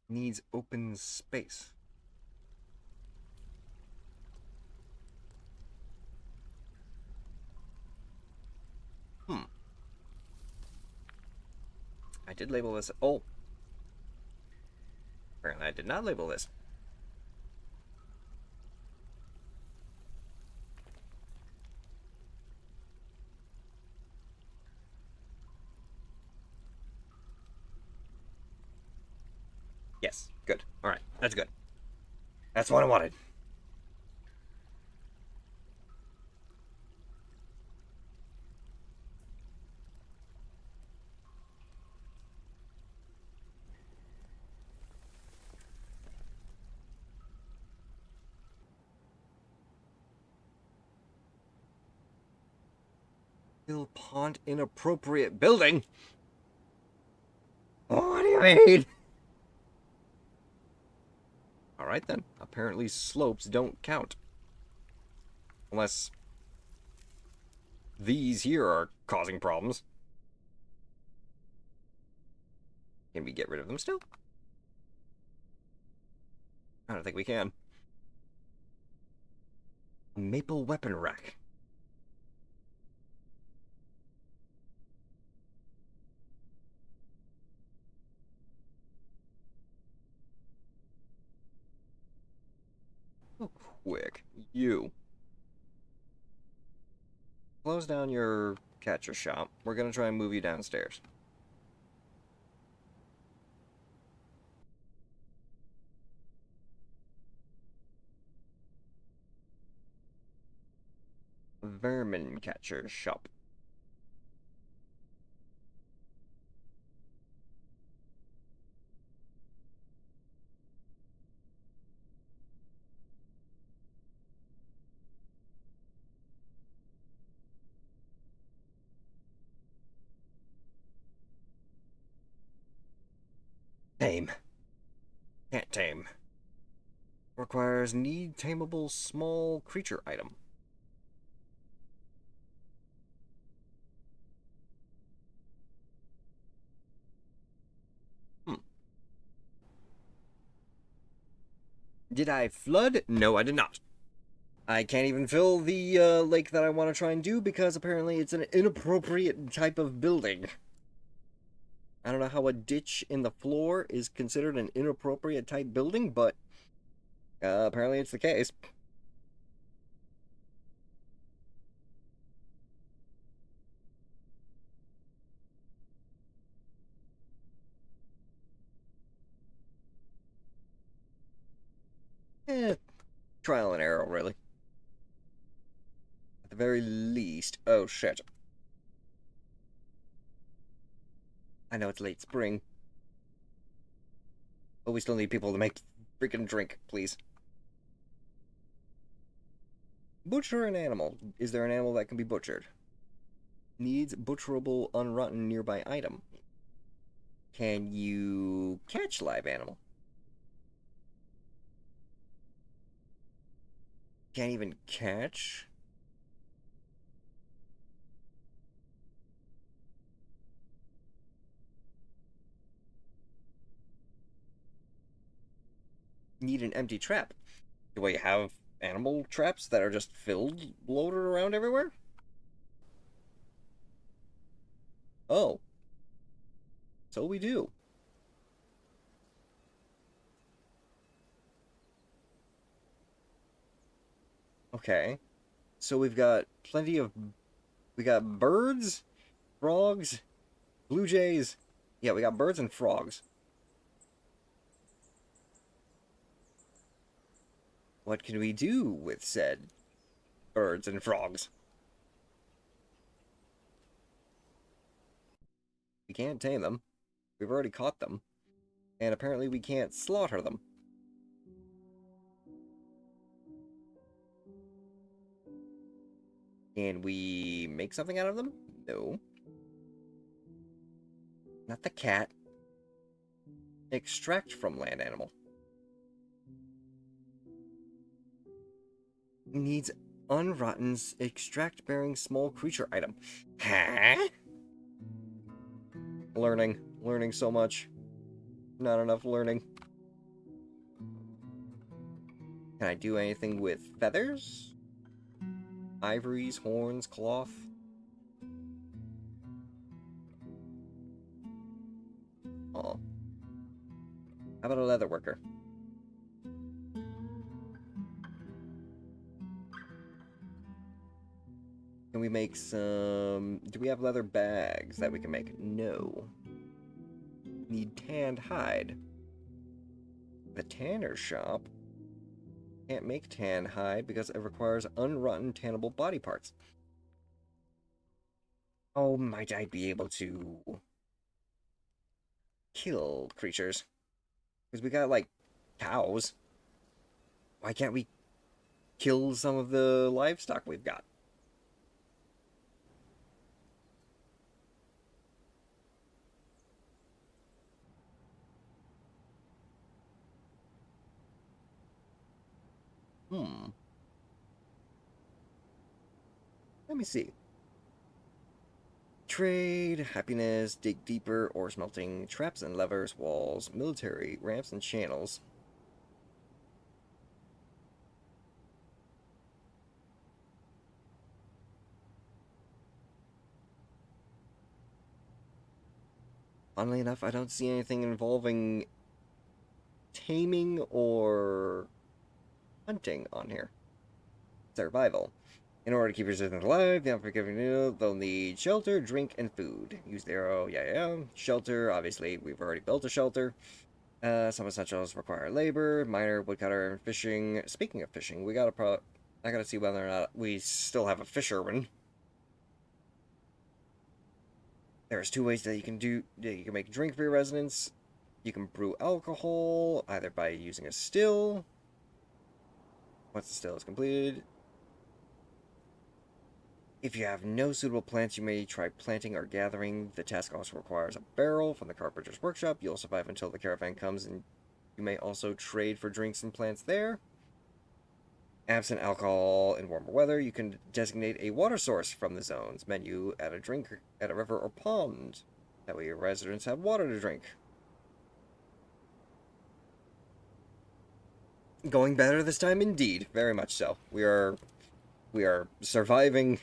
Needs open space. I did label this. Oh. Apparently I did not label this. Yes, good. Alright, that's good. That's what I wanted. Mill Pond inappropriate building? What do you mean? Alright then. Apparently slopes don't count. Unless these here are causing problems. Can we get rid of them still? I don't think we can. Maple weapon rack. quick. You. Close down your catcher shop. We're gonna try and move you downstairs. Vermin catcher shop. Tame. Can't tame. Requires need tameable small creature item. Did I flood? No, I did not. I can't even fill the lake that I want to try and do because apparently it's an inappropriate type of building. I don't know how a ditch in the floor is considered an inappropriate type building, but apparently it's the case. Trial and error, really. At the very least. Oh, shit. I know it's late spring. But we still need people to make freaking drink, please. Butcher an animal. Is there an animal that can be butchered? Needs butcherable, unrotten nearby item. Can you catch live animal? Can't even catch? Need an empty trap. Do we have animal traps that are just filled, loaded around everywhere? Oh. So we do. Okay. So we've got plenty of... We got birds, frogs, blue jays. Yeah, we got birds and frogs. What can we do with said birds and frogs? We can't tame them. We've already caught them. And apparently we can't slaughter them. Can we make something out of them? No. Not the cat. Extract from land animal. Needs unrotten extract bearing small creature item. Huh? Learning. Learning so much. Not enough learning. Can I do anything with feathers? Ivories, horns, cloth? Oh. How about a leather worker? Can we make some... Do we have leather bags that we can make? No. Need tanned hide. The tanner shop can't make tan hide because it requires unrotten tannable body parts. Oh, might I be able to kill creatures? Because we got, like, cows. Why can't we kill some of the livestock we've got? Let me see. Trade, happiness, dig deeper, ore smelting, traps and levers, walls, military, ramps and channels. Funnily enough, I don't see anything involving taming or hunting on here. Survival. In order to keep your resistance alive, the unforgiving they'll need shelter, drink, and food. Use the arrow, yeah. Shelter, obviously, we've already built a shelter. Some essentials require labor, miner, woodcutter, and fishing. Speaking of fishing, I gotta see whether or not we still have a fisherman. There's two ways that you can make drink for your residents. You can brew alcohol, either by using a still. Once the still is completed. If you have no suitable plants, you may try planting or gathering. The task also requires a barrel from the carpenter's workshop. You'll survive until the caravan comes, and you may also trade for drinks and plants there. Absent alcohol in warmer weather, you can designate a water source from the zone's menu at a drink at a river or pond. That way your residents have water to drink. Going better this time indeed, very much so. We are surviving.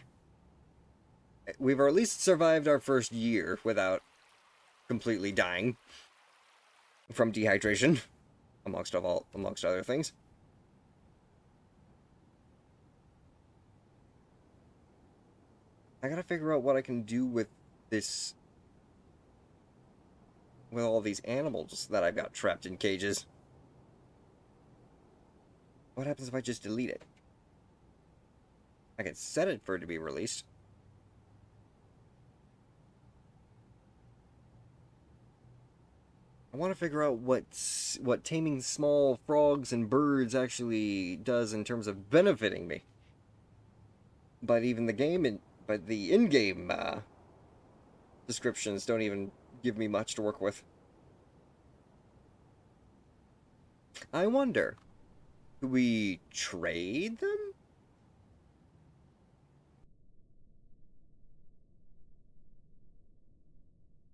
We've at least survived our first year without completely dying from dehydration, amongst other things. I gotta figure out what I can do with this, with all these animals that I've got trapped in cages. What happens if I just delete it? I can set it for it to be released. I want to figure out what taming small frogs and birds actually does in terms of benefiting me. But even the in-game descriptions don't even give me much to work with. I wonder, do we trade them?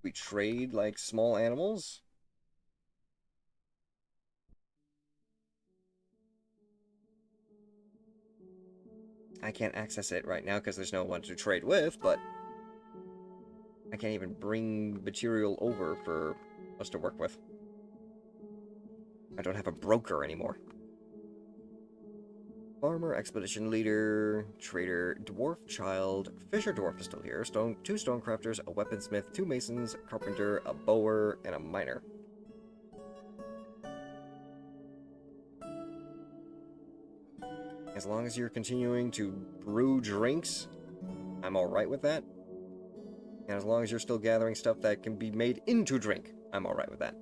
We trade like small animals? I can't access it right now because there's no one to trade with, but I can't even bring material over for us to work with. I don't have a broker anymore. Farmer, expedition leader, trader, dwarf, child, fisher dwarf is still here. Two stonecrafters, a weaponsmith, 2 masons, a carpenter, a bower, and a miner. As long as you're continuing to brew drinks, I'm alright with that. And as long as you're still gathering stuff that can be made into drink, I'm alright with that.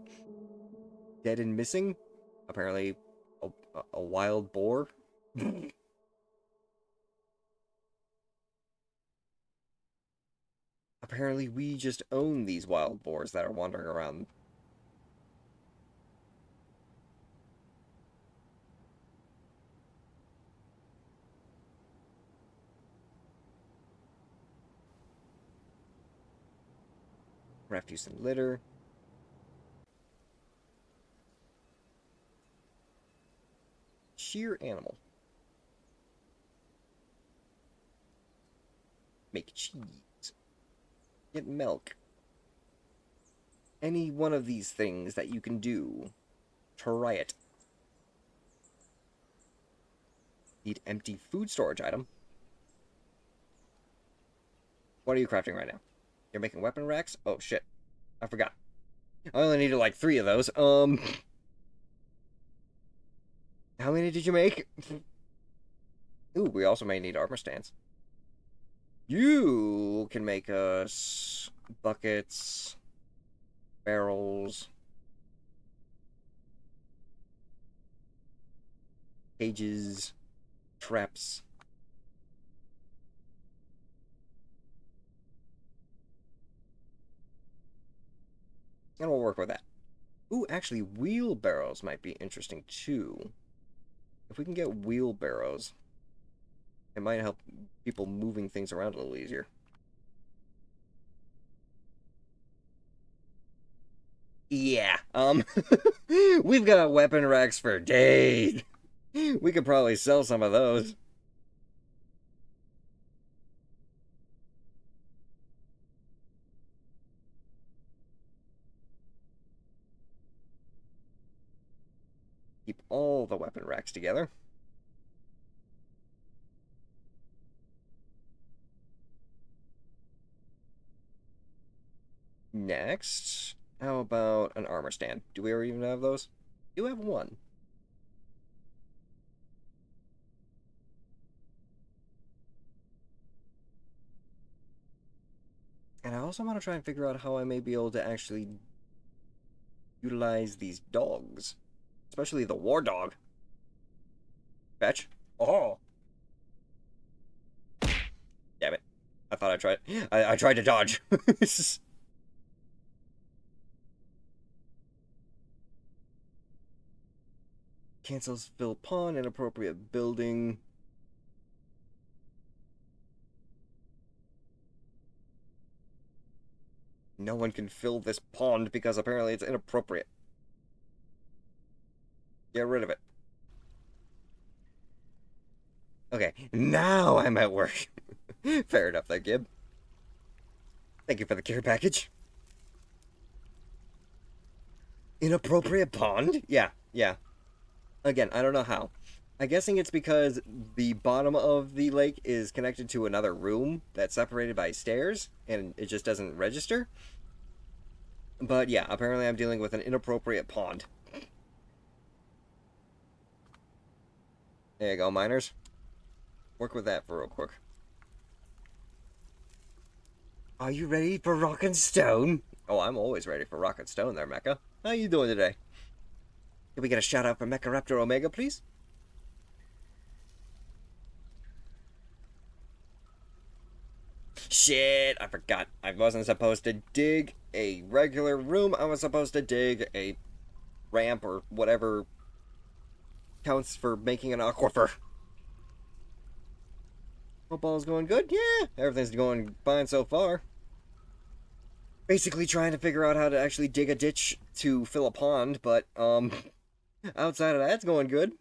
Dead and missing? Apparently a wild boar? Apparently we just own these wild boars that are wandering around. Refuse and litter. Shear animal. Make cheese. Get milk. Any one of these things that you can do. Try it. Need empty food storage item. What are you crafting right now? You're making weapon racks? Oh shit. I forgot. I only needed like 3 of those. How many did you make? Ooh, we also may need armor stands. You can make us buckets, barrels, cages, traps. And we'll work with that. Ooh, actually, wheelbarrows might be interesting too. If we can get wheelbarrows, it might help people moving things around a little easier. Yeah, we've got weapon racks for days. We could probably sell some of those. Keep all the weapon racks together. Next, how about an armor stand? Do we even have those? We do have one. And I also want to try and figure out how I may be able to actually utilize these dogs. Especially the war dog. Fetch. Oh! Damn it. I thought I tried. I tried to dodge. Cancels fill pawn, inappropriate building. No one can fill this pond because apparently it's inappropriate. Get rid of it. Okay, now I'm at work. Fair enough there, Gib. Thank you for the care package. Inappropriate pond? Yeah. Again, I don't know how. I'm guessing it's because the bottom of the lake is connected to another room that's separated by stairs, and it just doesn't register. But yeah, apparently I'm dealing with an inappropriate pond. There you go, miners. Work with that for real quick. Are you ready for rock and stone? Oh, I'm always ready for rock and stone there, Mecha. How you doing today? Can we get a shout out for Mecharaptor Omega, please? Shit, I forgot. I wasn't supposed to dig a regular room. I was supposed to dig a ramp or whatever counts for making an aquifer. Football's going good? Yeah, everything's going fine so far. Basically trying to figure out how to actually dig a ditch to fill a pond, but, outside of that, it's going good.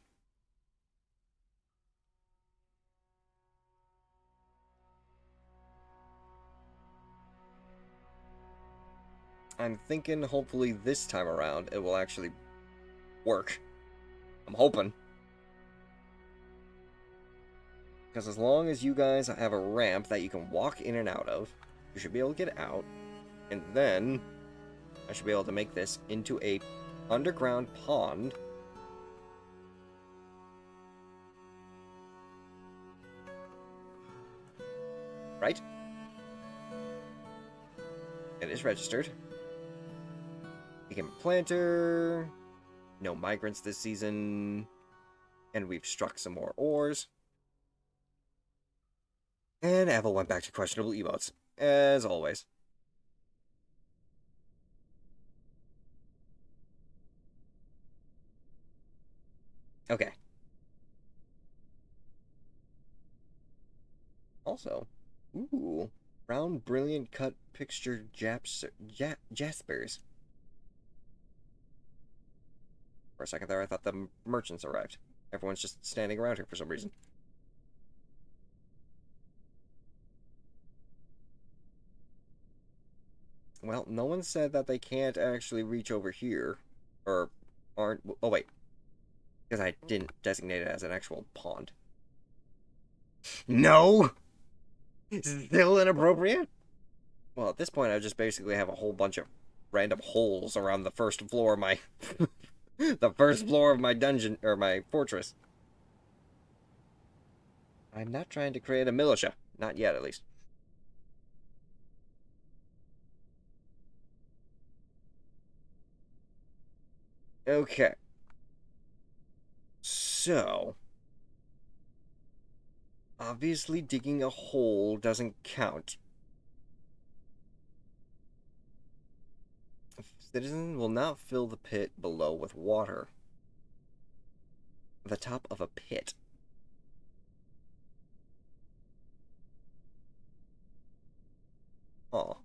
I'm thinking hopefully this time around it will actually work. I'm hoping. Because as long as you guys have a ramp that you can walk in and out of, you should be able to get out. And then I should be able to make this into a underground pond. Right? It is registered. Became a planter. No migrants this season. And we've struck some more ores. And Avel went back to questionable emotes, as always. Okay. Also, ooh, round brilliant cut picture jaspers. For a second there, I thought the merchants arrived. Everyone's just standing around here for some reason. Well, no one said that they can't actually reach over here. Or aren't... Oh, wait. Because I didn't designate it as an actual pond. No! Still inappropriate? Well, at this point, I just basically have a whole bunch of random holes around the first floor of my... the first floor of my dungeon, or my fortress. I'm not trying to create a militia. Not yet, at least. Okay. So... obviously digging a hole doesn't count. Citizens will not fill the pit below with water. The top of a pit. Oh.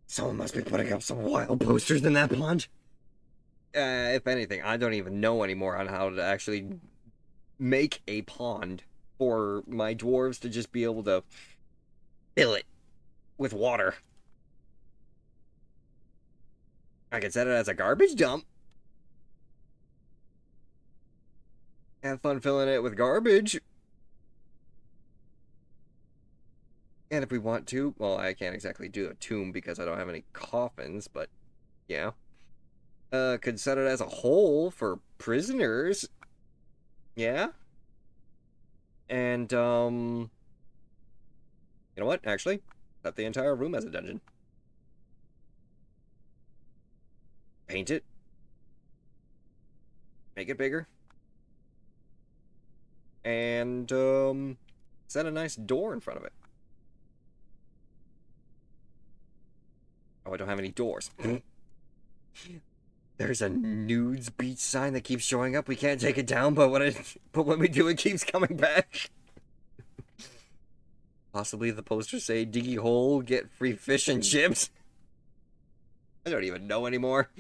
Someone must be putting up some wild posters in that pond. If anything, I don't even know anymore on how to actually make a pond for my dwarves to just be able to fill it with water. I could set it as a garbage dump. Have fun filling it with garbage. And if we want to, well, I can't exactly do a tomb because I don't have any coffins, but yeah. Could set it as a hole for prisoners. Yeah. And, you know what, actually, set the entire room as a dungeon. Paint it. Make it bigger. And, set a nice door in front of it. Oh, I don't have any doors. There's a nudes beach sign that keeps showing up. We can't take it down, but when we do, it keeps coming back. Possibly the posters say, diggy hole, get free fish and chips. I don't even know anymore.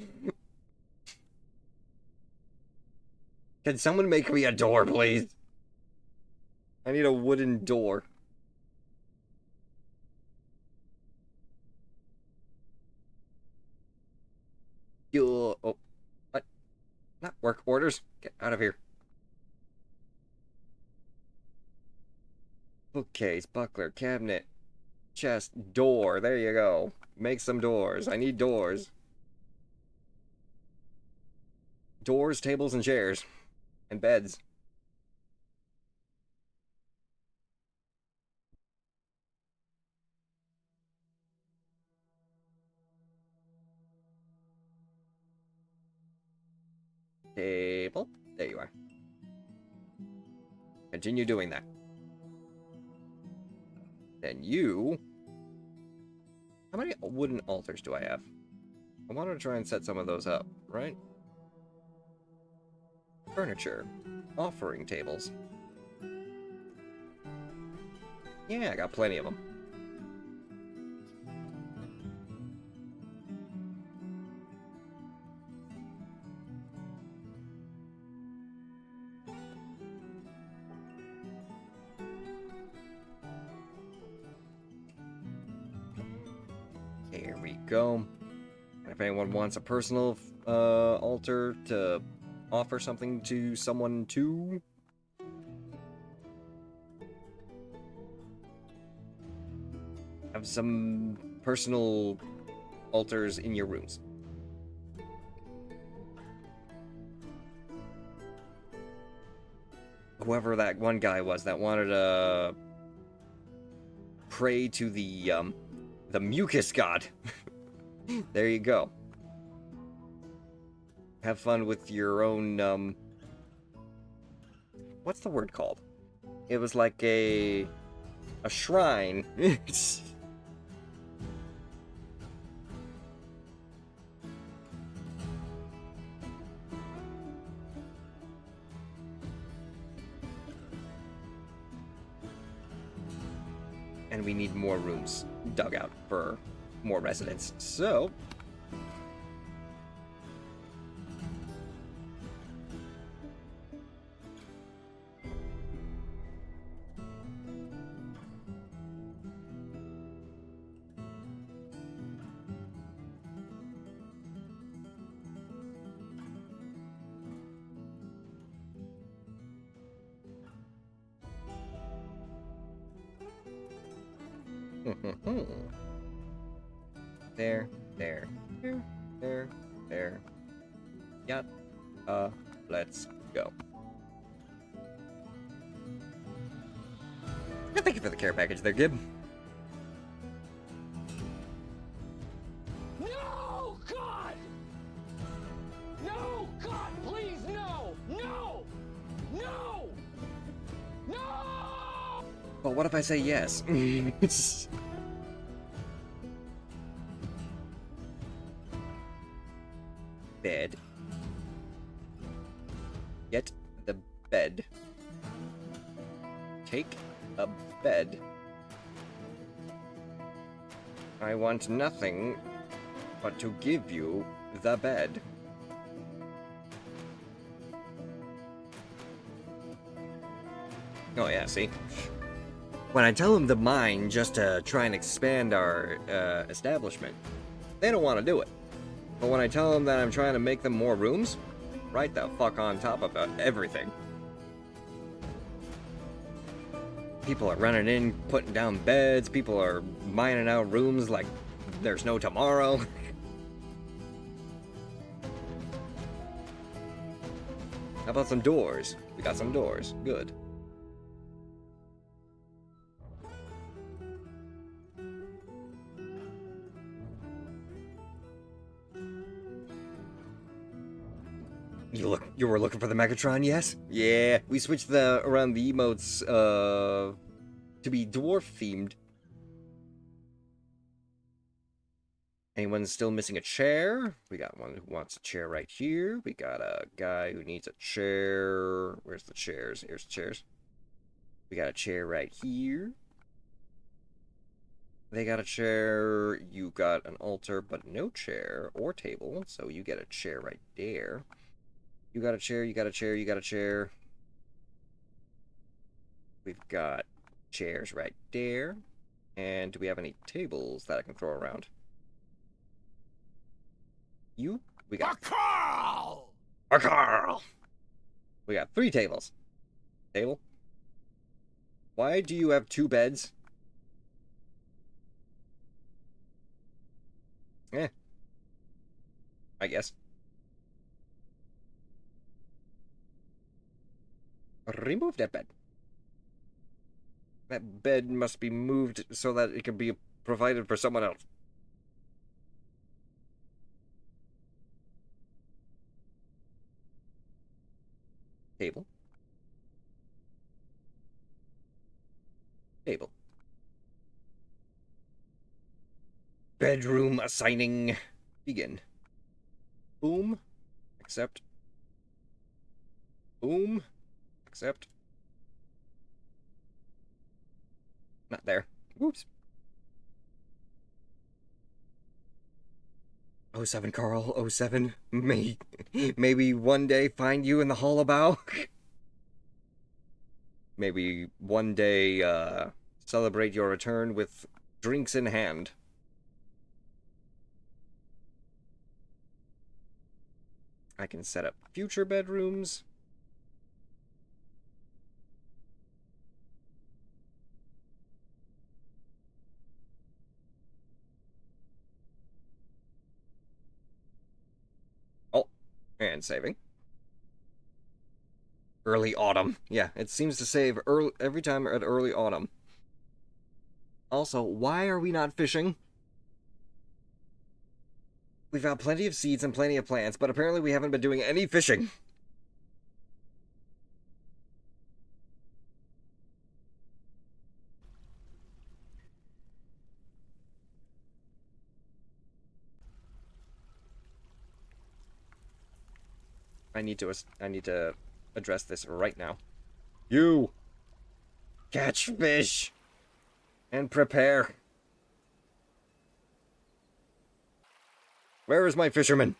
Can someone make me a door, please? I need a wooden door. Oh, what? Not work orders. Get out of here. Bookcase, buckler, cabinet, chest, door. There you go. Make some doors. I need doors. Doors, tables, and chairs. And beds. Table. There you are. Continue doing that. Then you... How many wooden altars do I have? I want to try and set some of those up, right? Furniture. Offering tables. Yeah, I got plenty of them. There we go. And if anyone wants a personal altar to offer something to someone too, have some personal altars in your rooms. Whoever that one guy was that wanted to pray to the mucus god. There you go. Have fun with your own, what's the word called? It was like a shrine. And we need more rooms dug out for more residents. So... There. Yep. Let's go. Yeah, thank you for the care package there, Gib. No, God! No, God, please, no! No! No! No! But what if I say yes? Bed. Get the bed. Take a bed. I want nothing but to give you the bed. Oh yeah, see? When I tell them to mine just to try and expand our establishment, they don't want to do it. But when I tell them that I'm trying to make them more rooms, right the fuck on top of everything. People are running in, putting down beds. People are mining out rooms like there's no tomorrow. How about some doors? We got some doors. Good. You were looking for the Megatron, yes? Yeah, we switched around the emotes to be dwarf themed. Anyone still missing a chair? We got one who wants a chair right here. We got a guy who needs a chair. Where's the chairs? Here's the chairs. We got a chair right here. They got a chair. You got an altar, but no chair or table. So you get a chair right there. You got a chair, you got a chair, you got a chair. We've got chairs right there. And do we have any tables that I can throw around? You? We got... Carl! A Carl! We got 3 tables. Table? Why do you have 2 beds? I guess. Remove that bed. That bed must be moved so that it can be provided for someone else. Table. Table. Bedroom assigning. Begin. Boom. Accept. Boom. Accept. Not there. Whoops. 07 Carl, 07. Maybe one day find you in the Hollabow. Maybe one day celebrate your return with drinks in hand. I can set up future bedrooms. Oh, and saving. Early autumn. Yeah, it seems to save every time at early autumn. Also, why are we not fishing? We've got plenty of seeds and plenty of plants, but apparently we haven't been doing any fishing. I need to address this right now. You catch fish and prepare. Where is my fisherman?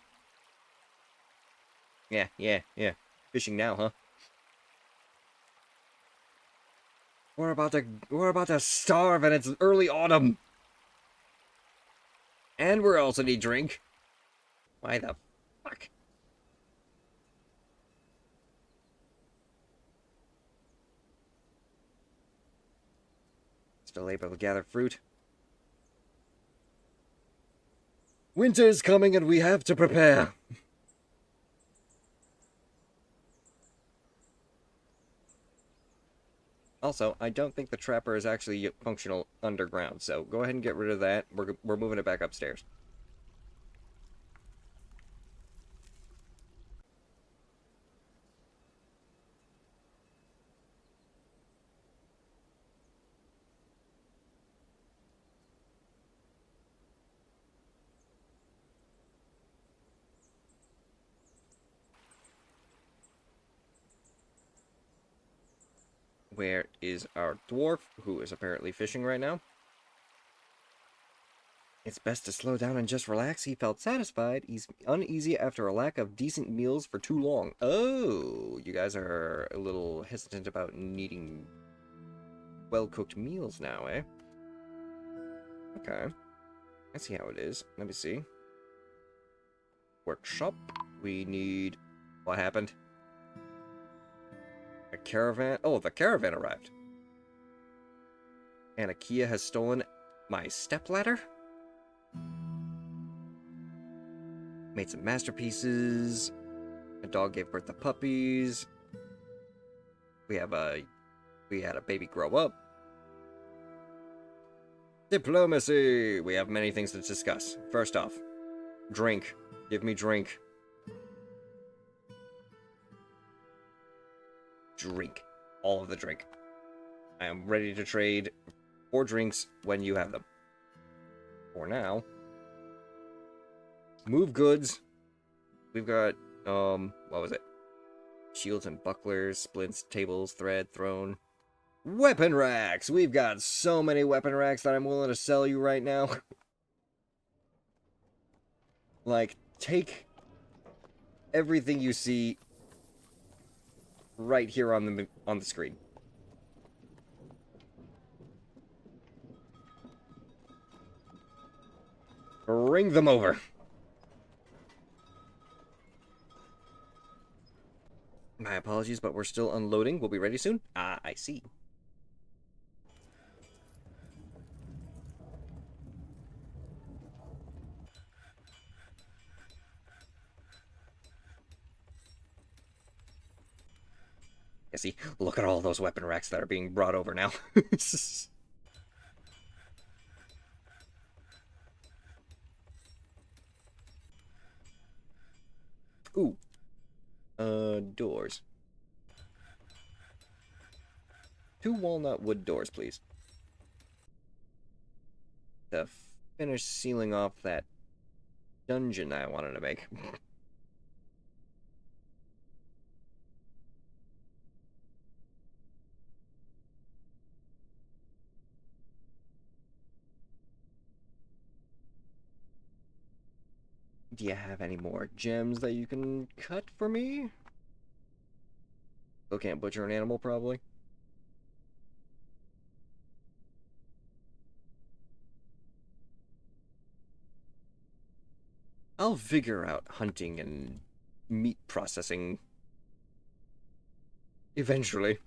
Yeah. Fishing now, huh? We're about to starve and it's early autumn. And we also need drink. Why the fuck? Still able to gather fruit. Winter's coming and we have to prepare. Also, I don't think the trapper is actually functional underground, so go ahead and get rid of that. We're moving it back upstairs. Where is our dwarf, who is apparently fishing right now? It's best to slow down and just relax. He felt satisfied. He's uneasy after a lack of decent meals for too long. Oh, you guys are a little hesitant about needing well-cooked meals now, eh? Okay. I see how it is. Let me see. Workshop. We need... What happened? A caravan? Oh, the caravan arrived. And Akia has stolen my stepladder? Made some masterpieces. A dog gave birth to puppies. We had a baby grow up. Diplomacy! We have many things to discuss. First off, drink. Give me drink. Drink. All of the drink. I am ready to trade 4 drinks when you have them. For now. Move goods. We've got, what was it? Shields and bucklers, splints, tables, thread, throne. Weapon racks! We've got so many weapon racks that I'm willing to sell you right now. Like, take everything you see right here on the screen. Bring them over. My apologies, but we're still unloading. We'll be ready soon. Ah, I see. Yeah, see, look at all those weapon racks that are being brought over now. Ooh. Doors. 2 walnut wood doors, please. To finish sealing off that dungeon I wanted to make. Do you have any more gems that you can cut for me? Still can't butcher an animal, probably. I'll figure out hunting and meat processing eventually.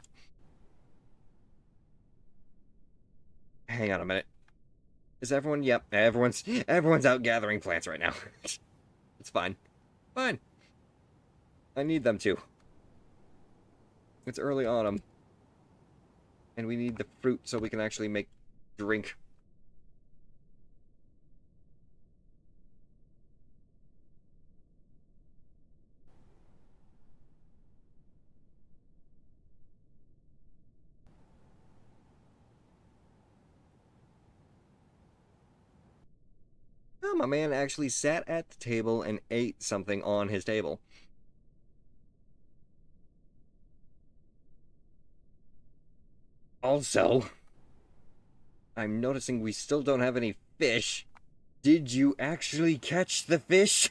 Hang on a minute. Is everyone? Yep, everyone's out gathering plants right now. It's fine. Fine. I need them to. It's early autumn. And we need the fruit so we can actually make drink. Oh, my man actually sat at the table and ate something on his table. Also, I'm noticing we still don't have any fish. Did you actually catch the fish?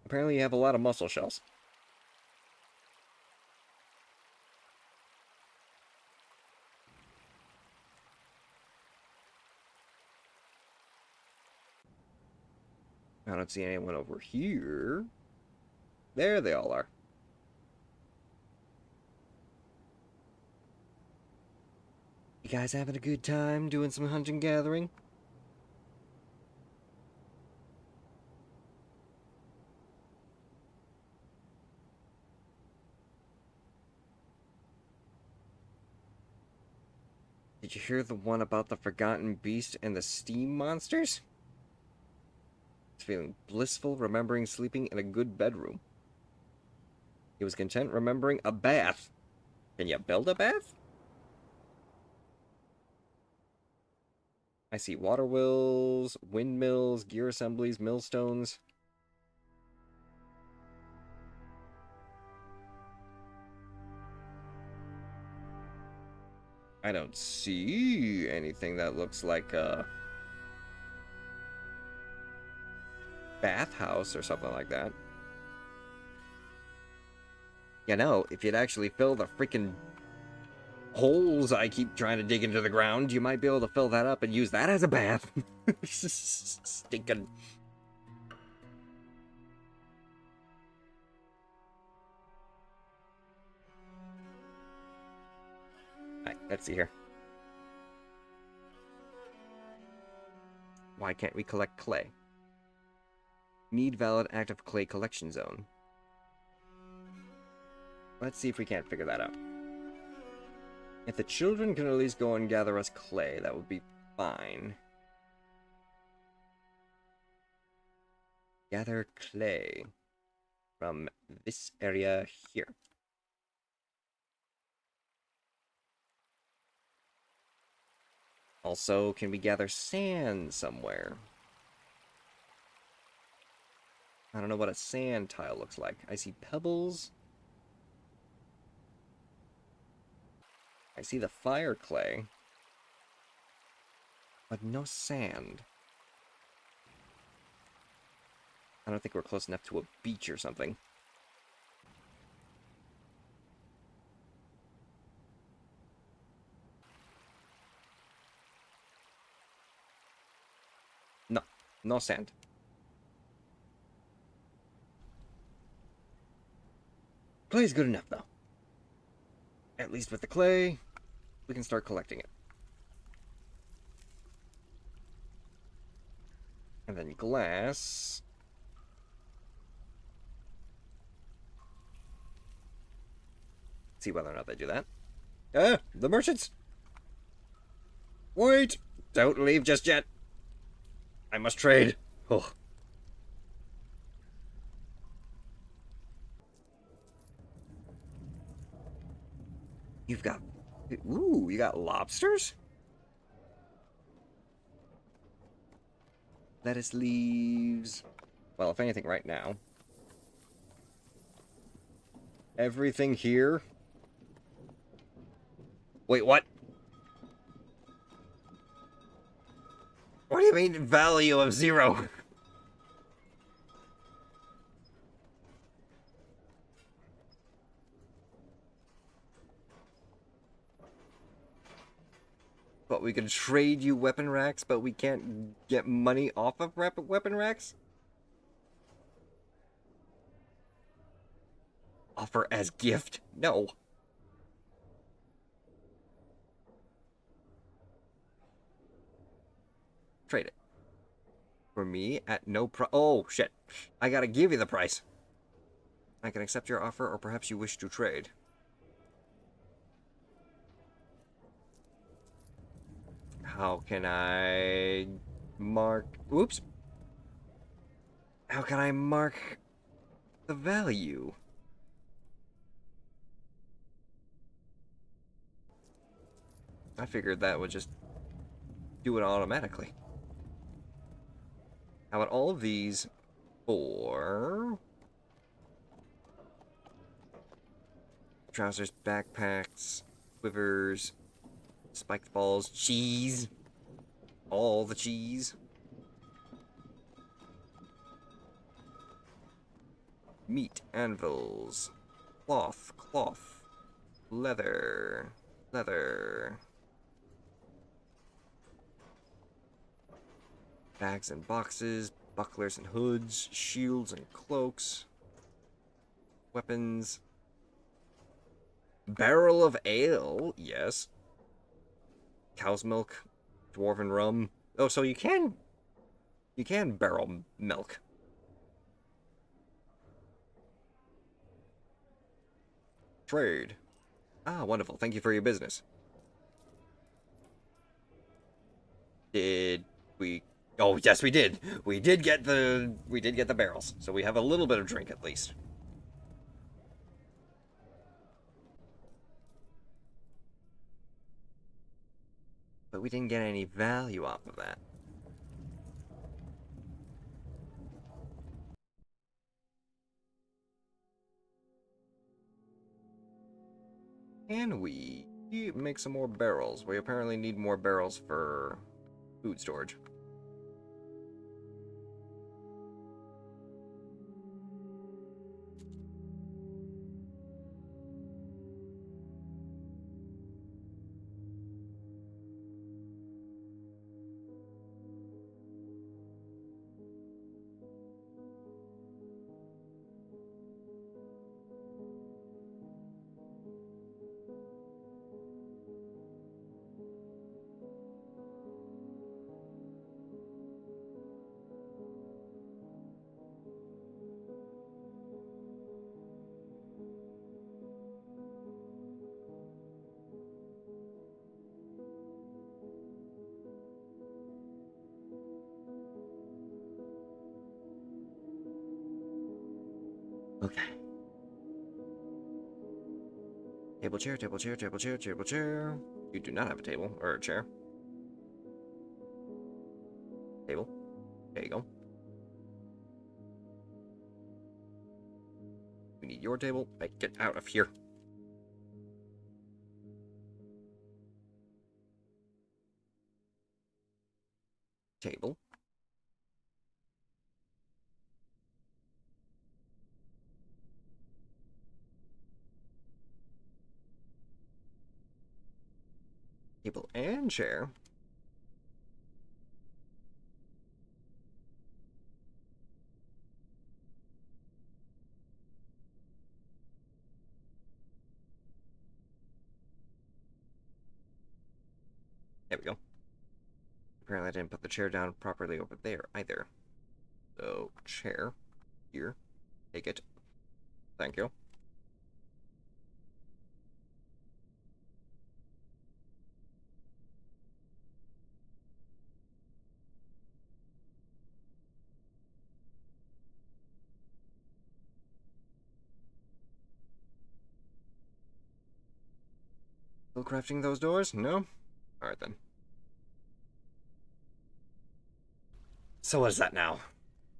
Apparently you have a lot of mussel shells. I don't see anyone over here. There they all are. You guys having a good time doing some hunting gathering? Did you hear the one about the forgotten beast and the steam monsters? He's feeling blissful, remembering sleeping in a good bedroom. He was content remembering a bath. Can you build a bath? I see water wheels, windmills, gear assemblies, millstones. I don't see anything that looks like a bathhouse or something like that. You know, if you'd actually fill the freaking holes I keep trying to dig into the ground, you might be able to fill that up and use that as a bath. Stinking. Let's see here. Why can't we collect clay? Need valid active clay collection zone. Let's see if we can't figure that out. If the children can at least go and gather us clay, that would be fine. Gather clay from this area here. Also, can we gather sand somewhere? I don't know what a sand tile looks like. I see pebbles. I see the fire clay. But no sand. I don't think we're close enough to a beach or something. No. No sand. Clay's good enough, though. At least with the clay, we can start collecting it. And then glass. See whether or not they do that. The merchants! Wait! Don't leave just yet. I must trade. Oh. You've got... Ooh, you got lobsters? Lettuce leaves. Well, if anything, right now. Everything here. Wait, what? What do you mean value of 0? But we can trade you weapon racks, but we can't get money off of weapon racks? Offer as gift? No. Trade it. For me, at no price. Oh, shit. I gotta give you the price. I can accept your offer, or perhaps you wish to trade. How can I mark... Oops. How can I mark the value? I figured that would just do it automatically. How about all of these for... trousers, backpacks, quivers, spiked balls, cheese. All the cheese. Meat, anvils, cloth, leather. Bags and boxes, bucklers and hoods, shields and cloaks, weapons, barrel of ale, yes. Cow's milk, dwarven rum. Oh, so you can barrel milk. Trade. Ah, wonderful. Thank you for your business. Did we... Oh, yes, we did. We did get the barrels. So we have a little bit of drink at least. But we didn't get any value off of that. Can we make some more barrels? We apparently need more barrels for food storage. Okay. Table, chair, table, chair, table, chair, table, chair. You do not have a table or a chair. Table. There you go. We need your table. Get out of here. Table. Table and chair. There we go. Apparently I didn't put the chair down properly over there either. So, chair. Here. Take it. Thank you. Still crafting those doors? No? Alright then. So what is that now?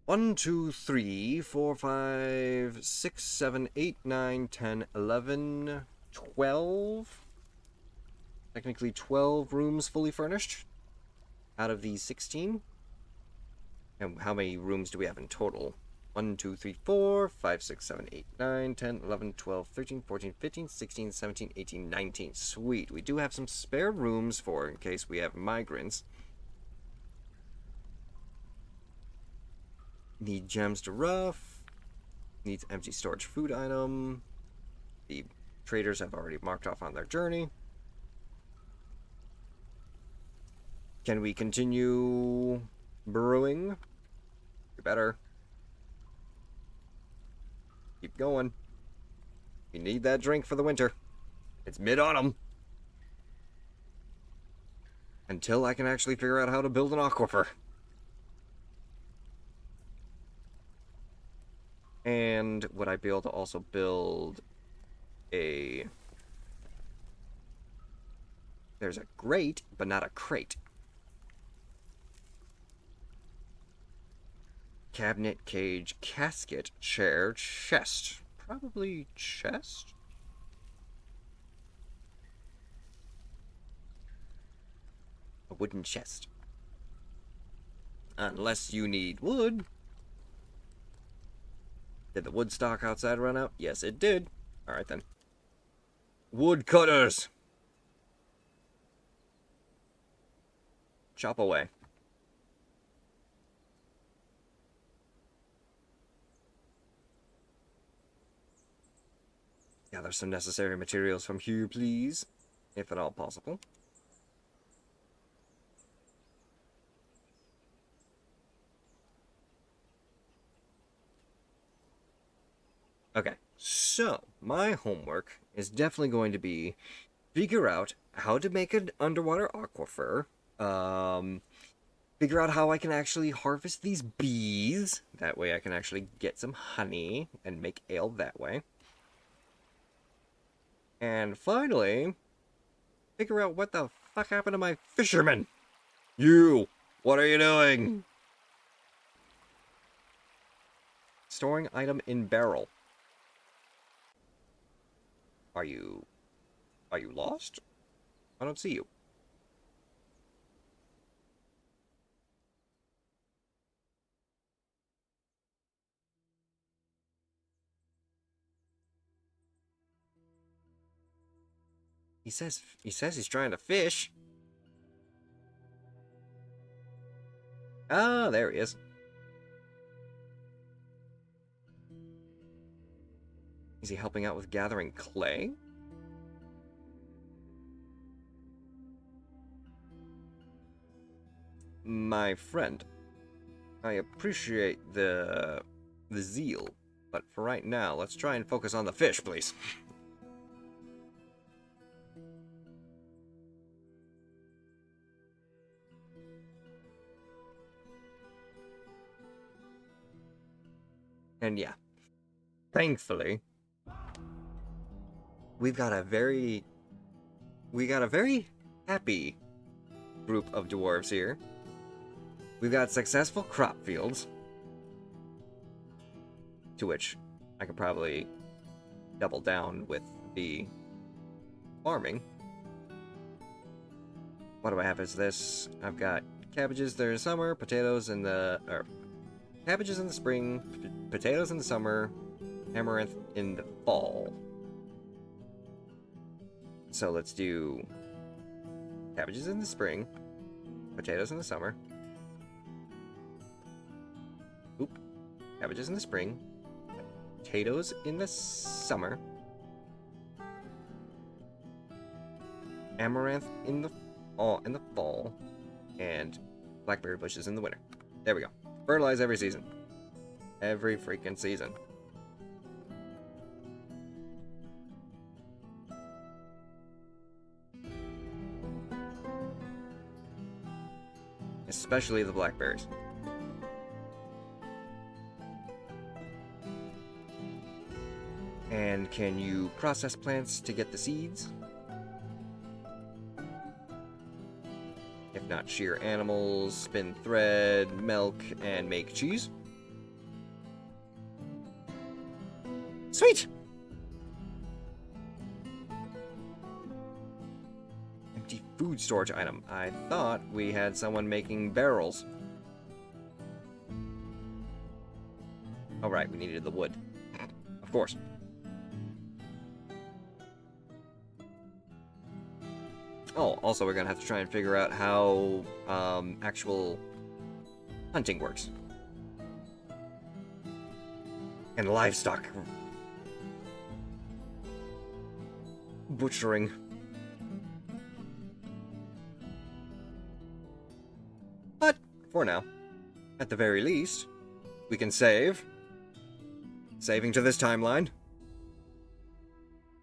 1, 2, 3, 4, 5, 6, 7, 8, 9, 10, 11, 12. Technically 12 rooms fully furnished out of these 16. And how many rooms do we have in total? 1, 2, 3, 4, 5, 6, 7, 8, 9, 10, 11, 12, 13, 14, 15, 16, 17, 18, 19. Sweet. We do have some spare rooms for in case we have migrants. Need gems to rough. Needs empty storage food item. The traders have already marked off on their journey. Can we continue brewing? We better. Keep going. We need that drink for the winter. It's mid-autumn. Until I can actually figure out how to build an aquifer. And would I be able to also build a... There's a grate, but not a crate. Cabinet, cage, casket, chair, chest. Probably chest? A wooden chest. Unless you need wood. Did the wood stock outside run out? Yes, it did. Alright then. Woodcutters! Chop away. Gather some necessary materials from here, please. If at all possible. Okay, so my homework is definitely going to be figure out how to make an underwater aquifer. Figure out how I can actually harvest these bees. That way I can actually get some honey and make ale that way. And finally, figure out what the fuck happened to my fisherman. You! What are you doing? Storing item in barrel. Are you lost? I don't see you. He says he's trying to fish. Ah, there he is. Is he helping out with gathering clay? My friend, I appreciate the zeal, but for right now, let's try and focus on the fish, please. And yeah, thankfully, we got a very happy group of dwarves here. We've got successful crop fields, to which I could probably double down with the farming. What do I have as this? I've got cabbages there in summer, potatoes in the cabbages in the spring, potatoes in the summer, amaranth in the fall. So let's do cabbages in the spring, potatoes in the summer. Oop. Cabbages in the spring, potatoes in the summer, amaranth in the fall, and blackberry bushes in the winter. There we go. Fertilize every season. Every freaking season. Especially the blackberries. And can you process plants to get the seeds? If not, shear animals, spin thread, milk, and make cheese. Sweet! Empty food storage item. I thought we had someone making barrels. Oh right, we needed the wood. Of course. Oh, also we're gonna have to try and figure out how actual hunting works. And livestock butchering. But for now, at the very least, we can save. Saving to this timeline.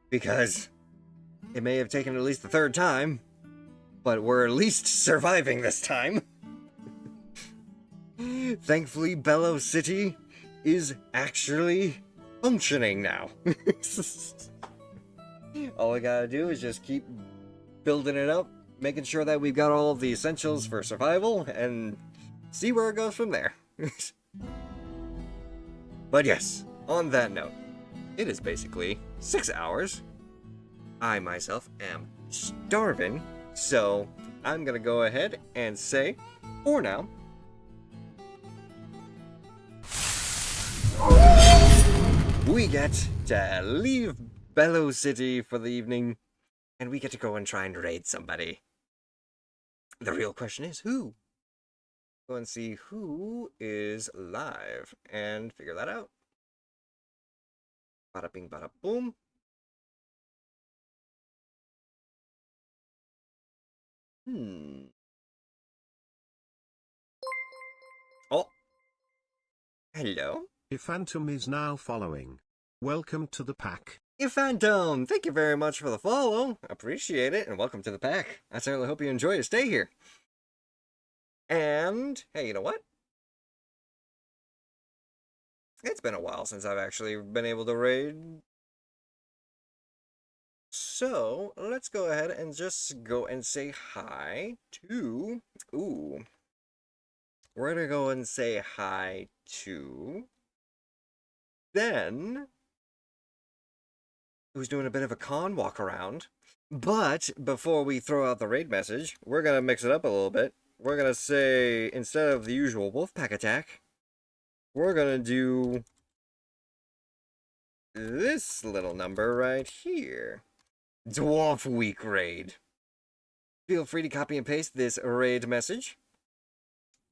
Because it may have taken at least the third time, but we're at least surviving this time. Thankfully, Bellow City is actually functioning now. All we gotta do is just keep building it up, making sure that we've got all of the essentials for survival, and see where it goes from there. But yes, on that note, it is basically 6 hours. I myself am starving, so I'm gonna go ahead and say, for now, we get to leave Bellow City for the evening, and we get to go and try and raid somebody. The real question is who? Go and see who is live and figure that out. Bada bing, bada boom. Oh. Hello. Phantom is now following. Welcome to the pack. Phantom, thank you very much for the follow. Appreciate it, and welcome to the pack. I certainly hope you enjoy your stay here. And, hey, you know what? It's been a while since I've actually been able to raid. So, let's go ahead and just go and say hi to... Ooh. We're gonna go and say hi to... Then... who's doing a bit of a con walk around. But before we throw out the raid message, we're gonna mix it up a little bit. We're gonna say, instead of the usual Wolfpack attack, we're gonna do this little number right here. Dwarf Week Raid. Feel free to copy and paste this raid message.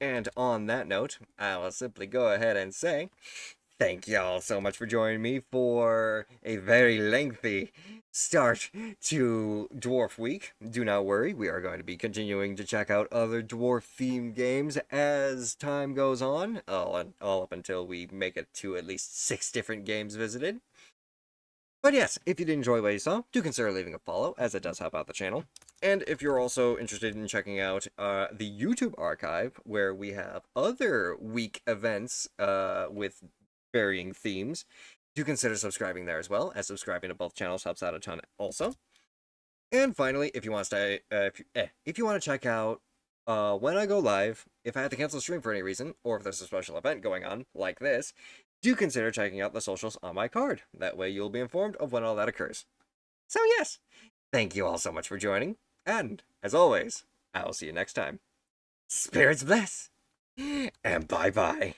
And on that note, I will simply go ahead and say, thank y'all so much for joining me for a very lengthy start to Dwarf Week. Do not worry, we are going to be continuing to check out other dwarf-themed games as time goes on, all up until we make it to at least 6 different games visited. But yes, if you did enjoy what you saw, do consider leaving a follow, as it does help out the channel. And if you're also interested in checking out the YouTube archive, where we have other week events with varying themes, do consider subscribing there as well, as subscribing to both channels helps out a ton also. And finally, if you want to if you want to check out when I go live, if I have to cancel stream for any reason, or if there's a special event going on like this, do consider checking out the socials on my card. That way you'll be informed of when all that occurs. So yes, thank you all so much for joining, and as always, I will see you next time. Spirits bless, and bye-bye.